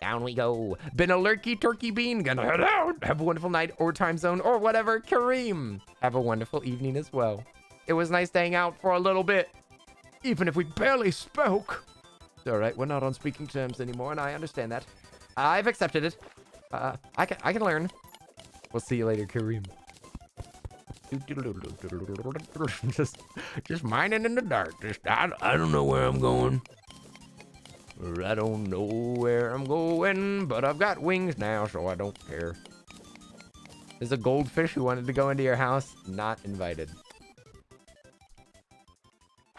Down we go. Been a lurky turkey bean. Gonna head out. Have a wonderful night or time zone or whatever. Kareem. Have a wonderful evening as well. It was nice to hang out for a little bit. Even if we barely spoke. It's all right. We're not on speaking terms anymore, and I understand that. I've accepted it. I can learn. We'll see you later, Kareem. just mining in the dark. I don't know where I'm going. I don't know where I'm going, but I've got wings now, so I don't care. There's a goldfish who wanted to go into your house. Not invited.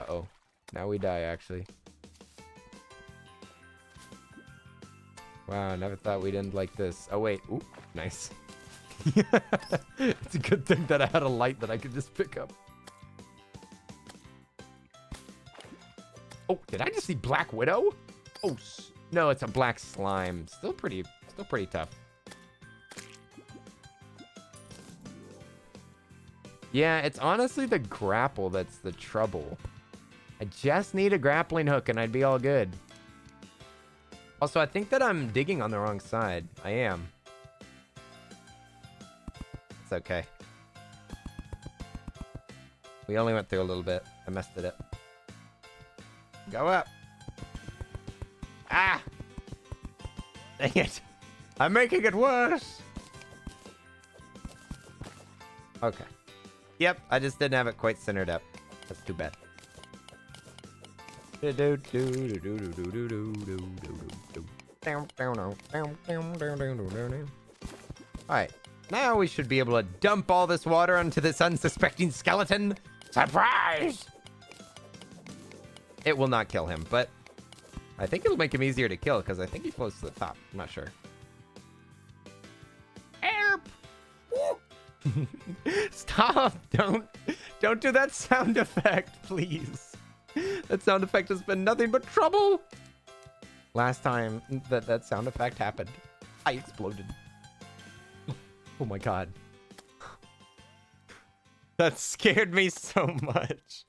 Uh-oh. Now we die, actually. Wow, I never thought we'd end like this. Oh, wait. Ooh, nice. It's a good thing that I had a light that I could just pick up. Oh, did I just see Black Widow? Oh, no, it's a black slime. Still pretty tough. Yeah, it's honestly the grapple that's the trouble. I just need a grappling hook and I'd be all good. Also, I think that I'm digging on the wrong side. I am. It's okay. We only went through a little bit. I messed it up. Go up. Ah! Dang it. I'm making it worse. Okay. Yep, I just didn't have it quite centered up. That's too bad. Alright. Now we should be able to dump all this water onto this unsuspecting skeleton. Surprise! It will not kill him, but I think it'll make him easier to kill because I think he floats to the top. I'm not sure. Help! Stop! Don't do that sound effect, please. That sound effect has been nothing but trouble. Last time that sound effect happened, I exploded. Oh my god. That scared me so much.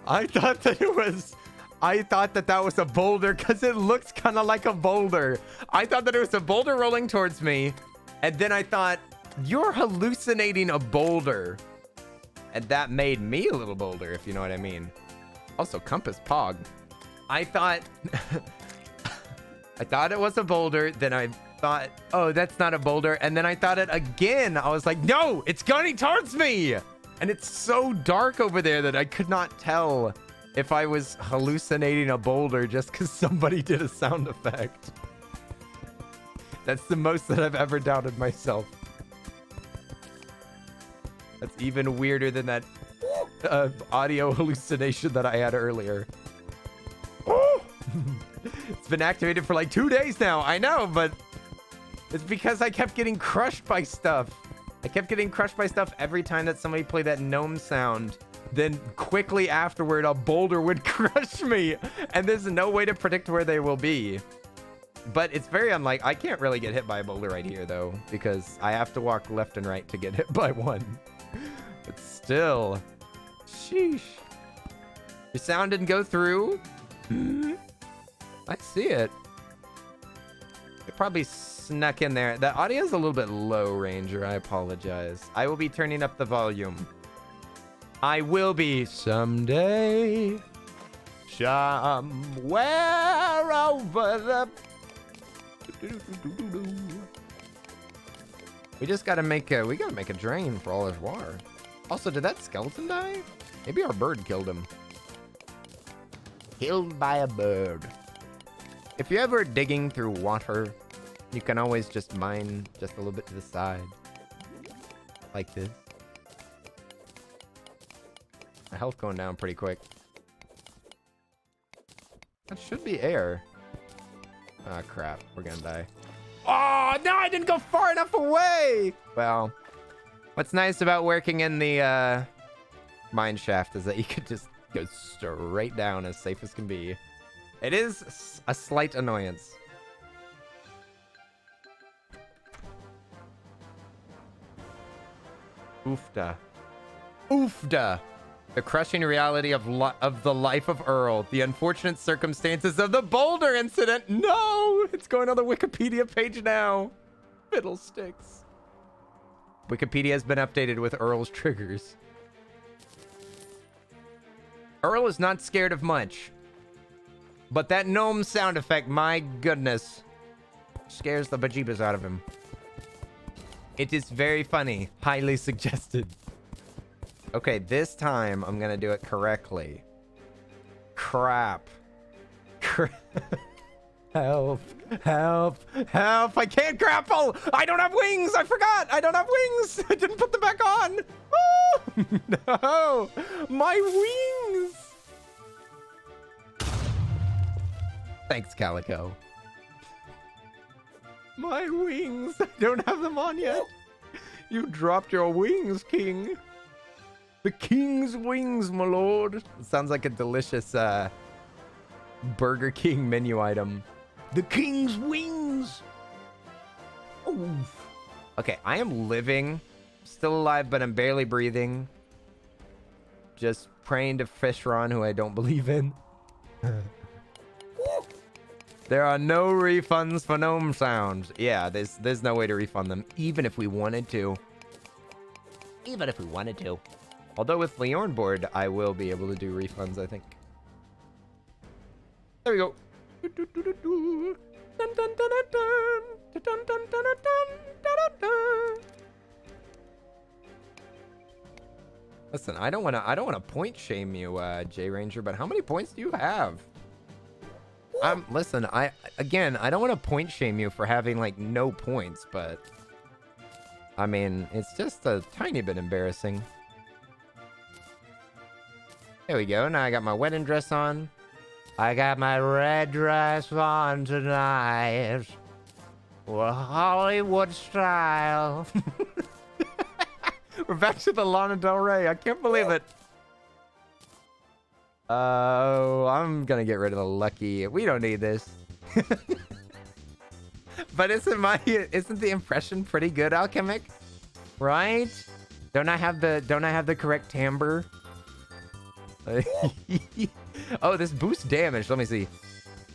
I thought that that was a boulder because it looks kind of like a boulder. I thought that it was a boulder rolling towards me. And then I thought, you're hallucinating a boulder. And that made me a little bolder, if you know what I mean. Also, compass pog. I thought... I thought it was a boulder. Then I thought, oh, that's not a boulder. And then I thought it again. I was like, no, it's gunning towards me. And it's so dark over there that I could not tell if I was hallucinating a boulder just because somebody did a sound effect. That's the most that I've ever doubted myself. That's even weirder than that audio hallucination that I had earlier. It's been activated for like 2 days now. I know, but it's because I kept getting crushed by stuff. I kept getting crushed by stuff every time that somebody played that gnome sound. Then quickly afterward, a boulder would crush me. And there's no way to predict where they will be. But it's very unlike. I can't really get hit by a boulder right here, though, because I have to walk left and right to get hit by one. But still. Sheesh. Your sound didn't go through. I see it. It probably snuck in there. The audio's a little bit low, Ranger. I apologize. I will be turning up the volume. I will be someday. Somewhere over the... We just gotta make a... We gotta make a drain for all this water. Also, did that skeleton die? Maybe our bird killed him. Killed by a bird. If you're ever digging through water, you can always just mine just a little bit to the side. Like this. My health going down pretty quick. That should be air. Ah, crap. We're gonna die. Oh, no, I didn't go far enough away! Well, what's nice about working in the mine shaft is that you could just go straight down as safe as can be. It is a slight annoyance. Oofda. Oofda! The crushing reality of the life of Earl. The unfortunate circumstances of the boulder incident. No! It's going on the Wikipedia page now. Fiddlesticks. Wikipedia has been updated with Earl's triggers. Earl is not scared of much. But that gnome sound effect, my goodness, scares the bejeebus out of him. It is very funny. Highly suggested. Okay, this time I'm gonna do it correctly. Crap. Help. Help. Help. I can't grapple. I don't have wings. I forgot. I don't have wings. I didn't put them back on. Oh, no. My wings. Thanks, Calico. My wings. I don't have them on yet. You dropped your wings, King. The king's wings, my lord. It sounds like a delicious Burger King menu item. The king's wings. Oof. Okay, I am living. Still alive, but I'm barely breathing. Just praying to Fishron, who I don't believe in. There are no refunds for gnome sounds. Yeah, there's no way to refund them, even if we wanted to. Even if we wanted to. Although with Leorn board, I will be able to do refunds, I think. There we go. Listen, I don't wanna point shame you, J Ranger, but how many points do you have? Listen, I don't want to point shame you for having like no points, but I mean, it's just a tiny bit embarrassing. There we go. Now I got my wedding dress on. I got my red dress on tonight. Well, Hollywood style. We're back to the Lana Del Rey. I can't believe it. Oh, I'm gonna get rid of the lucky. We don't need this. But isn't the impression pretty good, Alchemic? Right? Don't I have the correct timbre? Oh, this boosts damage. Let me see.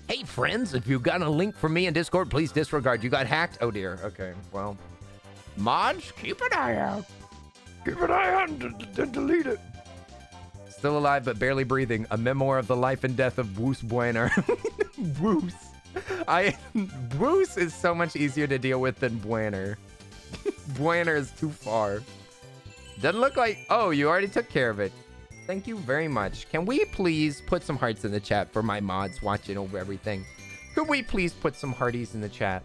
Hey, friends, if you got a link for me in Discord, please disregard. You got hacked? Oh, dear. Okay, well. Mods, keep an eye out. Keep an eye out and delete it. Still alive, but barely breathing. A memoir of the life and death of Bruce Buener. Bruce. Bruce is so much easier to deal with than Buener. Buener is too far. Doesn't look like... Oh, you already took care of it. Thank you very much. Can we please put some hearts in the chat for my mods watching over everything? Could we please put some hearties in the chat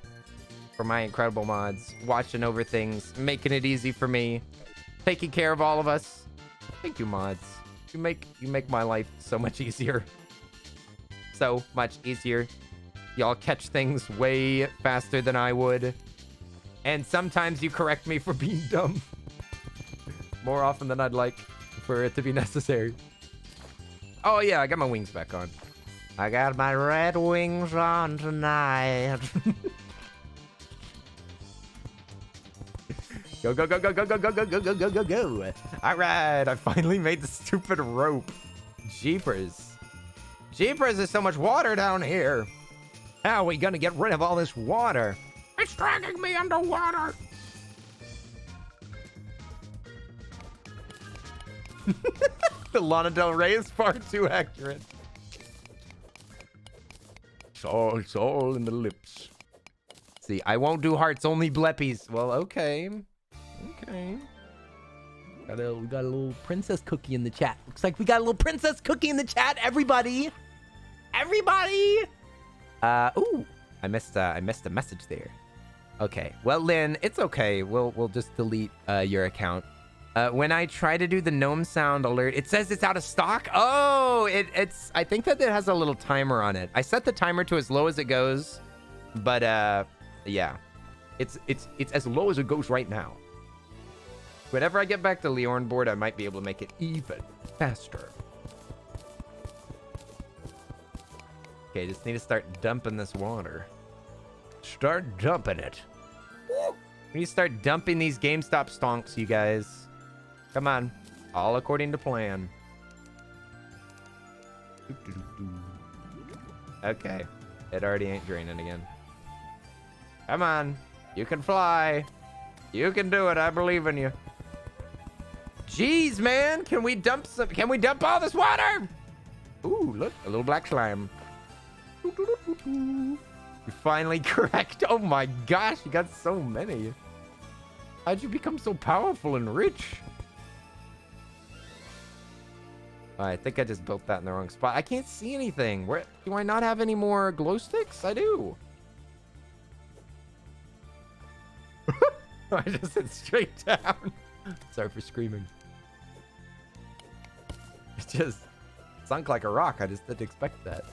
for my incredible mods watching over things, making it easy for me, taking care of all of us? Thank you, mods. You make my life so much easier. So much easier. Y'all catch things way faster than I would. And sometimes you correct me for being dumb. More often than I'd like for it to be necessary. Oh yeah, I got my wings back on. I got my red wings on tonight. Go, go, go, go, go, go, go, go, go, go, go, go, go. All right, I finally made the stupid rope. Jeepers. Jeepers, there's so much water down here. How are we gonna get rid of all this water? It's dragging me underwater. The Lana Del Rey is far too accurate. It's all in the lips. See, I won't do hearts, only bleppies. Well, okay. Okay. We got a little princess cookie in the chat. Looks like we got a little princess cookie in the chat, everybody. Everybody. Ooh, I missed a message there. Okay. Well, Lynn, it's okay. We'll just delete your account. When I try to do the gnome sound alert, it says it's out of stock. Oh, it's. I think that it has a little timer on it. I set the timer to as low as it goes, but yeah, it's as low as it goes right now. Whenever I get back to Leorn board, I might be able to make it even faster. Okay, just need to start dumping this water. Start dumping it. We need to start dumping these GameStop stonks, you guys. Come on. All according to plan. Okay. It already ain't draining again. Come on. You can fly. You can do it. I believe in you. Jeez, man. Can we dump all this water? Ooh, look. A little black slime. You're finally correct. Oh my gosh. You got so many. How'd you become so powerful and rich? I think I just built that in the wrong spot. I can't see anything. Where do I not have any more glow sticks? I do. I just hit straight down. Sorry for screaming. It just sunk like a rock. I just didn't expect that.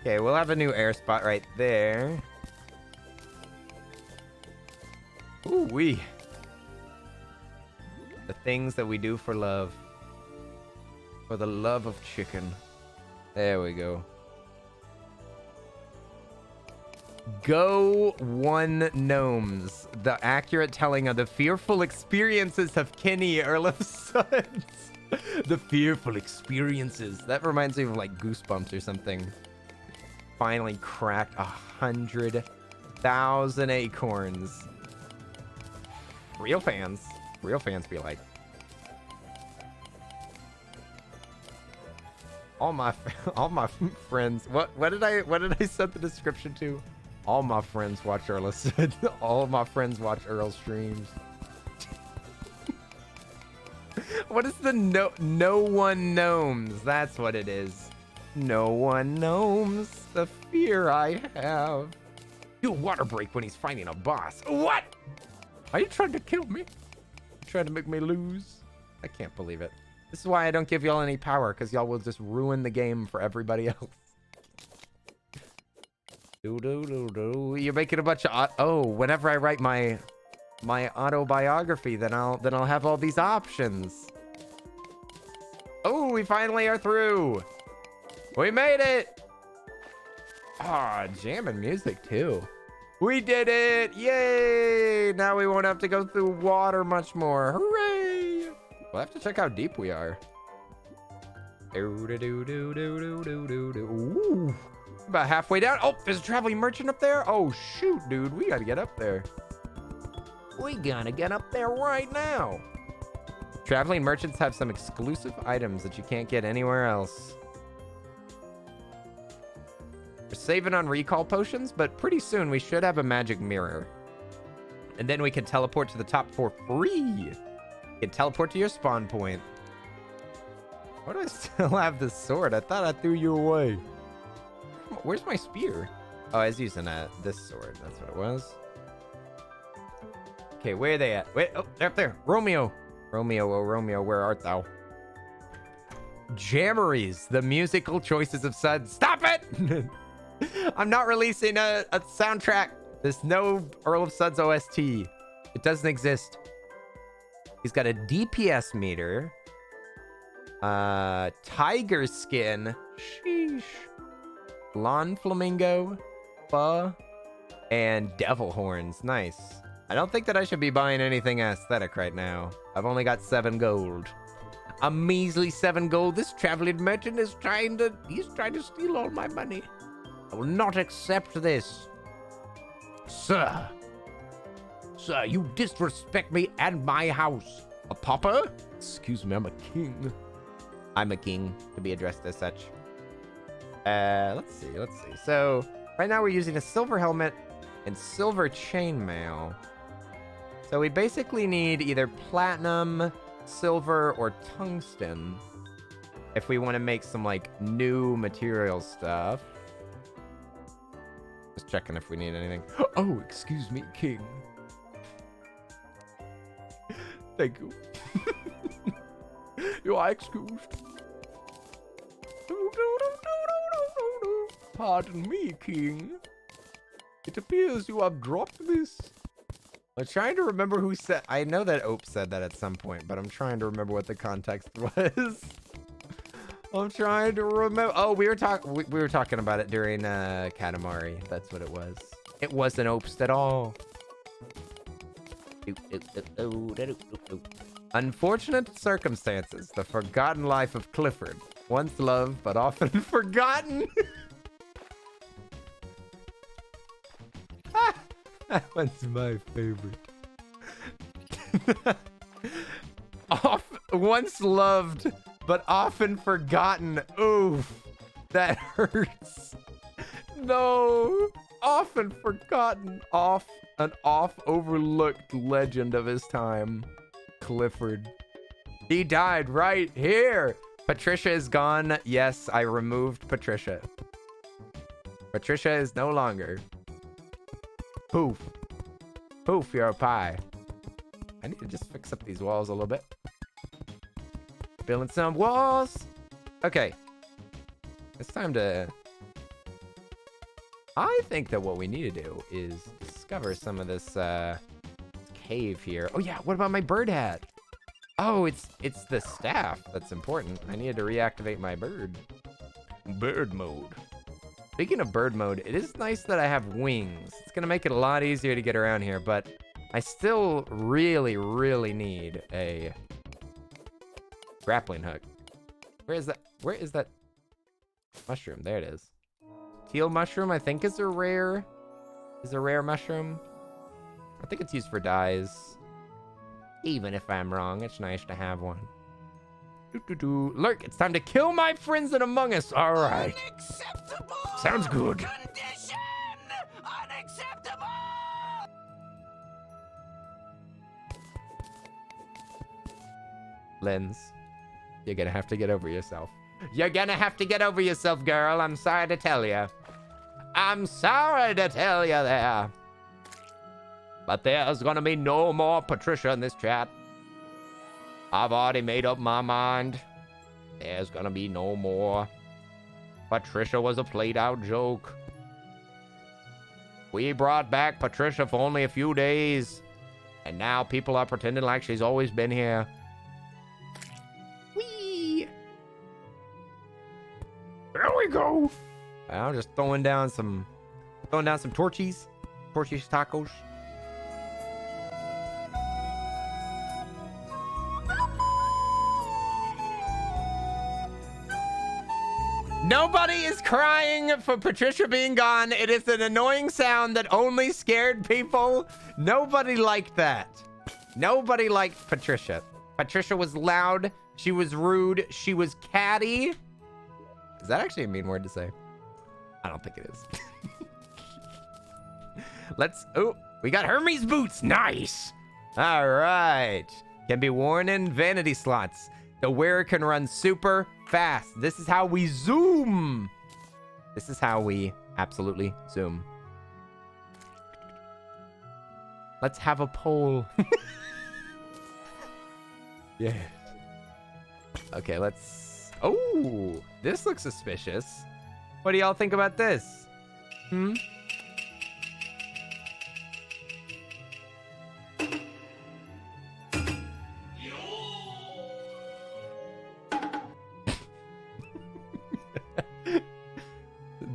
Okay, we'll have a new air spot right there. Ooh-wee. The things that we do for love. For the love of chicken. There we go. Go one gnomes. The accurate telling of the fearful experiences of Kenny, Earl of Suns. The fearful experiences. That reminds me of like Goosebumps or something. Finally cracked 100,000 acorns. Real fans be like, all my friends. What did I set the description to? All my friends watch Earl. All my friends watch Earl streams. What is the no one gnomes? That's what it is. No one gnomes the fear I have. Do a water break when he's fighting a boss. What? Are you trying to kill me? Trying to make me lose? I can't believe it. This is why I don't give y'all any power, because y'all will just ruin the game for everybody else. You're making a bunch of whenever I write my autobiography, then I'll have all these options. Oh, we finally are through. We made it. Ah, jamming music too. We did it! Yay! Now we won't have to go through water much more. Hooray! We'll have to check how deep we are. Ooh. About halfway down. Oh, there's a traveling merchant up there. Oh, shoot, dude. We gotta get up there. We gotta get up there right now. Traveling merchants have some exclusive items that you can't get anywhere else. We're saving on recall potions, but pretty soon we should have a magic mirror. And then we can teleport to the top for free. You can teleport to your spawn point. Why do I still have this sword? I thought I threw you away. Where's my spear? Oh, I was using this sword. That's what it was. Okay, where are they at? Wait, oh, they're up there. Romeo. Romeo, oh Romeo, where art thou? Jammeries, the musical choices of Suds. Stop it! I'm not releasing a soundtrack. There's no Earl of Suds OST. It doesn't exist. He's got a DPS meter. Tiger skin. Sheesh. Lawn flamingo. Pho. And devil horns. Nice. I don't think that I should be buying anything aesthetic right now. I've only got 7 gold. A measly 7 gold. This traveling merchant is trying to steal all my money. I will not accept this. Sir, you disrespect me and my house. A pauper? Excuse me, I'm a king. I'm a king, to be addressed as such. Let's see. So, right now we're using a silver helmet and silver chainmail. So we basically need either platinum, silver, or tungsten if we want to make some, like, new material stuff. Just checking if we need anything. Oh, excuse me, king. Thank you. You are excused. Pardon me, king. It appears you have dropped this. I'm trying to remember who said... I know that Ope said that at some point, but I'm trying to remember what the context was. I'm trying to remember. Oh, we were talking about it during Katamari. That's what it was. It wasn't Opes at all. Unfortunate circumstances. The forgotten life of Clifford. Once loved, but often forgotten. That one's my favorite. Once loved, but often forgotten. Oof. That hurts. No. Often forgotten. An overlooked legend of his time. Clifford. He died right here. Patricia is gone. Yes, I removed Patricia. Patricia is no longer. Poof. Poof, you're a pie. I need to just fix up these walls a little bit. Building some walls. Okay. It's time to... I think that what we need to do is discover some of this cave here. Oh yeah, what about my bird hat? Oh, it's the staff that's important. I needed to reactivate my bird. Bird mode. Speaking of bird mode, it is nice that I have wings. It's going to make it a lot easier to get around here, but I still really, really need a grappling hook. Where is that? Where is that mushroom? There it is. Teal mushroom, I think is a rare mushroom. I think it's used for dyes. Even if I'm wrong, it's nice to have one. Lurk, it's time to kill my friends in Among Us. All right. Unacceptable! Sounds good. Condition! Unacceptable! Lens, you're gonna have to get over yourself. You're gonna have to get over yourself, girl. I'm sorry to tell you. I'm sorry to tell you there. But there's gonna be no more Patricia in this chat. I've already made up my mind. There's gonna be no more. Patricia was a played out joke. We brought back Patricia for only a few days. And now people are pretending like she's always been here. Whee! There we go. I'm just throwing down some torchies. Torchies tacos. Nobody is crying for Patricia being gone. It is an annoying sound that only scared people. Nobody liked that. Nobody liked Patricia. Patricia was loud. She was rude. She was catty. Is that actually a mean word to say? I don't think it is. We got Hermes boots. Nice. Nice. All right. Can be worn in vanity slots. The wearer can run super fast. This is how we zoom. This is how we absolutely zoom. Let's have a poll. Yeah. Okay, let's... Oh, this looks suspicious. What do y'all think about this? Hmm?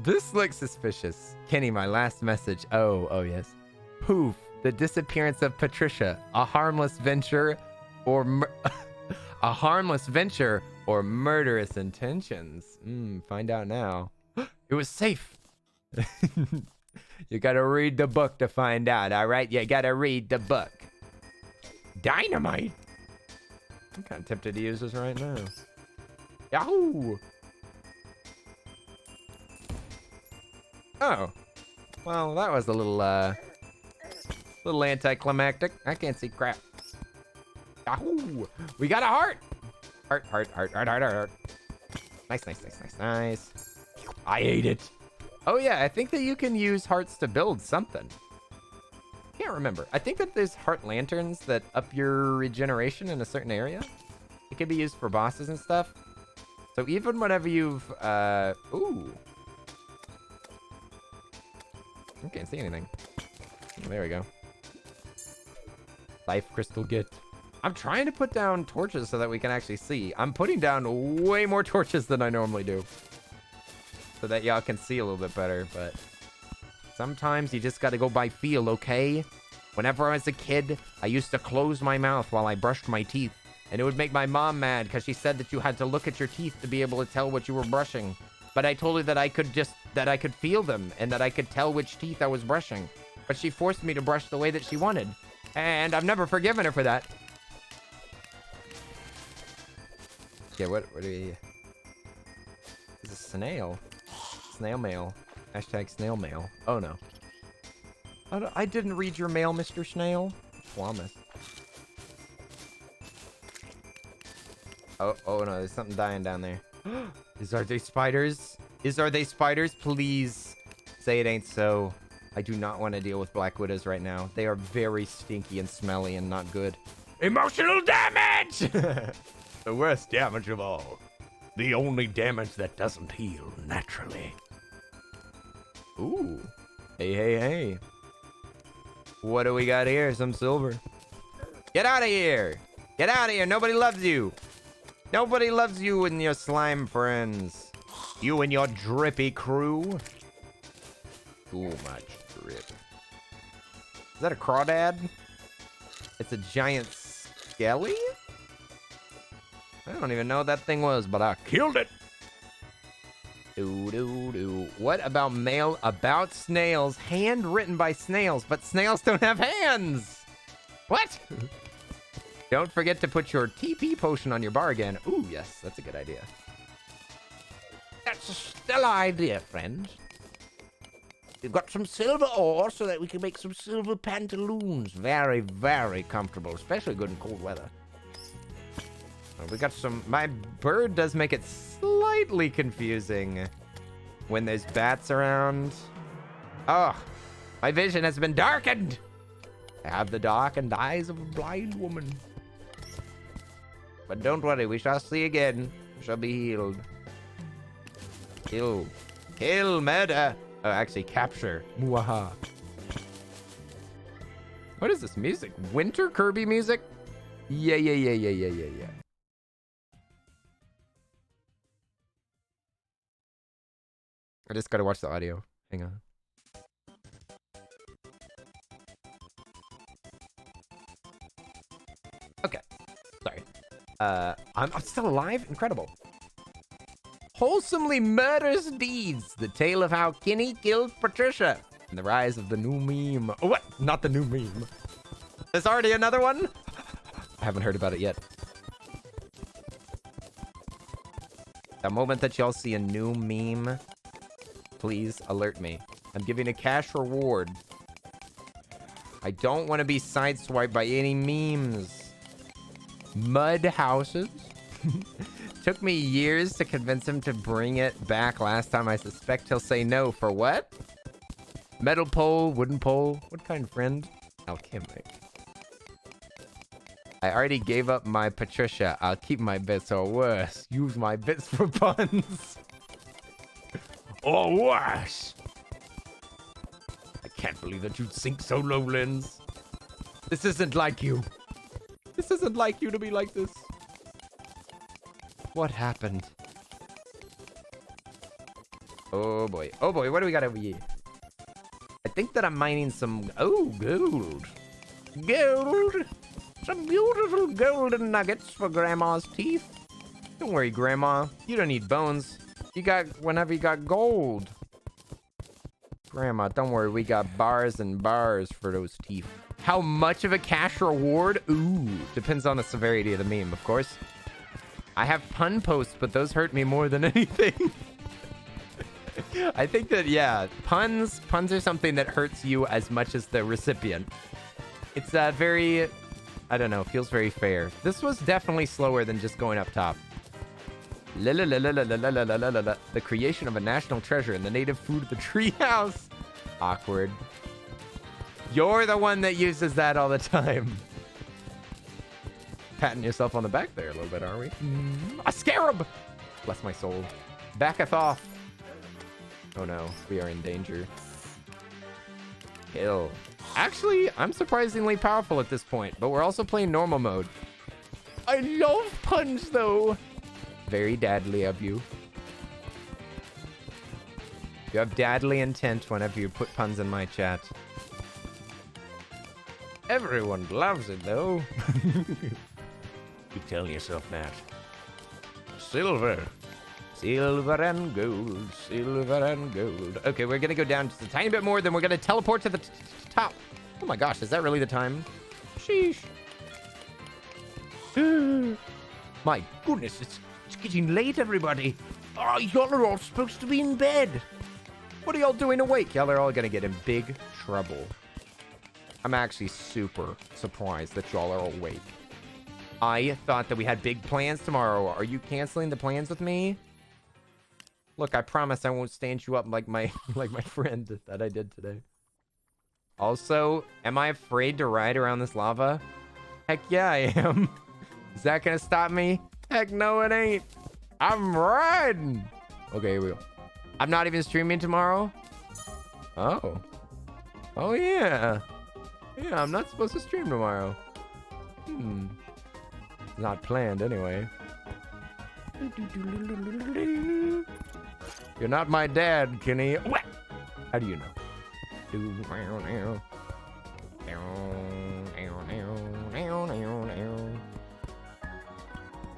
This looks suspicious. Kenny, my last message. Oh, yes. Poof. The disappearance of Patricia. A harmless venture or a harmless venture or murderous intentions. Find out now. It was safe. You gotta read the book to find out, all right? You gotta read the book. Dynamite. I'm kind of tempted to use this right now. Yahoo! Oh. Well, that was a little anticlimactic. I can't see crap. Yahoo! We got a heart! Heart. Nice. I ate it. Oh, yeah, I think that you can use hearts to build something. Can't remember. I think that there's heart lanterns that up your regeneration in a certain area. It can be used for bosses and stuff. So even whenever you've, ooh. I can't see anything. Oh, there we go. Life crystal get. I'm trying to put down torches so that we can actually see. I'm putting down way more torches than I normally do. So that y'all can see a little bit better, but sometimes you just gotta go by feel, okay? Whenever I was a kid, I used to close my mouth while I brushed my teeth. And it would make my mom mad because she said that you had to look at your teeth to be able to tell what you were brushing. But I told her that I could feel them and that I could tell which teeth I was brushing. But she forced me to brush the way that she wanted. And I've never forgiven her for that. Okay, what do we... It's a snail. Snail mail. Hashtag snail mail. Oh, no. I didn't read your mail, Mr. Snail. Promise. Oh, no, there's something dying down there. Are they spiders? Are they spiders? Please say it ain't so. I do not want to deal with black widows right now. They are very stinky and smelly and not good. Emotional damage! The worst damage of all. The only damage that doesn't heal naturally. Ooh. Hey. What do we got here? Some silver. Get out of here! Get out of here! Nobody loves you! Nobody loves you and your slime friends. You and your drippy crew. Too much drip. Is that a crawdad? It's a giant skelly? I don't even know what that thing was, but I killed it. What about mail about snails? Handwritten by snails, but snails don't have hands. What? Don't forget to put your TP potion on your bar again. Ooh, yes, that's a good idea. That's a stellar idea, friends. We've got some silver ore so that we can make some silver pantaloons. Very, very comfortable, especially good in cold weather. We got some... My bird does make it slightly confusing when there's bats around. Oh, my vision has been darkened. I have the darkened eyes of a blind woman. But don't worry, we shall see again. We shall be healed. Kill. Kill, murder. Oh, actually, capture. Muaha. What is this music? Winter Kirby music? Yeah. I just gotta watch the audio. Hang on. Okay. Sorry. I'm still alive? Incredible. Wholesomely murderous deeds. The tale of how Kenny killed Patricia. And the rise of the new meme. Oh, what? Not the new meme. There's already another one? I haven't heard about it yet. The moment that y'all see a new meme, please alert me. I'm giving a cash reward I don't want to be sideswiped by any memes. Mud houses. Took me years to convince him to bring it back last time. I suspect he'll say no. For what? Metal pole, wooden pole. What kind, friend? Alchemic. I already gave up my Patricia. I'll keep my bits or worse. Use my bits for puns. Or worse. I can't believe that you'd sink so low, Lens. This isn't like you. This isn't like you to be like this. What happened? Oh boy. Oh boy, what do we got over here? I think that I'm mining some... Oh, gold. Gold. Some beautiful golden nuggets for Grandma's teeth. Don't worry, Grandma. You don't need bones. You got... Whenever you got gold. Grandma, don't worry. We got bars and bars for those teeth. How much of a cash reward? Ooh. Depends on the severity of the meme, of course. I have pun posts, but those hurt me more than anything. I think that, yeah, puns are something that hurts you as much as the recipient. It's very, I don't know, feels very fair. This was definitely slower than just going up top. La la la la la la la la la la. The creation of a national treasure in the native food of the treehouse. Awkward. You're the one that uses that all the time. Patting yourself on the back there a little bit, are we? A scarab! Bless my soul. Backeth off. Oh no, we are in danger. Kill. Actually, I'm surprisingly powerful at this point, but we're also playing normal mode. I love puns, though. Very dadly of you. You have dadly intent whenever you put puns in my chat. Everyone loves it, though. Keep telling yourself that. Silver. Silver and gold. Silver and gold. Okay, we're gonna go down just a tiny bit more, then we're gonna teleport to the top. Oh my gosh, is that really the time? Sheesh. My goodness, it's getting late, everybody. Oh, y'all are all supposed to be in bed. What are y'all doing awake? Y'all are all gonna get in big trouble. I'm actually super surprised that y'all are awake. I thought that we had big plans tomorrow. Are you canceling the plans with me? Look, I promise I won't stand you up like my friend that I did today. Also, am I afraid to ride around this lava? Heck yeah, I am. Is that gonna stop me? Heck no, it ain't. I'm riding. Okay, here we go. I'm not even streaming tomorrow. Oh. Oh yeah. Yeah, I'm not supposed to stream tomorrow. Not planned anyway. You're not my dad, Kenny. How do you know?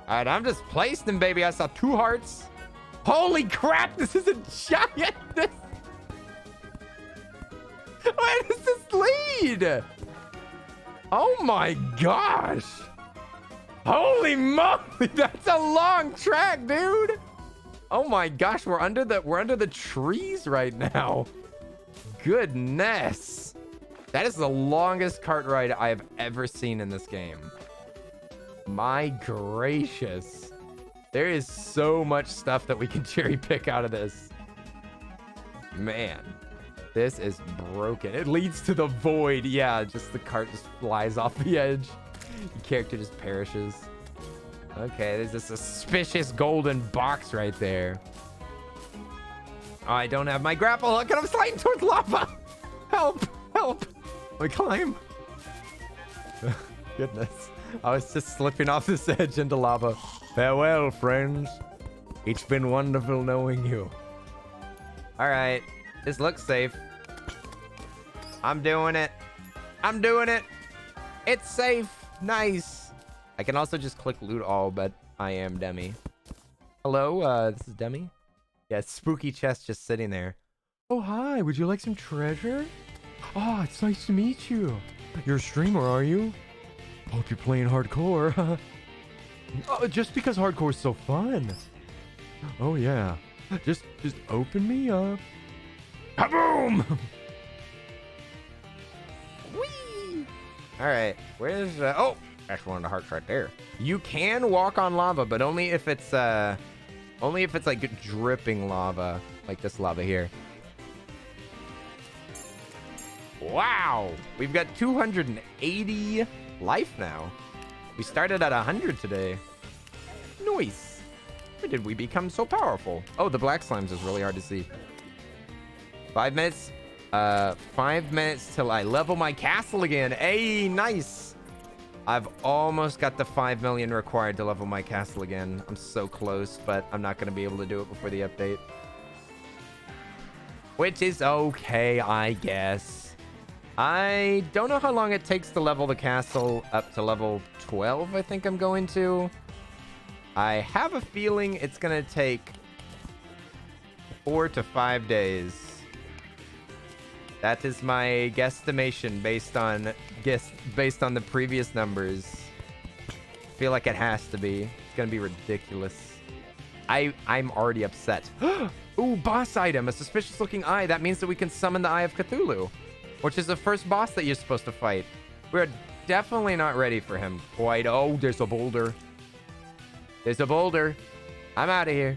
Alright, I'm just placed them, baby. I saw 2 hearts. Holy crap, this is a giant. Where does this lead? Oh my gosh. Holy moly, that's a long track, dude. Oh my gosh, we're under the trees right now. Goodness. That is the longest kart ride I have ever seen in this game. My gracious. There is so much stuff that we can cherry pick out of this. Man, this is broken. It leads to the void. Yeah, just the cart just flies off the edge. The character just perishes. Okay, there's a suspicious golden box right there. Oh, I don't have my grapple hook and I'm sliding towards lava. Help, help. Let me climb. Goodness. I was just slipping off this edge into lava. Farewell, friends. It's been wonderful knowing you. All right, this looks safe. I'm doing it. I'm doing it. It's safe. Nice. I can also just click loot all, but I am Demi. Hello, this is Demi. Yeah, spooky chest just sitting there. Oh, hi. Would you like some treasure? Oh, it's nice to meet you. You're a streamer, are you? Hope you're playing hardcore. Oh, just because hardcore is so fun. Oh, yeah. Just open me up. Kaboom! Whee! All right. Where's oh, that's one of the hearts right there. You can walk on lava, but only if it's like dripping lava, like this lava here. Wow, we've got 280 life now. We started at 100 today. Nice. Why did we become so powerful? Oh, the black slimes is really hard to see. 5 minutes. 5 minutes till I level my castle again. Hey, nice. I've almost got the 5 million required to level my castle again. I'm so close, but I'm not going to be able to do it before the update. Which is okay, I guess. I don't know how long it takes to level the castle up to level 12, I think I'm going to. I have a feeling it's going to take 4 to 5 days. That is my guesstimation based on the previous numbers. I feel like it has to be. It's going to be ridiculous. I'm already upset. Ooh, boss item, a suspicious looking eye. That means that we can summon the Eye of Cthulhu, which is the first boss that you're supposed to fight. We're definitely not ready for him quite. Oh, there's a boulder. There's a boulder. I'm out of here.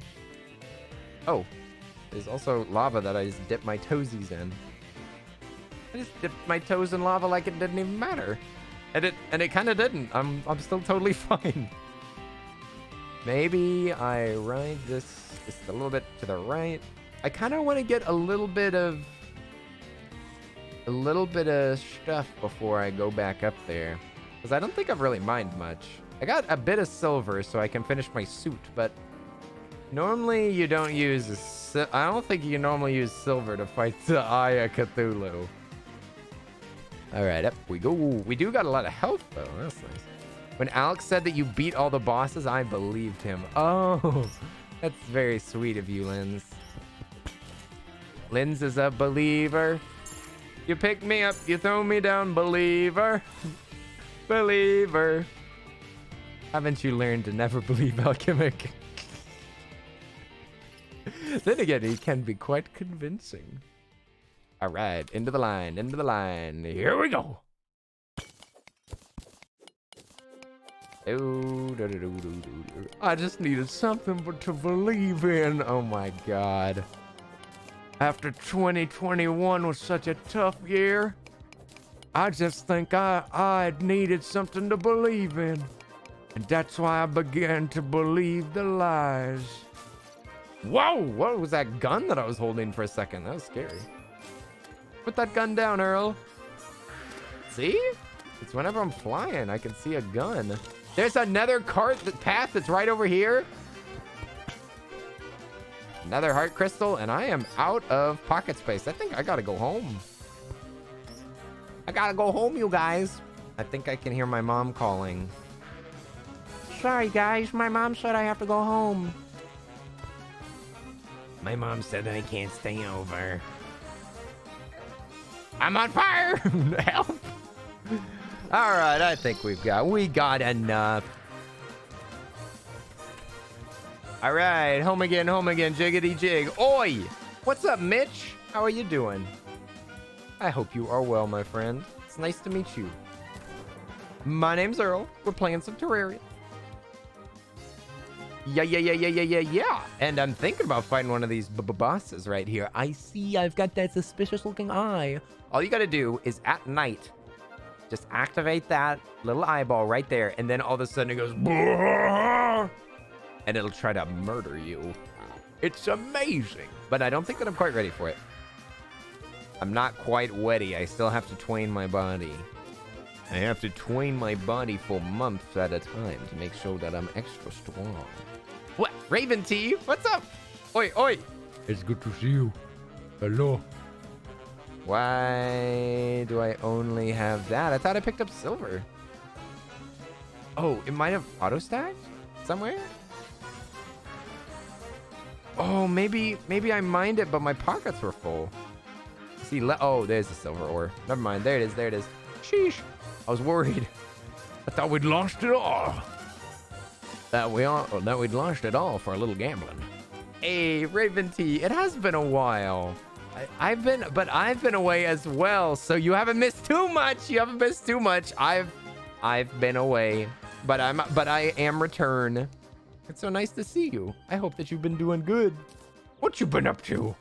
Oh, there's also lava that I just dipped my toesies in. I just dipped my toes in lava like it didn't even matter. And it kind of didn't. I'm still totally fine. Maybe I ride this just a little bit to the right. I kind of want to get a little bit of stuff before I go back up there, because I don't think I've really mined much. I got a bit of silver so I can finish my suit, but normally you don't use I don't think you normally use silver to fight the Eye of Cthulhu. All right, up we go. We do got a lot of health though. That's nice. When Alex said that you beat all the bosses, I believed him. Oh, that's very sweet of you, Linz. Linz is a believer. You pick me up, you throw me down, believer. Believer. Haven't you learned to never believe Alchemic? Then again, he can be quite convincing. All right, into the line, into the line. Here we go. I just needed something to believe in. Oh my God. After 2021 was such a tough year, I just think I needed something to believe in. And that's why I began to believe the lies. Whoa, what was that gun that I was holding for a second? That was scary. Put that gun down, Earl. See? It's whenever I'm flying, I can see a gun. There's another path that's right over here. Another heart crystal, and I am out of pocket space. I think I gotta go home. I gotta go home, you guys. I think I can hear my mom calling. Sorry, guys. My mom said I have to go home. My mom said I can't stay over. I'm on fire. Help. All right, I think we got enough. All right, home again, jiggity jig. Oi! What's up, Mitch? How are you doing? I hope you are well, my friend. It's nice to meet you. My name's Earl. We're playing some Terraria. Yeah. And I'm thinking about fighting one of these bosses right here. I see I've got that suspicious looking eye. All you gotta do is at night, just activate that little eyeball right there, and then all of a sudden it goes, and it'll try to murder you. It's amazing. But I don't think that I'm quite ready for it. I'm not quite ready. I still have to train my body. I have to train my body for months at a time to make sure that I'm extra strong. What? Raven T? What's up? Oi. It's good to see you. Hello. Why do I only have that? I thought I picked up silver. Oh, it might have auto-stacked somewhere? Oh, maybe I mined it, but my pockets were full. See, oh, there's the silver ore. Never mind. There it is. Sheesh. I was worried. I thought we'd lost it all. That we'd lost it all for a little gambling. Hey, Raven T, it has been a while. I've been away as well, so you haven't missed too much. You haven't missed too much. I've been away, but I am return. It's so nice to see you. I hope that you've been doing good. What you been up to?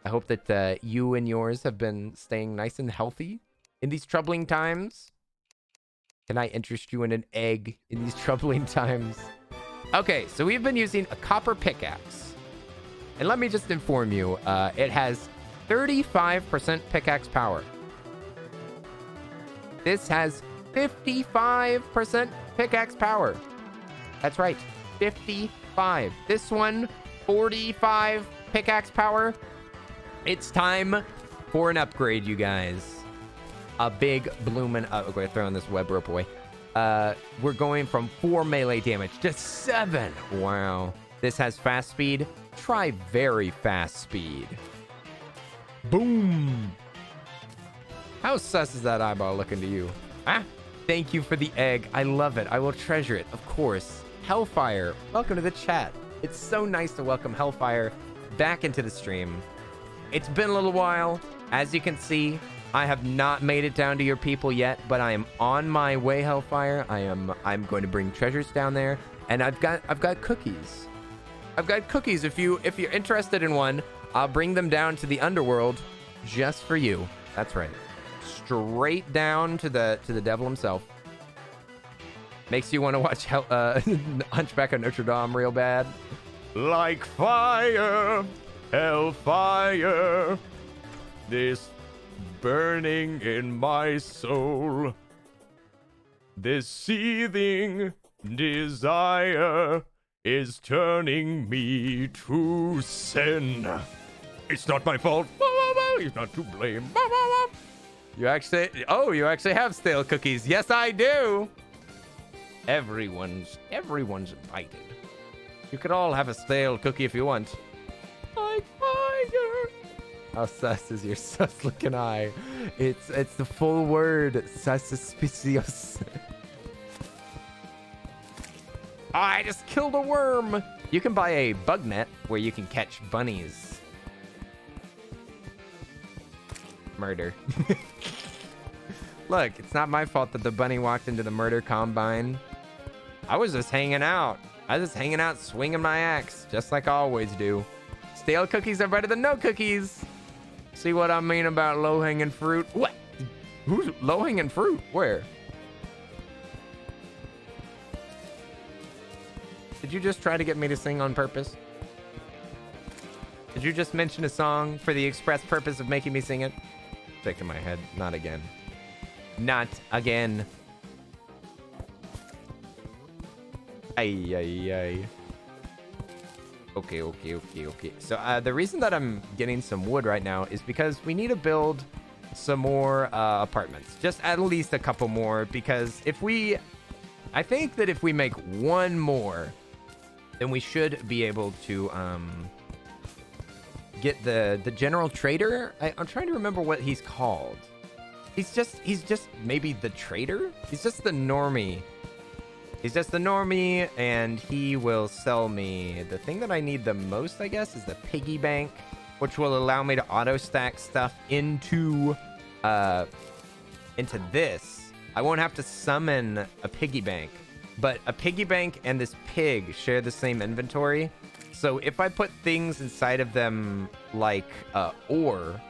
I hope that you and yours have been staying nice and healthy in these troubling times. Can I interest you in an egg in these troubling times? Okay, so we've been using a copper pickaxe. And let me just inform you, it has 35% pickaxe power. This has 55% pickaxe power. That's right, 55. This one, 45 pickaxe power. It's time for an upgrade, you guys. A big bloomin' we're gonna throw in this web rope away. We're going from 4 melee damage to 7. Wow. This has fast speed. Try very fast speed. Boom. How sus is that eyeball looking to you? Ah, thank you for the egg. I love it. I will treasure it, of course. Hellfire, welcome to the chat. It's so nice to welcome Hellfire back into the stream. It's been a little while. As you can see, I have not made it down to your people yet, but I am on my way, Hellfire. I'm going to bring treasures down there, and I've got cookies. I've got cookies. If you're interested in one, I'll bring them down to the underworld just for you. That's right. Straight down to the devil himself. Makes you want to watch Hunchback of Notre Dame real bad. Like fire, hellfire, this burning in my soul, this seething desire is turning me to sin. It's not my fault. He's not to blame. You actually have stale cookies. Yes, I do. Everyone's invited. You could all have a stale cookie if you want. Like fire. How sus is your sus looking eye? It's the full word, suspicious. I just killed a worm. You can buy a bug net where you can catch bunnies. Murder. Look, it's not my fault that the bunny walked into the murder combine. I was just hanging out. Swinging my axe, just like I always do. Stale cookies are better than no cookies. See what I mean about low-hanging fruit? What? Who's low-hanging fruit? Where? Did you just try to get me to sing on purpose? Did you just mention a song for the express purpose of making me sing it? Shaking my head. Not again. Not again. Ay. Okay. So the reason that I'm getting some wood right now is because we need to build some more apartments. Just at least a couple more, because I think that if we make one more, then we should be able to get the general trader. I'm trying to remember what he's called. He's just maybe the trader? He's just the normie. And he will sell me the thing that I need the most, I guess, is the piggy bank, which will allow me to auto stack stuff into this. I won't have to summon a piggy bank, but a piggy bank and this pig share the same inventory. So if I put things inside of them like ore,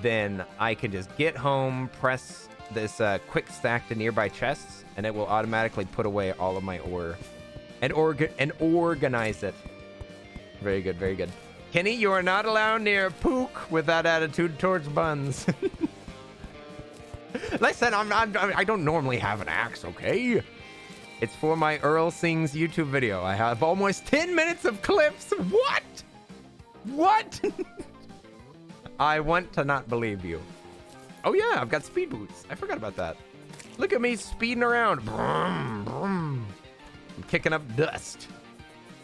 then I can just get home, press this quick stack to nearby chests, and it will automatically put away all of my ore and organize it. Very good. Kenny, you are not allowed near Pook with that attitude towards buns. Listen, I don't normally have an axe, okay? It's for my Earl Sings YouTube video. I have almost 10 minutes of clips. What? I want to not believe you. Oh yeah, I've got speed boots. I forgot about that. Look at me speeding around. Brum, brum. I'm kicking up dust.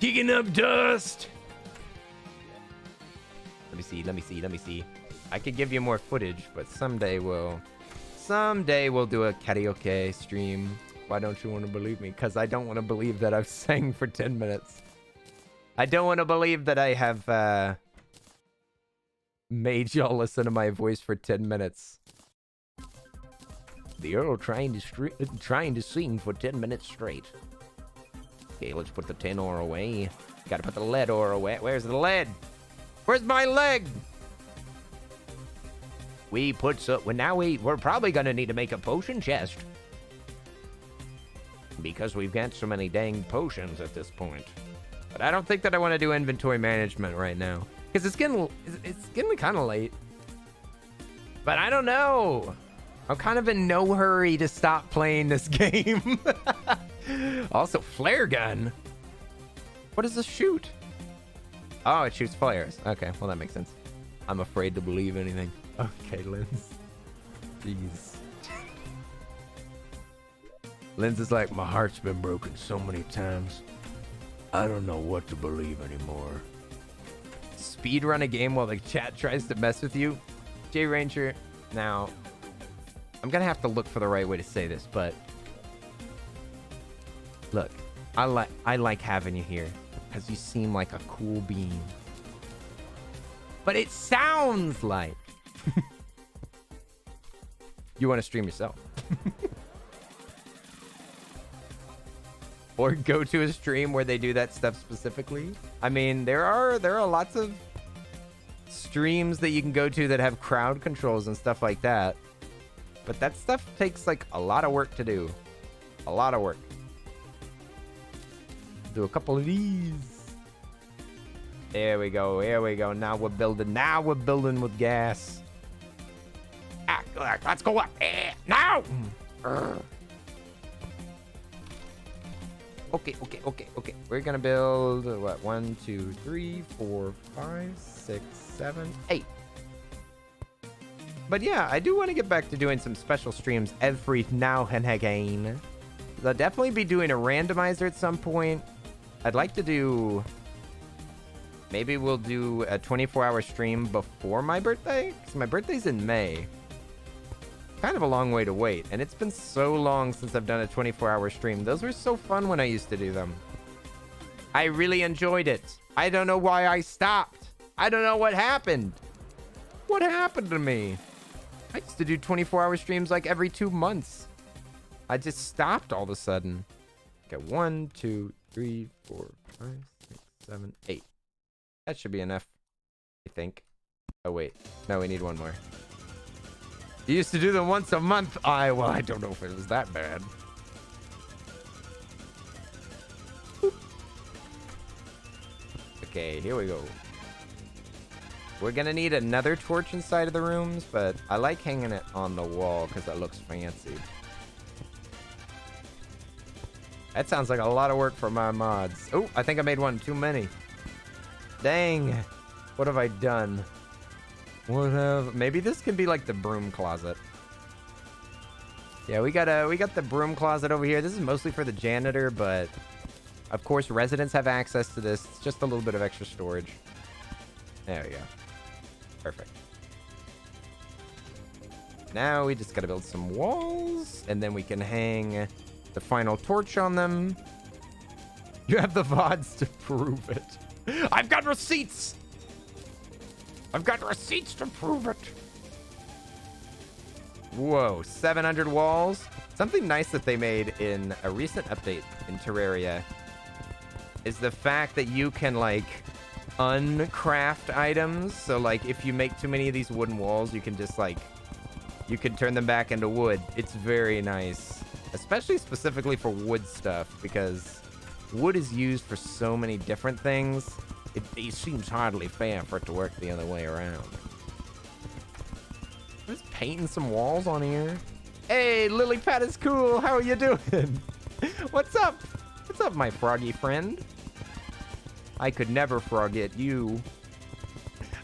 Let me see. I could give you more footage, but someday we'll do a karaoke stream. Why don't you want to believe me? Because I don't want to believe that I've sang for 10 minutes. I don't want to believe that I have made y'all listen to my voice for 10 minutes. The Earl trying to sing for 10 minutes straight. Okay, let's put the tin ore away. Gotta put the lead ore away. Where's the lead? Where's my leg? We put some... Well, now we're probably gonna need to make a potion chest. Because we've got so many dang potions at this point. But I don't think that I want to do inventory management right now. Because it's getting kind of late. But I don't know. I'm kind of in no hurry to stop playing this game. Also, flare gun. What does this shoot? Oh, it shoots flares. Okay, well, that makes sense. I'm afraid to believe anything. Okay, Linz. Jeez. Linz is like, my heart's been broken so many times. I don't know what to believe anymore. Speedrun a game while the chat tries to mess with you? J Ranger, now, I'm gonna have to look for the right way to say this, but look, I like having you here because you seem like a cool bean. But it sounds like you want to stream yourself. Or go to a stream where they do that stuff specifically. I mean, there are lots of streams that you can go to that have crowd controls and stuff like that. But that stuff takes like a lot of work to do. A lot of work. Do a couple of these. There we go. Here we go. Now we're building. Now we're building with gas. Let's go up. Now! Okay. We're gonna build what? 1, 2, 3, 4, 5, 6, 7, 8. But yeah, I do want to get back to doing some special streams every now and again. I'll definitely be doing a randomizer at some point. I'd like to do... Maybe we'll do a 24-hour stream before my birthday? Because my birthday's in May. Kind of a long way to wait. And it's been so long since I've done a 24-hour stream. Those were so fun when I used to do them. I really enjoyed it. I don't know why I stopped. I don't know what happened. What happened to me? I used to do 24-hour streams like every 2 months. I just stopped all of a sudden. Okay, 1, 2, 3, 4, 5, 6, 7, 8. That should be enough, I think. Oh, wait. No, we need one more. You used to do them once a month. Well, I don't know if it was that bad. Okay, here we go. We're gonna need another torch inside of the rooms, but I like hanging it on the wall because that looks fancy. That sounds like a lot of work for my mods. Oh, I think I made one too many. Dang. What have I done? Maybe this can be like the broom closet. Yeah, we got the broom closet over here. This is mostly for the janitor, but of course residents have access to this. It's just a little bit of extra storage. There we go. Perfect. Now we just gotta build some walls, and then we can hang the final torch on them. You have the VODs to prove it. I've got receipts! I've got receipts to prove it. Whoa, 700 walls. Something nice that they made in a recent update in Terraria is the fact that you can, like, uncraft items. So, like, if you make too many of these wooden walls, you can just, like, you can turn them back into wood. It's very nice. Especially specifically for wood stuff, because wood is used for so many different things. It seems hardly fair for it to work the other way around. I'm just painting some walls on here. Hey, Lily Pad is cool. How are you doing? What's up? What's up, my froggy friend? I could never frog it. You.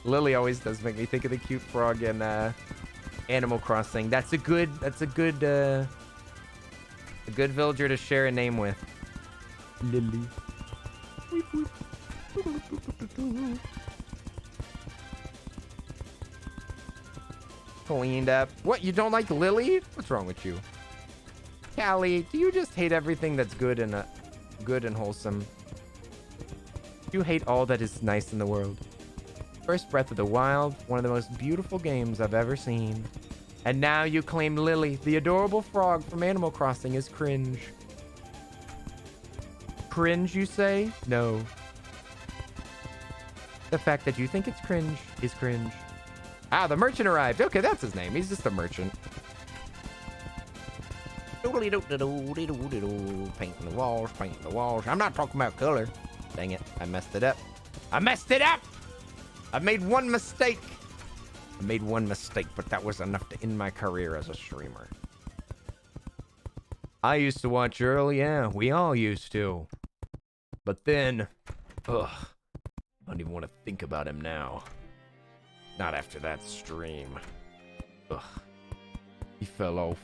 Lily always does make me think of the cute frog in Animal Crossing. That's a good villager to share a name with. Lily. Cleaned up. What, you don't like Lily? What's wrong with you? Callie, do you just hate everything that's good and wholesome? You hate all that is nice in the world? first Breath of the Wild, one of the most beautiful games I've ever seen. And now you claim Lily, the adorable frog from Animal Crossing, is cringe. Cringe, you say? No. The fact that you think it's cringe is cringe. Ah, the merchant arrived. Okay, that's his name. He's just a merchant. Painting the walls, painting the walls. I'm not talking about color. Dang it, I messed it up. I messed it up! I made one mistake. I made one mistake, but that was enough to end my career as a streamer. I used to watch Earl, yeah, we all used to. But then, ugh, I don't even want to think about him now. Not after that stream. Ugh, he fell off.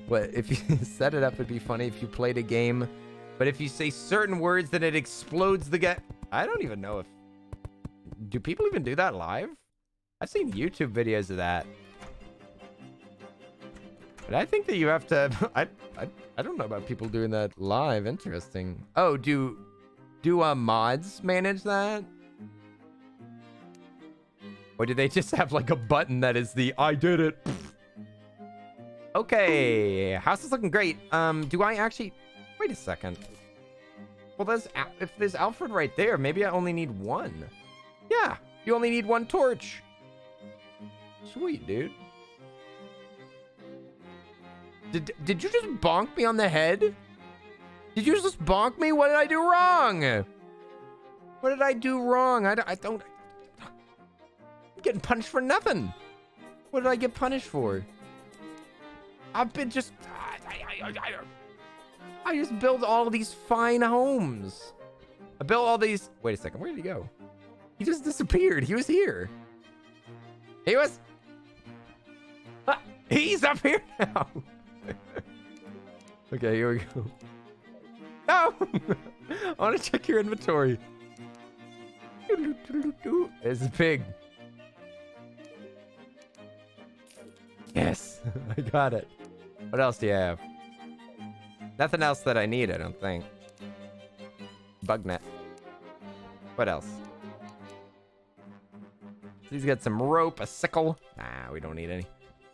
What, if you set it up, it'd be funny if you played a game, but if you say certain words, then it explodes the guy. I don't even know if... Do people even do that live? I've seen YouTube videos of that. But I think that you have to... I don't know about people doing that live. Interesting. Oh, do mods manage that? Or do they just have like a button that is the I did it? Okay, house is looking great. Do I actually... Wait a second. Well, if there's Alfred right there, maybe I only need one. Yeah, you only need one torch. Sweet, dude. Did you just bonk me on the head? Did you just bonk me? What did I do wrong? What did I do wrong? I don't... I'm getting punished for nothing. What did I get punished for? I've been just... I just built all these fine homes. I built all these... Wait a second. Where did he go? He just disappeared. He was here. He was... Ah, he's up here now. Okay, here we go. No! I want to check your inventory. There's a pig. Yes, I got it. What else do you have? Nothing else that I need, I don't think. Bug net. What else? He's got some rope, a sickle. Nah, we don't need any.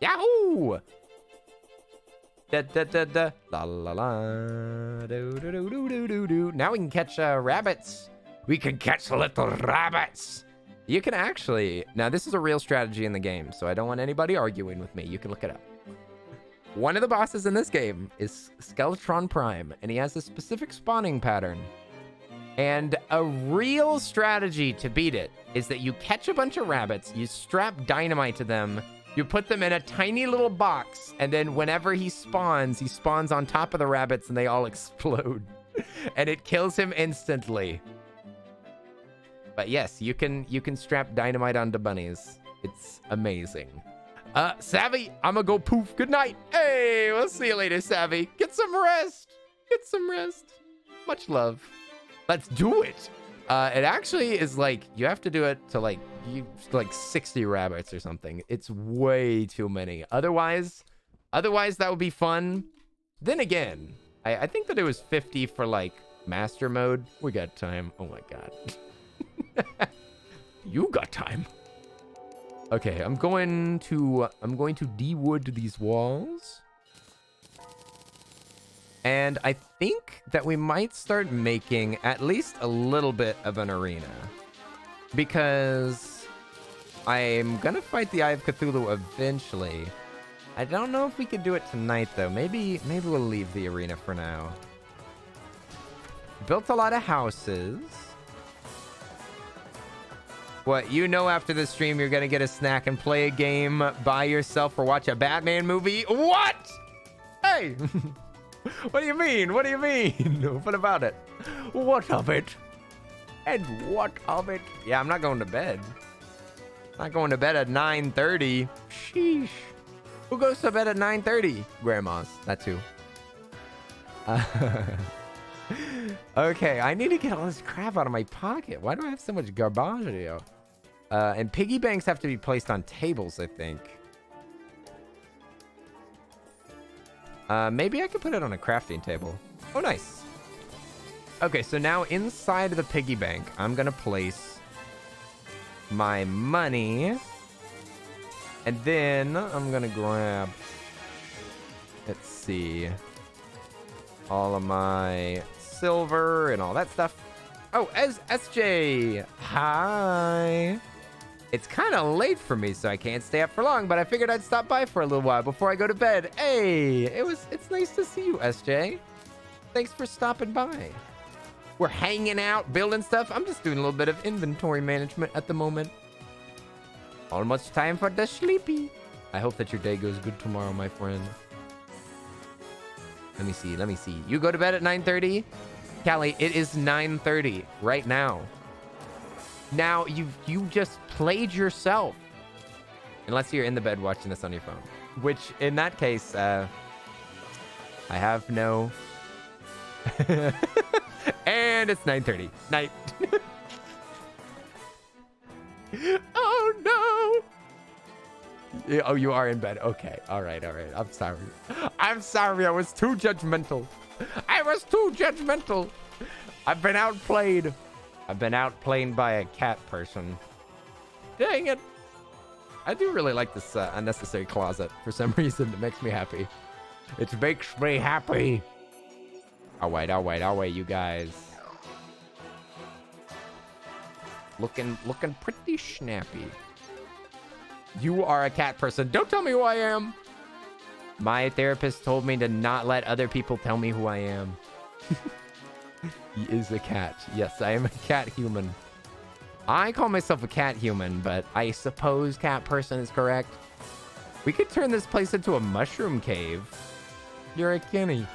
Yahoo! Da da da da. La la la. Do do do do do do do. Now we can catch rabbits. We can catch little rabbits. You can actually... Now, this is a real strategy in the game, so I don't want anybody arguing with me. You can look it up. One of the bosses in this game is Skeletron Prime, and he has a specific spawning pattern. And a real strategy to beat it is that you catch a bunch of rabbits, you strap dynamite to them, you put them in a tiny little box, and then whenever he spawns on top of the rabbits and they all explode. And it kills him instantly. But yes, you can strap dynamite onto bunnies. It's amazing. Savvy, I'm gonna go poof. Good night. Hey, we'll see you later, Savvy. Get some rest. Get some rest. Much love. Let's do it. It actually is like, you have to do it to like 60 rabbits or something. It's way too many. Otherwise that would be fun. Then again, I think that it was 50 for like master mode. We got time. Oh my God. You got time. Okay, I'm going to de-wood these walls. And I think that we might start making at least a little bit of an arena. Because I'm gonna fight the Eye of Cthulhu eventually. I don't know if we could do it tonight though. Maybe we'll leave the arena for now. Built a lot of houses. What, you know after the stream you're gonna get a snack and play a game by yourself or watch a Batman movie? What? Hey! What do you mean? What do you mean? What about it? What of it? And what of it? Yeah, I'm not going to bed. I'm not going to bed at 9:30. Sheesh. Who goes to bed at 9:30? Grandmas. That's who. Okay, I need to get all this crap out of my pocket. Why do I have so much garbage here? And piggy banks have to be placed on tables, I think. Maybe I could put it on a crafting table. Oh, nice. Okay, so now inside of the piggy bank, I'm going to place my money. And then I'm gonna grab, let's see, all of my silver and all that stuff. Oh, SJ, hi. It's kind of late for me, so I can't stay up for long, but I figured I'd stop by for a little while before I go to bed. Hey, it's nice to see you, SJ. Thanks for stopping by. We're hanging out, building stuff. I'm just doing a little bit of inventory management at the moment. Almost time for the sleepy. I hope that your day goes good tomorrow, my friend. Let me see. You go to bed at 9:30? Callie, it is 9:30 right now. Now, you just played yourself. Unless you're in the bed watching this on your phone. Which, in that case, I have no... And it's 9:30. Night. Oh, no. Oh, you are in bed. Okay. All right. I'm sorry. I was too judgmental. I've been outplayed. By a cat person. Dang it. I do really like this unnecessary closet. For some reason, it makes me happy. It makes me happy. I'll wait, you guys. Looking pretty snappy. You are a cat person. Don't tell me who I am. My therapist told me to not let other people tell me who I am. He is a cat. Yes, I am a cat human. I call myself a cat human, but I suppose cat person is correct. We could turn this place into a mushroom cave. You're a Kenny.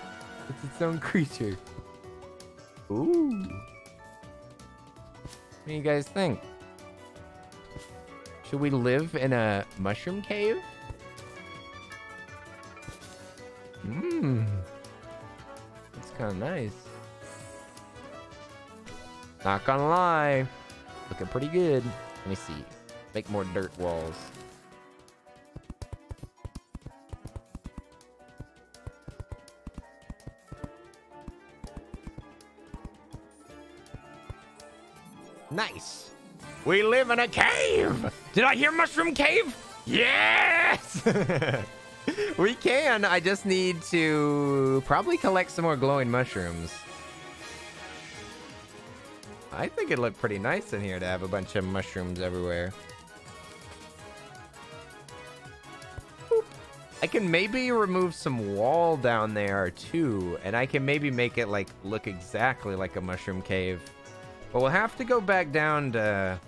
It's its own creature. Ooh. What do you guys think? Should we live in a mushroom cave? That's kind of nice. Not gonna lie. Looking pretty good. Let me see. Make more dirt walls. Nice. We live in a cave. Did I hear mushroom cave? Yes. We can. I just need to probably collect some more glowing mushrooms. I think it looked pretty nice in here to have a bunch of mushrooms everywhere. Boop. I can maybe remove some wall down there too, and I can maybe make it like look exactly like a mushroom cave. But we'll have to go back down to...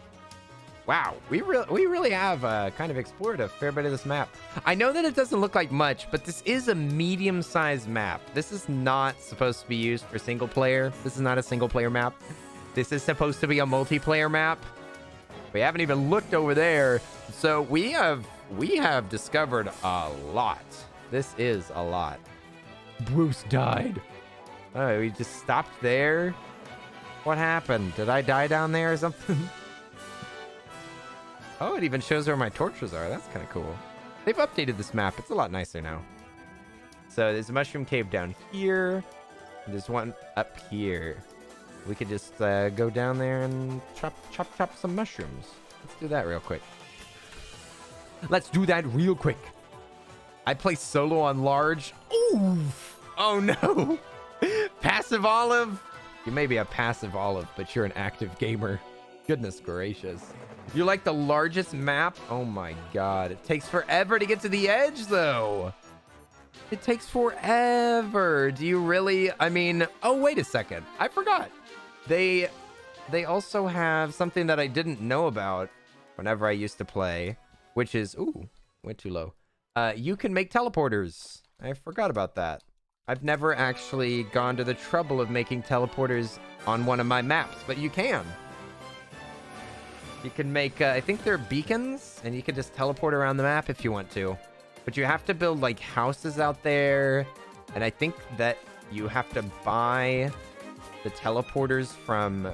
Wow, we really have kind of explored a fair bit of this map. I know that it doesn't look like much, but this is a medium-sized map. This is not supposed to be used for single player. This is not a single player map. This is supposed to be a multiplayer map. We haven't even looked over there. So we have discovered a lot. This is a lot. Bruce died. Oh, we just stopped there? What happened? Did I die down there or something? Oh, it even shows where my torches are. That's kind of cool. They've updated this map. It's a lot nicer now. So there's a mushroom cave down here. And there's one up here. We could just go down there and chop some mushrooms. Let's do that real quick. I play solo on large. Oof. Oh, no. Passive olive. You may be a passive olive, but you're an active gamer. Goodness gracious. You like the largest map? Oh my god. It takes forever to get to the edge, though. It takes forever. Do you really? I mean, oh, wait a second. I forgot. They also have something that I didn't know about whenever I used to play, which is... Ooh, went too low. You can make teleporters. I forgot about that. I've never actually gone to the trouble of making teleporters on one of my maps, but you can. You can make, I think they're beacons, and you can just teleport around the map if you want to. But you have to build, like, houses out there, and I think that you have to buy the teleporters from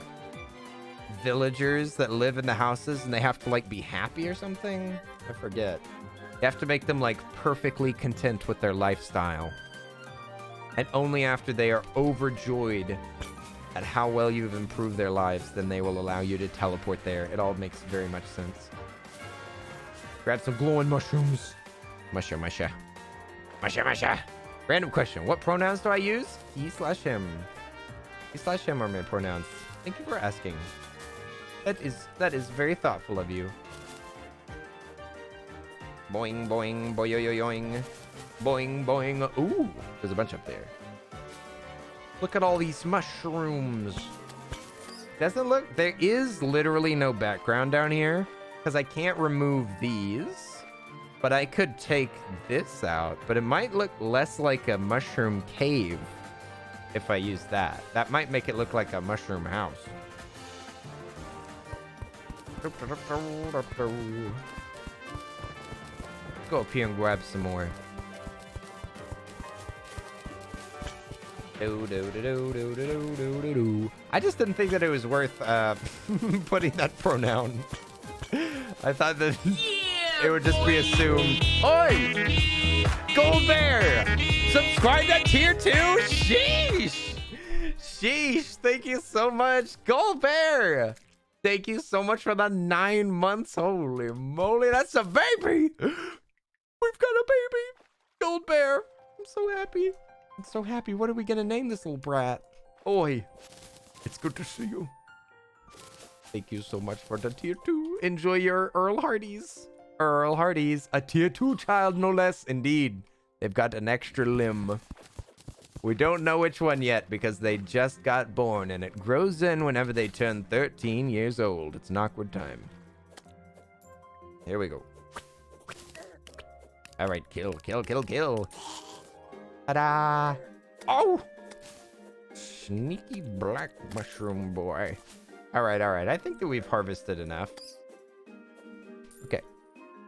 villagers that live in the houses, and they have to, like, be happy or something? I forget. You have to make them, like, perfectly content with their lifestyle. And only after they are overjoyed at how well you've improved their lives, then they will allow you to teleport there. It all makes very much sense. Grab some glowing mushrooms. Musha, musha. Musha, musha. Random question. What pronouns do I use? He/him. He/him are my pronouns. Thank you for asking. That is very thoughtful of you. Boing, boing, boing, boing, boing. Ooh, there's a bunch up there. Look at all these mushrooms. Doesn't look... There is literally no background down here because I can't remove these. But I could take this out. But it might look less like a mushroom cave if I use that. That might make it look like a mushroom house. Go up here and grab some more. I just didn't think that it was worth putting that pronoun. I thought that it would just be assumed. Oi! Gold Bear! Subscribe to tier 2? Sheesh! Sheesh! Thank you so much, Gold Bear! Thank you so much for the 9 months. Holy moly, that's a baby! We've got a baby! Gold Bear! I'm so happy. I'm so happy. What are we gonna name this little brat? Oi! It's good to see you. Thank you so much for the tier 2. Enjoy your Earl Hardies. Earl Hardies, a tier 2 child, no less. Indeed, they've got an extra limb. We don't know which one yet because they just got born and it grows in whenever they turn 13 years old. It's an awkward time. Here we go. All right, kill, kill, kill, kill. Ta-da! Oh! Sneaky black mushroom boy. All right, all right. I think that we've harvested enough. Okay.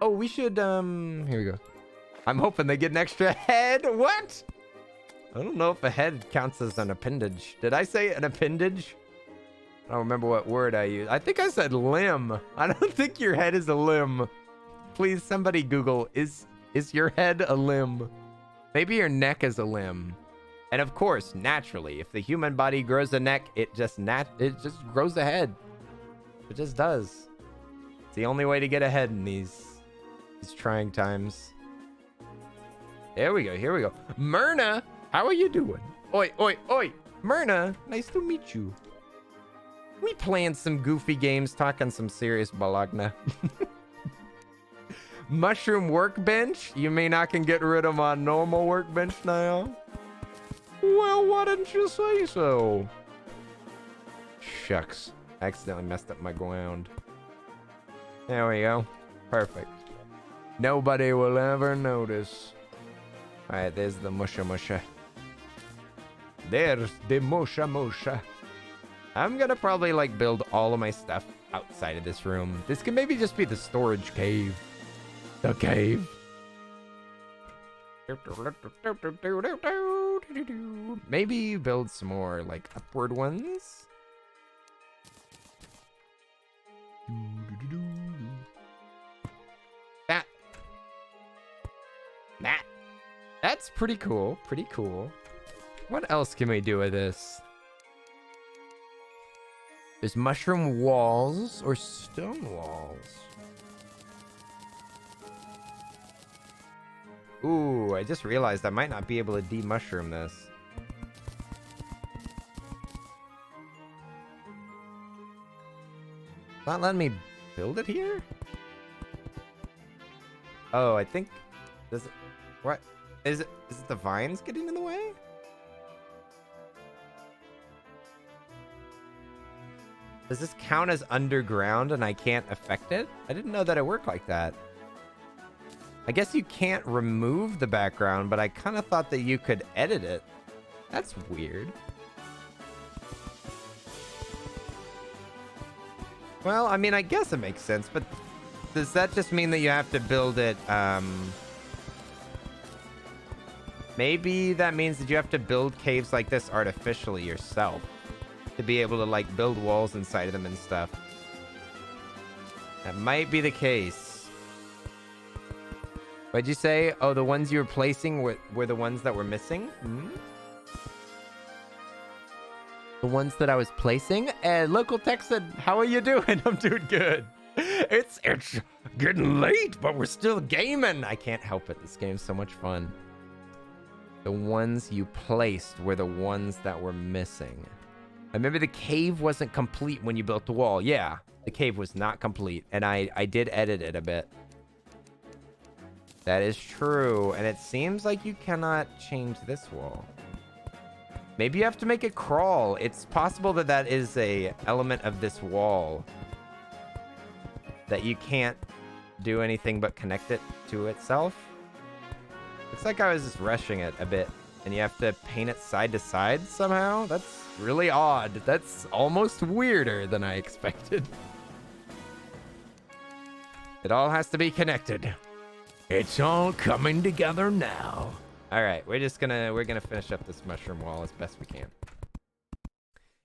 Oh, we should, here we go. I'm hoping they get an extra head. What? I don't know if a head counts as an appendage. Did I say an appendage? I don't remember what word I used. I think I said limb. I don't think your head is a limb. Please, somebody Google, is your head a limb? Maybe your neck is a limb. And of course, naturally, if the human body grows a neck, it just grows a head. It just does. It's the only way to get ahead in these trying times. There we go. Here we go. Myrna, how are you doing? Oi, oi, oi. Myrna, nice to meet you. We playing some goofy games, talking some serious balagna. Mushroom workbench? You mean I can get rid of my normal workbench now? Well, why didn't you say so? Shucks. I accidentally messed up my ground. There we go. Perfect. Nobody will ever notice. Alright, there's the musha musha. There's the musha musha. I'm gonna probably like build all of my stuff outside of this room. This could maybe just be the storage cave. The cave. Maybe build some more like upward ones. That's pretty cool. Pretty cool. What else can we do with this? There's mushroom walls or stone walls. Ooh, I just realized I might not be able to de-mushroom this. Not letting me build it here? Oh, I think... Does it... What? Is it the vines getting in the way? Does this count as underground and I can't affect it? I didn't know that it worked like that. I guess you can't remove the background, but I kind of thought that you could edit it. That's weird. Well, I mean, I guess it makes sense, but does that just mean that you have to build it, Maybe that means that you have to build caves like this artificially yourself to be able to, like, build walls inside of them and stuff. That might be the case. What'd you say? Oh, the ones you were placing were the ones that were missing? Hmm? The ones that I was placing. And local text said, how are you doing? I'm doing good. It's getting late, but we're still gaming. I can't help it. This game's so much fun. The ones you placed were the ones that were missing. I remember the cave wasn't complete when you built the wall. Yeah, the cave was not complete. And I did edit it a bit. That is true. And it seems like you cannot change this wall. Maybe you have to make it crawl. It's possible that that is a element of this wall that you can't do anything but connect it to itself. Looks like I was just rushing it a bit, and you have to paint it side to side somehow. That's really odd. That's almost weirder than I expected. It all has to be connected. It's all coming together now. All right, we're gonna finish up this mushroom wall as best we can.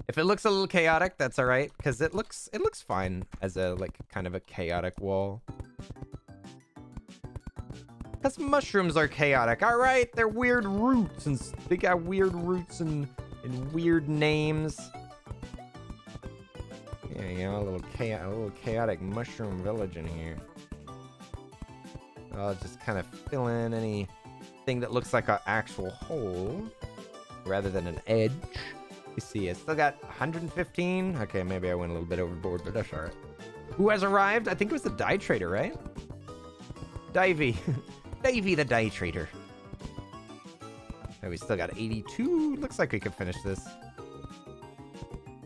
If it looks a little chaotic, that's all right, because it looks fine as a kind of a chaotic wall. Because mushrooms are chaotic, all right? They're weird roots, and they got weird roots and weird names. Yeah, you know, a little chaotic mushroom village in here. I'll just kind of fill in anything that looks like an actual hole rather than an edge. You see, I still got 115. Okay, maybe I went a little bit overboard, but that's all right. Who has arrived? I think it was the dye trader, right? Divey. Davey the dye trader. Oh, we still got 82. Looks like we could finish this.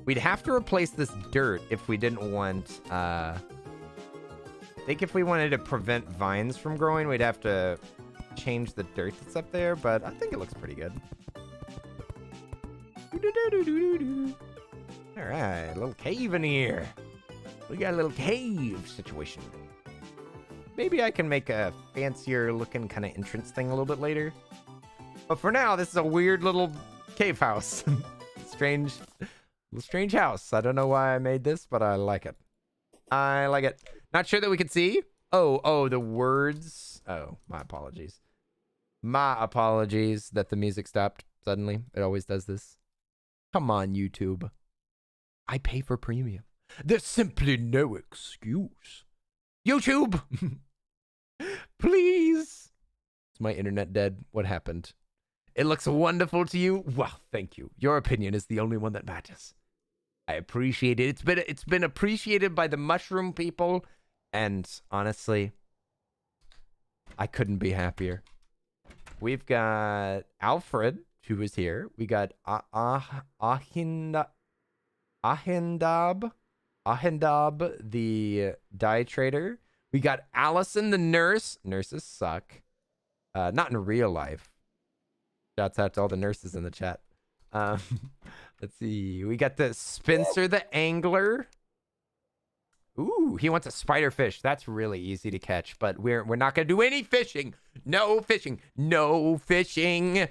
We'd have to replace this dirt if we didn't want... I think if we wanted to prevent vines from growing, we'd have to change the dirt that's up there, but I think it looks pretty good. All right, a little cave in here. We got a little cave situation. Maybe I can make a fancier looking kind of entrance thing a little bit later. But for now, this is a weird little cave house. Strange house. I don't know why I made this, but I like it. I like it. Not sure that we can see. Oh, the words. Oh, my apologies. My apologies that the music stopped suddenly. It always does this. Come on, YouTube. I pay for premium. There's simply no excuse. YouTube! Please! Is my internet dead? What happened? It looks wonderful to you? Well, thank you. Your opinion is the only one that matters. I appreciate it. It's been appreciated by the mushroom people, and honestly, I couldn't be happier. We've got Alfred, who is here. We got Ahendab, the dye trader. We got Allison, the nurse. Nurses suck. Not in real life. Shouts out to all the nurses in the chat. Let's see. We got the Spencer, the angler. Ooh, he wants a spiderfish. That's really easy to catch, but we're not gonna do any fishing. No fishing. No fishing.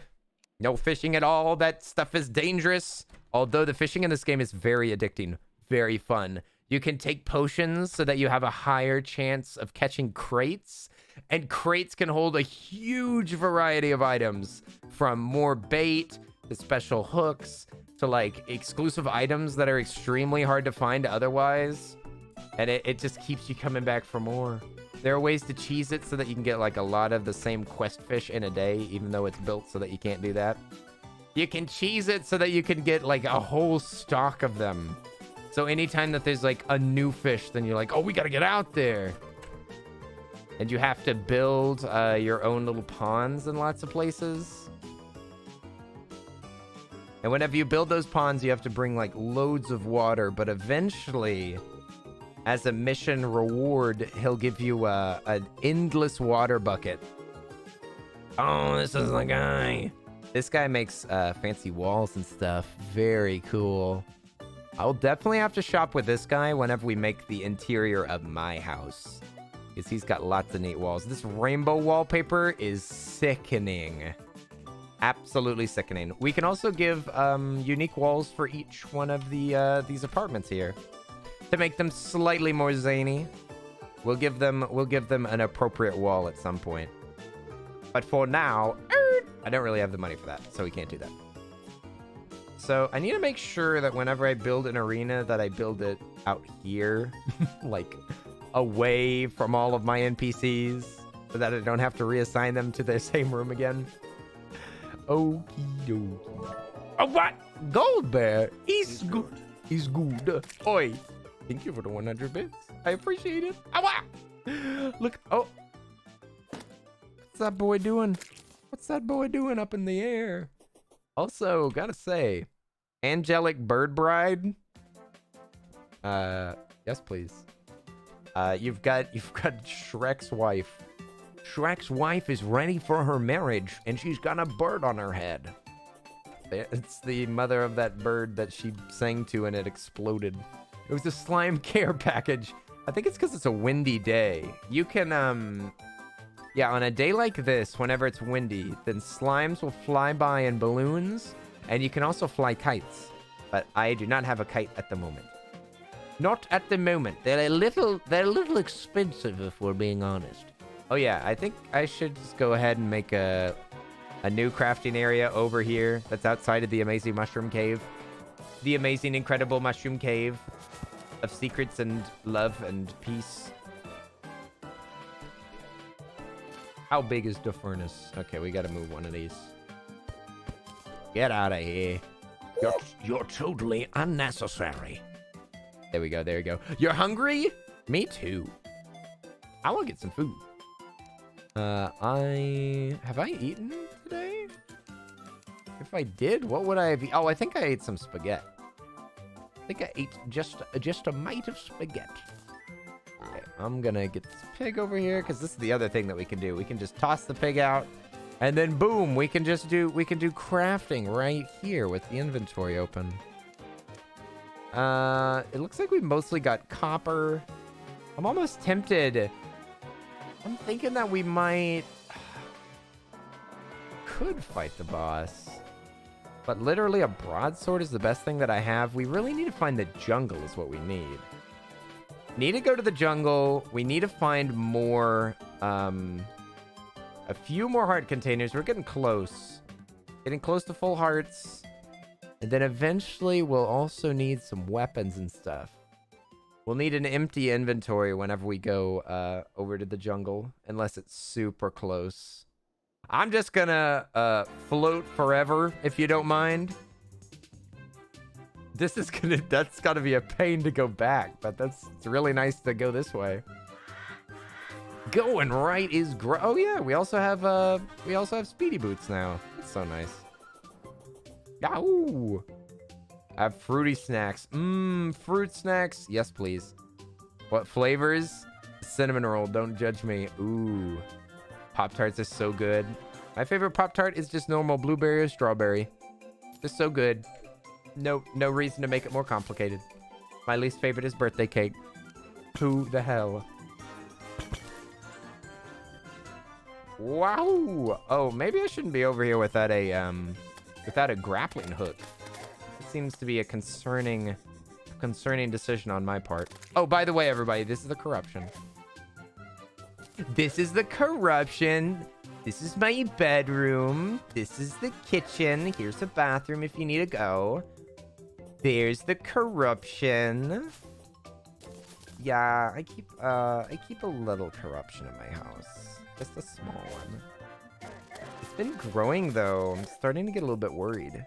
No fishing at all. That stuff is dangerous. Although the fishing in this game is very addicting, very fun. You can take potions so that you have a higher chance of catching crates. And crates can hold a huge variety of items, from more bait to special hooks to like exclusive items that are extremely hard to find otherwise. And it just keeps you coming back for more. There are ways to cheese it so that you can get like a lot of the same quest fish in a day, even though it's built so that you can't do that. You can cheese it so that you can get like a whole stock of them. So anytime that there's like a new fish, then you're like, oh, we got to get out there. And you have to build your own little ponds in lots of places. And whenever you build those ponds, you have to bring like loads of water. But eventually, as a mission reward, he'll give you an endless water bucket. Oh, this is the guy. This guy makes fancy walls and stuff. Very cool. I'll definitely have to shop with this guy whenever we make the interior of my house, because he's got lots of neat walls. This rainbow wallpaper is sickening. Absolutely sickening. We can also give unique walls for each one of these apartments here to make them slightly more zany. We'll give them an appropriate wall at some point. But for now, I don't really have the money for that, so we can't do that. So I need to make sure that whenever I build an arena that I build it out here, like away from all of my NPCs, so that I don't have to reassign them to the same room again. Okie dokie. Oh, what? Gold Bear. He's good. He's good. Oi. Thank you for the 100 bits. I appreciate it. Ow! Look. Oh. What's that boy doing? What's that boy doing up in the air? Also, gotta say, angelic bird bride. Yes, please. You've got Shrek's wife. Shrek's wife is ready for her marriage, and she's got a bird on her head. It's the mother of that bird that she sang to, and it exploded. It was a slime care package. I think it's because it's a windy day. You can, yeah, on a day like this, whenever it's windy, then slimes will fly by in balloons, and you can also fly kites. But I do not have a kite at the moment. Not at the moment. They're a little expensive, if we're being honest. Oh yeah, I think I should just go ahead and make a new crafting area over here that's outside of the amazing mushroom cave. The amazing, incredible mushroom cave of secrets and love and peace. How big is the furnace? Okay, we gotta move one of these. Get out of here. You're totally unnecessary. There we go, there we go. You're hungry? Me too. I want to get some food. Have I eaten today? If I did, what would I have eaten? Oh, I think I ate some spaghetti. I think I ate just a mite of spaghetti. Okay, I'm gonna get this pig over here because this is the other thing that we can do. We can just toss the pig out, and then boom, we can do crafting right here with the inventory open. It looks like we mostly got copper. I'm almost tempted. I'm thinking that we could fight the boss. But literally a broadsword is the best thing that I have. We really need to find the jungle is what we need. Need to go to the jungle. We need to find more, a few more heart containers. We're getting close. Getting close to full hearts. And then eventually we'll also need some weapons and stuff. We'll need an empty inventory whenever we go over to the jungle, unless it's super close. I'm just gonna float forever, if you don't mind. That's gotta be a pain to go back, but it's really nice to go this way. Going right is great. Oh yeah, we also have speedy boots now. That's so nice. Yow! I have fruity snacks. Fruit snacks. Yes, please. What flavors? Cinnamon roll. Don't judge me. Ooh. Pop-Tarts are so good. My favorite Pop-Tart is just normal blueberry or strawberry. Just so good. No reason to make it more complicated. My least favorite is birthday cake. Who the hell? Wow. Oh, maybe I shouldn't be over here without a grappling hook. Seems to be a concerning decision on my part. Oh, by the way, everybody, this is the corruption. This is the corruption. This is my bedroom. This is the kitchen. Here's the bathroom if you need to go. There's the corruption. Yeah, I keep a little corruption in my house. Just a small one. It's been growing though. I'm starting to get a little bit worried.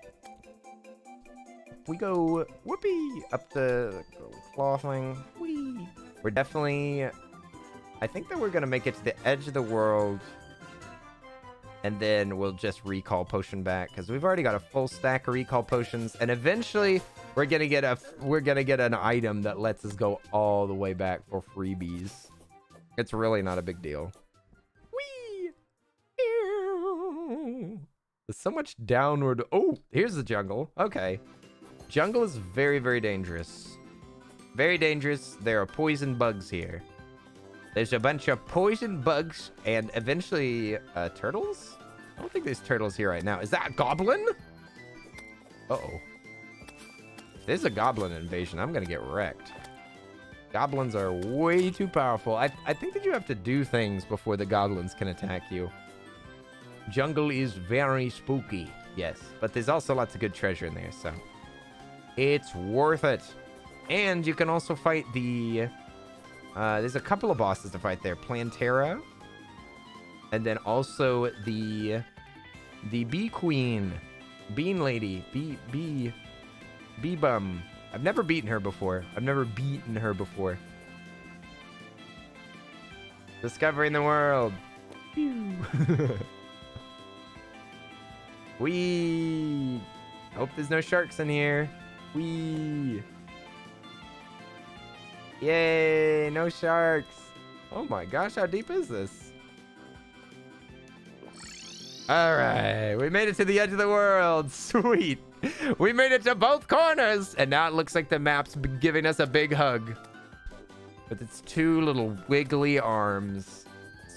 We go whoopee up the claw thing. Whee. We're definitely, I think that we're gonna make it to the edge of the world, and then we'll just recall potion back because we've already got a full stack of recall potions, and eventually we're gonna get an item that lets us go all the way back for freebies. It's really not a big deal. Whee! There's so much downward. Oh, here's the jungle. Okay. Jungle is very, very dangerous. Very dangerous. There are poison bugs here. There's a bunch of poison bugs and eventually turtles? I don't think there's turtles here right now. Is that a goblin? Uh-oh. If there's a goblin invasion, I'm going to get wrecked. Goblins are way too powerful. I think that you have to do things before the goblins can attack you. Jungle is very spooky. Yes, but there's also lots of good treasure in there, so it's worth it. And you can also fight the... there's a couple of bosses to fight there. Plantera. And then also the Bee Queen. Bean Lady. Bee Bum. I've never beaten her before. Discovering the world. Whee! Hope there's no sharks in here. Whee! Yay! No sharks. Oh my gosh, how deep is this? Alright, we made it to the edge of the world. Sweet. We made it to both corners. And now it looks like the map's giving us a big hug. With its two little wiggly arms.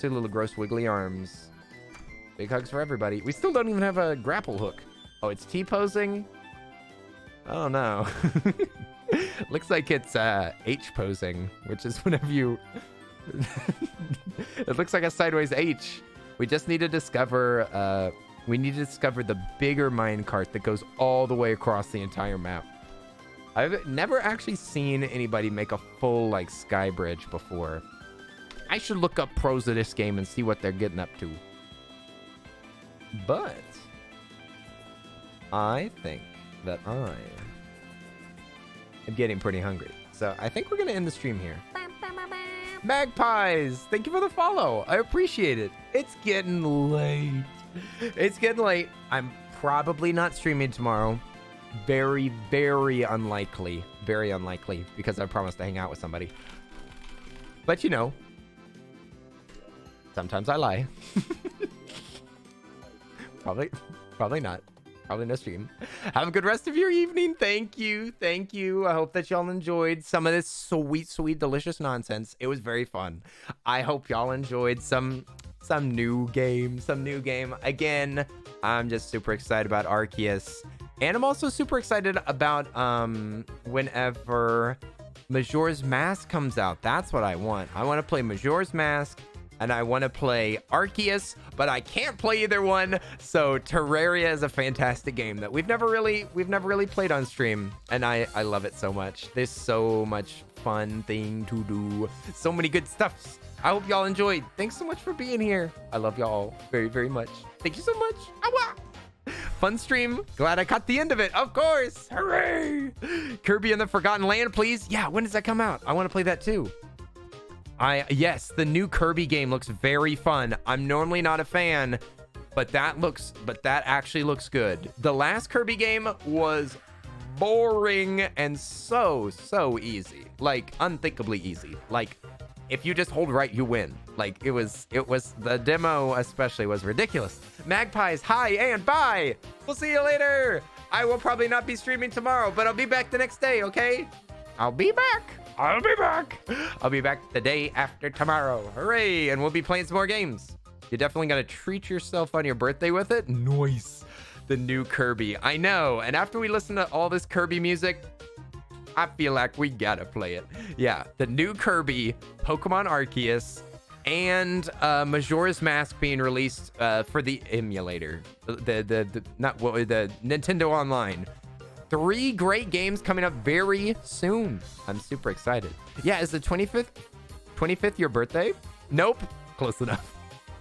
Two little gross wiggly arms. Big hugs for everybody. We still don't even have a grapple hook. Oh, it's T-posing? Oh, no. Looks like it's H-posing, which is whenever you... It looks like a sideways H. We just need to discover... we need to discover the bigger minecart that goes all the way across the entire map. I've never actually seen anybody make a full, like, sky bridge before. I should look up pros of this game and see what they're getting up to. But I think that I am getting pretty hungry. So I think we're going to end the stream here. Magpies, thank you for the follow. I appreciate it. It's getting late. It's getting late. I'm probably not streaming tomorrow. Very, very unlikely. Very unlikely because I promised to hang out with somebody. But you know, sometimes I lie. Probably not. Probably no stream. Have a good rest of your evening. Thank you. Thank you. I hope that y'all enjoyed some of this sweet, sweet, delicious nonsense. It was very fun. I hope y'all enjoyed some new game. Again, I'm just super excited about Arceus. And I'm also super excited about whenever Majora's Mask comes out. That's what I want. I want to play Majora's Mask. And I want to play Arceus, but I can't play either one. So Terraria is a fantastic game that we've never really played on stream, and I love it so much. There's so much fun thing to do, so many good stuffs. I hope y'all enjoyed. Thanks so much for being here. I love y'all very, very much. Thank you so much. Awa! Fun stream. Glad I caught the end of it. Of course. Hooray! Kirby and the Forgotten Land, please. Yeah, when does that come out? I want to play that too. Yes, the new Kirby game looks very fun. I'm normally not a fan, but that actually looks good. The last Kirby game was boring and so easy. Like, unthinkably easy. Like, if you just hold right, you win. Like, it was the demo especially was ridiculous. Magpies, hi and bye. We'll see you later. I will probably not be streaming tomorrow, but I'll be back the next day, okay? I'll be back. I'll be back the day after tomorrow. Hooray! And we'll be playing some more games. You're definitely gonna treat yourself on your birthday with it. Nice. The new Kirby. I know. And after we listen to all this Kirby music, I feel like we gotta play it. Yeah, the new Kirby, Pokemon Arceus, and Majora's Mask being released for the emulator. The Nintendo Online. 3 great games coming up very soon. I'm super excited. Yeah, is the 25th your birthday? Nope. Close enough.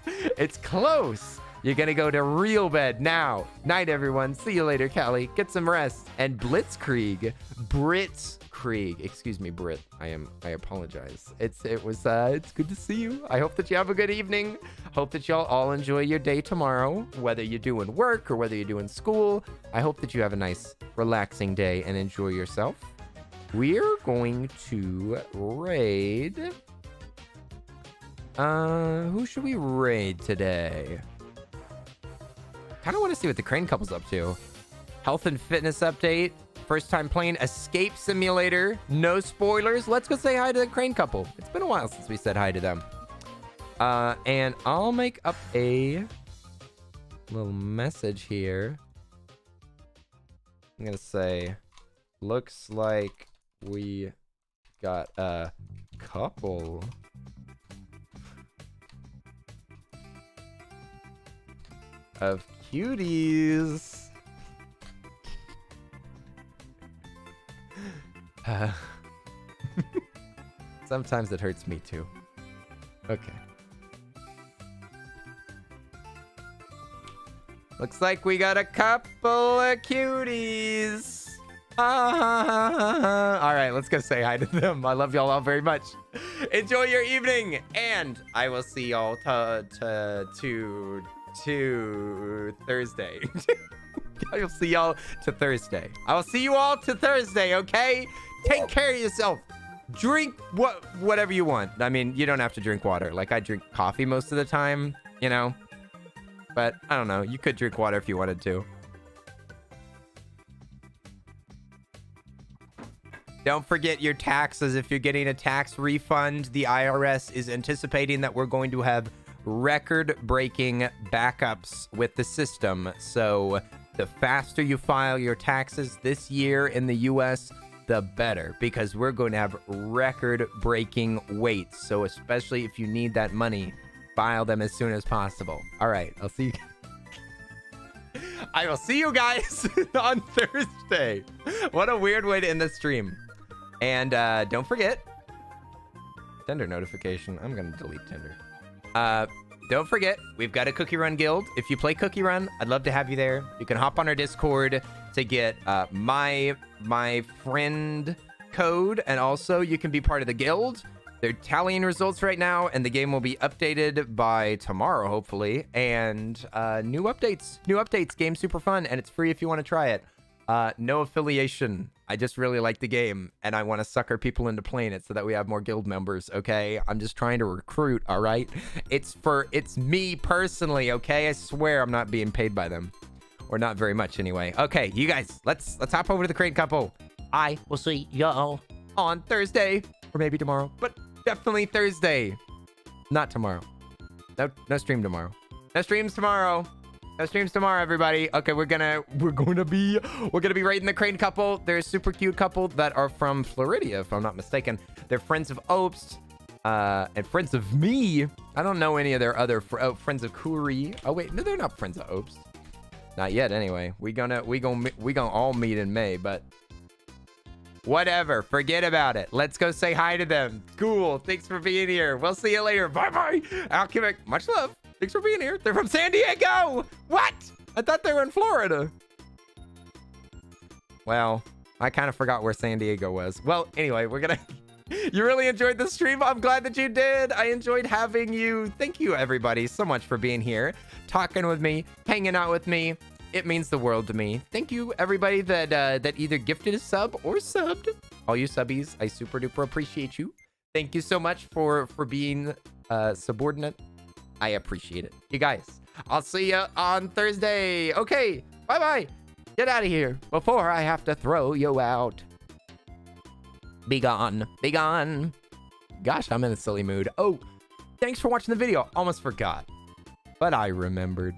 It's close. You're gonna go to real bed now. Night, everyone. See you later, Callie. Get some rest. And Blitzkrieg. Excuse me, Brit. I apologize. It's good to see you. I hope that you have a good evening. Hope that y'all all enjoy your day tomorrow, whether you're doing work or whether you're doing school. I hope that you have a nice, relaxing day and enjoy yourself. We're going to raid. Who should we raid today? Kind of want to see what the Crane couple's up to. Health and fitness update. First time playing Escape Simulator. No spoilers. Let's go say hi to the Crane couple. It's been a while since we said hi to them. And I'll make up a little message here. I'm going to say, looks like we got a couple. Of cuties. Sometimes it hurts me too. Okay. Looks like we got a couple of cuties. All right, let's go say hi to them. I love y'all all very much. Enjoy your evening, and I will see y'all to Thursday. I will see y'all to Thursday. I will see you all to Thursday, okay? Take care of yourself. Drink whatever you want. I mean, you don't have to drink water. Like, I drink coffee most of the time, you know? But, I don't know. You could drink water if you wanted to. Don't forget your taxes. If you're getting a tax refund, the IRS is anticipating that we're going to have record-breaking backups with the system. So the faster you file your taxes this year in the U.S., the better, because we're going to have record-breaking waits. So especially if you need that money, file them as soon as possible. All right, I'll see you. I will see you guys on Thursday. What a weird way to end the stream. And don't forget, Tinder notification. I'm going to delete Tinder. Don't forget, we've got a Cookie Run guild. If you play Cookie Run, I'd love to have you there. You can hop on our Discord to get my friend code, and also you can be part of the guild. They're tallying results right now, and the game will be updated by tomorrow, hopefully. And new updates. Game's super fun, and it's free if you want to try it. No affiliation. I just really like the game, and I want to sucker people into playing it so that we have more guild members, okay? I'm just trying to recruit, all right? It's me personally, okay? I swear I'm not being paid by them. Or not very much anyway. Okay, you guys, let's hop over to the Crane Couple. I will see y'all on Thursday, or maybe tomorrow, but definitely Thursday. Not tomorrow. No stream tomorrow. No streams tomorrow. No streams tomorrow, everybody. Okay, we're gonna be raiding the Crane Couple. They're a super cute couple that are from Florida, if I'm not mistaken. They're friends of Opes, and friends of me. I don't know any of their other friends of Kuri. Oh wait, no, they're not friends of Opes. Not yet, anyway. We gonna all meet in May, but whatever. Forget about it. Let's go say hi to them. Cool. Thanks for being here. We'll see you later. Bye bye. Alchemic. Much love. Thanks for being here. They're from San Diego. What? I thought they were in Florida. Well, I kind of forgot where San Diego was. Well, anyway, you really enjoyed the stream. I'm glad that you did. I enjoyed having you. Thank you, everybody, so much for being here, talking with me, hanging out with me. It means the world to me. Thank you, everybody that either gifted a sub or subbed. All you subbies, I super duper appreciate you. Thank you so much for being subordinate. I appreciate it. You guys, I'll see you on Thursday. Okay, bye-bye. Get out of here before I have to throw you out. Be gone. Be gone. Gosh, I'm in a silly mood. Oh, thanks for watching the video. Almost forgot, but I remembered.